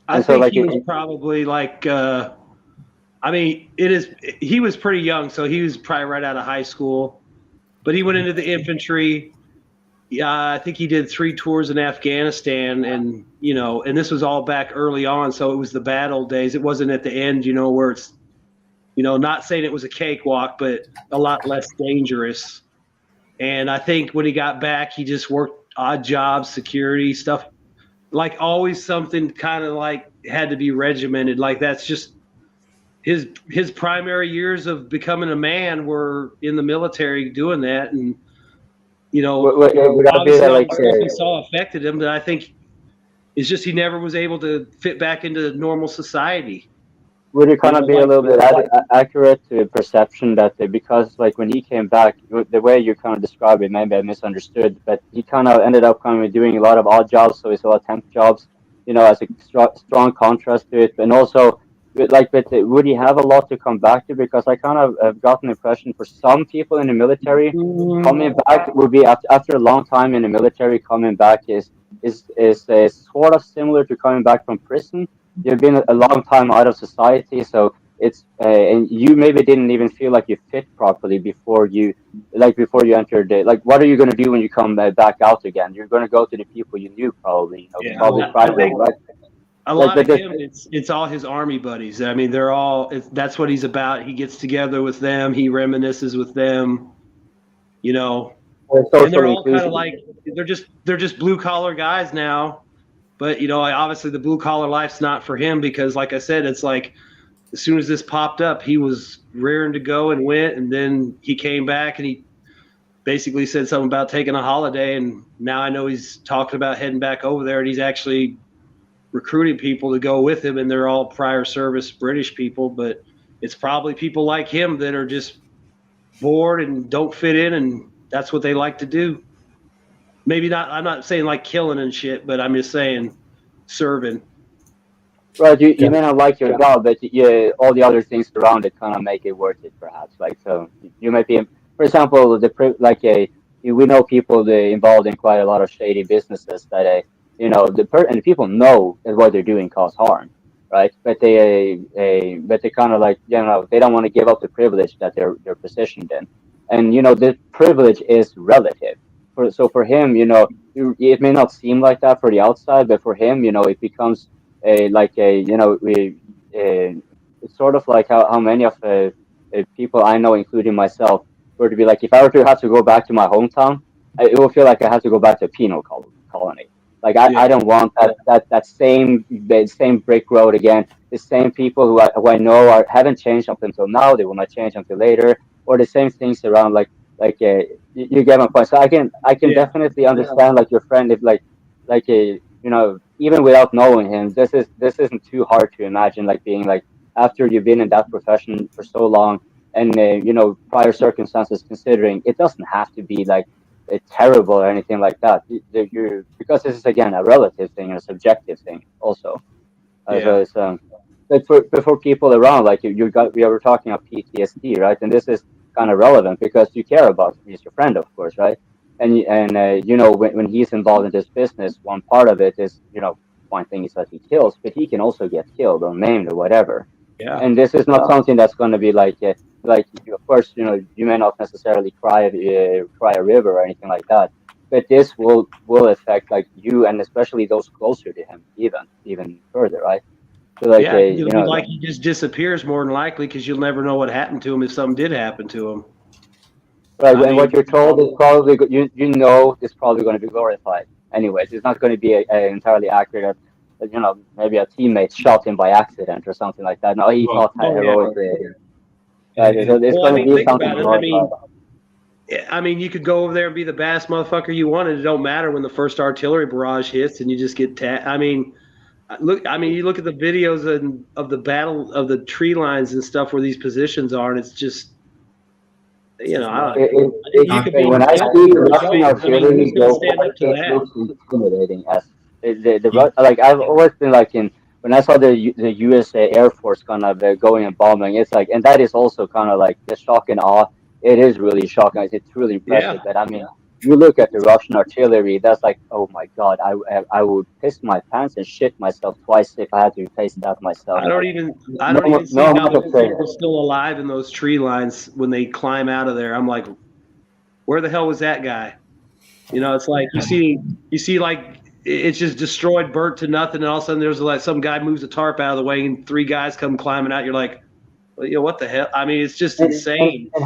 I think he was probably like, I mean, he was pretty young, so he was probably right out of high school, but he went into the infantry. Yeah, I think he did 3 tours in Afghanistan, and and this was all back early on, so it was the bad old days. It wasn't at the end, where it's, not saying it was a cakewalk, but a lot less dangerous. And I think when he got back, he just worked odd jobs, security stuff like always something kind of like had to be regimented. Like that's just his primary years of becoming a man were in the military doing that, and obviously all the stuff he saw affected him. But I think it's just he never was able to fit back into normal society. Would it kind of be a little bit accurate to perception that because like when he came back, the way you kind of described it, maybe I misunderstood, but he kind of ended up kind of doing a lot of odd jobs, so it's a lot of temp jobs, as a strong contrast to it, and also would he have a lot to come back to? Because I kind of have gotten the impression for some people in the military, coming back would be after a long time in the military, coming back is sort of similar to coming back from prison. You've been a long time out of society, so it's and you maybe didn't even feel like you fit properly before you entered it. Like, what are you going to do when you come back out again? You're going to go to the people you knew, probably. Probably private, right? A lot of him, it's all his army buddies. I mean, they're all. That's what he's about. He gets together with them. He reminisces with them. And they're all kind of like they're just blue collar guys now. But obviously the blue collar life's not for him because, like I said, it's like as soon as this popped up, he was raring to go and went, and then he came back and he basically said something about taking a holiday, and now I know he's talking about heading back over there, and he's actually recruiting people to go with him, and they're all prior service British people, but it's probably people like him that are just bored and don't fit in, and that's what they like to do. Maybe not. I'm not saying like killing and shit, but I'm just saying serving. Right. You may not like your job, but all the other things around it kind of make it worth it, perhaps. Like, so you might be, for example, we know people involved in quite a lot of shady businesses that and the people know that what they're doing cause harm, right? But they kind of like they don't want to give up the privilege that they're positioned in, and the privilege is relative. So for him, it may not seem like that for the outside, but for him, it becomes it's sort of like how many of people I know, including myself, were to be like, if I were to have to go back to my hometown, it will feel like I have to go back to a penal colony. Like I don't want that same brick road again. The same people who I know haven't changed up until now, they will not change until later, or the same things around you get my point. So I can definitely understand like your friend if even without knowing him, this isn't too hard to imagine, like being like after you've been in that profession for so long and prior circumstances considering, it doesn't have to be like terrible or anything like that. Because this is again a relative thing and a subjective thing also. But for people around, like we were talking about PTSD, right? And this is kind of relevant because you care about him. He's your friend, of course, right? And when he's involved in this business, one part of it is one thing is that he kills, but he can also get killed or maimed or whatever. Yeah. And this is not something that's going to be like of course you may not necessarily cry a river or anything like that, but this will affect like you and especially those closer to him even further, right? So like he just disappears more than likely because you'll never know what happened to him if something did happen to him. Right, and what you're told is probably it's probably going to be glorified. Anyways, it's not going to be entirely accurate. Maybe a teammate shot him by accident or something like that. No, he fought heroically. It's going to be something glorified. I mean, you could go over there and be the baddest motherfucker you wanted. It don't matter when the first artillery barrage hits and you just get you look at the videos of the battle of the tree lines and stuff where these positions are, and it's just. When I see Russian artillery go, it looks intimidating. I've always been when I saw the U.S. Air Force kind of going and bombing, it's like, and that is also kind of like the shock and awe. It is really shocking. It's really impressive. But I mean, you look at the Russian artillery, that's like, oh my God, I would piss my pants and shit myself twice if I had to face that myself. I don't even see how the people still alive in those tree lines when they climb out of there. I'm like, where the hell was that guy? It's like you see like it's just destroyed, burnt to nothing, and all of a sudden there's like some guy moves a tarp out of the way and three guys come climbing out. You're like, well, what the hell? I mean, it's just insane. And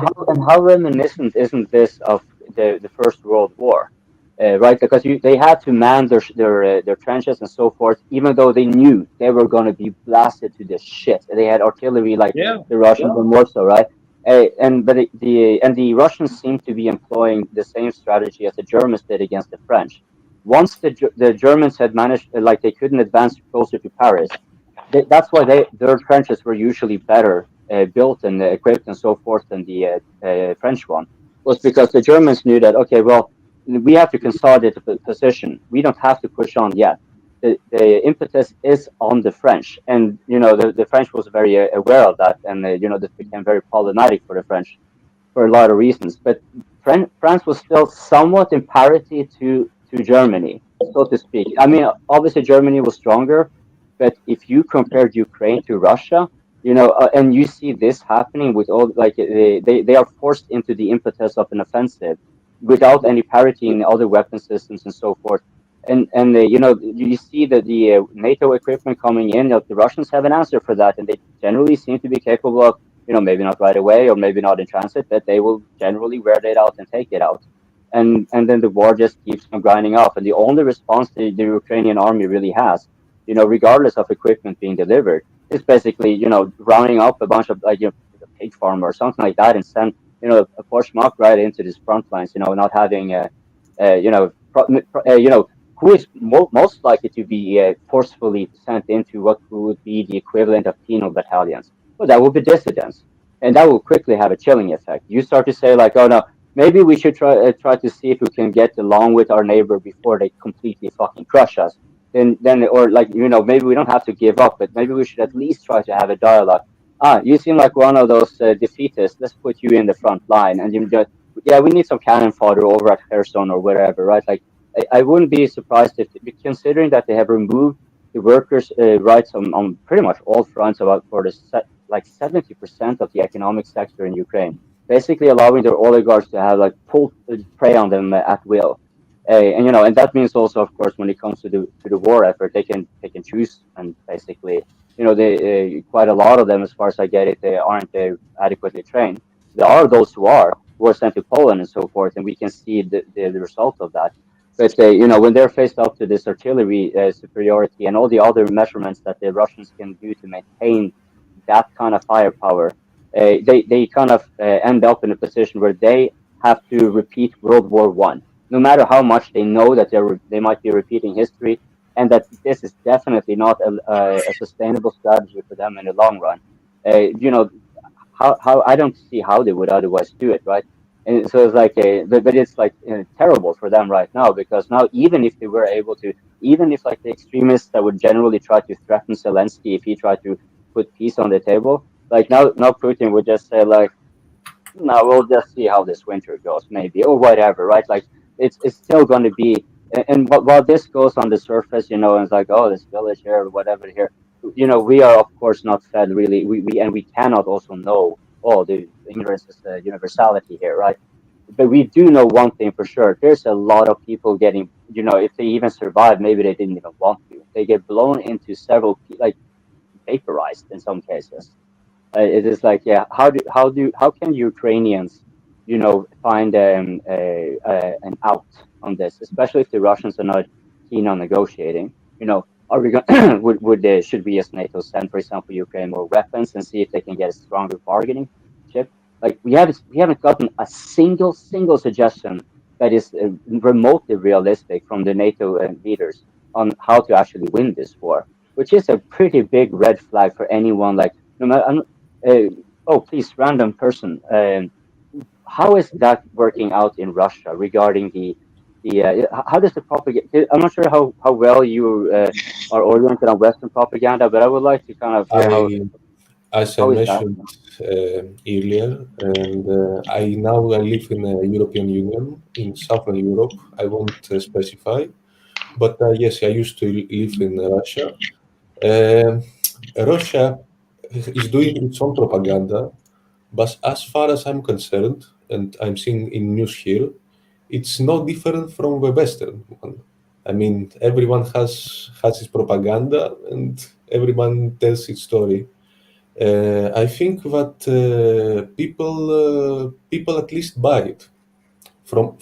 how reminiscent isn't this of the First World War? right? Because they had to man their trenches and so forth, even though they knew they were going to be blasted to the shit. They had artillery like the Russians, and more so, right? The Russians seem to be employing the same strategy as the Germans did against the French. Once the Germans had managed, like they couldn't advance closer to Paris, that's why their trenches were usually better built and equipped and so forth than the French one. Was because the Germans knew that, okay, well, we have to consolidate the position. We don't have to push on yet. The impetus is on the French, and the French was very aware of that, and this became very problematic for the French for a lot of reasons. But France was still somewhat in parity to Germany, so to speak. I mean, obviously Germany was stronger, but if you compared Ukraine to Russia, and you see this happening with all, like they are forced into the impetus of an offensive without any parity in other weapon systems and so forth. And you see that the NATO equipment coming in, the Russians have an answer for that, and they generally seem to be capable of, maybe not right away or maybe not in transit, but they will generally wear it out and take it out. And then the war just keeps on grinding off. And the only response the Ukrainian army really has, regardless of equipment being delivered, is basically, rounding up a bunch of a pig farm or something like that and send, a Poshmark right into these front lines, not having who is most likely to be forcefully sent into what would be the equivalent of penal battalions. Well, that would be dissidents, and that will quickly have a chilling effect. You start to say like, oh no, maybe we should try to see if we can get along with our neighbor before they completely fucking crush us. Then or like maybe we don't have to give up, but maybe we should at least try to have a dialogue. You seem like one of those defeatists. Let's put you in the front line, and yeah, we need some cannon fodder over at Kherson or wherever, right? Like I wouldn't be surprised if, considering that they have removed the workers' rights on pretty much all fronts, about for the 70% of the economic sector in Ukraine, basically allowing their oligarchs to have like full prey on them at will. And that means also, of course, when it comes to the war effort, they can choose, and basically, they quite a lot of them, as far as I get it, they aren't adequately trained. There are those who are sent to Poland and so forth, and we can see the result of that. But when they're faced up to this artillery superiority and all the other measurements that the Russians can do to maintain that kind of firepower, they kind of end up in a position where they have to repeat World War I, no matter how much they know that they might be repeating history, and that this is definitely not a sustainable strategy for them in the long run. How I don't see how they would otherwise do it, right? And so it's like, but it's like terrible for them right now, because now even if they were able to, even if like the extremists that would generally try to threaten Zelensky if he tried to put peace on the table, like now Putin would just say like, no, we'll just see how this winter goes, maybe, or whatever, right? Like it's still going to be, and while this goes on the surface, and it's like, oh, this village here or whatever here, we are of course not fed really, we cannot also know, oh, the ignorance is the universality here, right? But we do know one thing for sure: there's a lot of people getting, if they even survive, maybe they didn't even want to, they get blown into several, like vaporized in some cases. It is like, yeah, how can Ukrainians, find an out on this, especially if the Russians are not keen on negotiating? Are we going? Should we as NATO send, for example, Ukraine more weapons and see if they can get a stronger bargaining chip? Like we haven't gotten a single suggestion that is remotely realistic from the NATO leaders on how to actually win this war, which is a pretty big red flag for anyone. Like, no matter, oh, please, random person. How is that working out in Russia regarding how does the propaganda? I'm not sure how well you are oriented on Western propaganda, but I would like to kind of hear as I mentioned earlier, and I live in the European Union in Southern Europe. I won't specify, but yes, I used to live in Russia. Russia is doing its own propaganda, but as far as I'm concerned, and I'm seeing in news here, it's no different from the Western one. I mean, everyone has its propaganda, and everyone tells its story. I think that people at least buy it. from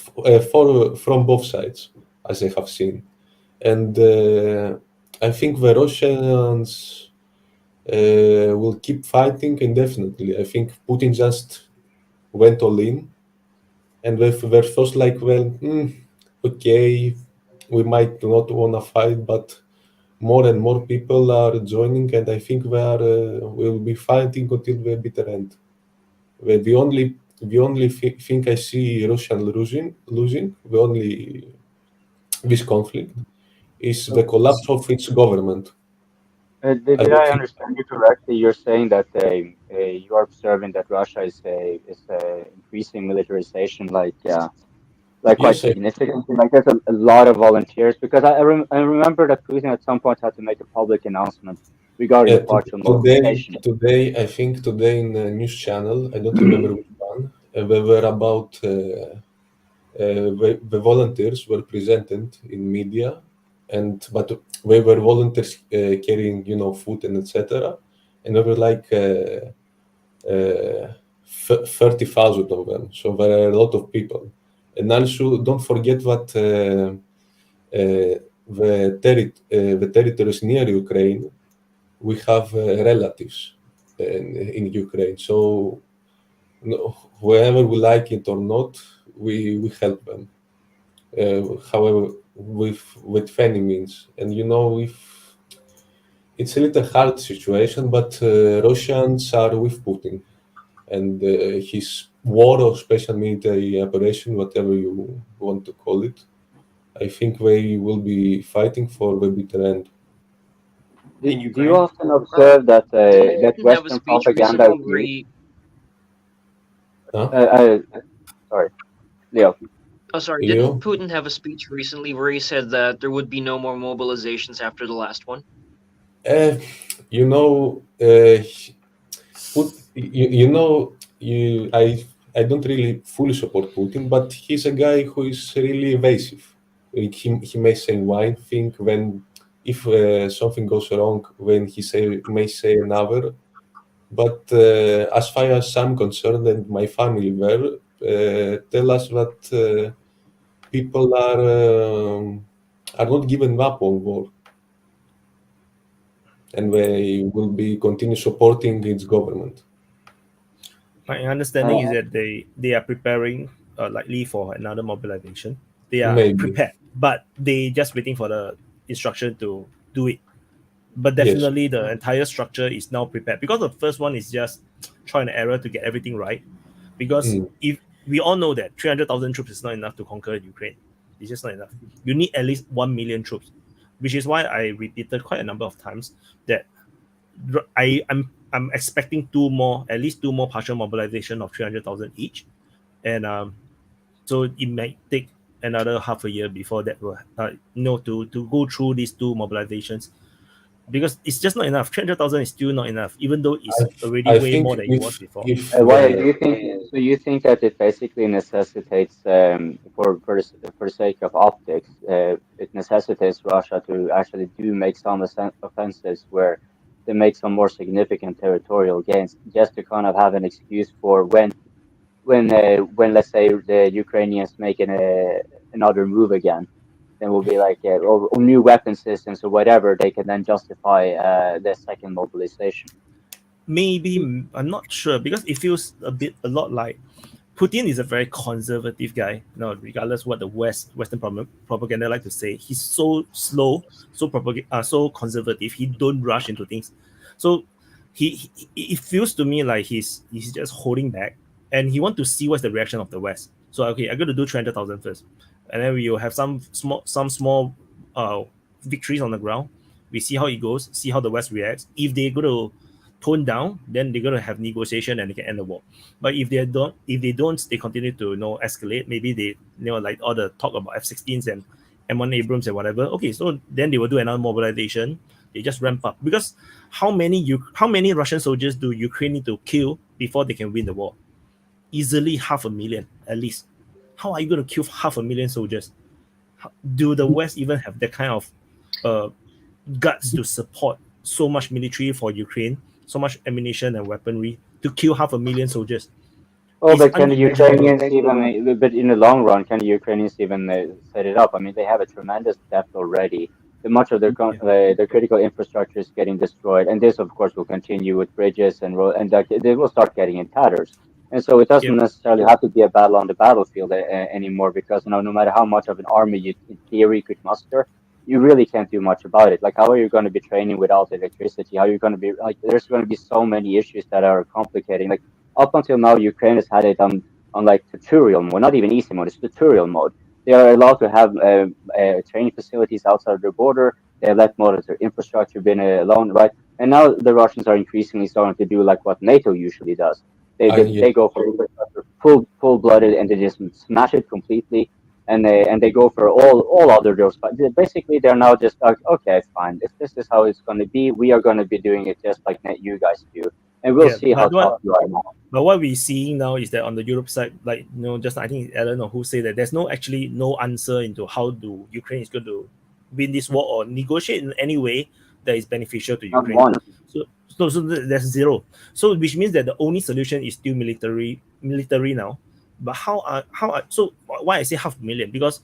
both sides, as I have seen. And I think the Russians will keep fighting indefinitely. I think Putin just went all in, and they thought like, well, okay, we might not want to fight, but more and more people are joining, and I think they are will be fighting until the bitter end. The only thing I see Russian losing, this conflict is the collapse of its government. Did I understand you correctly? You're saying that you are observing that Russia is increasing militarization, like quite significantly. Like there's a lot of volunteers, because I remember that Putin at some point had to make a public announcement regarding partial mobilization. Today, I think today in a news channel, I don't remember which one, they were about the volunteers were presented in media, but they were volunteers carrying, food and etc. And there were like 30,000 of them. So there are a lot of people. And also, don't forget that the territories near Ukraine, we have relatives in Ukraine. So whoever we like it or not, we help them. However, with any means. And if it's a little hard situation, but Russians are with Putin, and his war or special military operation, whatever you want to call it, I think they will be fighting for the bitter end. Do you often observe that Western propaganda is sorry, Leo. Oh, sorry. Didn't Putin have a speech recently where he said that there would be no more mobilizations after the last one? I don't really fully support Putin, but he's a guy who is really evasive. He may say one thing, when if something goes wrong, when he may say another. But as far as I'm concerned, and my family were, tell us that people are not giving up on war, and they will be continue supporting its government. My understanding is that they are preparing likely for another mobilization. They are prepared, but they just waiting for the instruction to do it. But definitely the entire structure is now prepared, because the first one is just try and error to get everything right. Because if we all know that 300,000 troops is not enough to conquer Ukraine, it's just not enough. You need at least 1 million troops, which is why I repeated quite a number of times that I'm expecting at least two more partial mobilization of 300,000 each, and so it might take another half a year before that will to go through these two mobilizations, because it's just not enough. 300,000 is still not enough, even though it's already way more than it was before. Why do you think? So you think that it basically necessitates, for the sake of optics, it necessitates Russia to actually do make some offensives where they make some more significant territorial gains, just to kind of have an excuse for when let's say the Ukrainians make another move again, then will be like or new weapon systems or whatever, they can then justify the second mobilization. Maybe, I'm not sure, because it feels a lot like Putin is a very conservative guy. Regardless what the Western propaganda like to say, he's so slow, so conservative. He don't rush into things, so it feels to me like he's just holding back, and he want to see what's the reaction of the West. So okay, I'm going to do 300,000 first, and then we will have some small victories on the ground. We see how it goes, see how the West reacts. If they're going to tone down, then they're going to have negotiation and they can end the war. But if they don't, they continue to escalate. Maybe they like all the talk about F-16s and M1 Abrams and whatever. Okay, so then they will do another mobilization. They just ramp up, because how many Russian soldiers do Ukraine need to kill before they can win the war? Easily 500,000 at least. How are you going to kill 500,000 soldiers? Do the West even have that kind of guts to support so much military for Ukraine, so much ammunition and weaponry to kill 500,000 soldiers? Well, but can the Ukrainians even, but in the long run, can the Ukrainians even set it up? I mean, they have a tremendous depth already. Much of their critical infrastructure is getting destroyed, and this, of course, will continue with bridges and road, and they will start getting in tatters. And so it doesn't necessarily have to be a battle on the battlefield anymore, because no matter how much of an army you, in theory, could muster, you really can't do much about it. Like, how are you going to be training without electricity? How are you going to be there's going to be so many issues that are complicating. Like, up until now, Ukraine has had it on like tutorial mode, not even easy mode, it's tutorial mode. They are allowed to have training facilities outside their border. They have let most of their infrastructure been alone, right? And now the Russians are increasingly starting to do like what NATO usually does. They go for full-blooded, and they just smash it completely, and they go for all other doors. But basically, they're now just like, okay, fine. If this is how it's going to be, we are going to be doing it just like you guys do, and we'll see how tough you are now. But what we're seeing now is that on the Europe side, like just I think Alan or who said that there's no answer into how Ukraine is going to win this war or negotiate in any way that is beneficial to Ukraine. So there's zero. So which means that the only solution is still military now. But so why I say 500,000? Because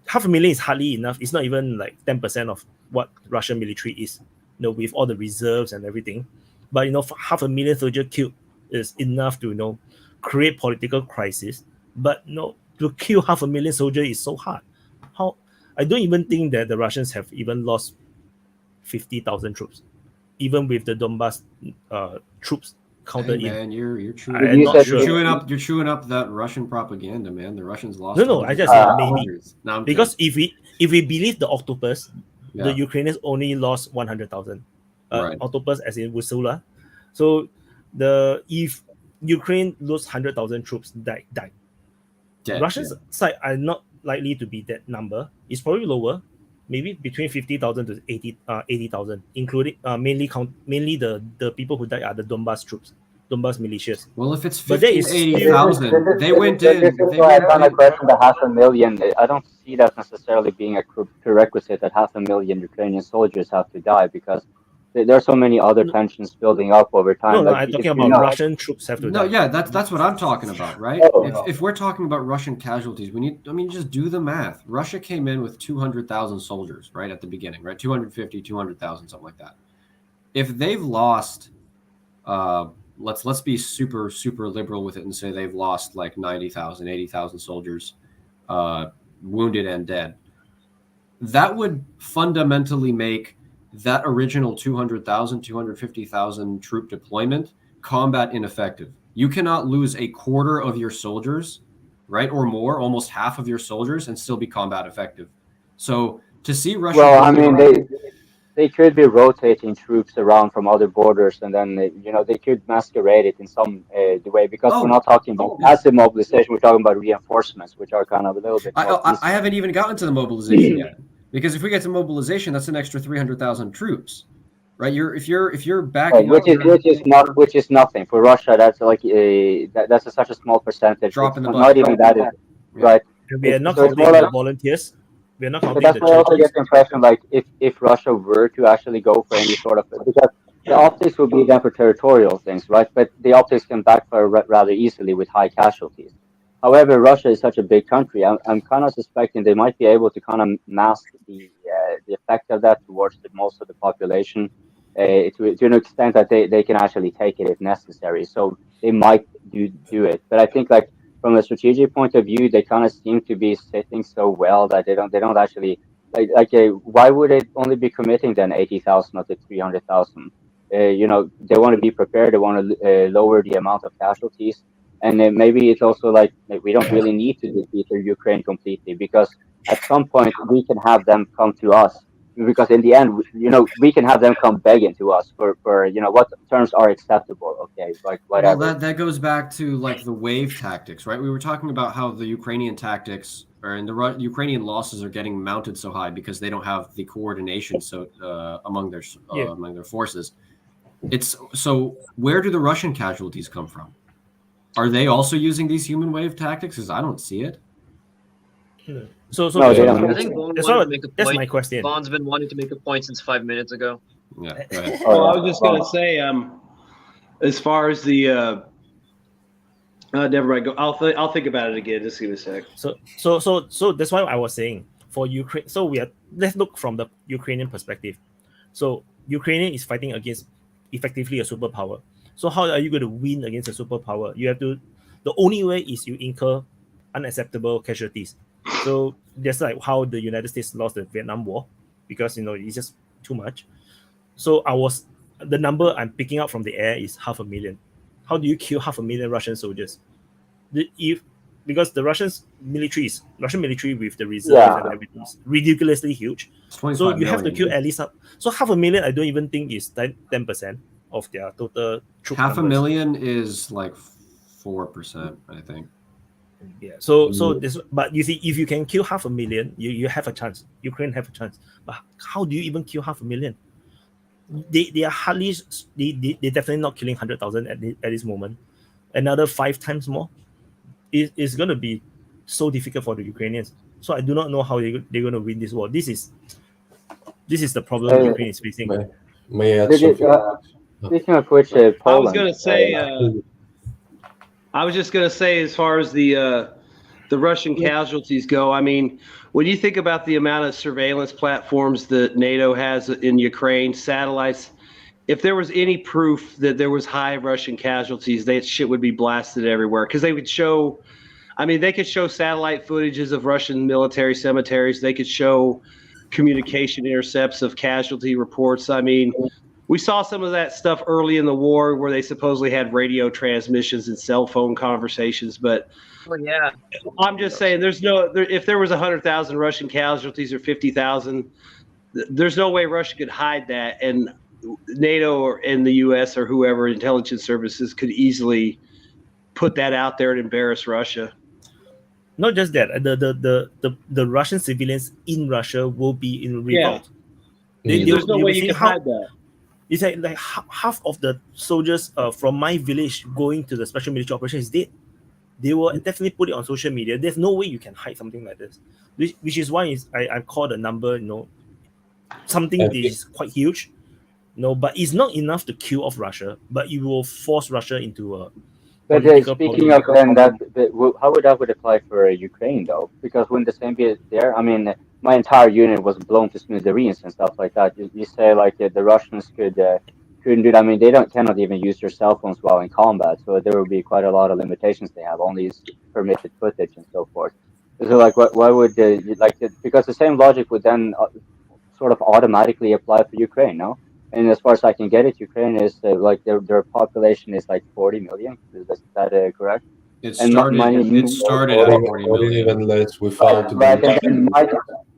500,000 is hardly enough. It's not even like 10% of what Russian military is, with all the reserves and everything. But 500,000 soldiers killed is enough to create political crisis. But to kill 500,000 soldiers is so hard. I don't even think that the Russians have even lost 50,000 troops, even with the Donbass troops counted in. Man, you're chewing up that Russian propaganda, man. The Russians lost. No, I just said maybe. Because if we believe the octopus, the Ukrainians only lost 100,000. Right. Octopus as in Wusula. So if Ukraine lose 100,000 troops died. Russian side are not likely to be that number. It's probably lower, maybe between 50,000 to 80,000, including mainly the people who died are the Donbass troops, Donbass militias. Well, if it's 50,000 to 80,000, they went in. This is why I kind of question the 500,000. I don't see that necessarily being a prerequisite that 500,000 Ukrainian soldiers have to die, because there are so many other tensions building up over time. No, I'm talking about Russian troops have to die. No, yeah, that's what I'm talking about, right? If we're talking about Russian casualties, just do the math. Russia came in with 200,000 soldiers, right, at the beginning, right? 250, 200,000, something like that. If they've lost, let's be super, super liberal with it and say they've lost like 90,000, 80,000 soldiers, wounded and dead. That would fundamentally make that original 200,000, 250,000 troop deployment combat ineffective. You cannot lose a quarter of your soldiers, right, or more, almost half of your soldiers, and still be combat effective. So to see Russia... Well, I mean, they could be rotating troops around from other borders, and then they could masquerade it in some way, because we're not talking about passive mobilization. We're talking about reinforcements, which are kind of a little bit more I haven't even gotten to the mobilization yet. Because if we get to mobilization, that's an extra 300,000 troops, right? If you're backing which is nothing for Russia. That's like that's such a small percentage. Drop in the bucket. Not even that is right. We are not counting the volunteers. We are not counting that's why I also get the impression, like, if Russia were to actually go for any sort of, because the optics would be then for territorial things, right? But the optics can backfire rather easily with high casualties. However, Russia is such a big country. I'm kind of suspecting they might be able to kind of mask the effect of that towards most of the population to an extent that they can actually take it if necessary. So they might do it. But I think, like, from a strategic point of view, they kind of seem to be sitting so well that they don't actually why would they only be committing then 80,000 or 300,000? They want to be prepared. They want to lower the amount of casualties. And then maybe it's also like we don't really need to defeat Ukraine completely, because at some point we can have them come to us, because in the end, we can have them come begging to us for what terms are acceptable. Okay, like whatever. Well, that goes back to like the wave tactics, right? We were talking about how the Ukrainian tactics and the Ukrainian losses are getting mounted so high because they don't have the coordination among their forces. So where do the Russian casualties come from? Are they also using these human wave tactics? Because I don't see it. So I think Vaun wanted to make a point. That's my question. Vaun's been wanting to make a point since 5 minutes ago. Yeah, go ahead. Well, I was just going to say, as far as the Never mind. Go. I'll think about it again. Just give me a sec. So that's why I was saying for Ukraine. So let's look from the Ukrainian perspective. So Ukraine is fighting against effectively a superpower. So how are you going to win against a superpower? You have to. The only way is you incur unacceptable casualties. So that's like how the United States lost the Vietnam War, because it's just too much. So the number I'm picking up from the air is 500,000. How do you kill 500,000 Russian soldiers? Because the Russian military with the reserve and everything is ridiculously huge. So you have to kill at least so 500,000. I don't even think is 10% of their total troop. 500,000 is like 4%, I think. Yeah. So this, but you see, if you can kill 500,000, you have a chance. Ukraine have a chance. But how do you even kill 500,000? They are hardly. They definitely not killing 100,000 at this moment. Another 5 times more. It's going to be so difficult for the Ukrainians. So I do not know how they're going to win this war. This is the problem Ukraine is facing. May I add something? Speaking of which, Poland, I was going to say. I was just going to say, as far as the Russian casualties go, I mean, when you think about the amount of surveillance platforms that NATO has in Ukraine, satellites, if there was any proof that there was high Russian casualties, that shit would be blasted everywhere, because they could show, they could show satellite footages of Russian military cemeteries. They could show communication intercepts of casualty reports. We saw some of that stuff early in the war where they supposedly had radio transmissions and cell phone conversations. But yeah, I'm just saying, if there was 100,000 Russian casualties or 50,000, there's no way Russia could hide that. And NATO or in the U.S. or whoever, intelligence services, could easily put that out there and embarrass Russia. Not just that, the Russian civilians in Russia will be in revolt. Yeah. There's no way you can hide that. It's like half of the soldiers from my village going to the special military operation is dead. They will definitely put it on social media. There's no way you can hide something like this, which is why I call the number, something that is quite huge. But it's not enough to kill off Russia, but it will force Russia into a. But speaking of how would that apply for Ukraine though? Because when the same is there, my entire unit was blown to smithereens and stuff like that. You say like the Russians couldn't do that. They cannot even use their cell phones while in combat, so there will be quite a lot of limitations they have, only permitted footage and so forth. So like, why would because the same logic would then sort of automatically apply for Ukraine, no? And as far as I can get it, Ukraine is their population is like 40 million. Is that correct? It started at 40 million. Even less without. Right, and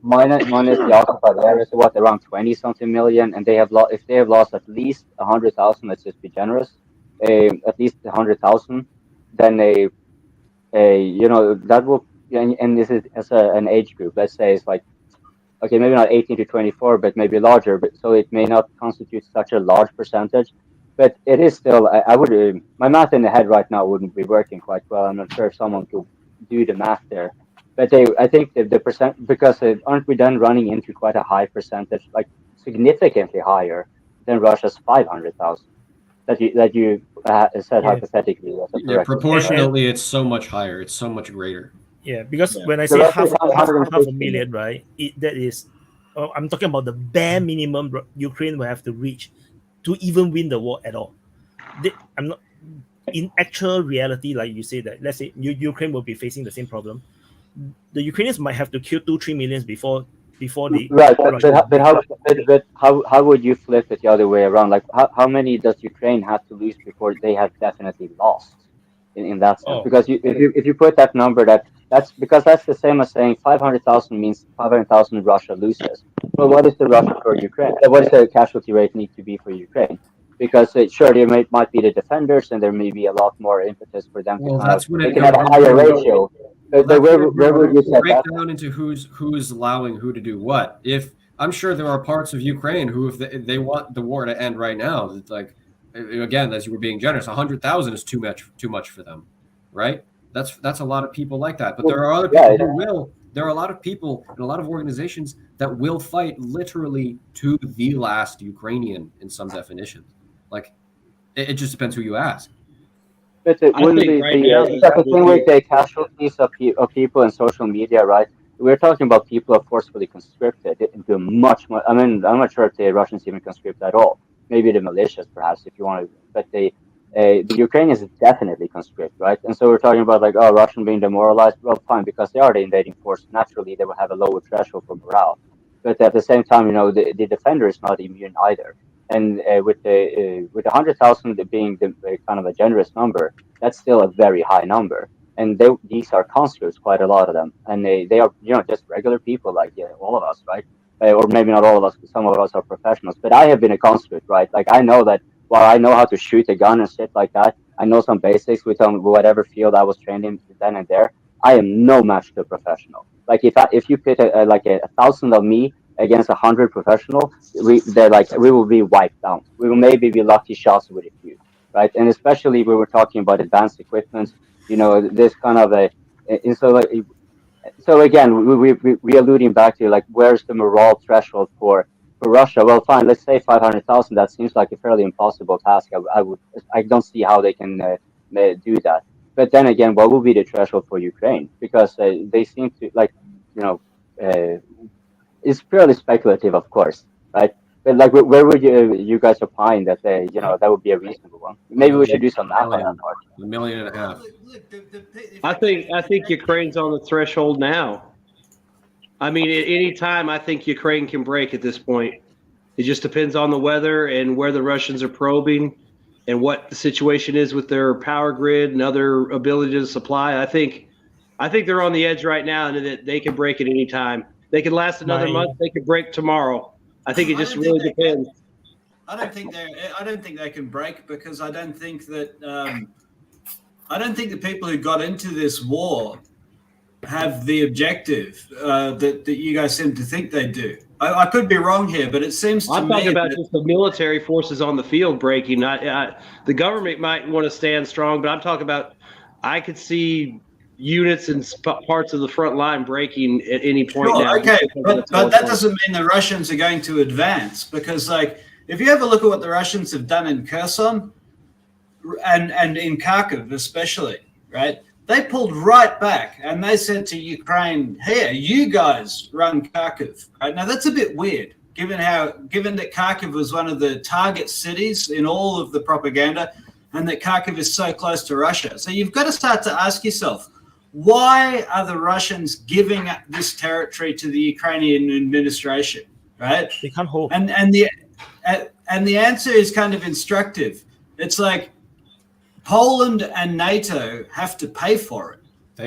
minus the occupied areas, around 20-something million, and if they have lost at least 100,000, let's just be generous, at least 100,000, then that will, and this is as an age group. Let's say it's like, okay, maybe not 18 to 24, but maybe larger. But so it may not constitute such a large percentage, but it is still. I would. My math in the head right now wouldn't be working quite well. I'm not sure if someone could do the math there. But I think the percent, because aren't we then running into quite a high percentage, like significantly higher than Russia's 500,000 that you said hypothetically? Yeah, proportionally, it's so much higher. It's so much greater. Yeah, because when I say half a million, right, that is, I'm talking about the bare minimum Ukraine will have to reach to even win the war at all. I'm not in actual reality, like you say that. Let's say Ukraine will be facing the same problem. The Ukrainians might have to kill 2-3 million before they. Right, but how would you flip it the other way around? Like how many does Ukraine have to lose before they have definitely lost? In that sense, because if you put that number, that's because that's the same as saying 500,000 means 500,000 Russia loses. Well, what is the Russia for Ukraine? What does the casualty rate need to be for Ukraine? Because sure, there might be the defenders, and there may be a lot more impetus for them they can have a higher ratio. But where would you set break that down into who's allowing who to do what? If I'm sure there are parts of Ukraine who, if they want the war to end right now, it's like. Again, as you were being generous, 100,000 is too much for them, right? That's a lot of people like that. But there are other people who will. There are a lot of people and a lot of organizations that will fight literally to the last Ukrainian in some definitions. Like, it just depends who you ask. But it wouldn't be the thing with the casualties of people in social media, right? We're talking about people who are forcefully conscripted into much more. I mean, I'm not sure if the Russians even conscript at all. Maybe the militias, perhaps, if you want to. But the Ukrainians definitely conscript, right? And so we're talking about like, oh, Russian being demoralized. Well, fine, because they are the invading force. Naturally, they will have a lower threshold for morale. But at the same time, the defender is not immune either. And with the 100,000 being the kind of a generous number, that's still a very high number. And these are conscripts, quite a lot of them, and they are just regular people like all of us, right? Or maybe not all of us, but some of us are professionals. But I have been a conscript, right? Like I know that while I know how to shoot a gun and shit like that, I know some basics with whatever field I was trained in then and there. I am no match to a professional. Like if you pit a 1,000 of me against 100 professional, we will be wiped down. We will maybe be lucky shots with a few, right? And especially we were talking about advanced equipment, this kind of and so again, we alluding back to like where's the morale threshold for Russia? Well, fine, let's say 500,000. That seems like a fairly impossible task. I don't see how they can do that. But then again, what will be the threshold for Ukraine? Because they seem to it's purely speculative, of course, right? But like, where would you guys opine that that would be a reasonable one? Maybe we should do some math on that part. 1.5 million. I think Ukraine's on the threshold now. I mean, at any time, I think Ukraine can break at this point. It just depends on the weather and where the Russians are probing and what the situation is with their power grid and other ability to supply. I think they're on the edge right now, and that they can break at any time. They could last another month. They could break tomorrow. I think it just really depends. I don't think they can break because I don't think that the people who got into this war have the objective that you guys seem to think they do. I could be wrong here, but it seems to me. I'm talking about just the military forces on the field breaking. The government might want to stand strong, but I'm talking about I could see units and parts of the front line breaking at any point now. Okay, but that doesn't mean the Russians are going to advance because, like, if you have a look at what the Russians have done in Kherson and in Kharkiv especially, right? They pulled right back and they said to Ukraine, "Here, you guys run Kharkiv." Right now, that's a bit weird, given that Kharkiv was one of the target cities in all of the propaganda, and that Kharkiv is so close to Russia. So you've got to start to ask yourself, why are the Russians giving this territory to the Ukrainian administration? Right? They can't hold. And the answer is kind of instructive. It's like Poland and NATO have to pay for it.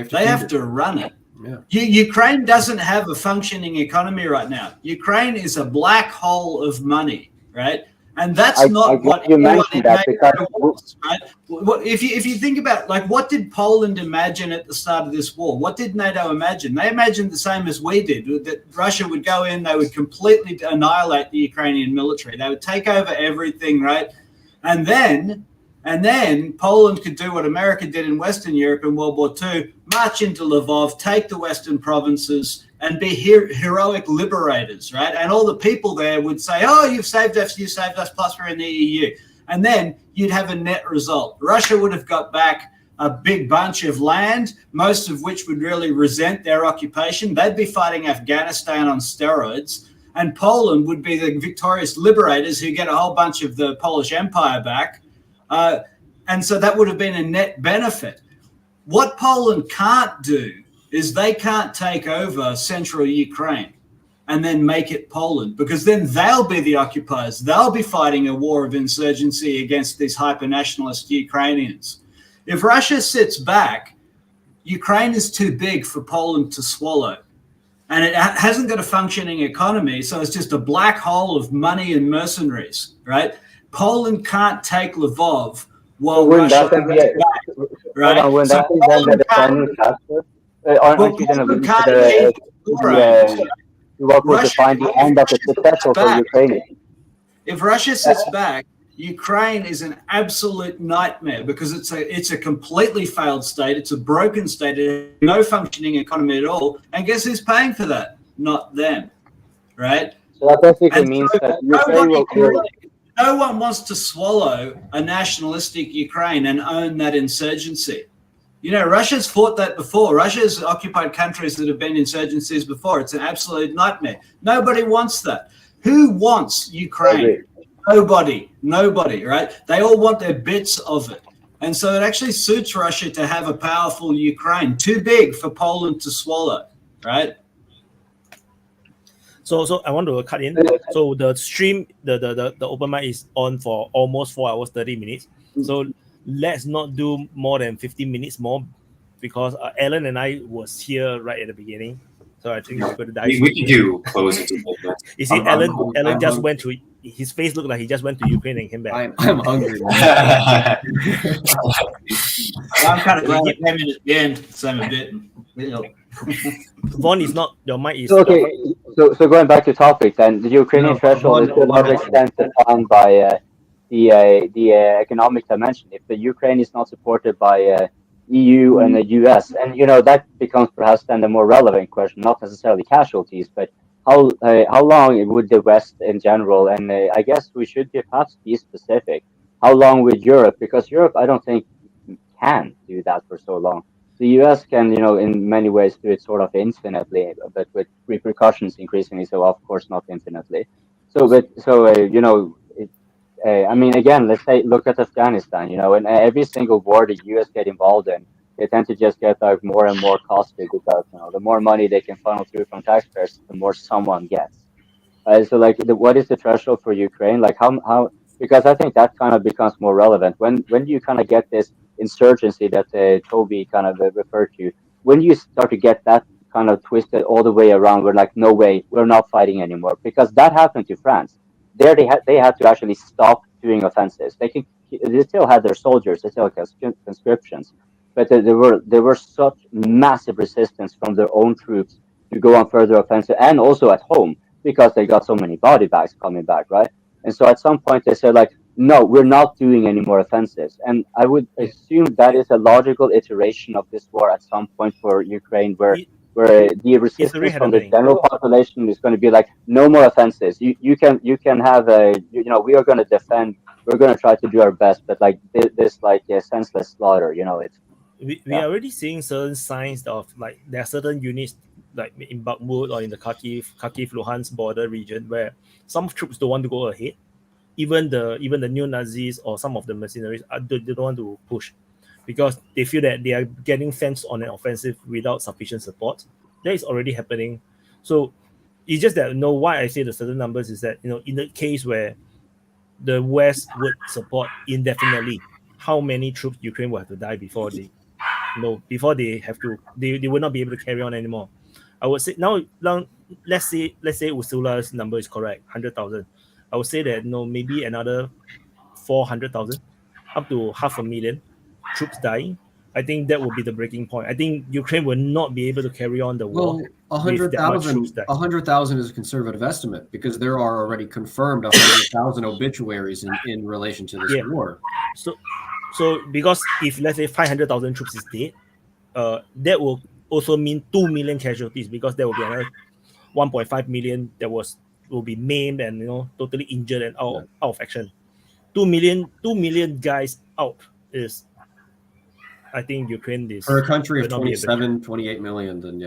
They have to run it. Yeah. Ukraine doesn't have a functioning economy right now. Ukraine is a black hole of money, right? And that's not what you mentioned that wants, right? If you think about, like, what did Poland imagine at the start of this war? What did NATO imagine? They imagined the same as we did, that Russia would go in, they would completely annihilate the Ukrainian military. They would take over everything, right? And then Poland could do what America did in Western Europe in World War II, march into Lvov, take the Western provinces, and be heroic liberators, right? And all the people there would say, "Oh, you've saved us, plus we're in the EU." And then you'd have a net result. Russia would have got back a big bunch of land, most of which would really resent their occupation. They'd be fighting Afghanistan on steroids. And Poland would be the victorious liberators who get a whole bunch of the Polish Empire back. And so that would have been a net benefit. What Poland can't do is they can't take over central Ukraine and then make it Poland, because then they'll be the occupiers. They'll be fighting a war of insurgency against these hyper-nationalist Ukrainians. If Russia sits back, Ukraine is too big for Poland to swallow. And it hasn't got a functioning economy, so it's just a black hole of money and mercenaries, right? Poland can't take Lvov while Russia sits back, right? So Poland can't. Aren't you going to lose what will define the end of the successful for Ukraine? If Russia sits back, Ukraine is an absolute nightmare because it's a completely failed state. It's a broken state. It has no functioning economy at all. And guess who's paying for that? Not them, right? So that basically means that Ukraine will no one wants to swallow a nationalistic Ukraine and own that insurgency. You know, Russia's fought that before. Russia's occupied countries that have been insurgencies before. It's an absolute nightmare. Nobody wants that. Who wants Ukraine? Nobody, right? They all want their bits of it. And so it actually suits Russia to have a powerful Ukraine, too big for Poland to swallow, right? So I want to cut in. So the stream, the open mic is on for almost 4 hours, 30 minutes. So let's not do more than 15 minutes more, because Alan and I was here right at the beginning. So I think we're going to die. We can do close it. You see, Alan just went to, his face looked like he just went to Ukraine and came back. I'm hungry. I'm kind of glad I came in at the end, so I'm a bit. Vaun is not, your mic is. Okay, so going back to topic then, the Ukrainian threshold is to a large extent defined by the economic dimension. If the Ukraine is not supported by EU and the US, and you know that becomes perhaps then the more relevant question, not necessarily casualties, but how long would the West in general, and I guess we should perhaps be specific, how long would Europe, because Europe I don't think can do that for so long. The US can, you know, in many ways do it sort of infinitely, but with repercussions increasingly, so of course not infinitely. You know, I mean, again, let's say, look at Afghanistan, you know, and every single war the US get involved in, they tend to just get like more and more costly because, you know, the more money they can funnel through from taxpayers, the more someone gets. So like, what is the threshold for Ukraine? Like how, because I think that kind of becomes more relevant. When do you kind of get this insurgency that Toby kind of referred to? When do you start to get that kind of twisted all the way around? We're like, no way, we're not fighting anymore, because that happened to France. There they had to actually stop doing offensives. They still had their soldiers, they still had conscriptions, but there were such massive resistance from their own troops to go on further offensive, and also at home, because they got so many body bags coming back, right? And so at some point they said like, no, we're not doing any more offensives. And I would assume that is a logical iteration of this war at some point for Ukraine, where the resistance from the general population is going to be like, no more offensives. You can have you know, we are going to defend, we're going to try to do our best, but like this like senseless slaughter, you know, it's. We are already seeing certain signs of like there are certain units like in Bakhmut or in the Kharkiv Luhansk border region where some troops don't want to go ahead. Even the neo-Nazis or some of the mercenaries they don't want to push because they feel that they are getting sent on an offensive without sufficient support. That is already happening. So it's just that, you know, why I say the certain numbers is that, you know, in the case where the West would support indefinitely, how many troops Ukraine will have to die before they have to, they will not be able to carry on anymore. I would say now let's say Ursula's number is correct, 100,000. I would say that, you know, maybe another 400,000 up to 500,000 troops dying. I think that would be the breaking point. I think Ukraine will not be able to carry on the war. Well, 100,000 is a conservative estimate because there are already confirmed 100,000 obituaries in relation to this war. So because if let's say 500,000 troops is dead, that will also mean 2 million casualties, because there will be another 1.5 million that will be maimed and, you know, totally injured and out of action. 2 million guys out is, I think Ukraine is for a country of 28 million. Then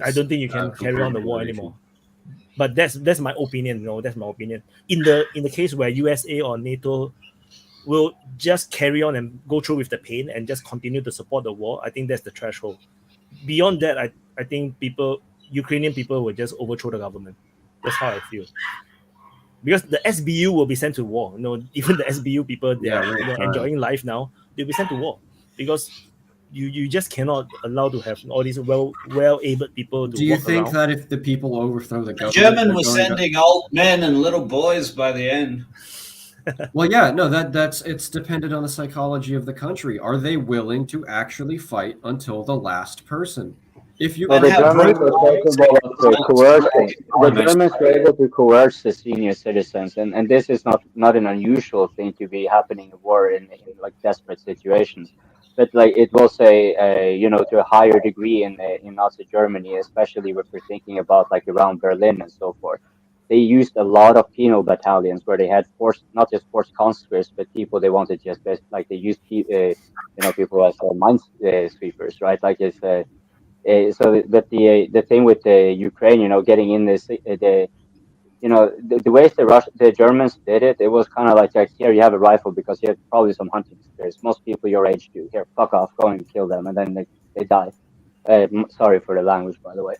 I don't think you can carry on the war anymore. But that's my opinion. You know, that's my opinion. In the case where USA or NATO will just carry on and go through with the pain and just continue to support the war, I think that's the threshold. Beyond that, I think Ukrainian people will just overthrow the government. That's how I feel. Because the SBU will be sent to war. You know, even the SBU people, they are enjoying life now. They'll be sent to war because you just cannot allow to have all these well-able people to. Do you think around. that if the people overthrow the government, German was sending old men and little boys by the end? Well, yeah, no, it's dependent on the psychology of the country. Are they willing to actually fight until the last person? If you the Germans were able to coerce the senior citizens, and this is not an unusual thing to be happening in war in like desperate situations, but like it will say, you know, to a higher degree in Nazi Germany, especially if we're thinking about like around Berlin and so forth. they used a lot of penal battalions where they had not just forced conscripts, but people they wanted just like they used people as minesweepers, right? Like it's so but the thing with the Ukraine, getting in this the way the Germans did it, it was kind of like here you have a rifle because you have probably some hunting experience. Most people your age do. Here, fuck off, go and kill them, and then they die. Sorry for the language, by the way.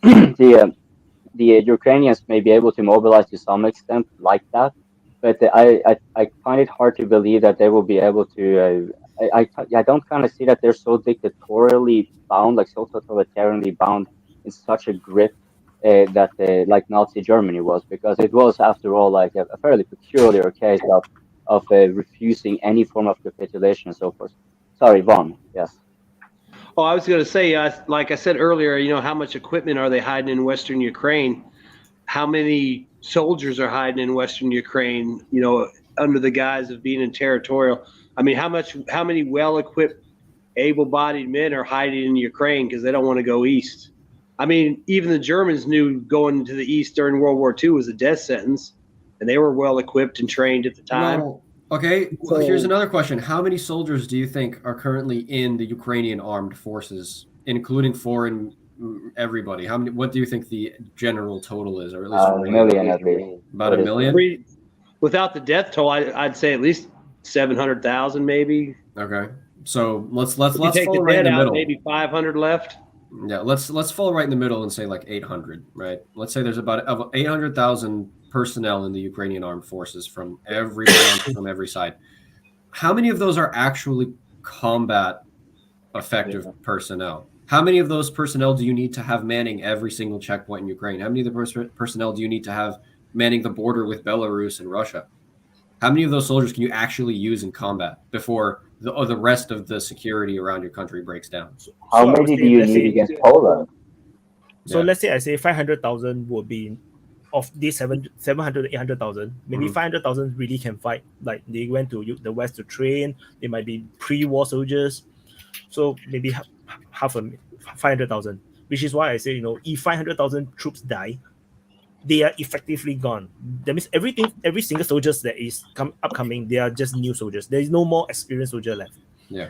The Ukrainians may be able to mobilize to some extent like that, but I find it hard to believe that they will be able to. I don't kind of see that they're so dictatorially bound, like so totalitarianly bound in such a grip that like Nazi Germany was, because it was, after all, like a fairly peculiar case of refusing any form of capitulation and so forth. Sorry, Vaun. Yes. Oh, I was going to say, like I said earlier, how much equipment are they hiding in Western Ukraine? How many soldiers are hiding in Western Ukraine, under the guise of being in territorial? I mean, how many well-equipped, able-bodied men are hiding in Ukraine because they don't want to go east? I mean, even the Germans knew going to the east during World War II was a death sentence, and they were well-equipped and trained at the time. Well, okay, well, here's another question. How many soldiers do you think are currently in the Ukrainian armed forces, including foreign everybody? What do you think the general total is, or at least a million at least? About a million? Without the death toll, I'd say at least 700,000, maybe. Okay, so let's take fall the right in dead the out, middle. maybe 500 left. Yeah, let's fall right in the middle and say like 800, right? Let's say there's about 800,000 personnel in the Ukrainian armed forces from every from every side. How many of those are actually combat effective personnel? How many of those personnel do you need to have manning every single checkpoint in Ukraine? How many of the personnel do you need to have manning the border with Belarus and Russia? How many of those soldiers can you actually use in combat before the rest of the security around your country breaks down? How many do you need against Poland? So let's say I say 500,000 would be of these 700 to 800,000. Maybe 500,000 really can fight. Like they went to the West to train. They might be pre-war soldiers. So maybe half 500,000, which is why I say, if 500,000 troops die, they are effectively gone. That means every single soldiers that is upcoming, they are just new soldiers. There is no more experienced soldier left. Yeah.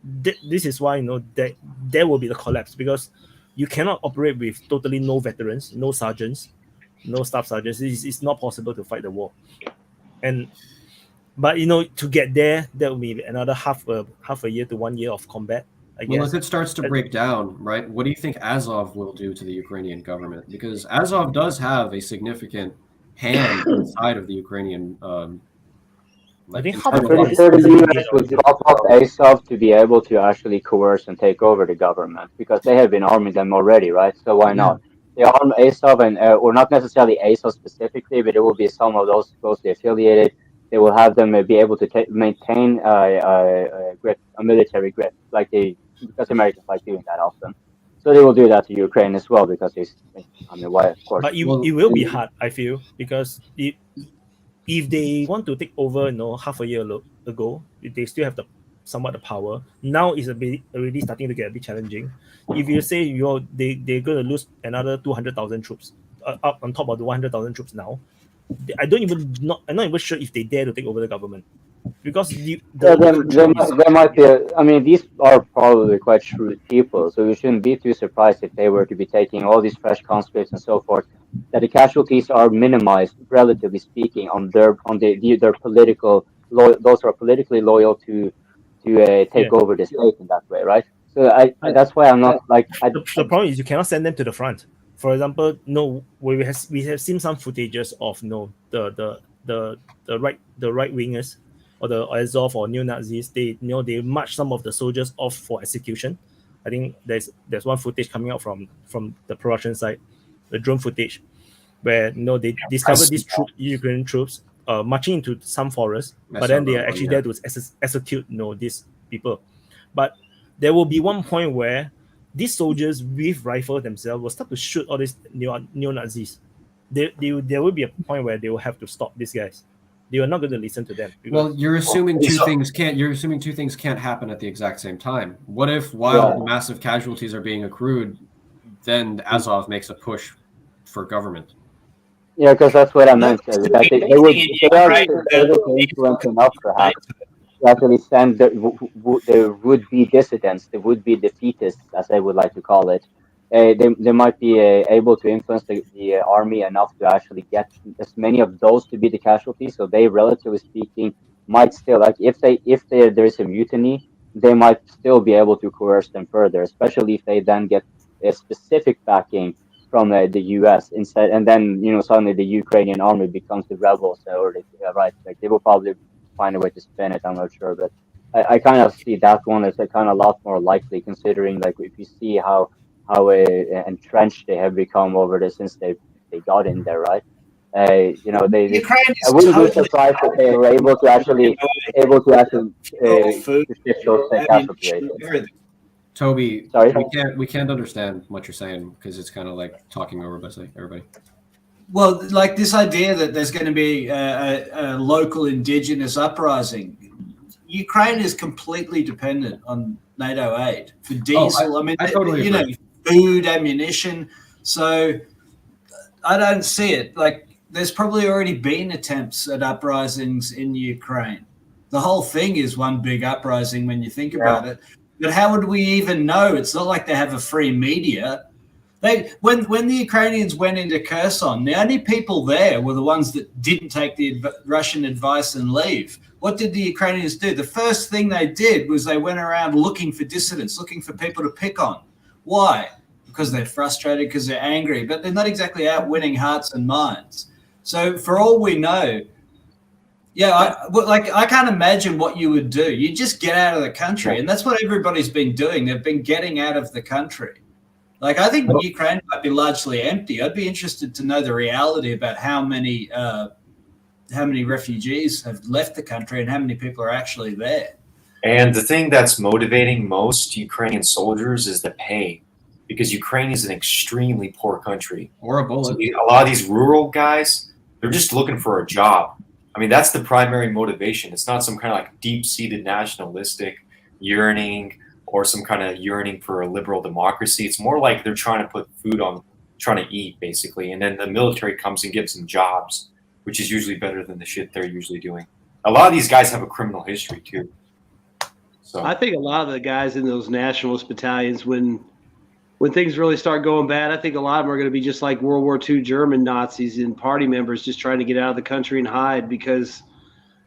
This is why that there will be the collapse, because you cannot operate with totally no veterans, no sergeants, no staff sergeants. It's not possible to fight the war. But to get there, that will be another half a year to 1 year of combat. Well, if it starts to break down, right, what do you think Azov will do to the Ukrainian government? Because Azov does have a significant hand inside of the Ukrainian. I think I'm pretty sure the US would drop off Azov to be able to actually coerce and take over the government, because they have been arming them already, right? So why not? They arm Azov, and or not necessarily Azov specifically, but it will be some of those closely affiliated. They will have them be able to maintain a military grip, because Americans like doing that often. So they will do that to Ukraine as well, because why, of course. But it will be hard, I feel, because if they want to take over, half a year ago, they still have somewhat the power. Now it's already starting to get a bit challenging. If you say they're going to lose another 200,000 troops up on top of the 100,000 troops now, I'm not even sure if they dare to take over the government, because there might be. These are probably quite shrewd people, so we shouldn't be too surprised if they were to be taking all these fresh conscripts and so forth. That the casualties are minimized, relatively speaking, on their political those who are politically loyal to take over the state in that way, right? So that's why I'm not like. The problem is you cannot send them to the front. For example, we have seen some footages of the right wingers or the Azov or neo-Nazis. They march some of the soldiers off for execution. I think there's one footage coming out from the Russian side, the drone footage, where they discover these Ukrainian troops marching into some forest, but then they are actually there to execute these people. But there will be one point where these soldiers with rifles themselves will start to shoot all these neo-Nazis. There will be a point where they will have to stop these guys. They are not going to listen to them. Well, you're assuming two things can't happen at the exact same time. What if while the massive casualties are being accrued, then Azov makes a push for government? Yeah, because that's what I meant. That they are able to influence enough, perhaps, to actually send the would-be dissidents, the would-be defeatists, as I would like to call it. They might be able to influence the army enough to actually get as many of those to be the casualties. So they, relatively speaking, might still, like, if there is a mutiny, they might still be able to coerce them further, especially if they then get a specific backing from the U.S. instead, and then suddenly the Ukrainian army becomes the rebels, or right, like they will probably find a way to spin it. I'm not sure, but I kind of see that one as a kind of lot more likely, considering like if you see how entrenched they have become over this since they got in there, right? I wouldn't be surprised if they were able to actually shift those casualties. Toby, sorry, we can't understand what you're saying because it's kind of like talking over everybody. Well, like this idea that there's going to be a local indigenous uprising. Ukraine is completely dependent on NATO aid for diesel. I totally agree. Food, ammunition. So I don't see it. Like there's probably already been attempts at uprisings in Ukraine. The whole thing is one big uprising when you think about it. But how would we even know? It's not like they have a free media. When the Ukrainians went into Kherson, the only people there were the ones that didn't take the Russian advice and leave. What did the Ukrainians do? The first thing they did was they went around looking for dissidents, looking for people to pick on. Why? Because they're frustrated, because they're angry, but they're not exactly out winning hearts and minds. So for all we know, I can't imagine what you would do. You just get out of the country, and that's what everybody's been doing. They've been getting out of the country. Like I think Ukraine might be largely empty. I'd be interested to know the reality about how many refugees have left the country and how many people are actually there. And the thing that's motivating most Ukrainian soldiers is the pay, because Ukraine is an extremely poor country. Or a bullet. So a lot of these rural guys, they're just looking for a job. I mean, that's the primary motivation. It's not some kind of like deep-seated nationalistic yearning or some kind of yearning for a liberal democracy. It's more like they're trying to put food on, trying to eat, basically. And then the military comes and gives them jobs, which is usually better than the shit they're usually doing. A lot of these guys have a criminal history, too. So I think a lot of the guys in those nationalist battalions, when things really start going bad, I think a lot of them are going to be just like World War II German Nazis and party members just trying to get out of the country and hide because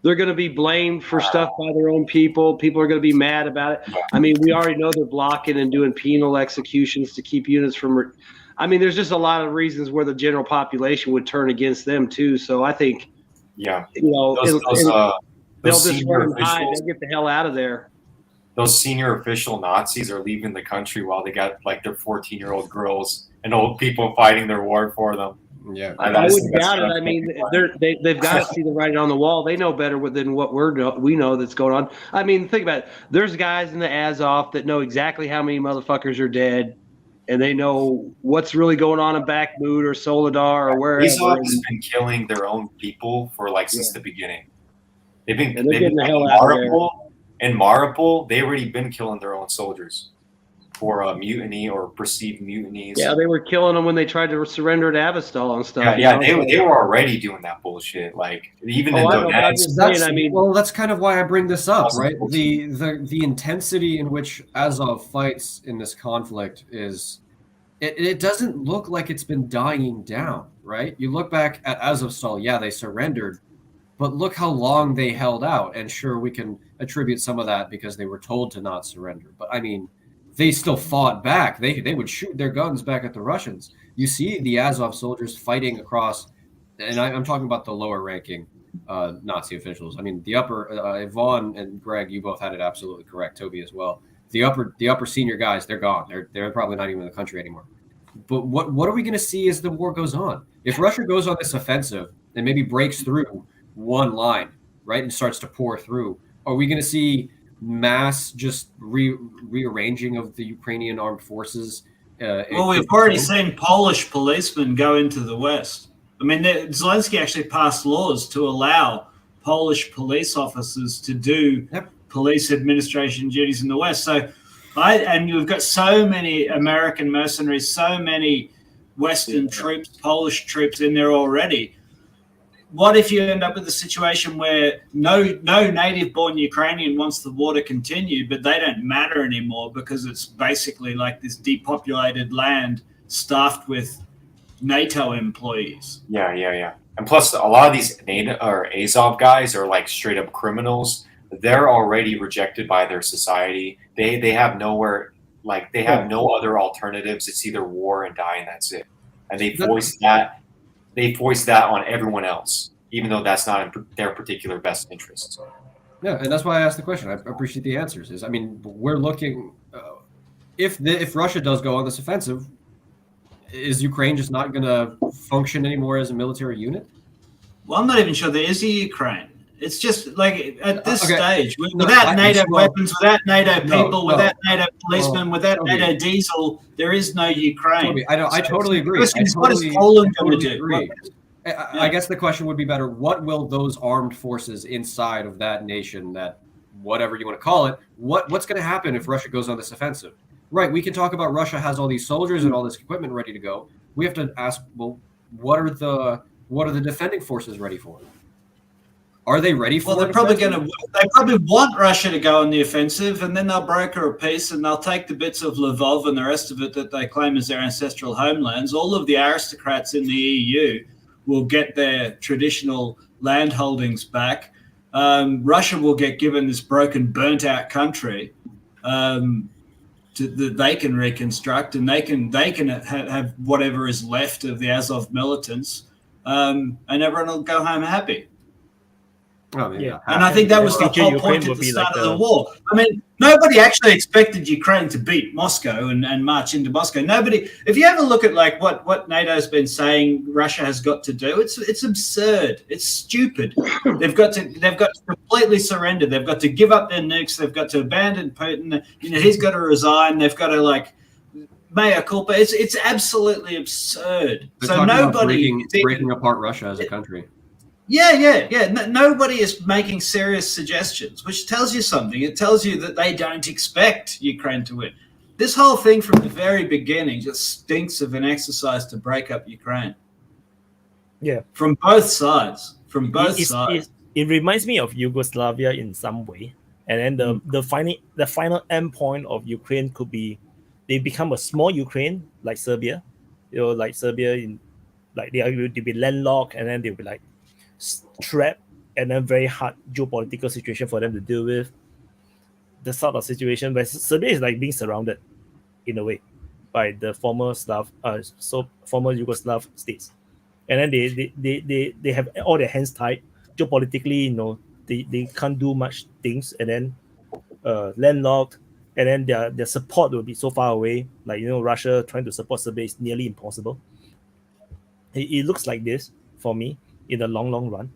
they're going to be blamed for stuff by their own people. People are going to be mad about it. I mean, we already know they're blocking and doing penal executions to keep units from – I mean, there's just a lot of reasons where the general population would turn against them too. So I think, they'll just run and hide. They'll get the hell out of there. Those senior official Nazis are leaving the country while they got like their 14-year-old girls and old people fighting their war for them. Yeah, I wouldn't doubt it. I mean, they've got to see the writing on the wall. They know better than what we know that's going on. I mean, think about it. There's guys in the Azov that know exactly how many motherfuckers are dead, and they know what's really going on in Bakhmut or Soledar or wherever. Azov has been killing their own people for since the beginning. They've been getting the hell out of there. In Mariupol, they already been killing their own soldiers for mutiny or perceived mutinies. Yeah, they were killing them when they tried to surrender to Avestal and stuff. Yeah, they were already doing that bullshit. Like even in Donetsk. Well, that's kind of why I bring this up, right? The intensity in which Azov fights in this conflict is it doesn't look like it's been dying down, right? You look back at Azovstal, they surrendered. But look how long they held out. And sure, we can attribute some of that because they were told to not surrender. But, I mean, they still fought back. They would shoot their guns back at the Russians. You see the Azov soldiers fighting across, and I'm talking about the lower-ranking Nazi officials. I mean, the upper, Vaun and Greg, you both had it absolutely correct, Toby as well. The upper senior guys, they're gone. They're probably not even in the country anymore. But what are we going to see as the war goes on? If Russia goes on this offensive and maybe breaks through one line, right, and starts to pour through, are we going to see mass just rearranging of the Ukrainian armed forces? Well, we've already seen Polish policemen go into the West. I mean, Zelensky actually passed laws to allow Polish police officers to do police administration duties in the West. So, and you've got so many American mercenaries, so many Western troops, Polish troops in there already. What if you end up with a situation where no native-born Ukrainian wants the war to continue, but they don't matter anymore because it's basically like this depopulated land staffed with NATO employees? Yeah. And plus, a lot of these NATO or Azov guys are like straight up criminals. They're already rejected by their society. They have nowhere, like they have no other alternatives. It's either war and die, and that's it. And they voice that. They voice that on everyone else, even though that's not in their particular best interests. Yeah, and that's why I asked the question. I appreciate the answers. I mean, we're looking if Russia does go on this offensive, is Ukraine just not going to function anymore as a military unit? Well, I'm not even sure there is a Ukraine. It's just like at this stage, without NATO weapons, without NATO people, without NATO policemen, without NATO diesel, there is no Ukraine. Toby, I totally agree. What is Poland going to do? I guess the question would be better, what will those armed forces inside of that nation, that whatever you want to call it, what's going to happen if Russia goes on this offensive? Right, we can talk about Russia has all these soldiers and all this equipment ready to go. We have to ask, well, what are the defending forces ready for? Are they ready for? Well, they probably want Russia to go on the offensive, and then they'll broker a peace, and they'll take the bits of Lvov and the rest of it that they claim as their ancestral homelands. All of the aristocrats in the EU will get their traditional land holdings back. Russia will get given this broken, burnt-out country that they can reconstruct, and they can have whatever is left of the Azov militants, and everyone will go home happy. Oh, yeah. And I think that was the whole point at the start of the war. I mean, nobody actually expected Ukraine to beat Moscow and march into Moscow. Nobody. If you ever look at like what NATO's been saying Russia has got to do, it's absurd. It's stupid. They've got to completely surrender. They've got to give up their nukes. They've got to abandon Payton. He's got to resign. They've got to mea culpa. It's absolutely absurd. They're so nobody breaking apart Russia as a country. Yeah. Nobody is making serious suggestions, which tells you something. It tells you that they don't expect Ukraine to win. This whole thing from the very beginning just stinks of an exercise to break up Ukraine. Yeah. From both sides. Sides. It reminds me of Yugoslavia in some way. And then the final end point of Ukraine could be they become a small Ukraine like Serbia. Like Serbia they'll be landlocked, and then they'll be trapped, and then very hard geopolitical situation for them to deal with. The sort of situation where Serbia is being surrounded in a way by the former Yugoslav states, and then they have all their hands tied geopolitically. They can't do much things, and then landlocked, and then their support will be so far away. Russia trying to support Serbia is nearly impossible. It looks like this for me in the long run.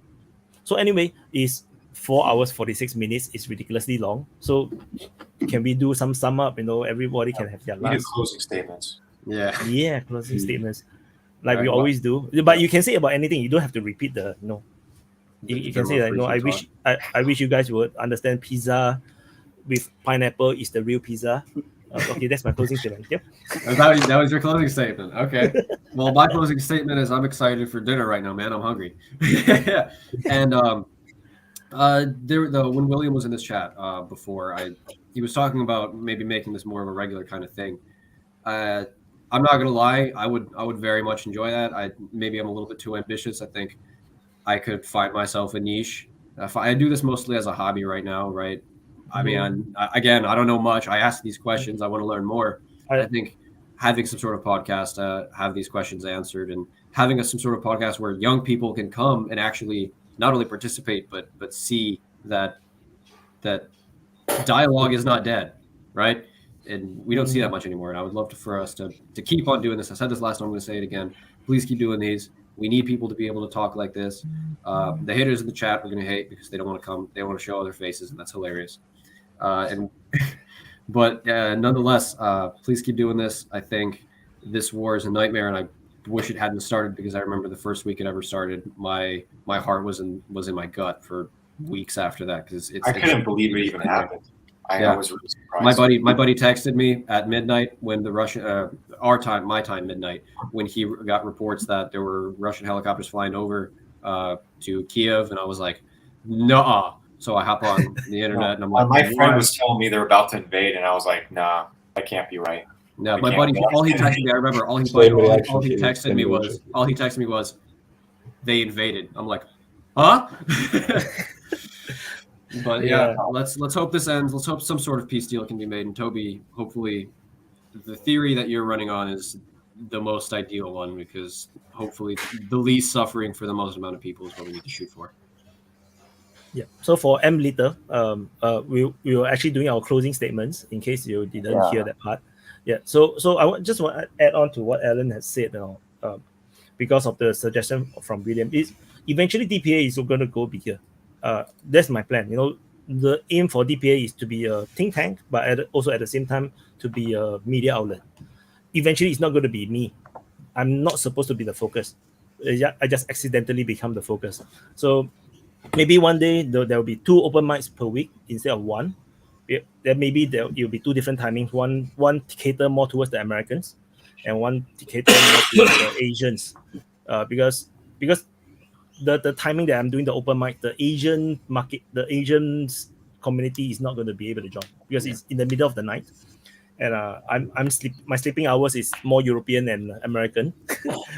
So anyway, is 4 hours 46 minutes is ridiculously long. So can we do some sum up? Everybody can have their last. We do closing statements. Yeah, closing statements, like we always do. But you can say about anything. You don't have to repeat the You can say I wish you guys would understand pizza with pineapple is the real pizza. Okay, that's my closing statement. Yep. That was your closing statement. Okay. Well, my closing statement is I'm excited for dinner right now, man. I'm hungry. And when William was in this chat before, he was talking about maybe making this more of a regular kind of thing. I'm not gonna lie, I would very much enjoy that. Maybe I'm a little bit too ambitious. I think I could find myself a niche. I do this mostly as a hobby right now, right? I mean, I don't know much. I ask these questions. I want to learn more. I think having some sort of podcast, have these questions answered, and having some sort of podcast where young people can come and actually not only participate, but see that dialogue is not dead, right? And we don't see that much anymore. And I would love for us to keep on doing this. I said this last time, I'm going to say it again. Please keep doing these. We need people to be able to talk like this. The haters in the chat are going to hate because they don't want to come. They want to show other faces, and that's hilarious. But nonetheless, please keep doing this. I think this war is a nightmare, and I wish it hadn't started because I remember the first week it ever started. My heart was in my gut for weeks after that because I couldn't believe it even happened. I was really surprised. My buddy texted me at midnight when the Russian my time midnight, when he got reports that there were Russian helicopters flying over to Kiev, and I was like, "Nuh-uh." So I hop on the internet and I'm like, my friend was telling me they're about to invade, and I was like, "Nah, that can't be right." No, my buddy, all he texted me, I remember, all he texted me was, "They invaded." I'm like, "Huh?" But yeah, let's hope this ends. Let's hope some sort of peace deal can be made. And Toby, hopefully, the theory that you're running on is the most ideal one, because hopefully the least suffering for the most amount of people is what we need to shoot for. Yeah. So for EmLill, we were actually doing our closing statements in case you didn't hear that part. Yeah. So I just want to add on to what Alan has said now, because of the suggestion from William, is eventually DPA is going to go bigger. That's my plan. The aim for DPA is to be a think tank, but also at the same time to be a media outlet. Eventually, it's not going to be me. I'm not supposed to be the focus. I just accidentally become the focus. So maybe one day there will be 2 open mics per week instead of 1. Then maybe it'll be 2 different timings. One cater more towards the Americans, and one cater more towards the Asians. Because the timing that I'm doing the open mic, the Asian market, the Asian community is not going to be able to join because it's in the middle of the night, and my sleeping hours is more European and American,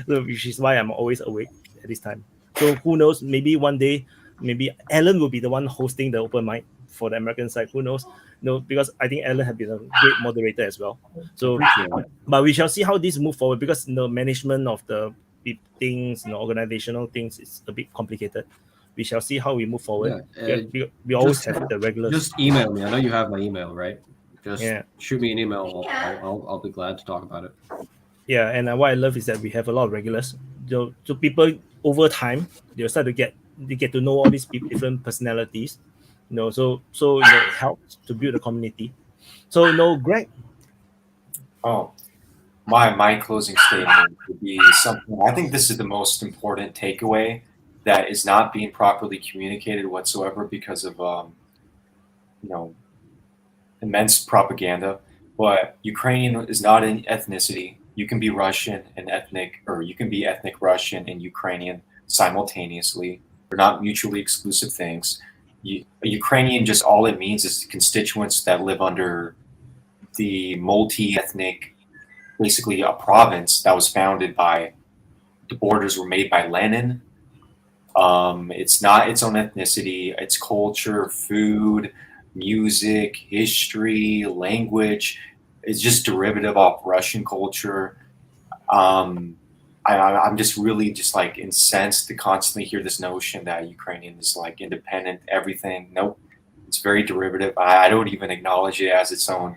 which is why I'm always awake at this time. So who knows? Maybe one day, maybe Alan will be the one hosting the open mic for the American side. Who knows? No, because I think Alan has been a great moderator as well. So, but we shall see how this move forward, because the management of the things, organizational things, is a bit complicated. We shall see how we move forward. We always have the regulars. Just email me. I know you have my email, right? Just shoot me an email. I'll be glad to talk about it. Yeah, and what I love is that we have a lot of regulars. So people over time, they'll start to get to know all these different personalities. So it helps to build a community. So Greg. Oh, my closing statement would be something. I think this is the most important takeaway that is not being properly communicated whatsoever because of immense propaganda. But Ukrainian is not an ethnicity. You can be Russian and ethnic, or you can be ethnic Russian and Ukrainian simultaneously. They're not mutually exclusive things. A Ukrainian, just all it means is constituents that live under the multi-ethnic, basically a province that was founded by, the borders were made by Lenin. It's not its own ethnicity, it's culture, food, music, history, language. It's just derivative of Russian culture. I'm just really just like incensed to constantly hear this notion that Ukrainian is like independent, everything. Nope. It's very derivative. I don't even acknowledge it as its own.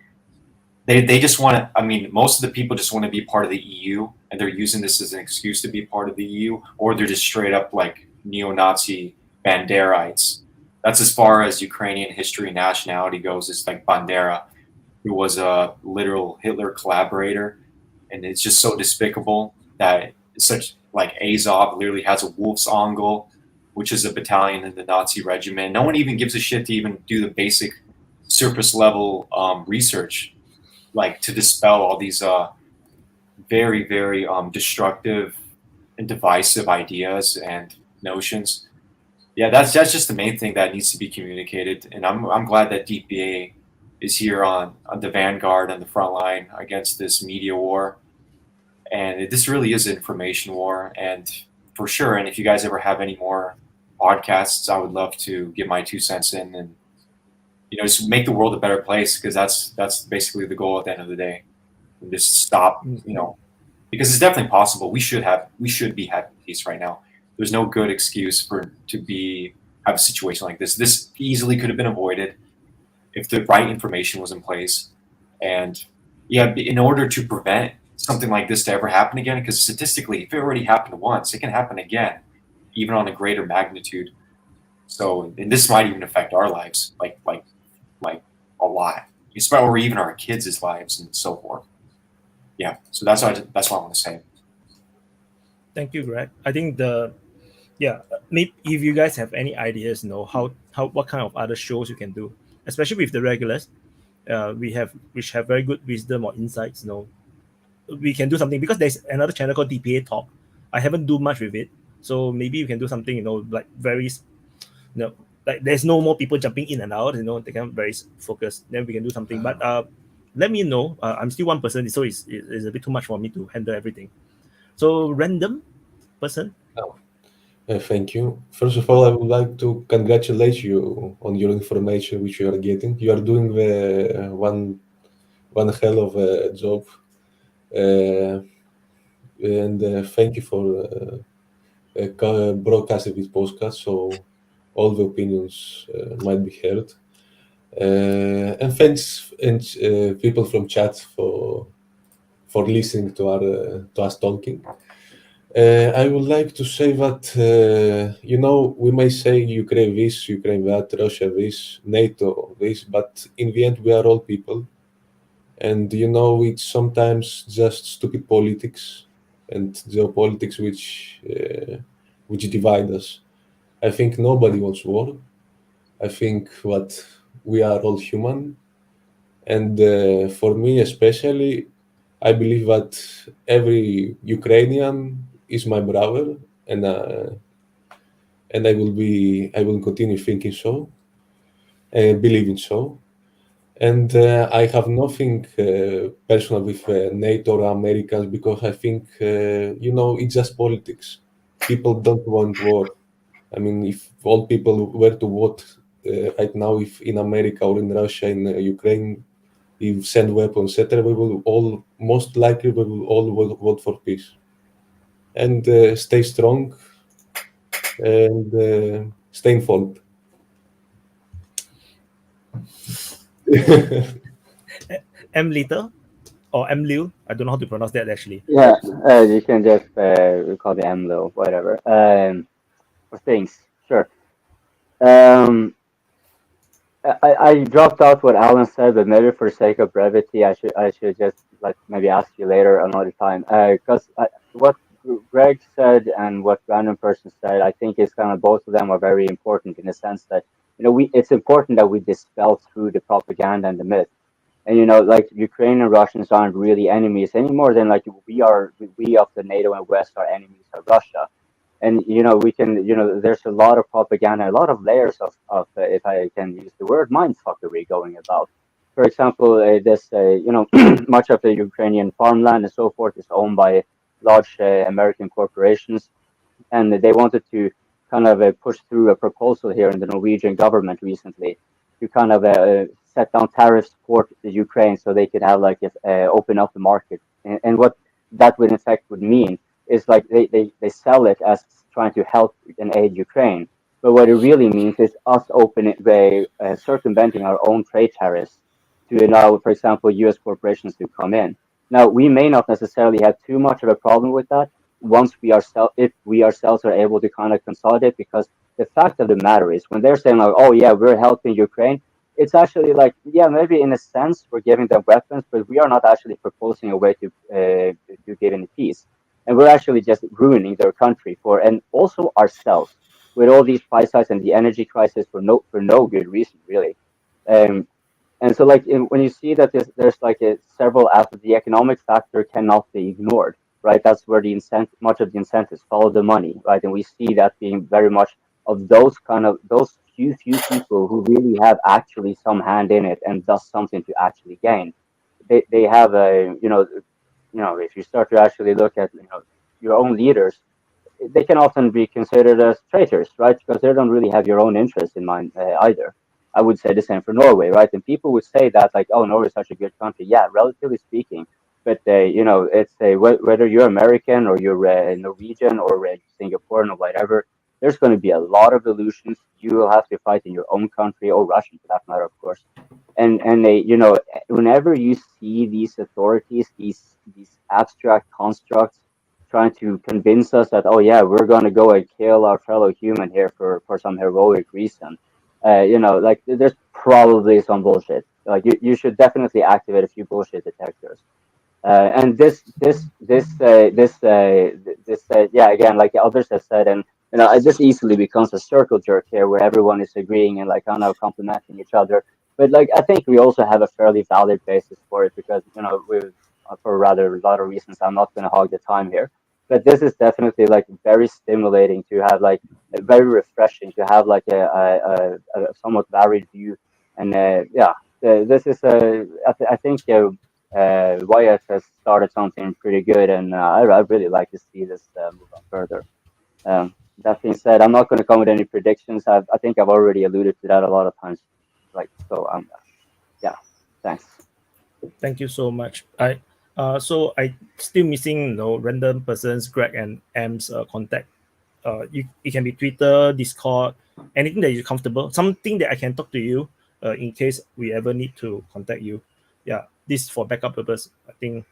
They just want to, most of the people just want to be part of the EU, and they're using this as an excuse to be part of the EU, or they're just straight up like neo-Nazi Banderites. That's as far as Ukrainian history and nationality goes. It's like Bandera, who was a literal Hitler collaborator, and it's just so despicable that such like Azov literally has a Wolfsangel, which is a battalion in the Nazi regiment. No one even gives a shit to even do the basic surface level research, like to dispel all these very, very destructive and divisive ideas and notions. Yeah, that's just the main thing that needs to be communicated, and I'm glad that DPA is here on the vanguard and the front line against this media war. And this really is an information war, and for sure. And if you guys ever have any more podcasts, I would love to get my 2 cents in, and just make the world a better place, because that's basically the goal at the end of the day. And just stop, because it's definitely possible. We should be having peace right now. There's no good excuse have a situation like this. This easily could have been avoided if the right information was in place. And in order to prevent something like this to ever happen again, because statistically, if it already happened once, it can happen again, even on a greater magnitude. So, and this might even affect our lives, like a lot, or even our kids' lives and so forth. Yeah, so that's what I want to say. Thank you, Greg. I think maybe if you guys have any ideas, what kind of other shows you can do, especially with the regulars. which have very good wisdom or insights, we can do something, because there's another channel called DPA Talk. I haven't do much with it, so maybe we can do something, like very, like there's no more people jumping in and out, they can very focused. Then we can do something. But let me know. I'm still one person, so it's a bit too much for me to handle everything. So random person. Thank you. First of all, I would like to congratulate you on your information which you are getting. You are doing the one hell of a job, and thank you for broadcasting this podcast so all the opinions might be heard. And thanks and people from chat for listening to us talking. I would like to say that we may say Ukraine this, Ukraine that, Russia this, NATO this, but in the end we are all people, and it's sometimes just stupid politics and geopolitics which divide us. I think nobody wants war. I think that we are all human, and for me especially, I believe that every Ukrainian is my brother, and I will continue thinking so, believing so, and I have nothing personal with NATO or Americans, because I think it's just politics. People don't want war. I mean, if all people were to vote right now, if in America or in Russia, in Ukraine, if send weapons, etc., we will all most likely vote for peace and stay strong and stay informed. EmLill or EmLill, I don't know how to pronounce that actually. Yeah, you can just call it EmLill, whatever. For things, sure. I dropped out what Alan said, but maybe for sake of brevity, I should just maybe ask you later another time, because what Greg said and what random person said, I think is kind of both of them are very important in the sense that it's important that we dispel through the propaganda and the myth. And Ukraine and Russians aren't really enemies any more than we of the NATO and West are enemies of Russia. And we can there's a lot of propaganda, a lot of layers of if I can use the word, mindfuckery going about. For example, this much of the Ukrainian farmland and so forth is owned by large American corporations, and they wanted to kind of push through a proposal here in the Norwegian government recently to kind of set down tariffs for the Ukraine so they could have open up the market. And what that would in fact would mean is they sell it as trying to help and aid Ukraine. But what it really means is us circumventing our own trade tariffs to allow, for example, US corporations to come in. Now, we may not necessarily have too much of a problem with that if we ourselves are able to kind of consolidate, because the fact of the matter is when they're saying oh yeah, we're helping Ukraine, it's actually yeah, maybe in a sense we're giving them weapons, but we are not actually proposing a way to give in peace. And we're actually just ruining their country and also ourselves with all these price hikes and the energy crisis for no good reason, really. And so when you see that there's several aspects, the economic factor cannot be ignored, right? That's where much of the incentives follow the money, right? And we see that being very much of those few people who really have actually some hand in it and does something to actually gain. They have if you start to actually look at your own leaders, they can often be considered as traitors, right? Because they don't really have your own interests in mind either. I would say the same for Norway, right? And people would say that oh, Norway is such a good country. Yeah, relatively speaking, but it's whether you're American or you're Norwegian or Singaporean or whatever, there's going to be a lot of illusions. You will have to fight in your own country, or Russian for that matter, of course. And they, whenever you see these authorities, these abstract constructs trying to convince us that, oh yeah, we're going to go and kill our fellow human here for some heroic reason, there's probably some bullshit. You should definitely activate a few bullshit detectors. And yeah, again, like others have said, and it just easily becomes a circle jerk here where everyone is agreeing and kind of complimenting each other. But like, I think we also have a fairly valid basis for it because, you know, we for rather a lot of reasons. I'm not going to hog the time here, but this is definitely like very stimulating to have, like very refreshing to have like a somewhat varied view. And this is I think YF has started something pretty good, and I really like to see this move on further. That being said, I'm not going to come with any predictions. I think I've already alluded to that a lot of times. Like, so yeah, thanks. Thank you so much. So I still missing random persons, Greg and M's contact. It can be Twitter, Discord, anything that you're comfortable. Something that I can talk to you in case we ever need to contact you. Yeah, this for backup purpose. I think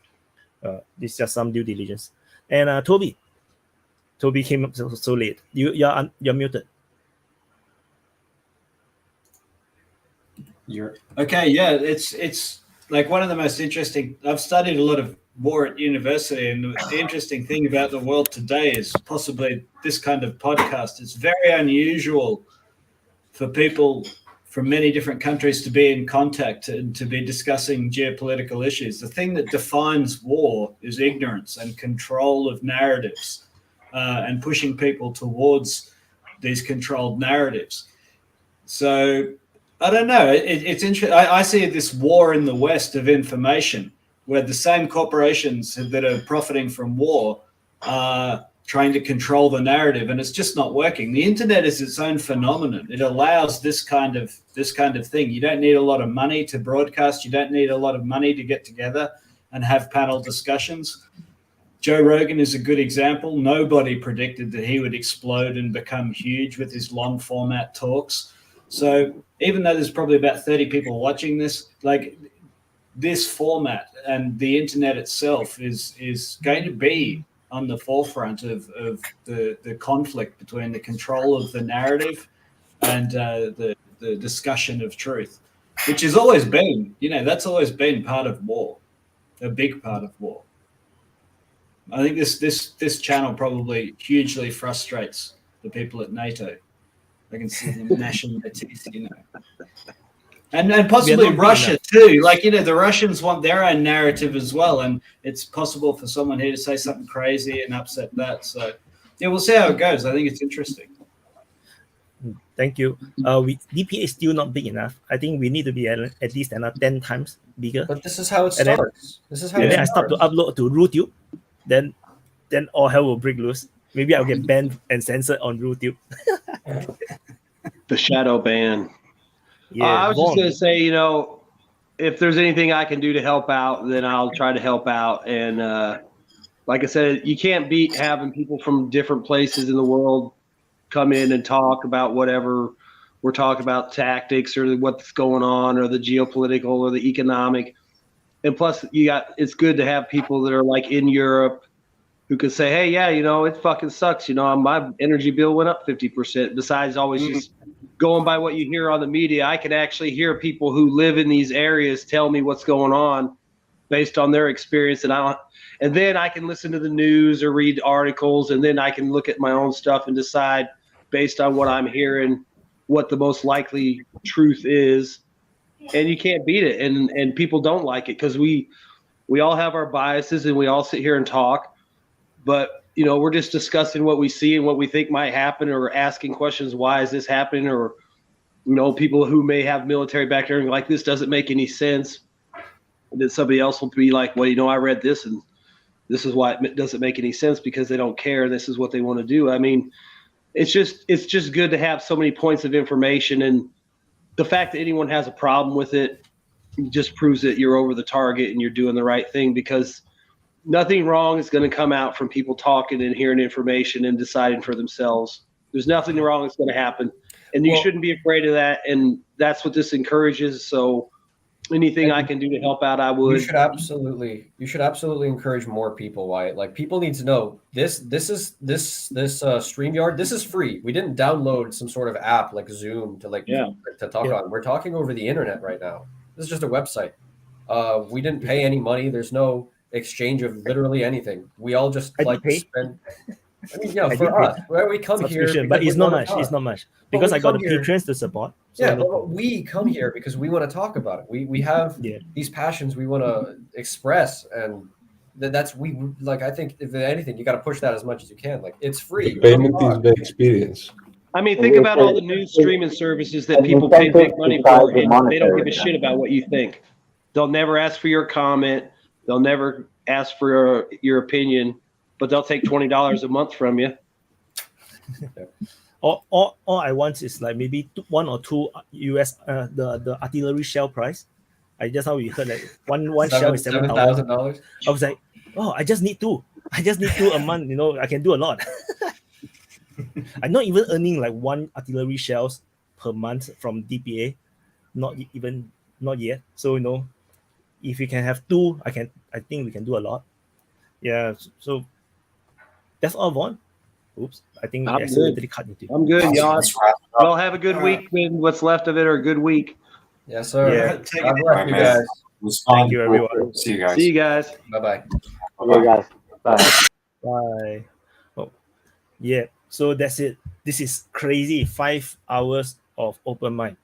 this is just some due diligence. And Toby came up so late. You're muted. You're okay. Yeah, it's like one of the most interesting. I've studied a lot of war at university, and the interesting thing about the world today is possibly this kind of podcast. It's very unusual for people from many different countries to be in contact and to be discussing geopolitical issues. The thing that defines war is ignorance and control of narratives, and pushing people towards these controlled narratives. So I don't know. It's interesting. I see this war in the West of information, where the same corporations that are profiting from war are trying to control the narrative, and it's just not working. The internet is its own phenomenon. It allows this kind of thing. You don't need a lot of money to broadcast. You don't need a lot of money to get together and have panel discussions. Joe Rogan is a good example. Nobody predicted that he would explode and become huge with his long format talks. So even though there's probably about 30 people watching this, like this format and the internet itself is going to be on the forefront of the conflict between the control of the narrative and the discussion of truth, which has always been, that's always been part of war, a big part of war. I think this channel probably hugely frustrates the people at NATO. I can see them gnashing their teeth, and possibly Russia too. Like, the Russians want their own narrative as well, and it's possible for someone here to say something crazy and upset that. So, yeah, we'll see how it goes. I think it's interesting. Thank you. DPA is still not big enough. I think we need to be at least 10 times bigger. But this is how it starts. Then I start to upload to RuTube. Then all hell will break loose. Maybe I'll get banned and censored on RuTube. The shadow ban. Yeah, I was just going to say, if there's anything I can do to help out, then I'll try to help out. And like I said, you can't beat having people from different places in the world come in and talk about whatever we're talking about, tactics or what's going on or the geopolitical or the economic. And plus, it's good to have people that are like in Europe who could say, hey, yeah, it fucking sucks. My energy bill went up 50%. Besides always just going by what you hear on the media, I can actually hear people who live in these areas tell me what's going on based on their experience. And then I can listen to the news or read articles, and then I can look at my own stuff and decide based on what I'm hearing what the most likely truth is. And you can't beat it. And people don't like it because we all have our biases and we all sit here and talk. But, we're just discussing what we see and what we think might happen, or asking questions, why is this happening? Or, people who may have military background like, this doesn't make any sense. And then somebody else will be like, well, I read this and this is why it doesn't make any sense, because they don't care. This is what they want to do. I mean, it's just good to have so many points of information. And the fact that anyone has a problem with it just proves that you're over the target and you're doing the right thing, because nothing wrong is going to come out from people talking and hearing information and deciding for themselves. There's nothing wrong that's going to happen, and you shouldn't be afraid of that. And that's what this encourages. So anything I can do to help out, I would. You should absolutely encourage more people, Wyatt. Like, people need to know this StreamYard, this is free. We didn't download some sort of app like Zoom to talk on. We're talking over the internet right now. This is just a website. We didn't pay any money. There's no exchange of literally anything. We all just spend. I mean, for us, where we come here, but it's not much. It's not much because I got the patrons to support. So yeah, no well, we come here because we want to talk about it. We have these passions we want to express, and that's like. I think if anything, you got to push that as much as you can. Like it's free. The payment is the experience. I mean, think about all the news streaming services that people pay big money for, and they don't give a shit about what you think. They'll never ask for your comment. They'll never ask for your opinion, but they'll take $20 a month from you. All I want is like maybe 1 or 2 US the artillery shell price. I just how we heard like one shell is $7,000. I was like, oh, I just need 2. I just need 2 a month. You know, I can do a lot. I'm not even earning like 1 artillery shells per month from DPA, not yet. So you know, if we can have 2, I think we can do a lot. Yeah. So that's all, Vaun. Oops, I think I'm accidentally cut into. I'm good, y'all. Y'all have a good week, what's left of it, or a good week. Yes, sir. Yeah. God bless you guys. Thank you, everyone. See you guys. See you guys. Bye-bye. Okay, guys. Bye. Bye. Oh, yeah. So that's it. This is crazy. 5 hours of open mic.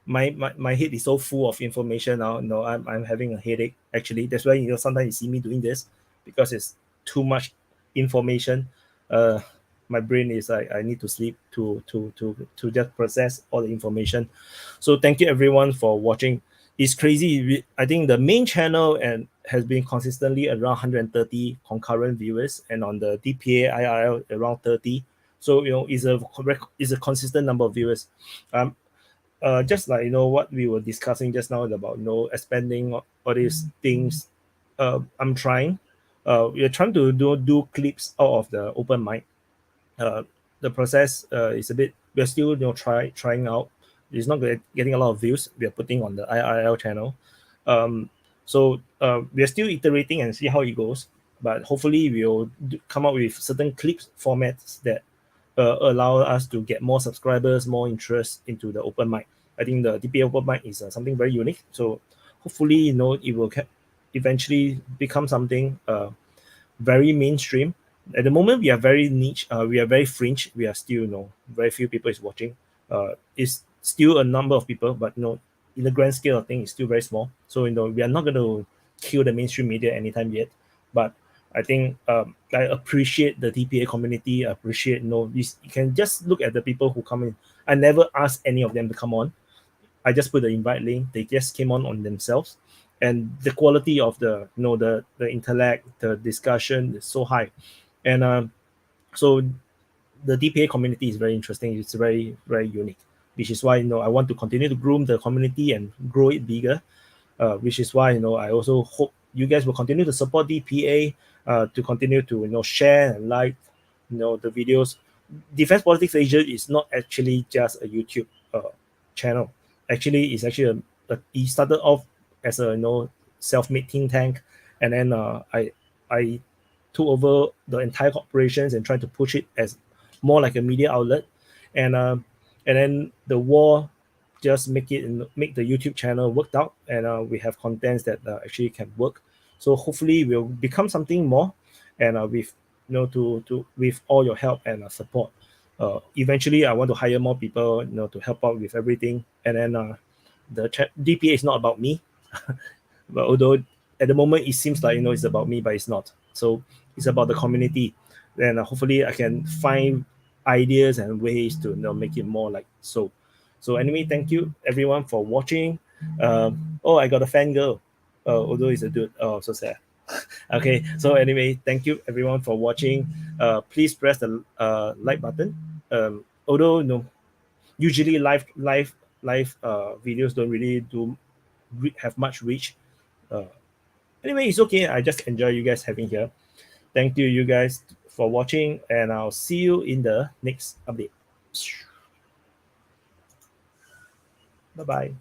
My head is so full of information now. No, I'm having a headache. Actually, that's why sometimes you see me doing this because it's too much information. My brain is like I need to sleep to just process all the information. So thank you everyone for watching. It's crazy. I think the main channel has been consistently around 130 concurrent viewers, and on the DPA IRL around 30. So it's a consistent number of viewers. Just like what we were discussing just now about expanding all these things. I'm trying. We are trying to do clips out of the open mic. The process is a bit. We're still trying out. It's not getting a lot of views. We are putting on the IRL channel. So we are still iterating and see how it goes. But hopefully we'll come up with certain clips formats that allow us to get more subscribers, more interest into the open mic. I think the DPA Open Mic is something very unique. So hopefully it will eventually become something very mainstream. At the moment, we are very niche. We are very fringe. We are still, very few people is watching. It's still a number of people, but in the grand scale of things, it's still very small. So we are not going to kill the mainstream media anytime yet. But I think I appreciate the DPA community. I appreciate this. You can just look at the people who come in. I never asked any of them to come on. I just put the invite link. They just came on themselves, and the quality of the the intellect, the discussion is so high, and so the DPA community is very interesting. It's very, very unique, which is why I want to continue to groom the community and grow it bigger. Which is why I also hope you guys will continue to support DPA, to continue to share and like the videos. Defense Politics Asia is not actually just a YouTube channel. Actually, it's actually it started off as a self-made think tank, and then I took over the entire operations and tried to push it as more like a media outlet, and then the war just make the YouTube channel worked out, and we have contents that actually can work. So hopefully we'll become something more, and with with all your help and support, eventually I want to hire more people to help out with everything, and then the DPA is not about me. But although at the moment it seems like it's about me, but it's not. So it's about the community, and hopefully I can find ideas and ways to make it more like so. So anyway, thank you everyone for watching. Oh, I got a fangirl. Although it's a dude. Oh, so sad. Okay, so anyway, thank you everyone for watching. Please press the like button. Although usually live videos don't really have much reach. Anyway, it's okay. I just enjoy you guys having here. Thank you guys for watching, and I'll see you in the next update. Bye-bye.